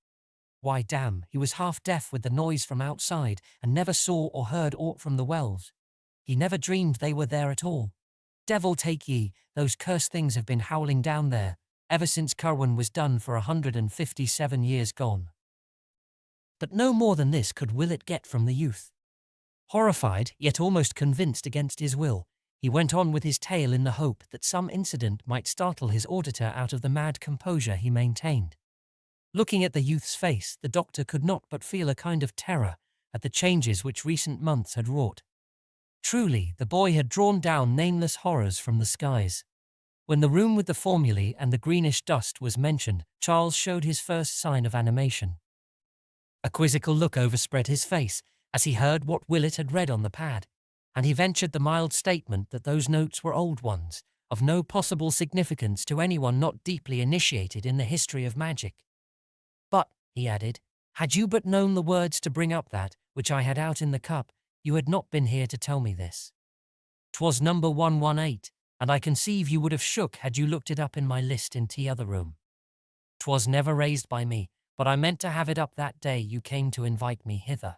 Speaker 1: Why, damn, he was half deaf with the noise from outside and never saw or heard aught from the wells. He never dreamed they were there at all. Devil take ye, those cursed things have been howling down there, ever since Curwen was done for 157 years gone." But no more than this could Willett get from the youth. Horrified, yet almost convinced against his will, he went on with his tale in the hope that some incident might startle his auditor out of the mad composure he maintained. Looking at the youth's face, the doctor could not but feel a kind of terror at the changes which recent months had wrought. Truly, the boy had drawn down nameless horrors from the skies. When the room with the formulae and the greenish dust was mentioned, Charles showed his first sign of animation. A quizzical look overspread his face as he heard what Willett had read on the pad, and he ventured the mild statement that those notes were old ones, of no possible significance to anyone not deeply initiated in the history of magic. "But," he added, "had you but known the words to bring up that which I had out in the cup, you had not been here to tell me this. 'Twas number 118, and I conceive you would have shook had you looked it up in my list in t'other room. 'Twas never raised by me, but I meant to have it up that day you came to invite me hither."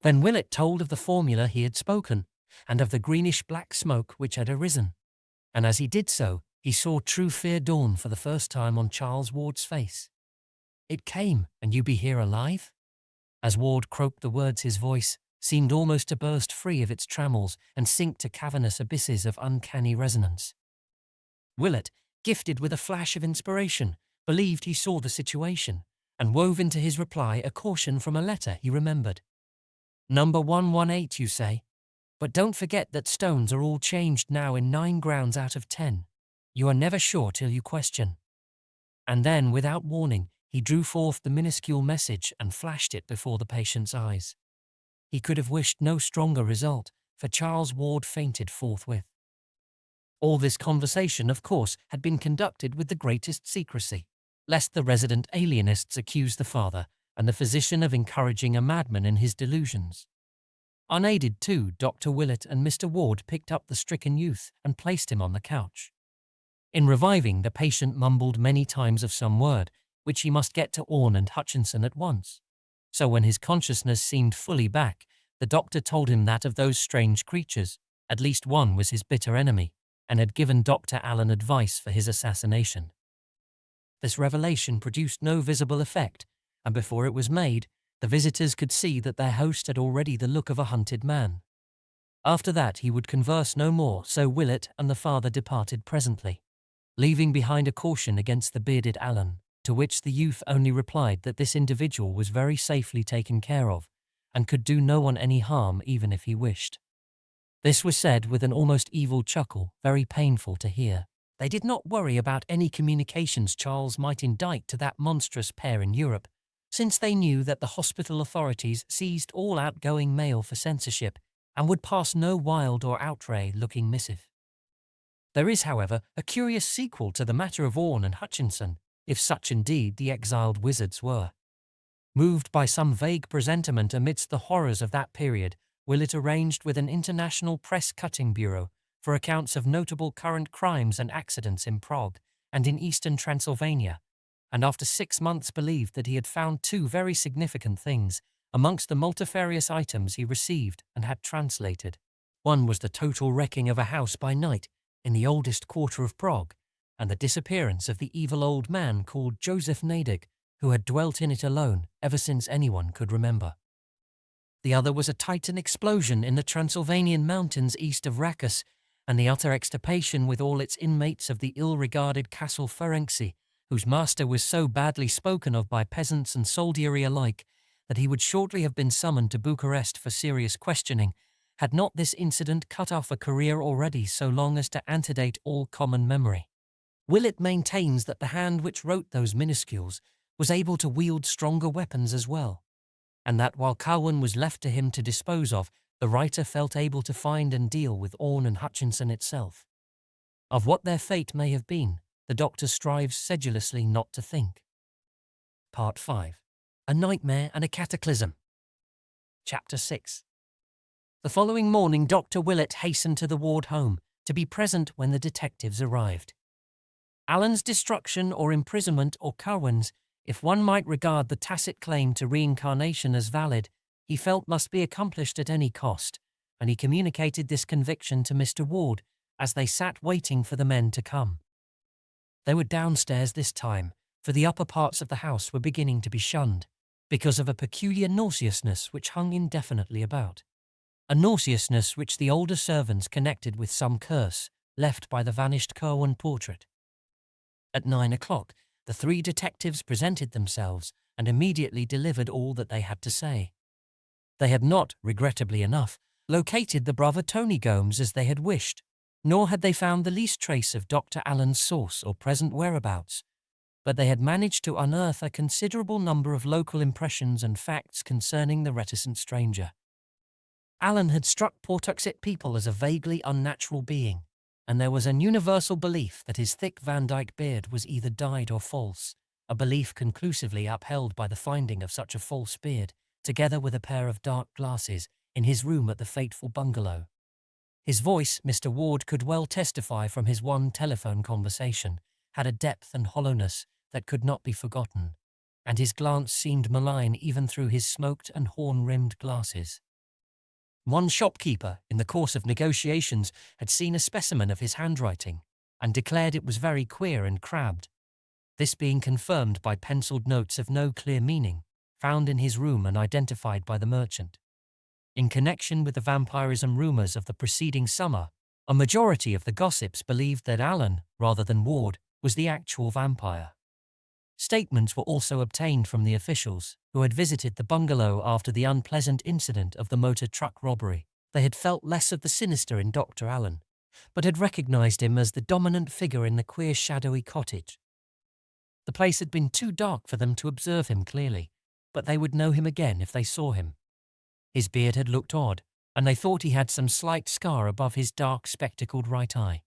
Speaker 1: Then Willett told of the formula he had spoken, and of the greenish-black smoke which had arisen. And as he did so, he saw true fear dawn for the first time on Charles Ward's face. "It came, and you be here alive?" As Ward croaked the words, his voice seemed almost to burst free of its trammels and sink to cavernous abysses of uncanny resonance. Willett, gifted with a flash of inspiration, believed he saw the situation, and wove into his reply a caution from a letter he remembered. "Number 118, you say? But don't forget that stones are all changed now in 9 grounds out of 10. You are never sure till you question." And then, without warning, he drew forth the minuscule message and flashed it before the patient's eyes. He could have wished no stronger result, for Charles Ward fainted forthwith. All this conversation, of course, had been conducted with the greatest secrecy, lest the resident alienists accuse the father and the physician of encouraging a madman in his delusions. Unaided, too, Dr. Willett and Mr. Ward picked up the stricken youth and placed him on the couch. In reviving, the patient mumbled many times of some word, which he must get to Orne and Hutchinson at once. So when his consciousness seemed fully back, the doctor told him that of those strange creatures, at least one was his bitter enemy, and had given Dr. Allen advice for his assassination. This revelation produced no visible effect, and before it was made, the visitors could see that their host had already the look of a hunted man. After that he would converse no more, so Willett and the father departed presently, leaving behind a caution against the bearded Allen, to which the youth only replied that this individual was very safely taken care of, and could do no one any harm even if he wished. This was said with an almost evil chuckle, very painful to hear. They did not worry about any communications Charles might indite to that monstrous pair in Europe, since they knew that the hospital authorities seized all outgoing mail for censorship and would pass no wild or outre-looking missive. There is, however, a curious sequel to the matter of Orne and Hutchinson, if such indeed the exiled wizards were. Moved by some vague presentiment amidst the horrors of that period, Willett arranged with an international press-cutting bureau for accounts of notable current crimes and accidents in Prague and in eastern Transylvania, and after 6 months believed that he had found 2 very significant things amongst the multifarious items he received and had translated. One was the total wrecking of a house by night in the oldest quarter of Prague, and the disappearance of the evil old man called Joseph Nadig, who had dwelt in it alone ever since anyone could remember. The other was a Titan explosion in the Transylvanian mountains east of Rakus, and the utter extirpation with all its inmates of the ill-regarded Castle Ferenczi, whose master was so badly spoken of by peasants and soldiery alike that he would shortly have been summoned to Bucharest for serious questioning, had not this incident cut off a career already so long as to antedate all common memory. Willett maintains that the hand which wrote those minuscules was able to wield stronger weapons as well, and that while Curwen was left to him to dispose of, the writer felt able to find and deal with Orne and Hutchinson itself. Of what their fate may have been, the doctor strives sedulously not to think. Part 5. A Nightmare and a Cataclysm. Chapter 6. The following morning, Dr. Willett hastened to the Ward home to be present when the detectives arrived. Alan's destruction or imprisonment, or Curwen's, if one might regard the tacit claim to reincarnation as valid, he felt must be accomplished at any cost, and he communicated this conviction to Mr. Ward as they sat waiting for the men to come. They were downstairs this time, for the upper parts of the house were beginning to be shunned, because of a peculiar nauseousness which hung indefinitely about. A nauseousness which the older servants connected with some curse left by the vanished Curwen portrait. At 9 o'clock, the three detectives presented themselves and immediately delivered all that they had to say. They had not, regrettably enough, located the brother Tony Gomes as they had wished, nor had they found the least trace of Dr. Allen's source or present whereabouts, but they had managed to unearth a considerable number of local impressions and facts concerning the reticent stranger. Allen had struck Pawtuxet people as a vaguely unnatural being, and there was an universal belief that his thick Van Dyke beard was either dyed or false, a belief conclusively upheld by the finding of such a false beard, together with a pair of dark glasses, in his room at the fateful bungalow. His voice, Mr. Ward could well testify from his one telephone conversation, had a depth and hollowness that could not be forgotten, and his glance seemed malign even through his smoked and horn-rimmed glasses. One shopkeeper, in the course of negotiations, had seen a specimen of his handwriting, and declared it was very queer and crabbed, this being confirmed by penciled notes of no clear meaning, found in his room and identified by the merchant. In connection with the vampirism rumors of the preceding summer, a majority of the gossips believed that Allen, rather than Ward, was the actual vampire. Statements were also obtained from the officials who had visited the bungalow after the unpleasant incident of the motor truck robbery. They had felt less of the sinister in Dr. Allen, but had recognized him as the dominant figure in the queer shadowy cottage. The place had been too dark for them to observe him clearly, but they would know him again if they saw him. His beard had looked odd, and they thought he had some slight scar above his dark spectacled right eye.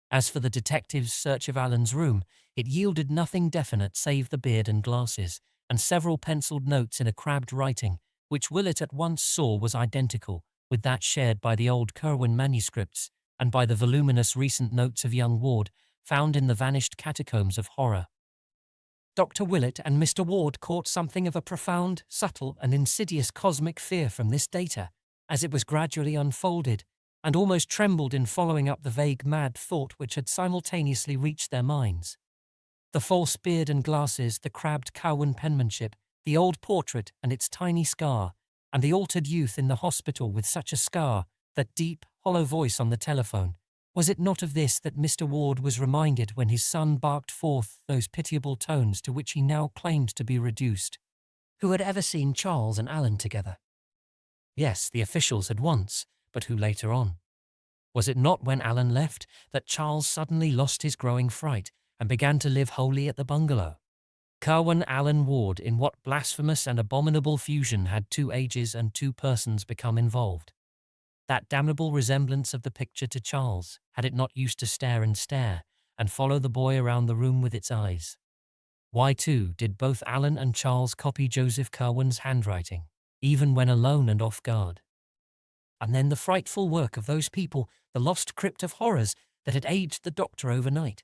Speaker 1: As for the detectives' search of Allen's room, it yielded nothing definite save the beard and glasses, and several penciled notes in a crabbed writing, which Willett at once saw was identical with that shared by the old Curwen manuscripts and by the voluminous recent notes of young Ward found in the vanished catacombs of horror. Dr. Willett and Mr. Ward caught something of a profound, subtle, and insidious cosmic fear from this data, as it was gradually unfolded, and almost trembled in following up the vague mad thought which had simultaneously reached their minds. The false beard and glasses, the crabbed Curwen penmanship, the old portrait and its tiny scar, and the altered youth in the hospital with such a scar, that deep, hollow voice on the telephone. Was it not of this that Mr. Ward was reminded when his son barked forth those pitiable tones to which he now claimed to be reduced? Who had ever seen Charles and Alan together? Yes, the officials had once, but who later on? Was it not when Alan left that Charles suddenly lost his growing fright and began to live wholly at the bungalow? Curwen, Alan, Ward, in what blasphemous and abominable fusion had two ages and two persons become involved? That damnable resemblance of the picture to Charles, had it not used to stare and follow the boy around the room with its eyes? Why, too, did both Alan and Charles copy Joseph Curwen's handwriting, even when alone and off guard? And then the frightful work of those people, the lost crypt of horrors that had aged the doctor overnight,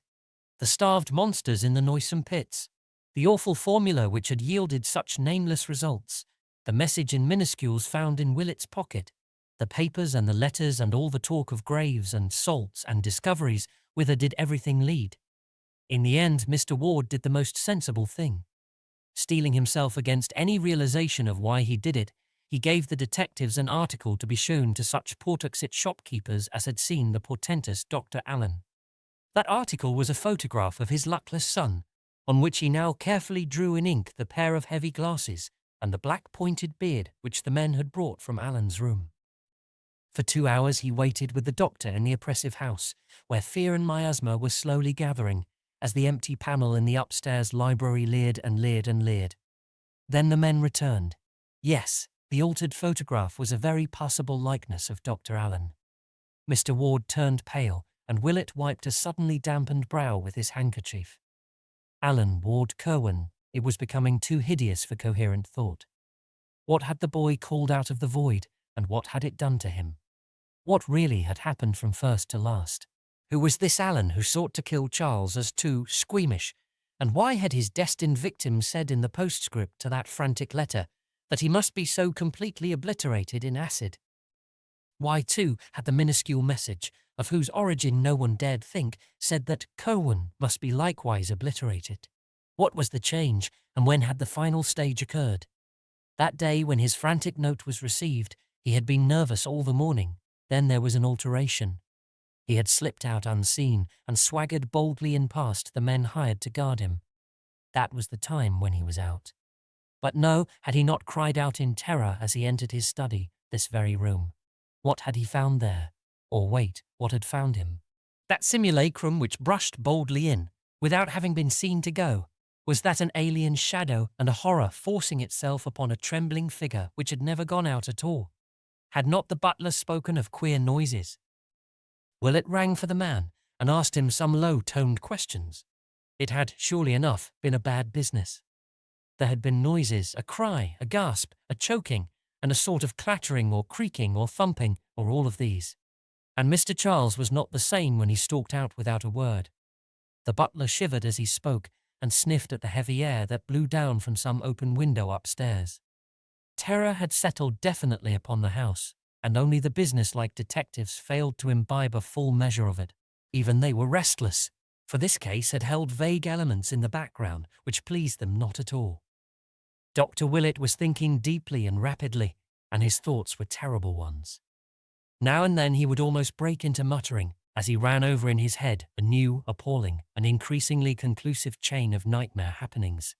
Speaker 1: the starved monsters in the noisome pits, the awful formula which had yielded such nameless results, the message in minuscules found in Willett's pocket, the papers and the letters and all the talk of graves and salts and discoveries, whither did everything lead? In the end, Mr. Ward did the most sensible thing. Steeling himself against any realization of why he did it, he gave the detectives an article to be shown to such Pawtuxet shopkeepers as had seen the portentous Dr. Allen. That article was a photograph of his luckless son, on which he now carefully drew in ink the pair of heavy glasses and the black pointed beard which the men had brought from Allen's room. For 2 hours he waited with the doctor in the oppressive house, where fear and miasma were slowly gathering, as the empty panel in the upstairs library leered and leered and leered. Then the men returned. Yes, the altered photograph was a very passable likeness of Dr. Allen. Mr. Ward turned pale and Willett wiped a suddenly dampened brow with his handkerchief. Alan Ward Curwen. It was becoming too hideous for coherent thought. What had the boy called out of the void, and what had it done to him? What really had happened from first to last? Who was this Alan who sought to kill Charles as too squeamish? And why had his destined victim said in the postscript to that frantic letter that he must be so completely obliterated in acid? Why, too, had the minuscule message, of whose origin no one dared think, said that Curwen must be likewise obliterated? What was the change, and when had the final stage occurred? That day when his frantic note was received, he had been nervous all the morning. Then there was an alteration. He had slipped out unseen and swaggered boldly in past the men hired to guard him. That was the time when he was out. But no, had he not cried out in terror as he entered his study, this very room? What had he found there? Or wait, what had found him? That simulacrum which brushed boldly in, without having been seen to go, was that an alien shadow and a horror forcing itself upon a trembling figure which had never gone out at all? Had not the butler spoken of queer noises? Willett rang for the man and asked him some low-toned questions. It had, surely enough, been a bad business. There had been noises, a cry, a gasp, a choking, and a sort of clattering or creaking or thumping, or all of these. And Mr. Charles was not the same when he stalked out without a word. The butler shivered as he spoke and sniffed at the heavy air that blew down from some open window upstairs. Terror had settled definitely upon the house, and only the business-like detectives failed to imbibe a full measure of it. Even they were restless, for this case had held vague elements in the background which pleased them not at all. Dr. Willett was thinking deeply and rapidly, and his thoughts were terrible ones. Now and then he would almost break into muttering as he ran over in his head a new, appalling, and increasingly conclusive chain of nightmare happenings.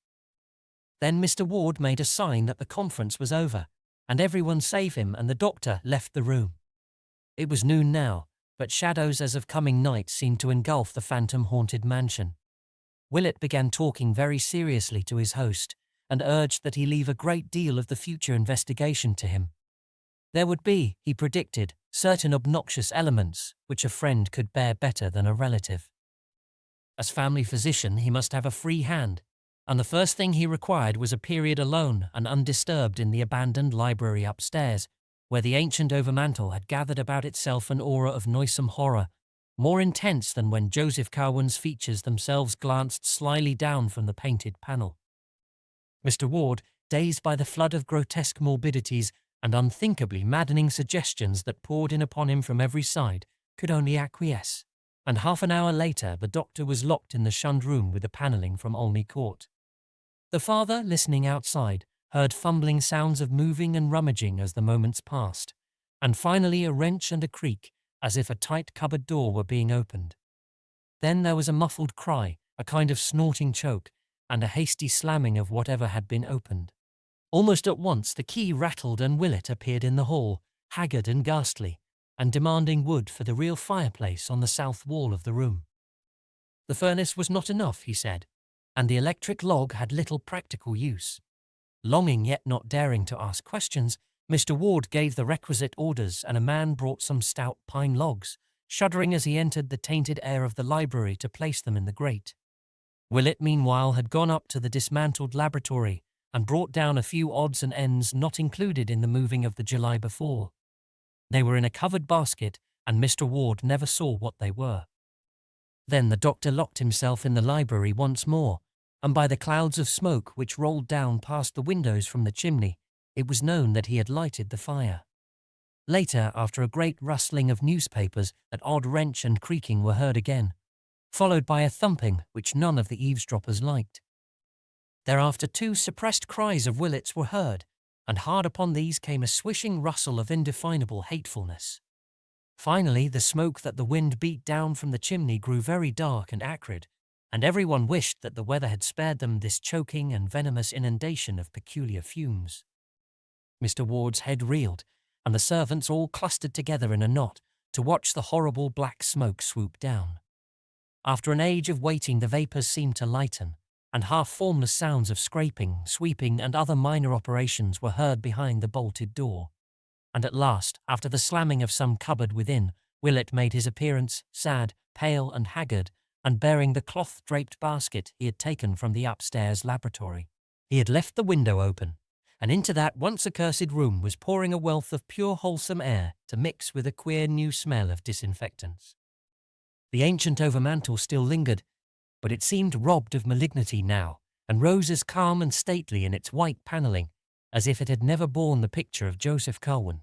Speaker 1: Then Mr. Ward made a sign that the conference was over, and everyone save him and the doctor left the room. It was noon now, but shadows as of coming night seemed to engulf the phantom-haunted mansion. Willett began talking very seriously to his host, and urged that he leave a great deal of the future investigation to him. There would be, he predicted, certain obnoxious elements which a friend could bear better than a relative. As family physician, he must have a free hand, and the first thing he required was a period alone and undisturbed in the abandoned library upstairs, where the ancient overmantel had gathered about itself an aura of noisome horror, more intense than when Joseph Curwen's features themselves glanced slyly down from the painted panel. Mr. Ward, dazed by the flood of grotesque morbidities and unthinkably maddening suggestions that poured in upon him from every side, could only acquiesce, and half an hour later the doctor was locked in the shunned room with the panelling from Olney Court. The father, listening outside, heard fumbling sounds of moving and rummaging as the moments passed, and finally a wrench and a creak, as if a tight cupboard door were being opened. Then there was a muffled cry, a kind of snorting choke, and a hasty slamming of whatever had been opened. Almost at once the key rattled and Willett appeared in the hall, haggard and ghastly, and demanding wood for the real fireplace on the south wall of the room. The furnace was not enough, he said, and the electric log had little practical use. Longing yet not daring to ask questions, Mr. Ward gave the requisite orders and a man brought some stout pine logs, shuddering as he entered the tainted air of the library to place them in the grate. Willett, meanwhile, had gone up to the dismantled laboratory and brought down a few odds and ends not included in the moving of the July before. They were in a covered basket, and Mr. Ward never saw what they were. Then the doctor locked himself in the library once more, and by the clouds of smoke which rolled down past the windows from the chimney, it was known that he had lighted the fire. Later, after a great rustling of newspapers, that odd wrench and creaking were heard again, followed by a thumping which none of the eavesdroppers liked. Thereafter 2 suppressed cries of Willett's were heard, and hard upon these came a swishing rustle of indefinable hatefulness. Finally, the smoke that the wind beat down from the chimney grew very dark and acrid, and everyone wished that the weather had spared them this choking and venomous inundation of peculiar fumes. Mr. Ward's head reeled, and the servants all clustered together in a knot to watch the horrible black smoke swoop down. After an age of waiting, the vapours seemed to lighten, and half-formless sounds of scraping, sweeping, and other minor operations were heard behind the bolted door. And at last, after the slamming of some cupboard within, Willett made his appearance, sad, pale and haggard, and bearing the cloth-draped basket he had taken from the upstairs laboratory. He had left the window open, and into that once accursed room was pouring a wealth of pure wholesome air to mix with a queer new smell of disinfectants. The ancient overmantel still lingered, but it seemed robbed of malignity now, and rose as calm and stately in its white panelling as if it had never borne the picture of Joseph Curwen.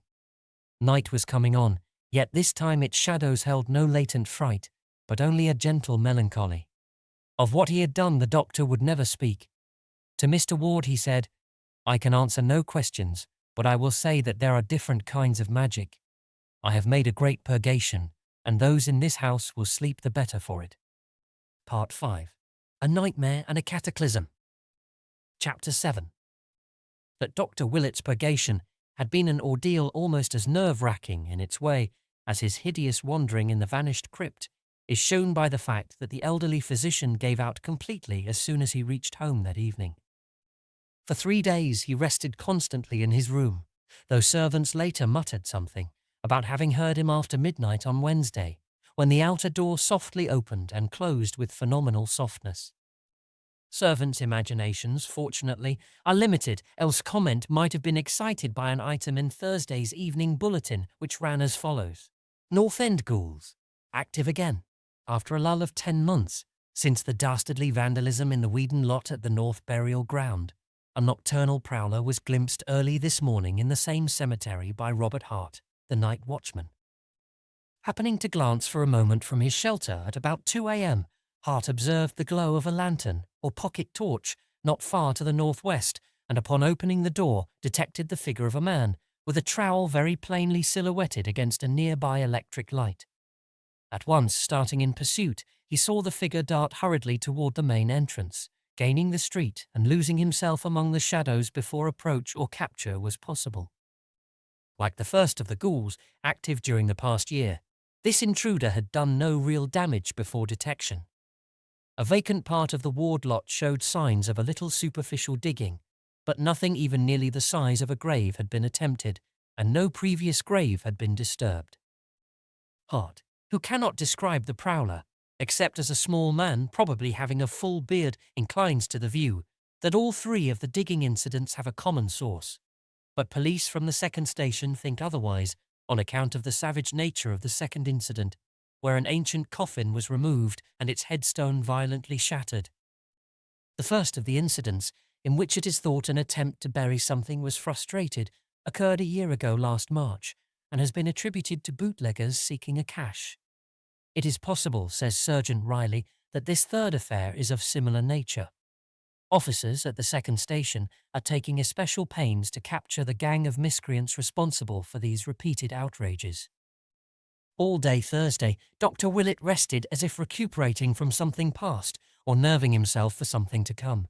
Speaker 1: Night was coming on, yet this time its shadows held no latent fright, but only a gentle melancholy. Of what he had done the doctor would never speak. To Mr. Ward he said, "I can answer no questions, but I will say that there are different kinds of magic. I have made a great purgation, and those in this house will sleep the better for it." Part 5. A Nightmare and a Cataclysm. Chapter 7. That Dr. Willett's purgation had been an ordeal almost as nerve-wracking in its way as his hideous wandering in the vanished crypt is shown by the fact that the elderly physician gave out completely as soon as he reached home that evening. For 3 days he rested constantly in his room, though servants later muttered something about having heard him after midnight on Wednesday, when the outer door softly opened and closed with phenomenal softness. Servants' imaginations, fortunately, are limited, else comment might have been excited by an item in Thursday's evening bulletin which ran as follows. North End ghouls, active again, after a lull of 10 months, since the dastardly vandalism in the Whedon lot at the North Burial Ground. A nocturnal prowler was glimpsed early this morning in the same cemetery by Robert Hart, the night watchman. Happening to glance for a moment from his shelter at about 2 a.m., Hart observed the glow of a lantern or pocket torch not far to the northwest, and upon opening the door detected the figure of a man, with a trowel very plainly silhouetted against a nearby electric light. At once, starting in pursuit, he saw the figure dart hurriedly toward the main entrance, gaining the street and losing himself among the shadows before approach or capture was possible. Like the first of the ghouls, active during the past year, this intruder had done no real damage before detection. A vacant part of the Ward lot showed signs of a little superficial digging, but nothing even nearly the size of a grave had been attempted, and no previous grave had been disturbed. Hart, who cannot describe the prowler, except as a small man probably having a full beard, inclines to the view that all 3 of the digging incidents have a common source. But police from the second station think otherwise on account of the savage nature of the second incident, where an ancient coffin was removed and its headstone violently shattered. The first of the incidents, in which it is thought an attempt to bury something was frustrated, occurred a year ago last March, and has been attributed to bootleggers seeking a cache. It is possible, says Sergeant Riley, that this third affair is of similar nature. Officers at the second station are taking especial pains to capture the gang of miscreants responsible for these repeated outrages. All day Thursday, Dr. Willett rested as if recuperating from something past or nerving himself for something to come.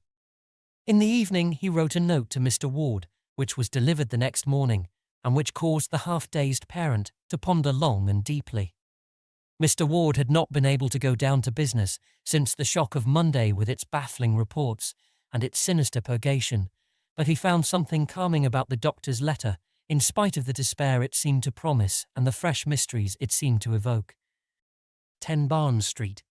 Speaker 1: In the evening, he wrote a note to Mr. Ward, which was delivered the next morning, and which caused the half-dazed parent to ponder long and deeply. Mr. Ward had not been able to go down to business since the shock of Monday with its baffling reports and its sinister purgation, but he found something calming about the doctor's letter, in spite of the despair it seemed to promise and the fresh mysteries it seemed to evoke. 10 Barnes Street,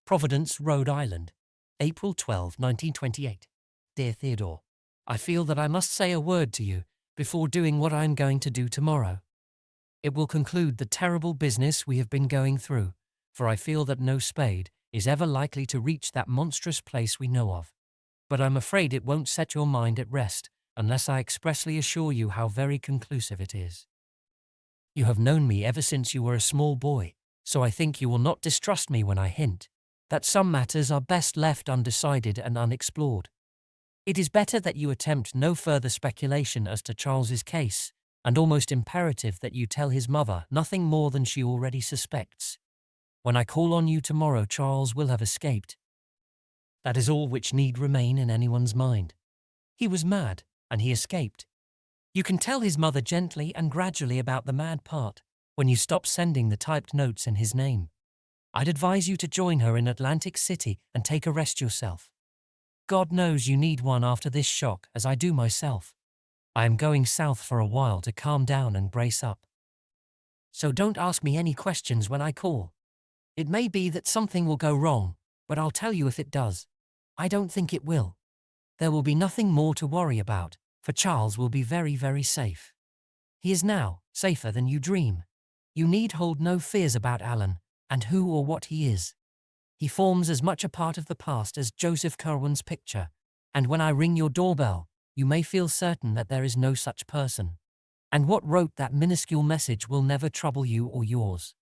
Speaker 1: Providence, Rhode Island, April 12, 1928. Dear Theodore, I feel that I must say a word to you before doing what I am going to do tomorrow. It will conclude the terrible business we have been going through, for I feel that no spade is ever likely to reach that monstrous place we know of. But I'm afraid it won't set your mind at rest unless I expressly assure you how very conclusive it is. You have known me ever since you were a small boy, so I think you will not distrust me when I hint that some matters are best left undecided and unexplored. It is better that you attempt no further speculation as to Charles's case, and almost imperative that you tell his mother nothing more than she already suspects. When I call on you tomorrow, Charles will have escaped. That is all which need remain in anyone's mind. He was mad, and he escaped. You can tell his mother gently and gradually about the mad part when you stop sending the typed notes in his name. I'd advise you to join her in Atlantic City and take a rest yourself. God knows you need one after this shock, as I do myself. I am going south for a while to calm down and brace up. So don't ask me any questions when I call. It may be that something will go wrong, but I'll tell you if it does. I don't think it will. There will be nothing more to worry about, for Charles will be very, very safe. He is now safer than you dream. You need hold no fears about Alan and who or what he is. He forms as much a part of the past as Joseph Curwen's picture, and when I ring your doorbell, you may feel certain that there is no such person. And what wrote that minuscule message will never trouble you or yours.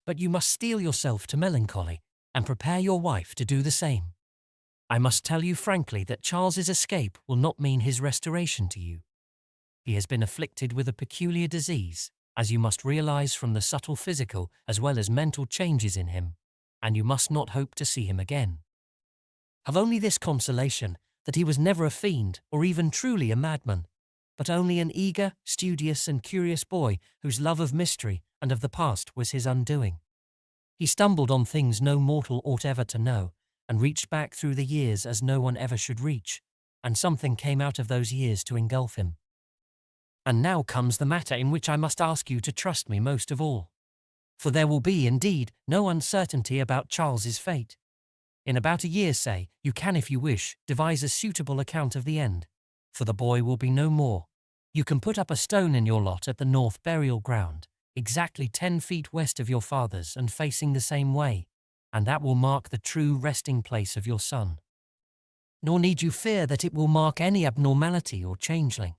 Speaker 1: But you must steel yourself to melancholy and prepare your wife to do the same. I must tell you frankly that Charles's escape will not mean his restoration to you. He has been afflicted with a peculiar disease, as you must realize from the subtle physical as well as mental changes in him, and you must not hope to see him again. Have only this consolation, that he was never a fiend or even truly a madman, but only an eager, studious and curious boy whose love of mystery and of the past was his undoing. He stumbled on things no mortal ought ever to know, and reached back through the years as no one ever should reach, and something came out of those years to engulf him. And now comes the matter in which I must ask you to trust me most of all. For there will be, indeed, no uncertainty about Charles's fate. In about a year, say, you can, if you wish, devise a suitable account of the end, for the boy will be no more. You can put up a stone in your lot at the north burial ground, exactly 10 feet west of your father's and facing the same way, and that will mark the true resting place of your son. Nor need you fear that it will mark any abnormality or changeling.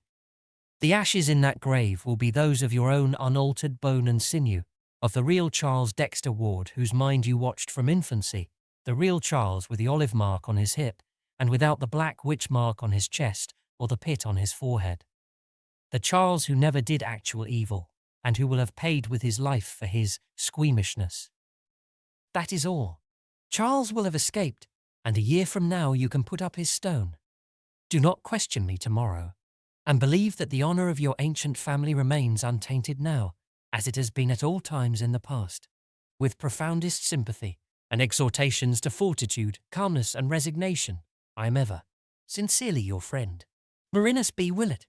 Speaker 1: The ashes in that grave will be those of your own unaltered bone and sinew, of the real Charles Dexter Ward whose mind you watched from infancy, the real Charles with the olive mark on his hip, and without the black witch mark on his chest or the pit on his forehead. The Charles who never did actual evil, and who will have paid with his life for his squeamishness. That is all. Charles will have escaped, and a year from now you can put up his stone. Do not question me tomorrow, and believe that the honor of your ancient family remains untainted now, as it has been at all times in the past. With profoundest sympathy and exhortations to fortitude, calmness, and resignation, I am ever, sincerely your friend, Marinus B. Willett.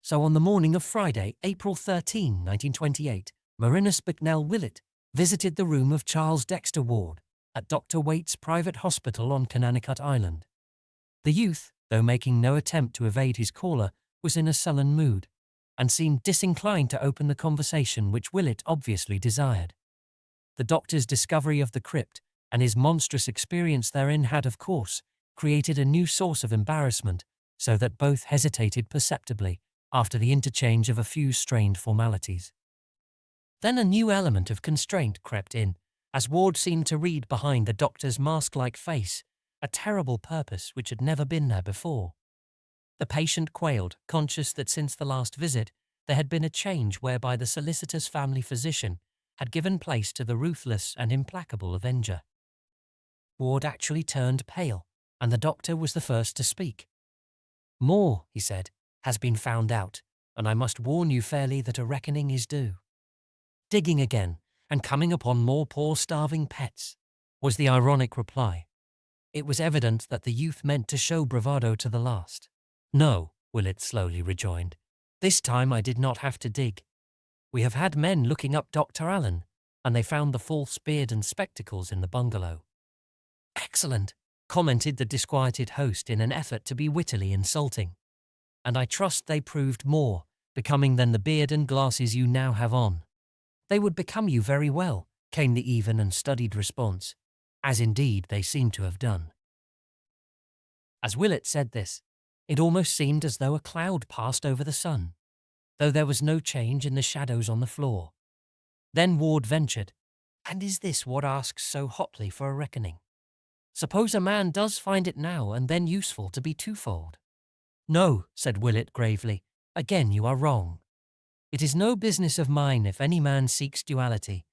Speaker 1: So on the morning of Friday, April 13, 1928, Marinus Bicknell Willett visited the room of Charles Dexter Ward at Dr. Waite's private hospital on Connecticut Island. The youth, though making no attempt to evade his caller, was in a sullen mood, and seemed disinclined to open the conversation which Willett obviously desired. The doctor's discovery of the crypt and his monstrous experience therein had, of course, created a new source of embarrassment, so that both hesitated perceptibly after the interchange of a few strained formalities. Then a new element of constraint crept in, as Ward seemed to read behind the doctor's mask-like face a terrible purpose which had never been there before. The patient quailed, conscious that since the last visit there had been a change whereby the solicitous family physician had given place to the ruthless and implacable avenger. Ward actually turned pale, and the doctor was the first to speak. "More," he said, "has been found out, and I must warn you fairly that a reckoning is due." "Digging again, and coming upon more poor starving pets," was the ironic reply. It was evident that the youth meant to show bravado to the last. "No," Willett slowly rejoined. "This time I did not have to dig. We have had men looking up Dr. Allen, and they found the false beard and spectacles in the bungalow." "Excellent," commented the disquieted host in an effort to be wittily insulting. "And I trust they proved more becoming than the beard and glasses you now have on." "They would become you very well," came the even and studied response, as indeed they seemed to have done. As Willett said this, it almost seemed as though a cloud passed over the sun, though there was no change in the shadows on the floor. Then Ward ventured, "And is this what asks so hotly for a reckoning? Suppose a man does find it now and then useful to be twofold?" "No," said Willett gravely, "again you are wrong. It is no business of mine if any man seeks duality,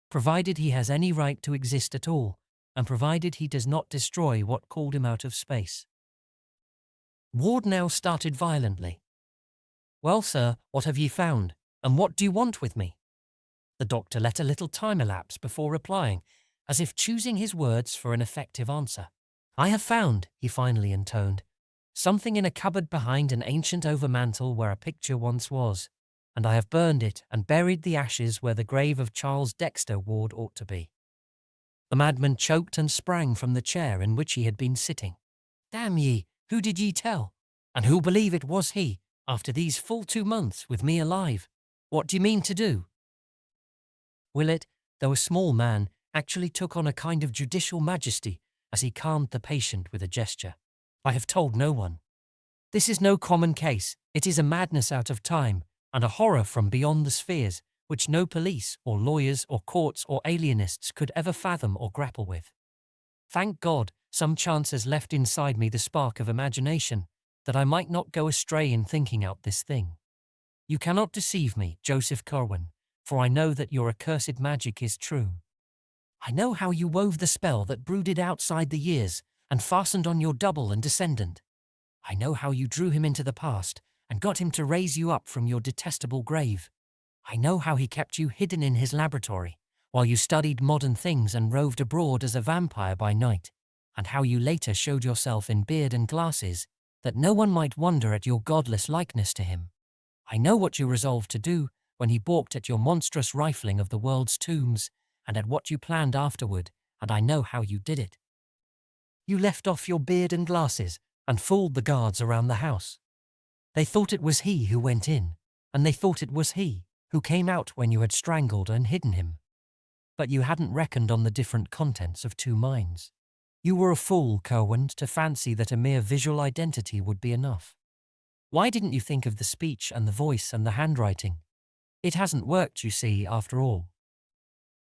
Speaker 1: provided he has any right to exist at all, and provided he does not destroy what called him out of space." Ward now started violently. "Well, sir, what have ye found, and what do you want with me?" The doctor let a little time elapse before replying, as if choosing his words for an effective answer. "I have found," he finally intoned, "something in a cupboard behind an ancient overmantel where a picture once was, and I have burned it and buried the ashes where the grave of Charles Dexter Ward ought to be." The madman choked and sprang from the chair in which he had been sitting. "Damn ye, who did ye tell? And who'll believe it was he, after these full 2 months with me alive? What do you mean to do?" Willett, though a small man, actually took on a kind of judicial majesty as he calmed the patient with a gesture. "I have told no one. This is no common case. It is a madness out of time, and a horror from beyond the spheres, which no police or lawyers or courts or alienists could ever fathom or grapple with. Thank God, some chance has left inside me the spark of imagination, that I might not go astray in thinking out this thing. You cannot deceive me, Joseph Curwen, for I know that your accursed magic is true. I know how you wove the spell that brooded outside the years and fastened on your double and descendant. I know how you drew him into the past and got him to raise you up from your detestable grave. I know how he kept you hidden in his laboratory while you studied modern things and roved abroad as a vampire by night, and how you later showed yourself in beard and glasses, that no one might wonder at your godless likeness to him. I know what you resolved to do when he balked at your monstrous rifling of the world's tombs, and at what you planned afterward, and I know how you did it. You left off your beard and glasses and fooled the guards around the house. They thought it was he who went in, and they thought it was he who came out when you had strangled and hidden him. But you hadn't reckoned on the different contents of 2 minds. You were a fool, Curwen, to fancy that a mere visual identity would be enough. Why didn't you think of the speech and the voice and the handwriting? It hasn't worked, you see, after all.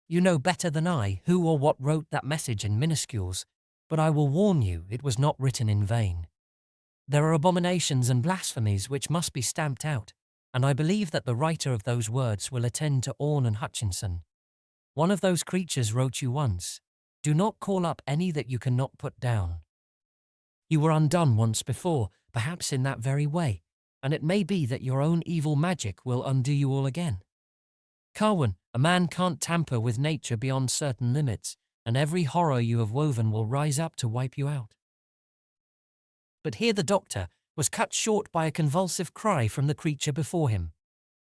Speaker 1: You know better than I who or what wrote that message in minuscules, but I will warn you it was not written in vain. There are abominations and blasphemies which must be stamped out, and I believe that the writer of those words will attend to Orne and Hutchinson. One of those creatures wrote you once, "Do not call up any that you cannot put down." You were undone once before, perhaps in that very way, and it may be that your own evil magic will undo you all again. Curwen, a man can't tamper with nature beyond certain limits, and every horror you have woven will rise up to wipe you out. But here the doctor was cut short by a convulsive cry from the creature before him.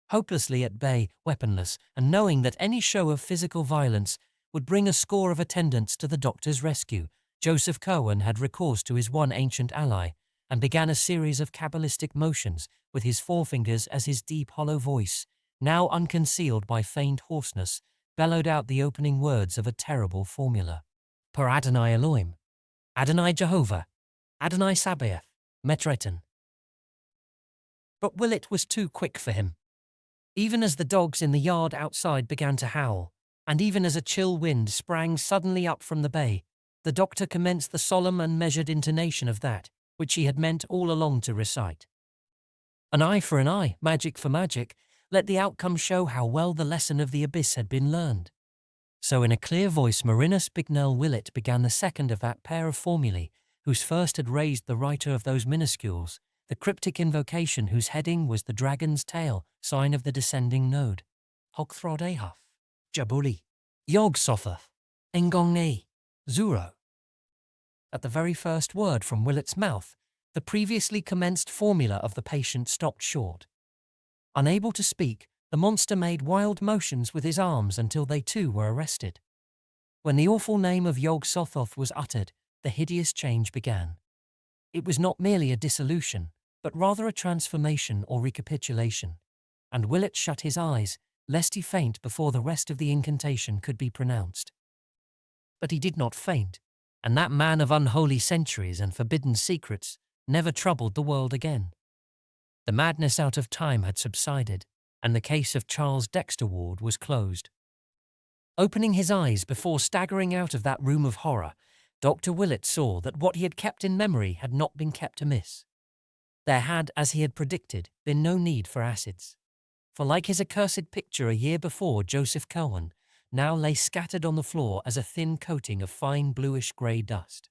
Speaker 1: Hopelessly at bay, weaponless, and knowing that any show of physical violence would bring a score of attendants to the doctor's rescue, Joseph Curwen had recourse to his one ancient ally and began a series of cabalistic motions with his forefingers as his deep hollow voice, now unconcealed by feigned hoarseness, bellowed out the opening words of a terrible formula. Per Adonai Elohim, Adonai Jehovah, Adonai Sabaoth, Metretan. But Willett was too quick for him. Even as the dogs in the yard outside began to howl, and even as a chill wind sprang suddenly up from the bay, the doctor commenced the solemn and measured intonation of that which he had meant all along to recite. An eye for an eye, magic for magic, let the outcome show how well the lesson of the abyss had been learned. So in a clear voice Marinus Bignell Willett began the second of that pair of formulae whose first had raised the writer of those minuscules, the cryptic invocation whose heading was the dragon's tail, sign of the descending node. Hogthrod Ahaf, Jabuli, Yog Sothoth, Engongni, Zuro. At the very first word from Willett's mouth, the previously commenced formula of the patient stopped short. Unable to speak, the monster made wild motions with his arms until they too were arrested. When the awful name of Yog Sothoth was uttered, the hideous change began. It was not merely a dissolution, but rather a transformation or recapitulation, and Willett shut his eyes, lest he faint before the rest of the incantation could be pronounced. But he did not faint, and that man of unholy centuries and forbidden secrets never troubled the world again. The madness out of time had subsided, and the case of Charles Dexter Ward was closed. Opening his eyes before staggering out of that room of horror, Dr. Willett saw that what he had kept in memory had not been kept amiss. There had, as he had predicted, been no need for acids. For like his accursed picture a year before, Joseph Curwen now lay scattered on the floor as a thin coating of fine bluish-grey dust.